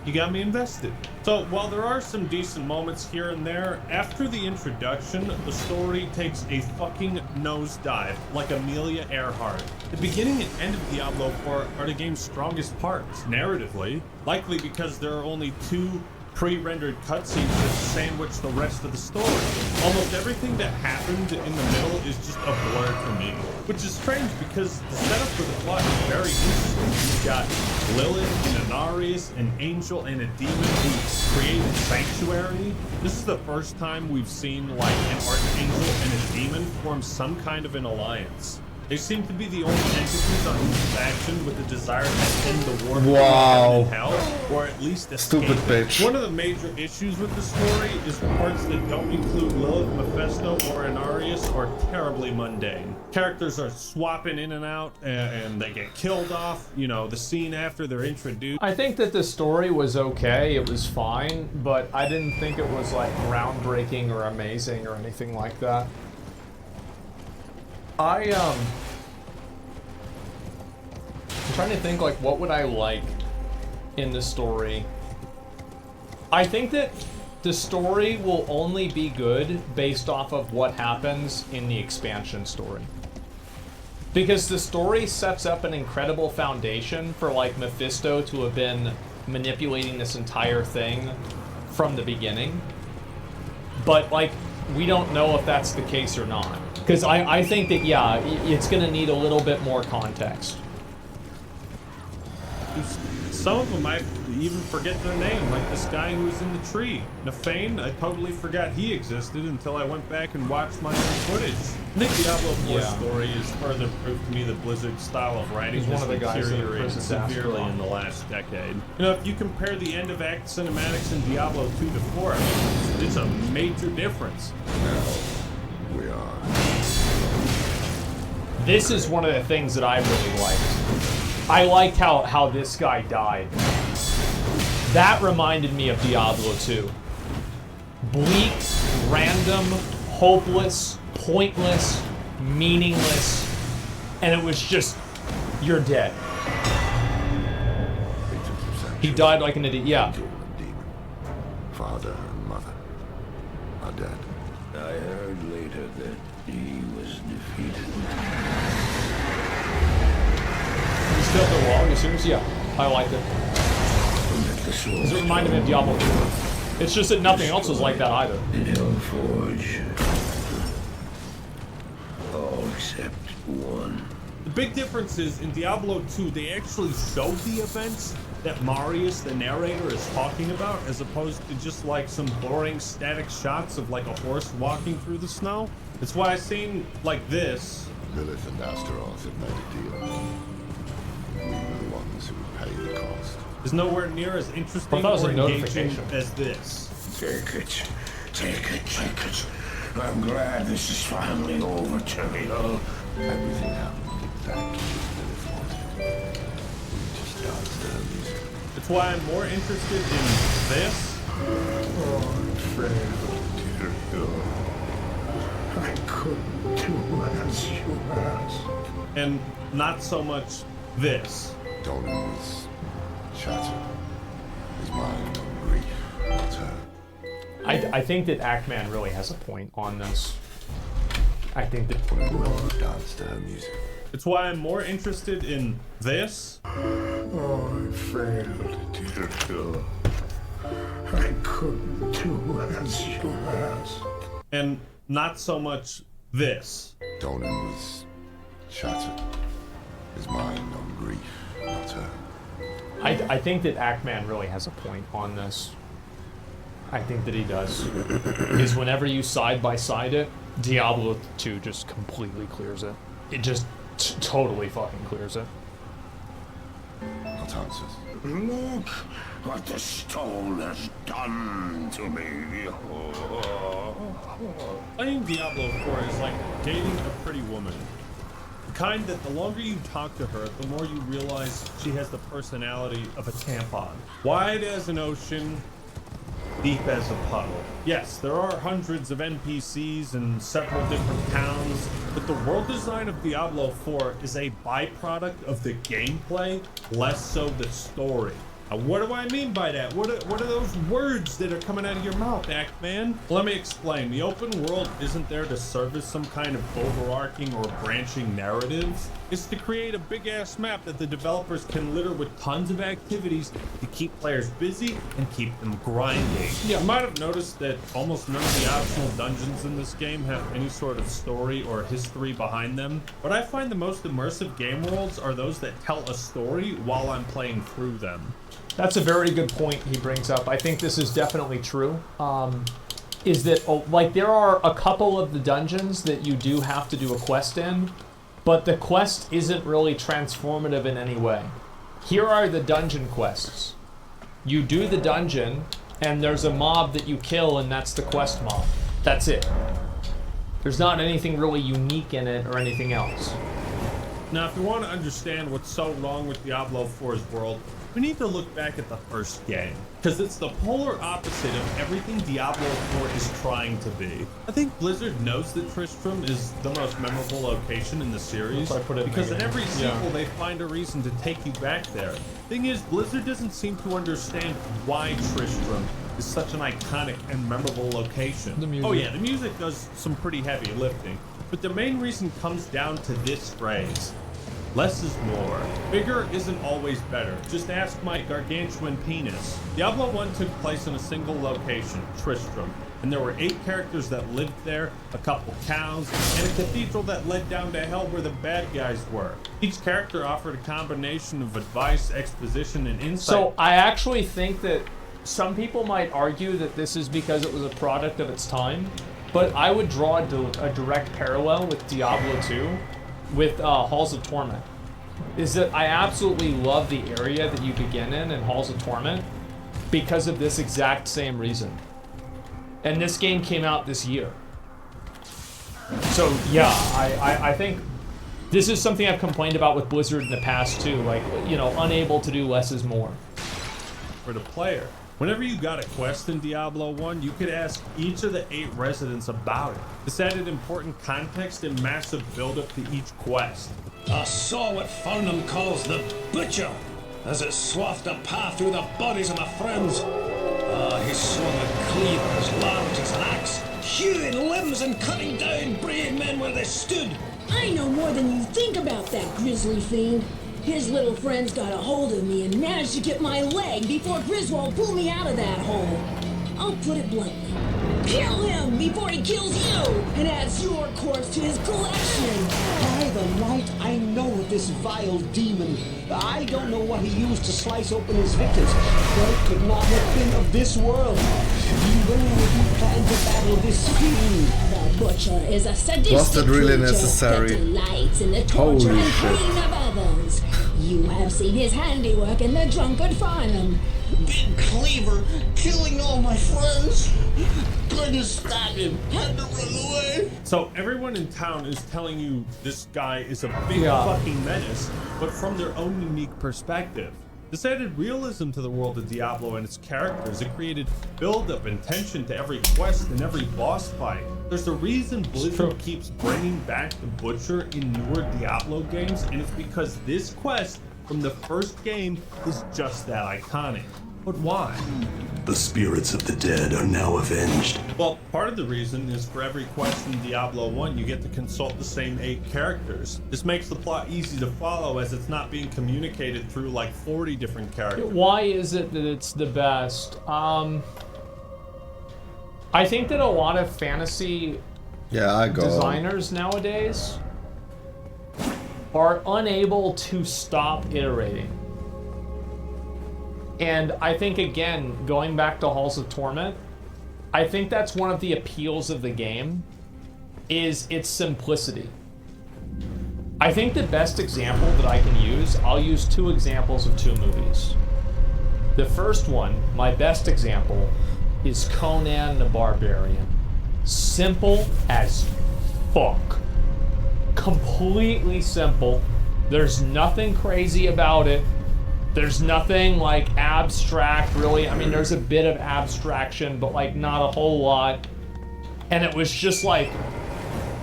You got me invested. So while there are some decent moments here and there, after the introduction, the story takes a fucking nosedive, like Amelia Earhart. The beginning and end of Diablo 4 are the game's strongest parts, narratively, likely because there are only 2 pre-rendered cutscenes that sandwich the rest of the story. Almost everything that happened in the middle is just a blur to me, which is strange because the setup for the plot is very interesting. You've got Lilith and Inarius, an angel and a demon who created Sanctuary. This is the first time we've seen like an archangel and a demon form some kind of an alliance. They seem to be the only entities on each faction with the desire to end the war between heaven and hell, or at least escape Stupid it. bitch. One of the major issues with the story is the parts that don't include Lilith, Mephisto, or Inarius are terribly mundane. Characters are swapping in and out, and they get killed off, you know, the scene after they're introduced. I think that the story was okay, it was fine, but I didn't think it was like groundbreaking or amazing or anything like that. I'm trying to think, like, what would I like in the story? I think that the story will only be good based off of what happens in the expansion story. Because the story sets up an incredible foundation for, like, Mephisto to have been manipulating this entire thing from the beginning. but like we don't know if that's the case or not. Because I think that, yeah, it's going to need a little bit more context. Some of them I even forget their name, like this guy who was in the tree. Nafane, I totally forgot he existed until I went back and watched my own footage. I think Diablo 4's story is further proof to me that Blizzard's style of writing has deteriorated severely in the last decade. You know, if you compare the end of act cinematics in Diablo 2 to 4, I mean, it's a major difference. We are. This is one of the things that I really liked. I liked how this guy died. That reminded me of Diablo 2. Bleak, random, hopeless, pointless, meaningless, and it was just, you're dead. He died like an idiot, yeah. Father and mother are dead. I heard later that he was defeated. You still at the wall, you serious? Yeah, I liked it. Because it reminded me of Diablo 2. It's just that nothing else was like that either. Hellforge. All except one. The big difference is in Diablo 2, they actually showed the events that Marius, the narrator, is talking about, as opposed to just like some boring static shots of like a horse walking through the snow. That's why I seen like this. Lilith and Astaroth have made a deal. We were the ones who would pay the cost. Is nowhere near as interesting Well, that was or a engaging notification. as this. Take it. Take it. Take it. I'm glad this is finally over, Terminal. Everything happened exactly as Lilith wanted. We just danced to her music. That's why I'm more interested in this. Oh, failed, dear girl. I couldn't do as you asked. And not so much this. Dolan was shattered. His mind on grief, not her. I think that Ackman really has a point on this. I think that... Dance to her music. It's why I'm more interested in this. Oh, I failed, dear girl. I couldn't do as you asked. And not so much this. Dolan was shattered. His mind on grief, not her. I think that Ackman really has a point on this. I think that he does. Is whenever you side by side it, Diablo 2 just completely clears it. It just totally fucking clears it. What answers? Look what the stone has done to me. Playing Diablo 4 is like dating a pretty woman. The kind that the longer you talk to her, the more you realize she has the personality of a tampon. Wide as an ocean, deep as a puddle. Yes, there are hundreds of NPCs in several different towns, but the world design of Diablo 4 is a byproduct of the gameplay, less so the story. Now, what do I mean by that? What are those words that are coming out of your mouth, Ackman? Let me explain. The open world isn't there to service some kind of overarching or branching narratives. It's to create a big-ass map that the developers can litter with tons of activities to keep players busy and keep them grinding. Yeah, you might have noticed that almost none of the optional dungeons in this game have any sort of story or history behind them. But I find the most immersive game worlds are those that tell a story while I'm playing through them. That's a very good point he brings up. I think this is definitely true. Is that, like, there are a couple of the dungeons that you do have to do a quest in, but the quest isn't really transformative in any way. Here are the dungeon quests. You do the dungeon, and there's a mob that you kill, and that's the quest mob. That's it. There's not anything really unique in it or anything else. Now, if you want to understand what's so wrong with Diablo 4's world, we need to look back at the first game, because it's the polar opposite of everything Diablo 4 is trying to be. I think Blizzard knows that Tristram is the most memorable location in the series, because in every sequel they find a reason to take you back there. Thing is, Blizzard doesn't seem to understand why Tristram is such an iconic and memorable location. Oh yeah, the music does some pretty heavy lifting, but the main reason comes down to this phrase. Less is more. Bigger isn't always better. Just ask my gargantuan penis. Diablo 1 took place in a single location, Tristram. and there were 8 characters that lived there, a couple cows, and a cathedral that led down to hell where the bad guys were. Each character offered a combination of advice, exposition, and insight. So I actually think that some people might argue that this is because it was a product of its time, but I would draw a direct parallel with Diablo 2 with Halls of Torment. Is that I absolutely love the area that you begin in Halls of Torment because of this exact same reason. And this game came out this year. So yeah, I think this is something I've complained about with Blizzard in the past too, like, you know, unable to do less is more. For the player, whenever you got a quest in Diablo 1, you could ask each of the 8 residents about it. This added important context and massive build-up to each quest. I saw what Farnham calls the Butcher, as it swathed a path through the bodies of my friends. He swung a cleaver as large as an axe, hewing limbs and cutting down brave men where they stood. I know more than you think about that grisly fiend. His little friends got a hold of me and managed to get my leg before Griswold pulled me out of that hole. I'll put it bluntly. Kill him before he kills you and adds your corpse to his collection. By the light, I know of this vile demon. I don't know what he used to slice open his victims, but it could not have been of this world. Beware if you plan to battle this fiend. The Butcher is a sadistic Was that really creature necessary? that delights in the torture Holy and shit. pain of others. You have seen his handiwork in the drunkard Farnham. Big cleaver, killing all my friends. Tried to stab him, had to run away. So everyone in town is telling you this guy is a big Yeah. fucking menace, but from their own unique perspective. This added realism to the world of Diablo and its characters. It created build-up and tension to every quest and every boss fight. There's a reason Blizzard keeps bringing back the Butcher in newer Diablo games, and it's because this quest from the first game is just that iconic. But why? The spirits of the dead are now avenged. Well, part of the reason is for every quest in Diablo 1, you get to consult the same 8 characters. This makes the plot easy to follow as it's not being communicated through like 40 different characters. Why is it that it's the best? I think that a lot of fantasy designers nowadays are unable to stop iterating. And I think, again, going back to Halls of Torment, I think that's one of the appeals of the game, is its simplicity. I think the best example that I can use, I'll use 2 examples of 2 movies. The first one, my best example, is Conan the Barbarian. Simple as fuck. Completely simple. There's nothing crazy about it. There's nothing like abstract, really. I mean, there's a bit of abstraction, but like not a whole lot. And it was just like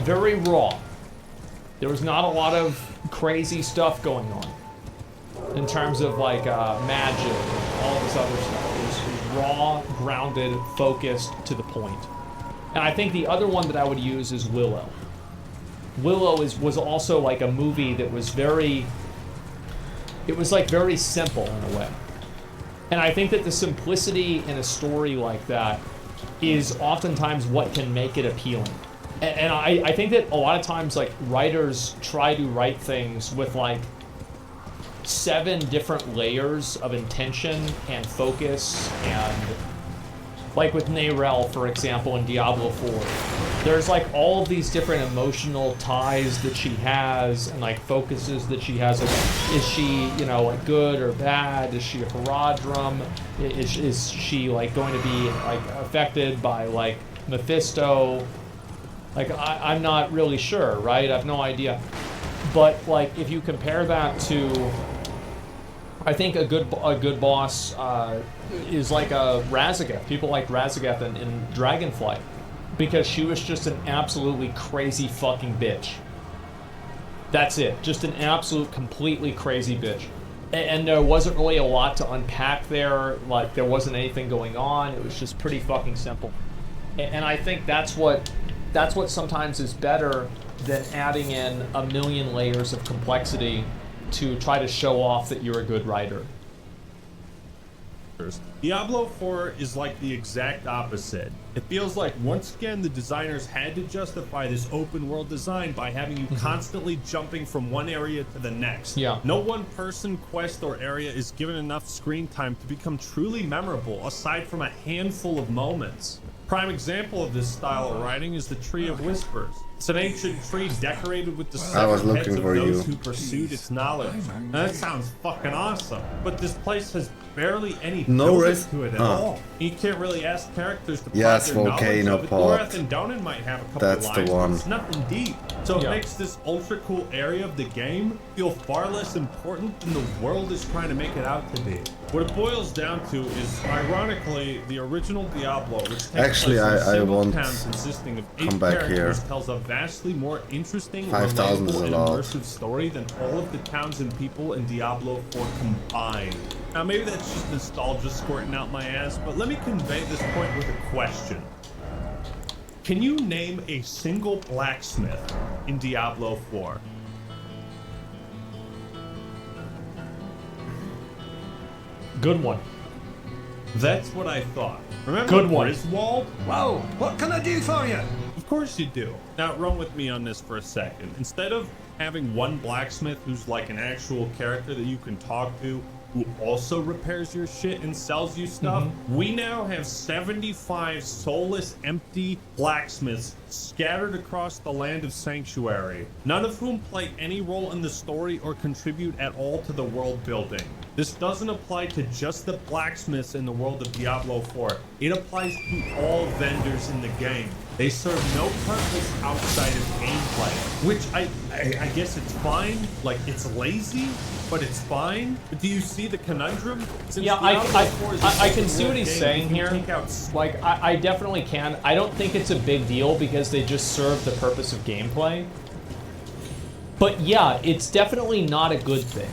very raw. There was not a lot of crazy stuff going on in terms of like magic and all this other stuff. It was raw, grounded, focused, to the point. And I think the other one that I would use is Willow. Willow was also like a movie that was very simple in a way. And I think that the simplicity in a story like that is oftentimes what can make it appealing. And I think that a lot of times like writers try to write things with like 7 different layers of intention and focus, and like with Neyrelle, for example, in Diablo 4, there's like all of these different emotional ties that she has and like focuses that she has. Like, is she, you know, like good or bad? Is she a Haradrim? Is she like going to be like affected by like Mephisto? Like I'm not really sure, right? I have no idea. But like if you compare that to, I think a good boss is like a Razageth. People like Razageth in Dragonflight because she was just an absolutely crazy fucking bitch. That's it. Just an absolute completely crazy bitch. And there wasn't really a lot to unpack there. Like there wasn't anything going on. It was just pretty fucking simple. And I think that's what sometimes is better than adding in a million layers of complexity to try to show off that you're a good writer. Diablo 4 is like the exact opposite. It feels like once again the designers had to justify this open world design by having you constantly jumping from one area to the next. Yeah. No one person, quest, or area is given enough screen time to become truly memorable aside from a handful of moments. Prime example of this style of writing is the Tree of Whispers. It's an ancient tree decorated with the severed heads of those who pursued its knowledge. Now, that sounds fucking awesome, but this place has barely any building to it at all. You can't really ask characters to plot their knowledge of it. Gorath and Donan might have a couple of lines, but it's nothing deep. So it makes this ultra cool area of the game feel far less important than the world is trying to make it out to be. What it boils down to is, ironically, the original Diablo, which takes place in a single town consisting of 8 characters, tells a vastly more interesting, relatable, and immersive story than all of the towns and people in Diablo 4 combined. Now, maybe that's just nostalgia squirting out my ass, but let me convey this point with a question. Can you name a single blacksmith in Diablo 4? Good one. That's what I thought. Remember Good one. Griswold? Whoa, what can I do for you? Of course you do. Now run with me on this for a second. Instead of having one blacksmith who's like an actual character that you can talk to, who also repairs your shit and sells you stuff, we now have 75 soulless, empty blacksmiths scattered across the land of Sanctuary, none of whom play any role in the story or contribute at all to the world building. This doesn't apply to just the blacksmiths in the world of Diablo 4. It applies to all vendors in the game. They serve no purpose outside of gameplay, which I guess it's fine. Like, it's lazy, but it's fine. But do you see the conundrum? Since yeah, I can see what he's saying here. Like, I definitely can. I don't think it's a big deal because they just serve the purpose of gameplay. But yeah, it's definitely not a good thing.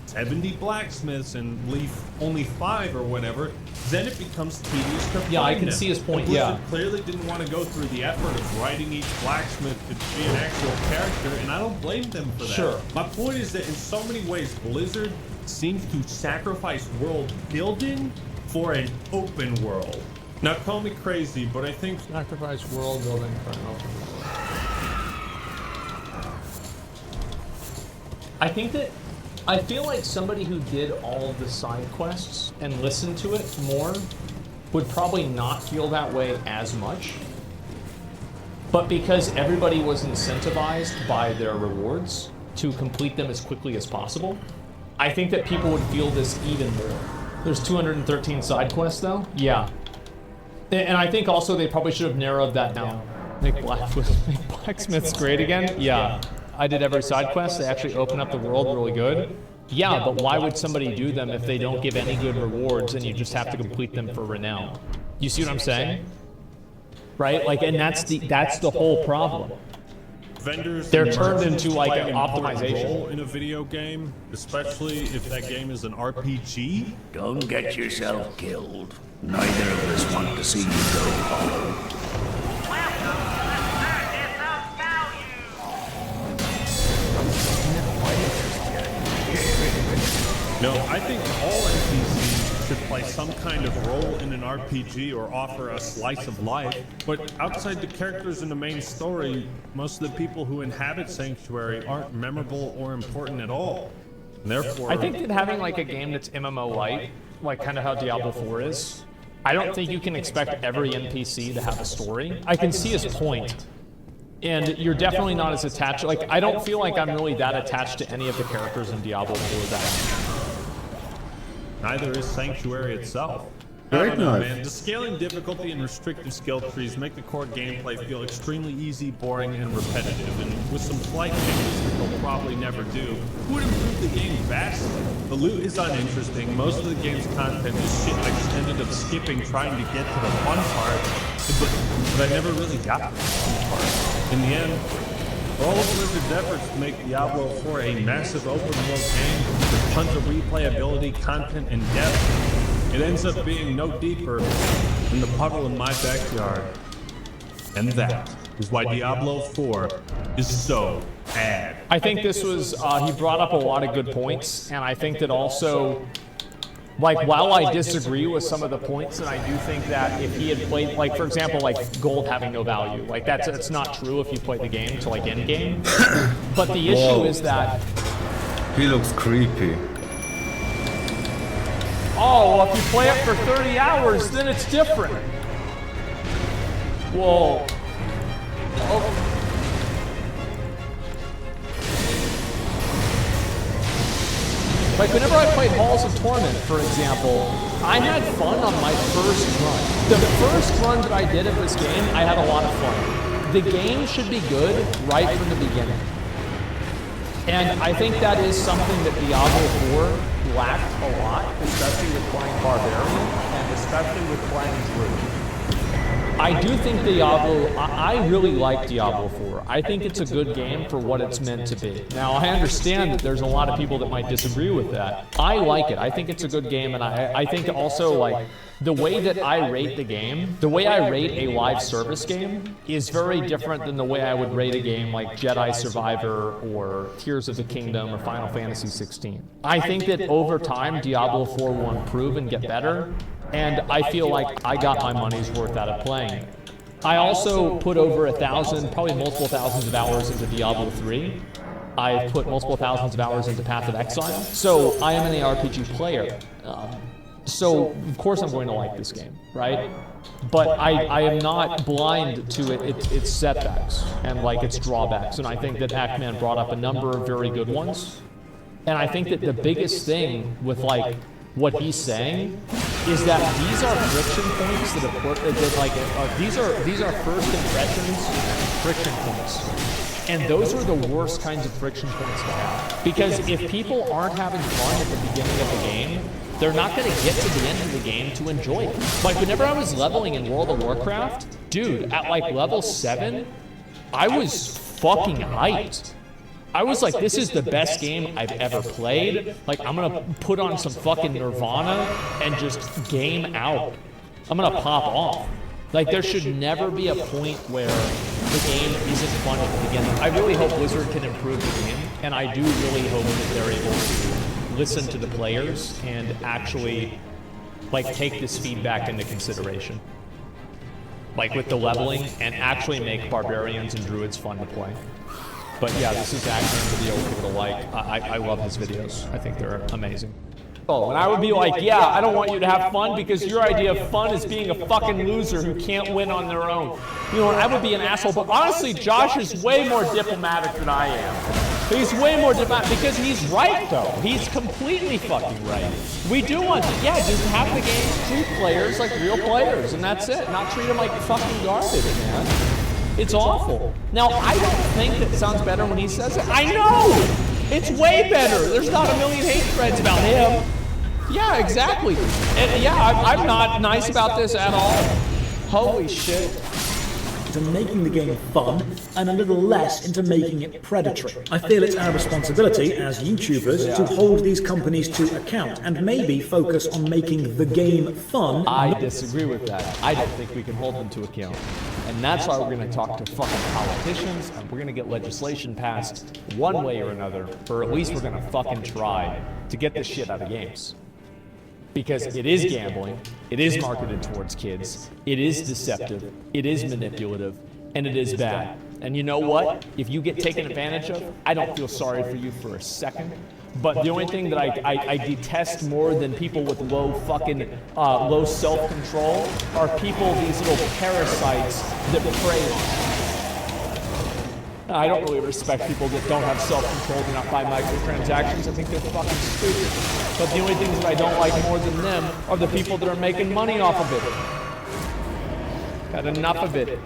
70 blacksmiths and leave only 5 or whatever, then it becomes tedious to find Yeah, I can them. see his point, And Blizzard yeah. clearly didn't want to go through the effort of writing each blacksmith to be an actual character, and I don't blame them for that. Sure. My point is that in so many ways, Blizzard seems to sacrifice world building for an open world. Now, call me crazy, but I think sacrifice world building for an open world. I feel like somebody who did all of the side quests and listened to it more would probably not feel that way as much. But because everybody was incentivized by their rewards to complete them as quickly as possible, I think that people would feel this even more. There's 213 side quests though? Yeah. And I think also they probably should have narrowed that down. Make blacksmiths great again? Yeah. I did every side quest. They actually open up the world really good. Yeah, but why would somebody do them if they don't give any good rewards and you just have to complete them for renown? You see what I'm saying? Right? Like, and that's the whole problem. vendors, they're turned into like play an an important optimization role in a video game, especially if that game is an RPG. Don't get yourself killed. Neither of us want to see you go home. No, I think all NPCs should play some kind of role in an RPG or offer a slice of life. But outside the characters in the main story, most of the people who inhabit Sanctuary aren't memorable or important at all. And therefore, I think that having like a game that's MMO light, like kind of how Diablo 4 is, I don't think you can expect every NPC to have a story. I can see his point. And you're definitely not as attached. Like, I don't feel like I'm really that attached to any of the characters in Diablo 4 that neither is Sanctuary itself. Great I don't know, knife. man. The scaling difficulty and restrictive skill trees make the core gameplay feel extremely easy, boring, and repetitive, and with some slight changes that they'll probably never do, it would improve the game vastly. The loot is uninteresting. Most of the game's content is shit I ended up skipping trying to get to the fun part, but I never really got to the fun part. In the end, for all of Blizzard's efforts to make Diablo 4 a massive open-world game with tons of replayability, content, and depth, it ends up being no deeper than the puddle in my backyard. And that is why Diablo 4 is so bad. I think this was, he brought up a lot of good points, and I think that also, like, while I disagree with some of the points, and I do think that if he had played, like, for example, like, gold having no value, like, that's not true if you play the game to, like, end game. But the issue is that... He looks creepy. Oh, well, if you play it for 30 hours, then it's different. Whoa. Oh. Like, whenever I played Halls of Torment, for example, I had fun on my first run. The first run that I did of this game, I had a lot of fun. The game should be good right from the beginning. And I think that is something that Diablo 4 lacked a lot, especially with playing Barbarian, and especially with playing Druid. I do think Diablo, I really like Diablo 4. I think it's a good game for what it's meant to be. Now, I understand that there's a lot of people that might disagree with that. I like it. I think it's a good game, and I think also, like, the way that I rate the game, the way I rate a live service game is very different than the way I would rate a game like Jedi Survivor or Tears of the Kingdom or Final Fantasy 16. I think that over time, Diablo 4 will improve and get better, and I feel like I got my money's worth out of playing it. I also put over 1,000, probably multiple thousands of hours into Diablo 3. I've put multiple thousands of hours into Path of Exile. So I am an ARPG player. So of course I'm going to like this game, right? But I am not blind to its setbacks and like its drawbacks. And I think that Ackman brought up a number of very good ones. And I think that the biggest thing with like what he's saying is that these are friction points that these are first impressions friction points. And those are the worst kinds of friction points to have. Because if people aren't having fun at the beginning of the game, they're not going to get to the end of the game to enjoy it. Like, whenever I was leveling in World of Warcraft, dude, at like level 7, I was fucking hyped. I was like, this is the best game I've ever played. Like, I'm going to put on some fucking Nirvana and just game out. I'm going to pop off. Like, there should never be a point where the game isn't fun at the beginning. I really hope Blizzard can improve the game, and I do really hope that they're able to listen to the players and actually, like, take this feedback into consideration. Like, with the leveling, and actually make Barbarians and Druids fun to play. But yeah, this is actually a video for people to like. I love his videos. I think they're amazing. Oh, and I would be like, yeah, I don't want you to have fun because your idea of fun is being a fucking loser who can't win on their own. You know, and I would be an asshole, but honestly, Josh is way more diplomatic than I am. He's way more diplomatic because he's right, though. He's completely fucking right. We do want to, yeah, just have the game treat players like real players, and that's it. Not treat them like fucking garbage, man. It's awful. Now, I don't think that sounds better when he says it. I know! It's way better. There's not a million hate threads about him. Yeah, exactly. And yeah, I'm not nice about this at all. Holy shit. To making the game fun and a little less into making it predatory. I feel it's our responsibility as YouTubers to hold these companies to account and maybe focus on making the game fun. I disagree with that. I don't think we can hold them to account. And that's why we're going to talk to fucking politicians, and we're going to get legislation passed one way or another, or at least we're going to fucking try to get this shit out of games. Because it is gambling, it is marketed towards kids, it is deceptive, it is manipulative, and it is bad. And you know what? If you get taken advantage of, I don't feel sorry for you for a second. But the only thing that I detest more than people with low self-control are people, these little parasites that prey on. I don't really respect people that don't have self-control, do not buy microtransactions. I think they're fucking stupid. But the only things that I don't like more than them are the people that are making money off of it. Got enough of it.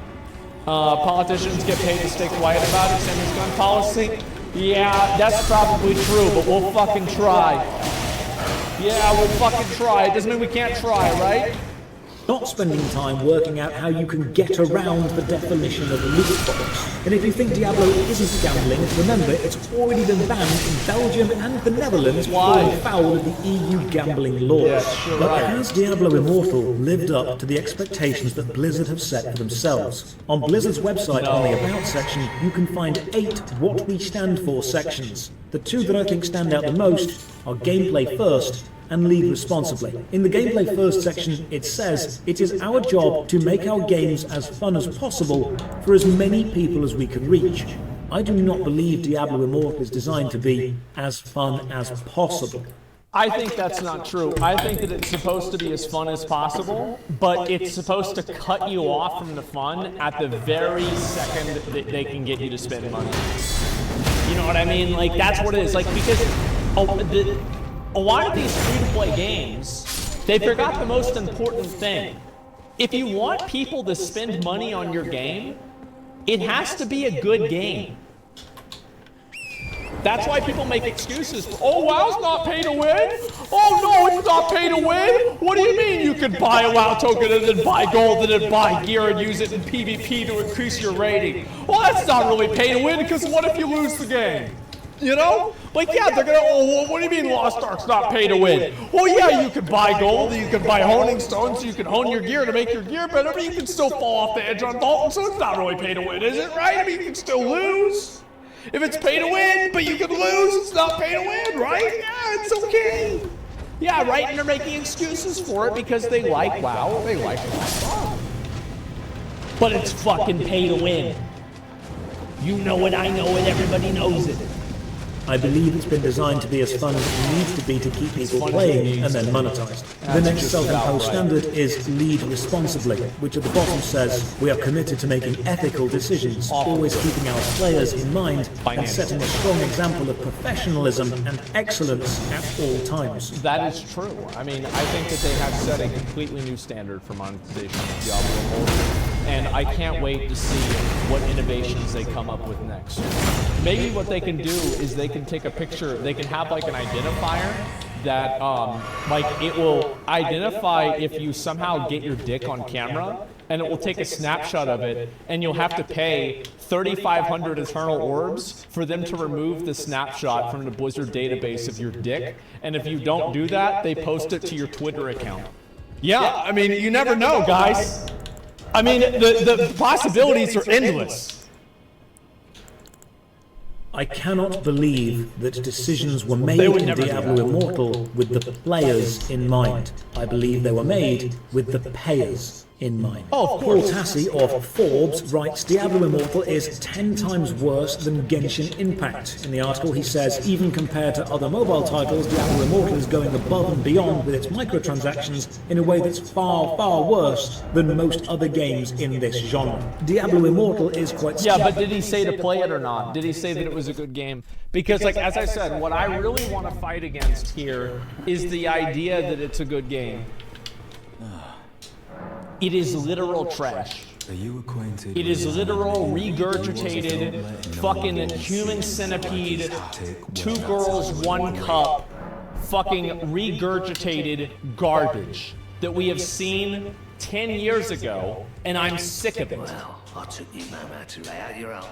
Politicians get paid to stay quiet about it, same as gun policy. Yeah, that's probably true, but we'll fucking try. Yeah, we'll fucking try. It doesn't mean we can't try, right? start spending time working out how you can get around the definition of loot box. And if you think Diablo isn't gambling, remember it's already been banned in Belgium and the Netherlands for falling foul of the EU gambling laws. But has Diablo Immortal lived up to the expectations that Blizzard have set for themselves? On Blizzard's website, on the About section, you can find 8 What We Stand For sections. The 2 that I think stand out the most are Gameplay First and Lead Responsibly. In the Gameplay First section, it says, "It is our job to make our games as fun as possible for as many people as we can reach." I do not believe Diablo Immortal is designed to be as fun as possible. I think that's not true. I think that it's supposed to be as fun as possible, but it's supposed to cut you off from the fun at the very second that they can get you to spend money. You know what I mean? Like, that's what it is. Like, because a lot of these free-to-play games, they forgot the most important thing. If you want people to spend money on your game, it has to be a good game. That's why people make excuses for, oh, WoW's not pay to win? Oh, no, it's not pay to win? What do you mean you could buy a WoW token and then buy gold and then buy gear and use it in PvP to increase your rating? Well, that's not really pay to win, because what if you lose the game? You know? Like, yeah, they're gonna, oh, what do you mean Lost Ark's not pay to win? Well, yeah, you could buy gold, you could buy honing stones, you can hone your gear to make your gear better, but you can still fall off the edge on Dalton, so it's not really pay to win, is it, right? I mean, you can still lose. If it's pay to win, but you can lose, it's not pay to win, right? Yeah, it's okay. Yeah, right, and they're making excuses for it because they like WoW, or they like WoW. But it's fucking pay to win. You know it, I know it, everybody knows it. I believe it's been designed to be as fun as it needs to be to keep people playing and then monetized. The next self-imposed standard is lead responsibly, which at the bottom says, we are committed to making ethical decisions, always keeping our players in mind and setting a strong example of professionalism and excellence at all times. That is true. I mean, I think that they have set a completely new standard for monetization of Diablo Immortal, and I can't wait to see what innovations they come up with next. Maybe what they can do is they can take a picture, they can have like an identifier that like it will identify if you somehow get your dick on camera, and it will take a snapshot of it, and you'll have to pay 3,500 eternal orbs for them to remove the snapshot from the Blizzard database of your dick, and if you don't do that, they post it to your Twitter account. Yeah, I mean, you never know, guys. I mean, the possibilities are endless. I cannot believe that decisions were made in Diablo Immortal with the players in mind. I believe they were made with the payers in mind. Oh, of course. Paul Tassi of Forbes writes, Diablo Immortal is 10 times worse than Genshin Impact. In the article he says, even compared to other mobile titles, Diablo Immortal is going above and beyond with its microtransactions in a way that's far, far worse than most other games in this genre. Diablo Immortal is quite... Yeah, but did he say to play it or not? Did he say that it was a good game? Because, like, as I said, what I really want to fight against here is the idea that it's a good game. It is literal trash. Are you acquainted? It is literal regurgitated fucking human centipede, 2 girls, 1 cup, fucking regurgitated garbage that we have seen 10 years ago, and I'm sick of it. Well, I took you no matter to lay out your own.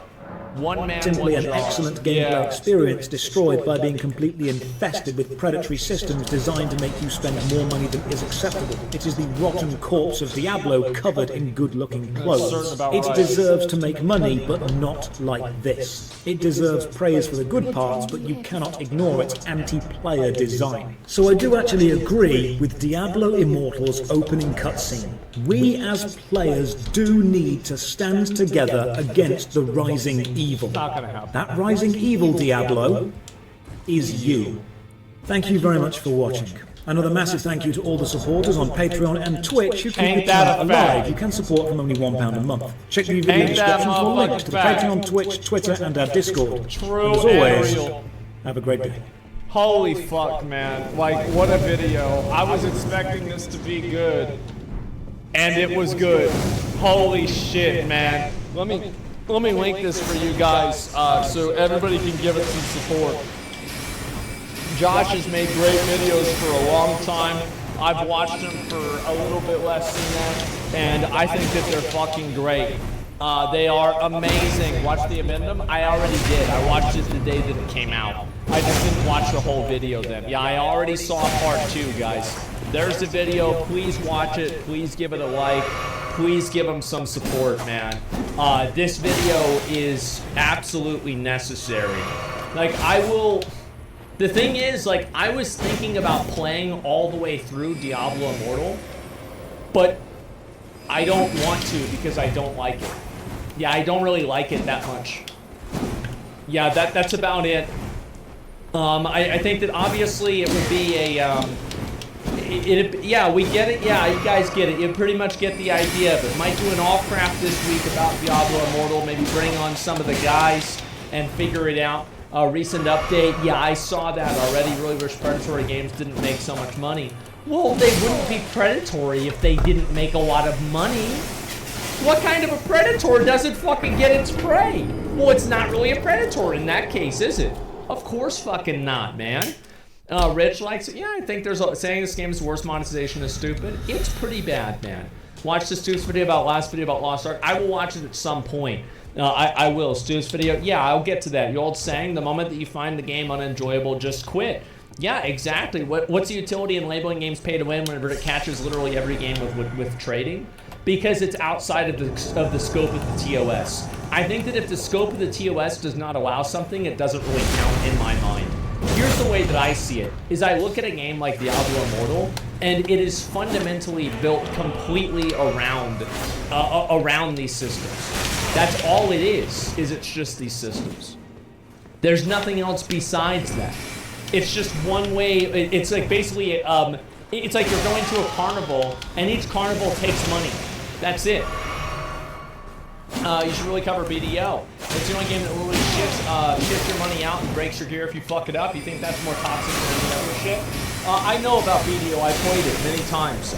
One man, Simply one an draw. excellent gameplay experience destroyed by being completely infested with predatory systems designed to make you spend more money than is acceptable. It is the rotten corpse of Diablo covered in good-looking clothes. It deserves to make money, but not like this. It deserves praise for the good parts, but you cannot ignore its anti-player design. So I do actually agree with Diablo Immortal's opening cutscene. We as players do need to stand together against the rising evil. Not gonna happen. That rising evil, Diablo, is you. Thank you very much for watching. Another massive thank you to all the supporters on Patreon and Twitch who keep Ain't the that channel a fact? alive. You can support from only £1 a month. Check the video Ain't that description for links to the motherfucking Patreon, Twitch, Twitter, and our Discord. True And as always, and real. have a great day. Holy fuck, man. Like, what a video. I was expecting this to be good. And it was good. Holy shit, man. Let me link this for you guys so everybody can give it some support. Josh has made great videos for a long time. I've watched them for a little bit less than that, and I think that they're fucking great. They are amazing. Watch the addendum? I already did. I watched it the day that it came out. I just didn't watch the whole video then. Yeah, I already saw part 2, guys. There's the video. Please watch it. Please give it a like. Please give them some support, man. This video is absolutely necessary. Like, the thing is, like, I was thinking about playing all the way through Diablo Immortal, but I don't want to because I don't like it. Yeah, I don't really like it that much. Yeah, that's about it. I think that obviously it would be a, yeah, we get it. Yeah, you guys get it. You pretty much get the idea of it. Might do an all-craft this week about Diablo Immortal, maybe bring on some of the guys and figure it out. A recent update, yeah, I saw that already. Really wish predatory games didn't make so much money. Well, they wouldn't be predatory if they didn't make a lot of money. What kind of a predator doesn't fucking get its prey? Well, it's not really a predator in that case, is it? Of course fucking not, man. Rich likes it. Yeah, I think saying this game is worse monetization is stupid. It's pretty bad, man. Watch the Stu's video about Lost Ark. I will watch it at some point. I will. Stu's video. Yeah, I'll get to that. The old saying, the moment that you find the game unenjoyable, just quit. Yeah, exactly. What's the utility in labeling games pay to win whenever it catches literally every game with trading? Because it's outside of the scope of the TOS. I think that if the scope of the TOS does not allow something, it doesn't really count in my mind. Here's the way that I see it, is I look at a game like Diablo Immortal, and it is fundamentally built completely around these systems. That's all it is it's just these systems. There's nothing else besides that. It's just one way, it's like basically, it's like you're going to a carnival, and each carnival takes money. That's it. You should really cover BDO. It's the only game that literally shifts your money out and breaks your gear if you fuck it up. You think that's more toxic than any other shit? I know about BDO. I played it many times.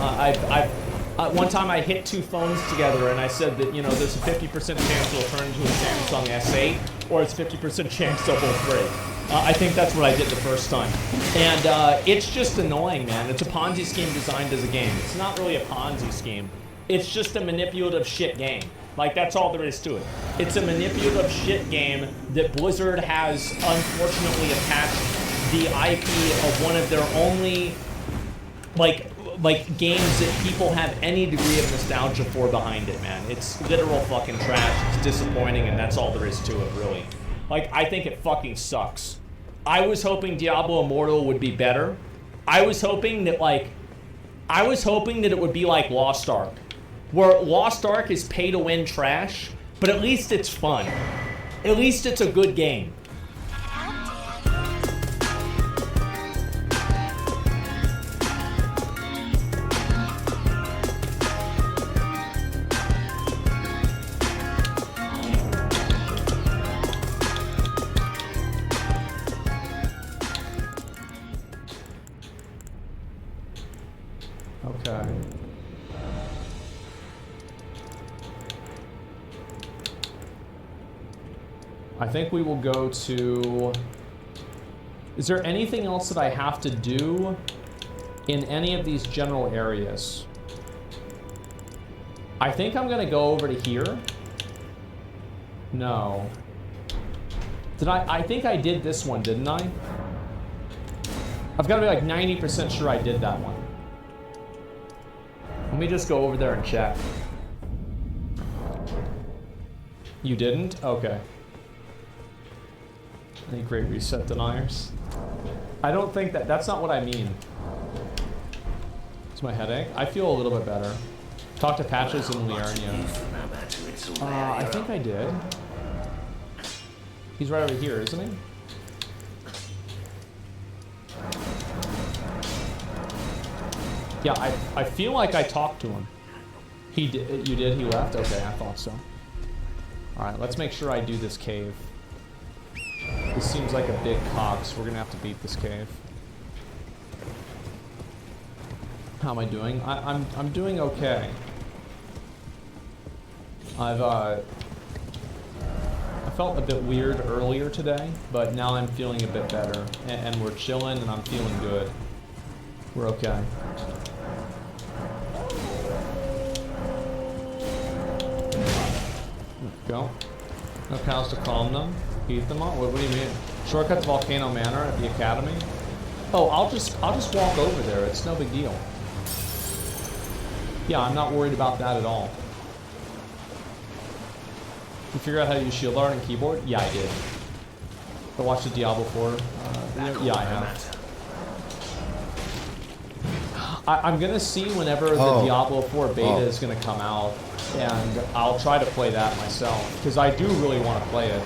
One time I hit 2 phones together and I said that, you know, there's a 50% chance it'll turn into a Samsung S8 or it's 50% chance they'll both break. I think that's what I did the first time. And it's just annoying, man. It's a Ponzi scheme designed as a game. It's not really a Ponzi scheme. It's just a manipulative shit game. Like, that's all there is to it. It's a manipulative shit game that Blizzard has unfortunately attached the IP of one of their only, like games that people have any degree of nostalgia for behind it, man. It's literal fucking trash. It's disappointing, and that's all there is to it, really. Like, I think it fucking sucks. I was hoping Diablo Immortal would be better. I was hoping that it would be like Lost Ark, where Lost Ark is pay-to-win trash, but at least it's fun. At least it's a good game. Okay. I think we will go to... Is there anything else that I have to do in any of these general areas? I think I'm gonna go over to here. No. Did I think I did this one, didn't I? I've got to be like 90% sure I did that one. Let me just go over there and check. You didn't? Okay. Any great reset deniers? I don't think that's not what I mean. It's my headache. I feel a little bit better. Talk to Patches and Liarnia. I think I did. He's right over here, isn't he? Yeah, I feel like I talked to him. He did. You did? He left? Okay, I thought so. Alright, let's make sure I do this cave. This seems like a big cog, so we're gonna have to beat this cave. How am I doing? I'm doing okay. I felt felt a bit weird earlier today, but now I'm feeling a bit better. And we're chilling and I'm feeling good. We're okay. Go. No cows to calm them. Beat them up. What do you mean? Shortcut to Volcano Manor at the Academy? Oh, I'll just walk over there. It's no big deal. Yeah, I'm not worried about that at all. You figure out how to use shield art and keyboard? Yeah, I did. I watched the Diablo 4. Yeah, I have. I'm gonna see whenever the Diablo 4 beta is gonna come out, and I'll try to play that myself because I do really want to play it.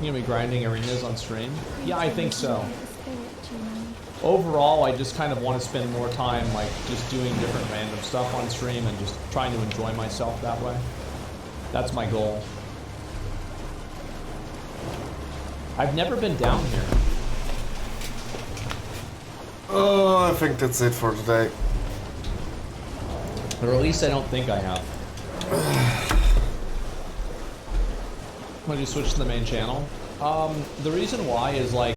You gonna be grinding arenas on stream? Yeah, I think so. Overall, I just kind of want to spend more time like just doing different random stuff on stream and just trying to enjoy myself that way. That's my goal. I've never been down here. Oh, I think that's it for today. Or at least I don't think I have. Why did you switch to the main channel? The reason why is like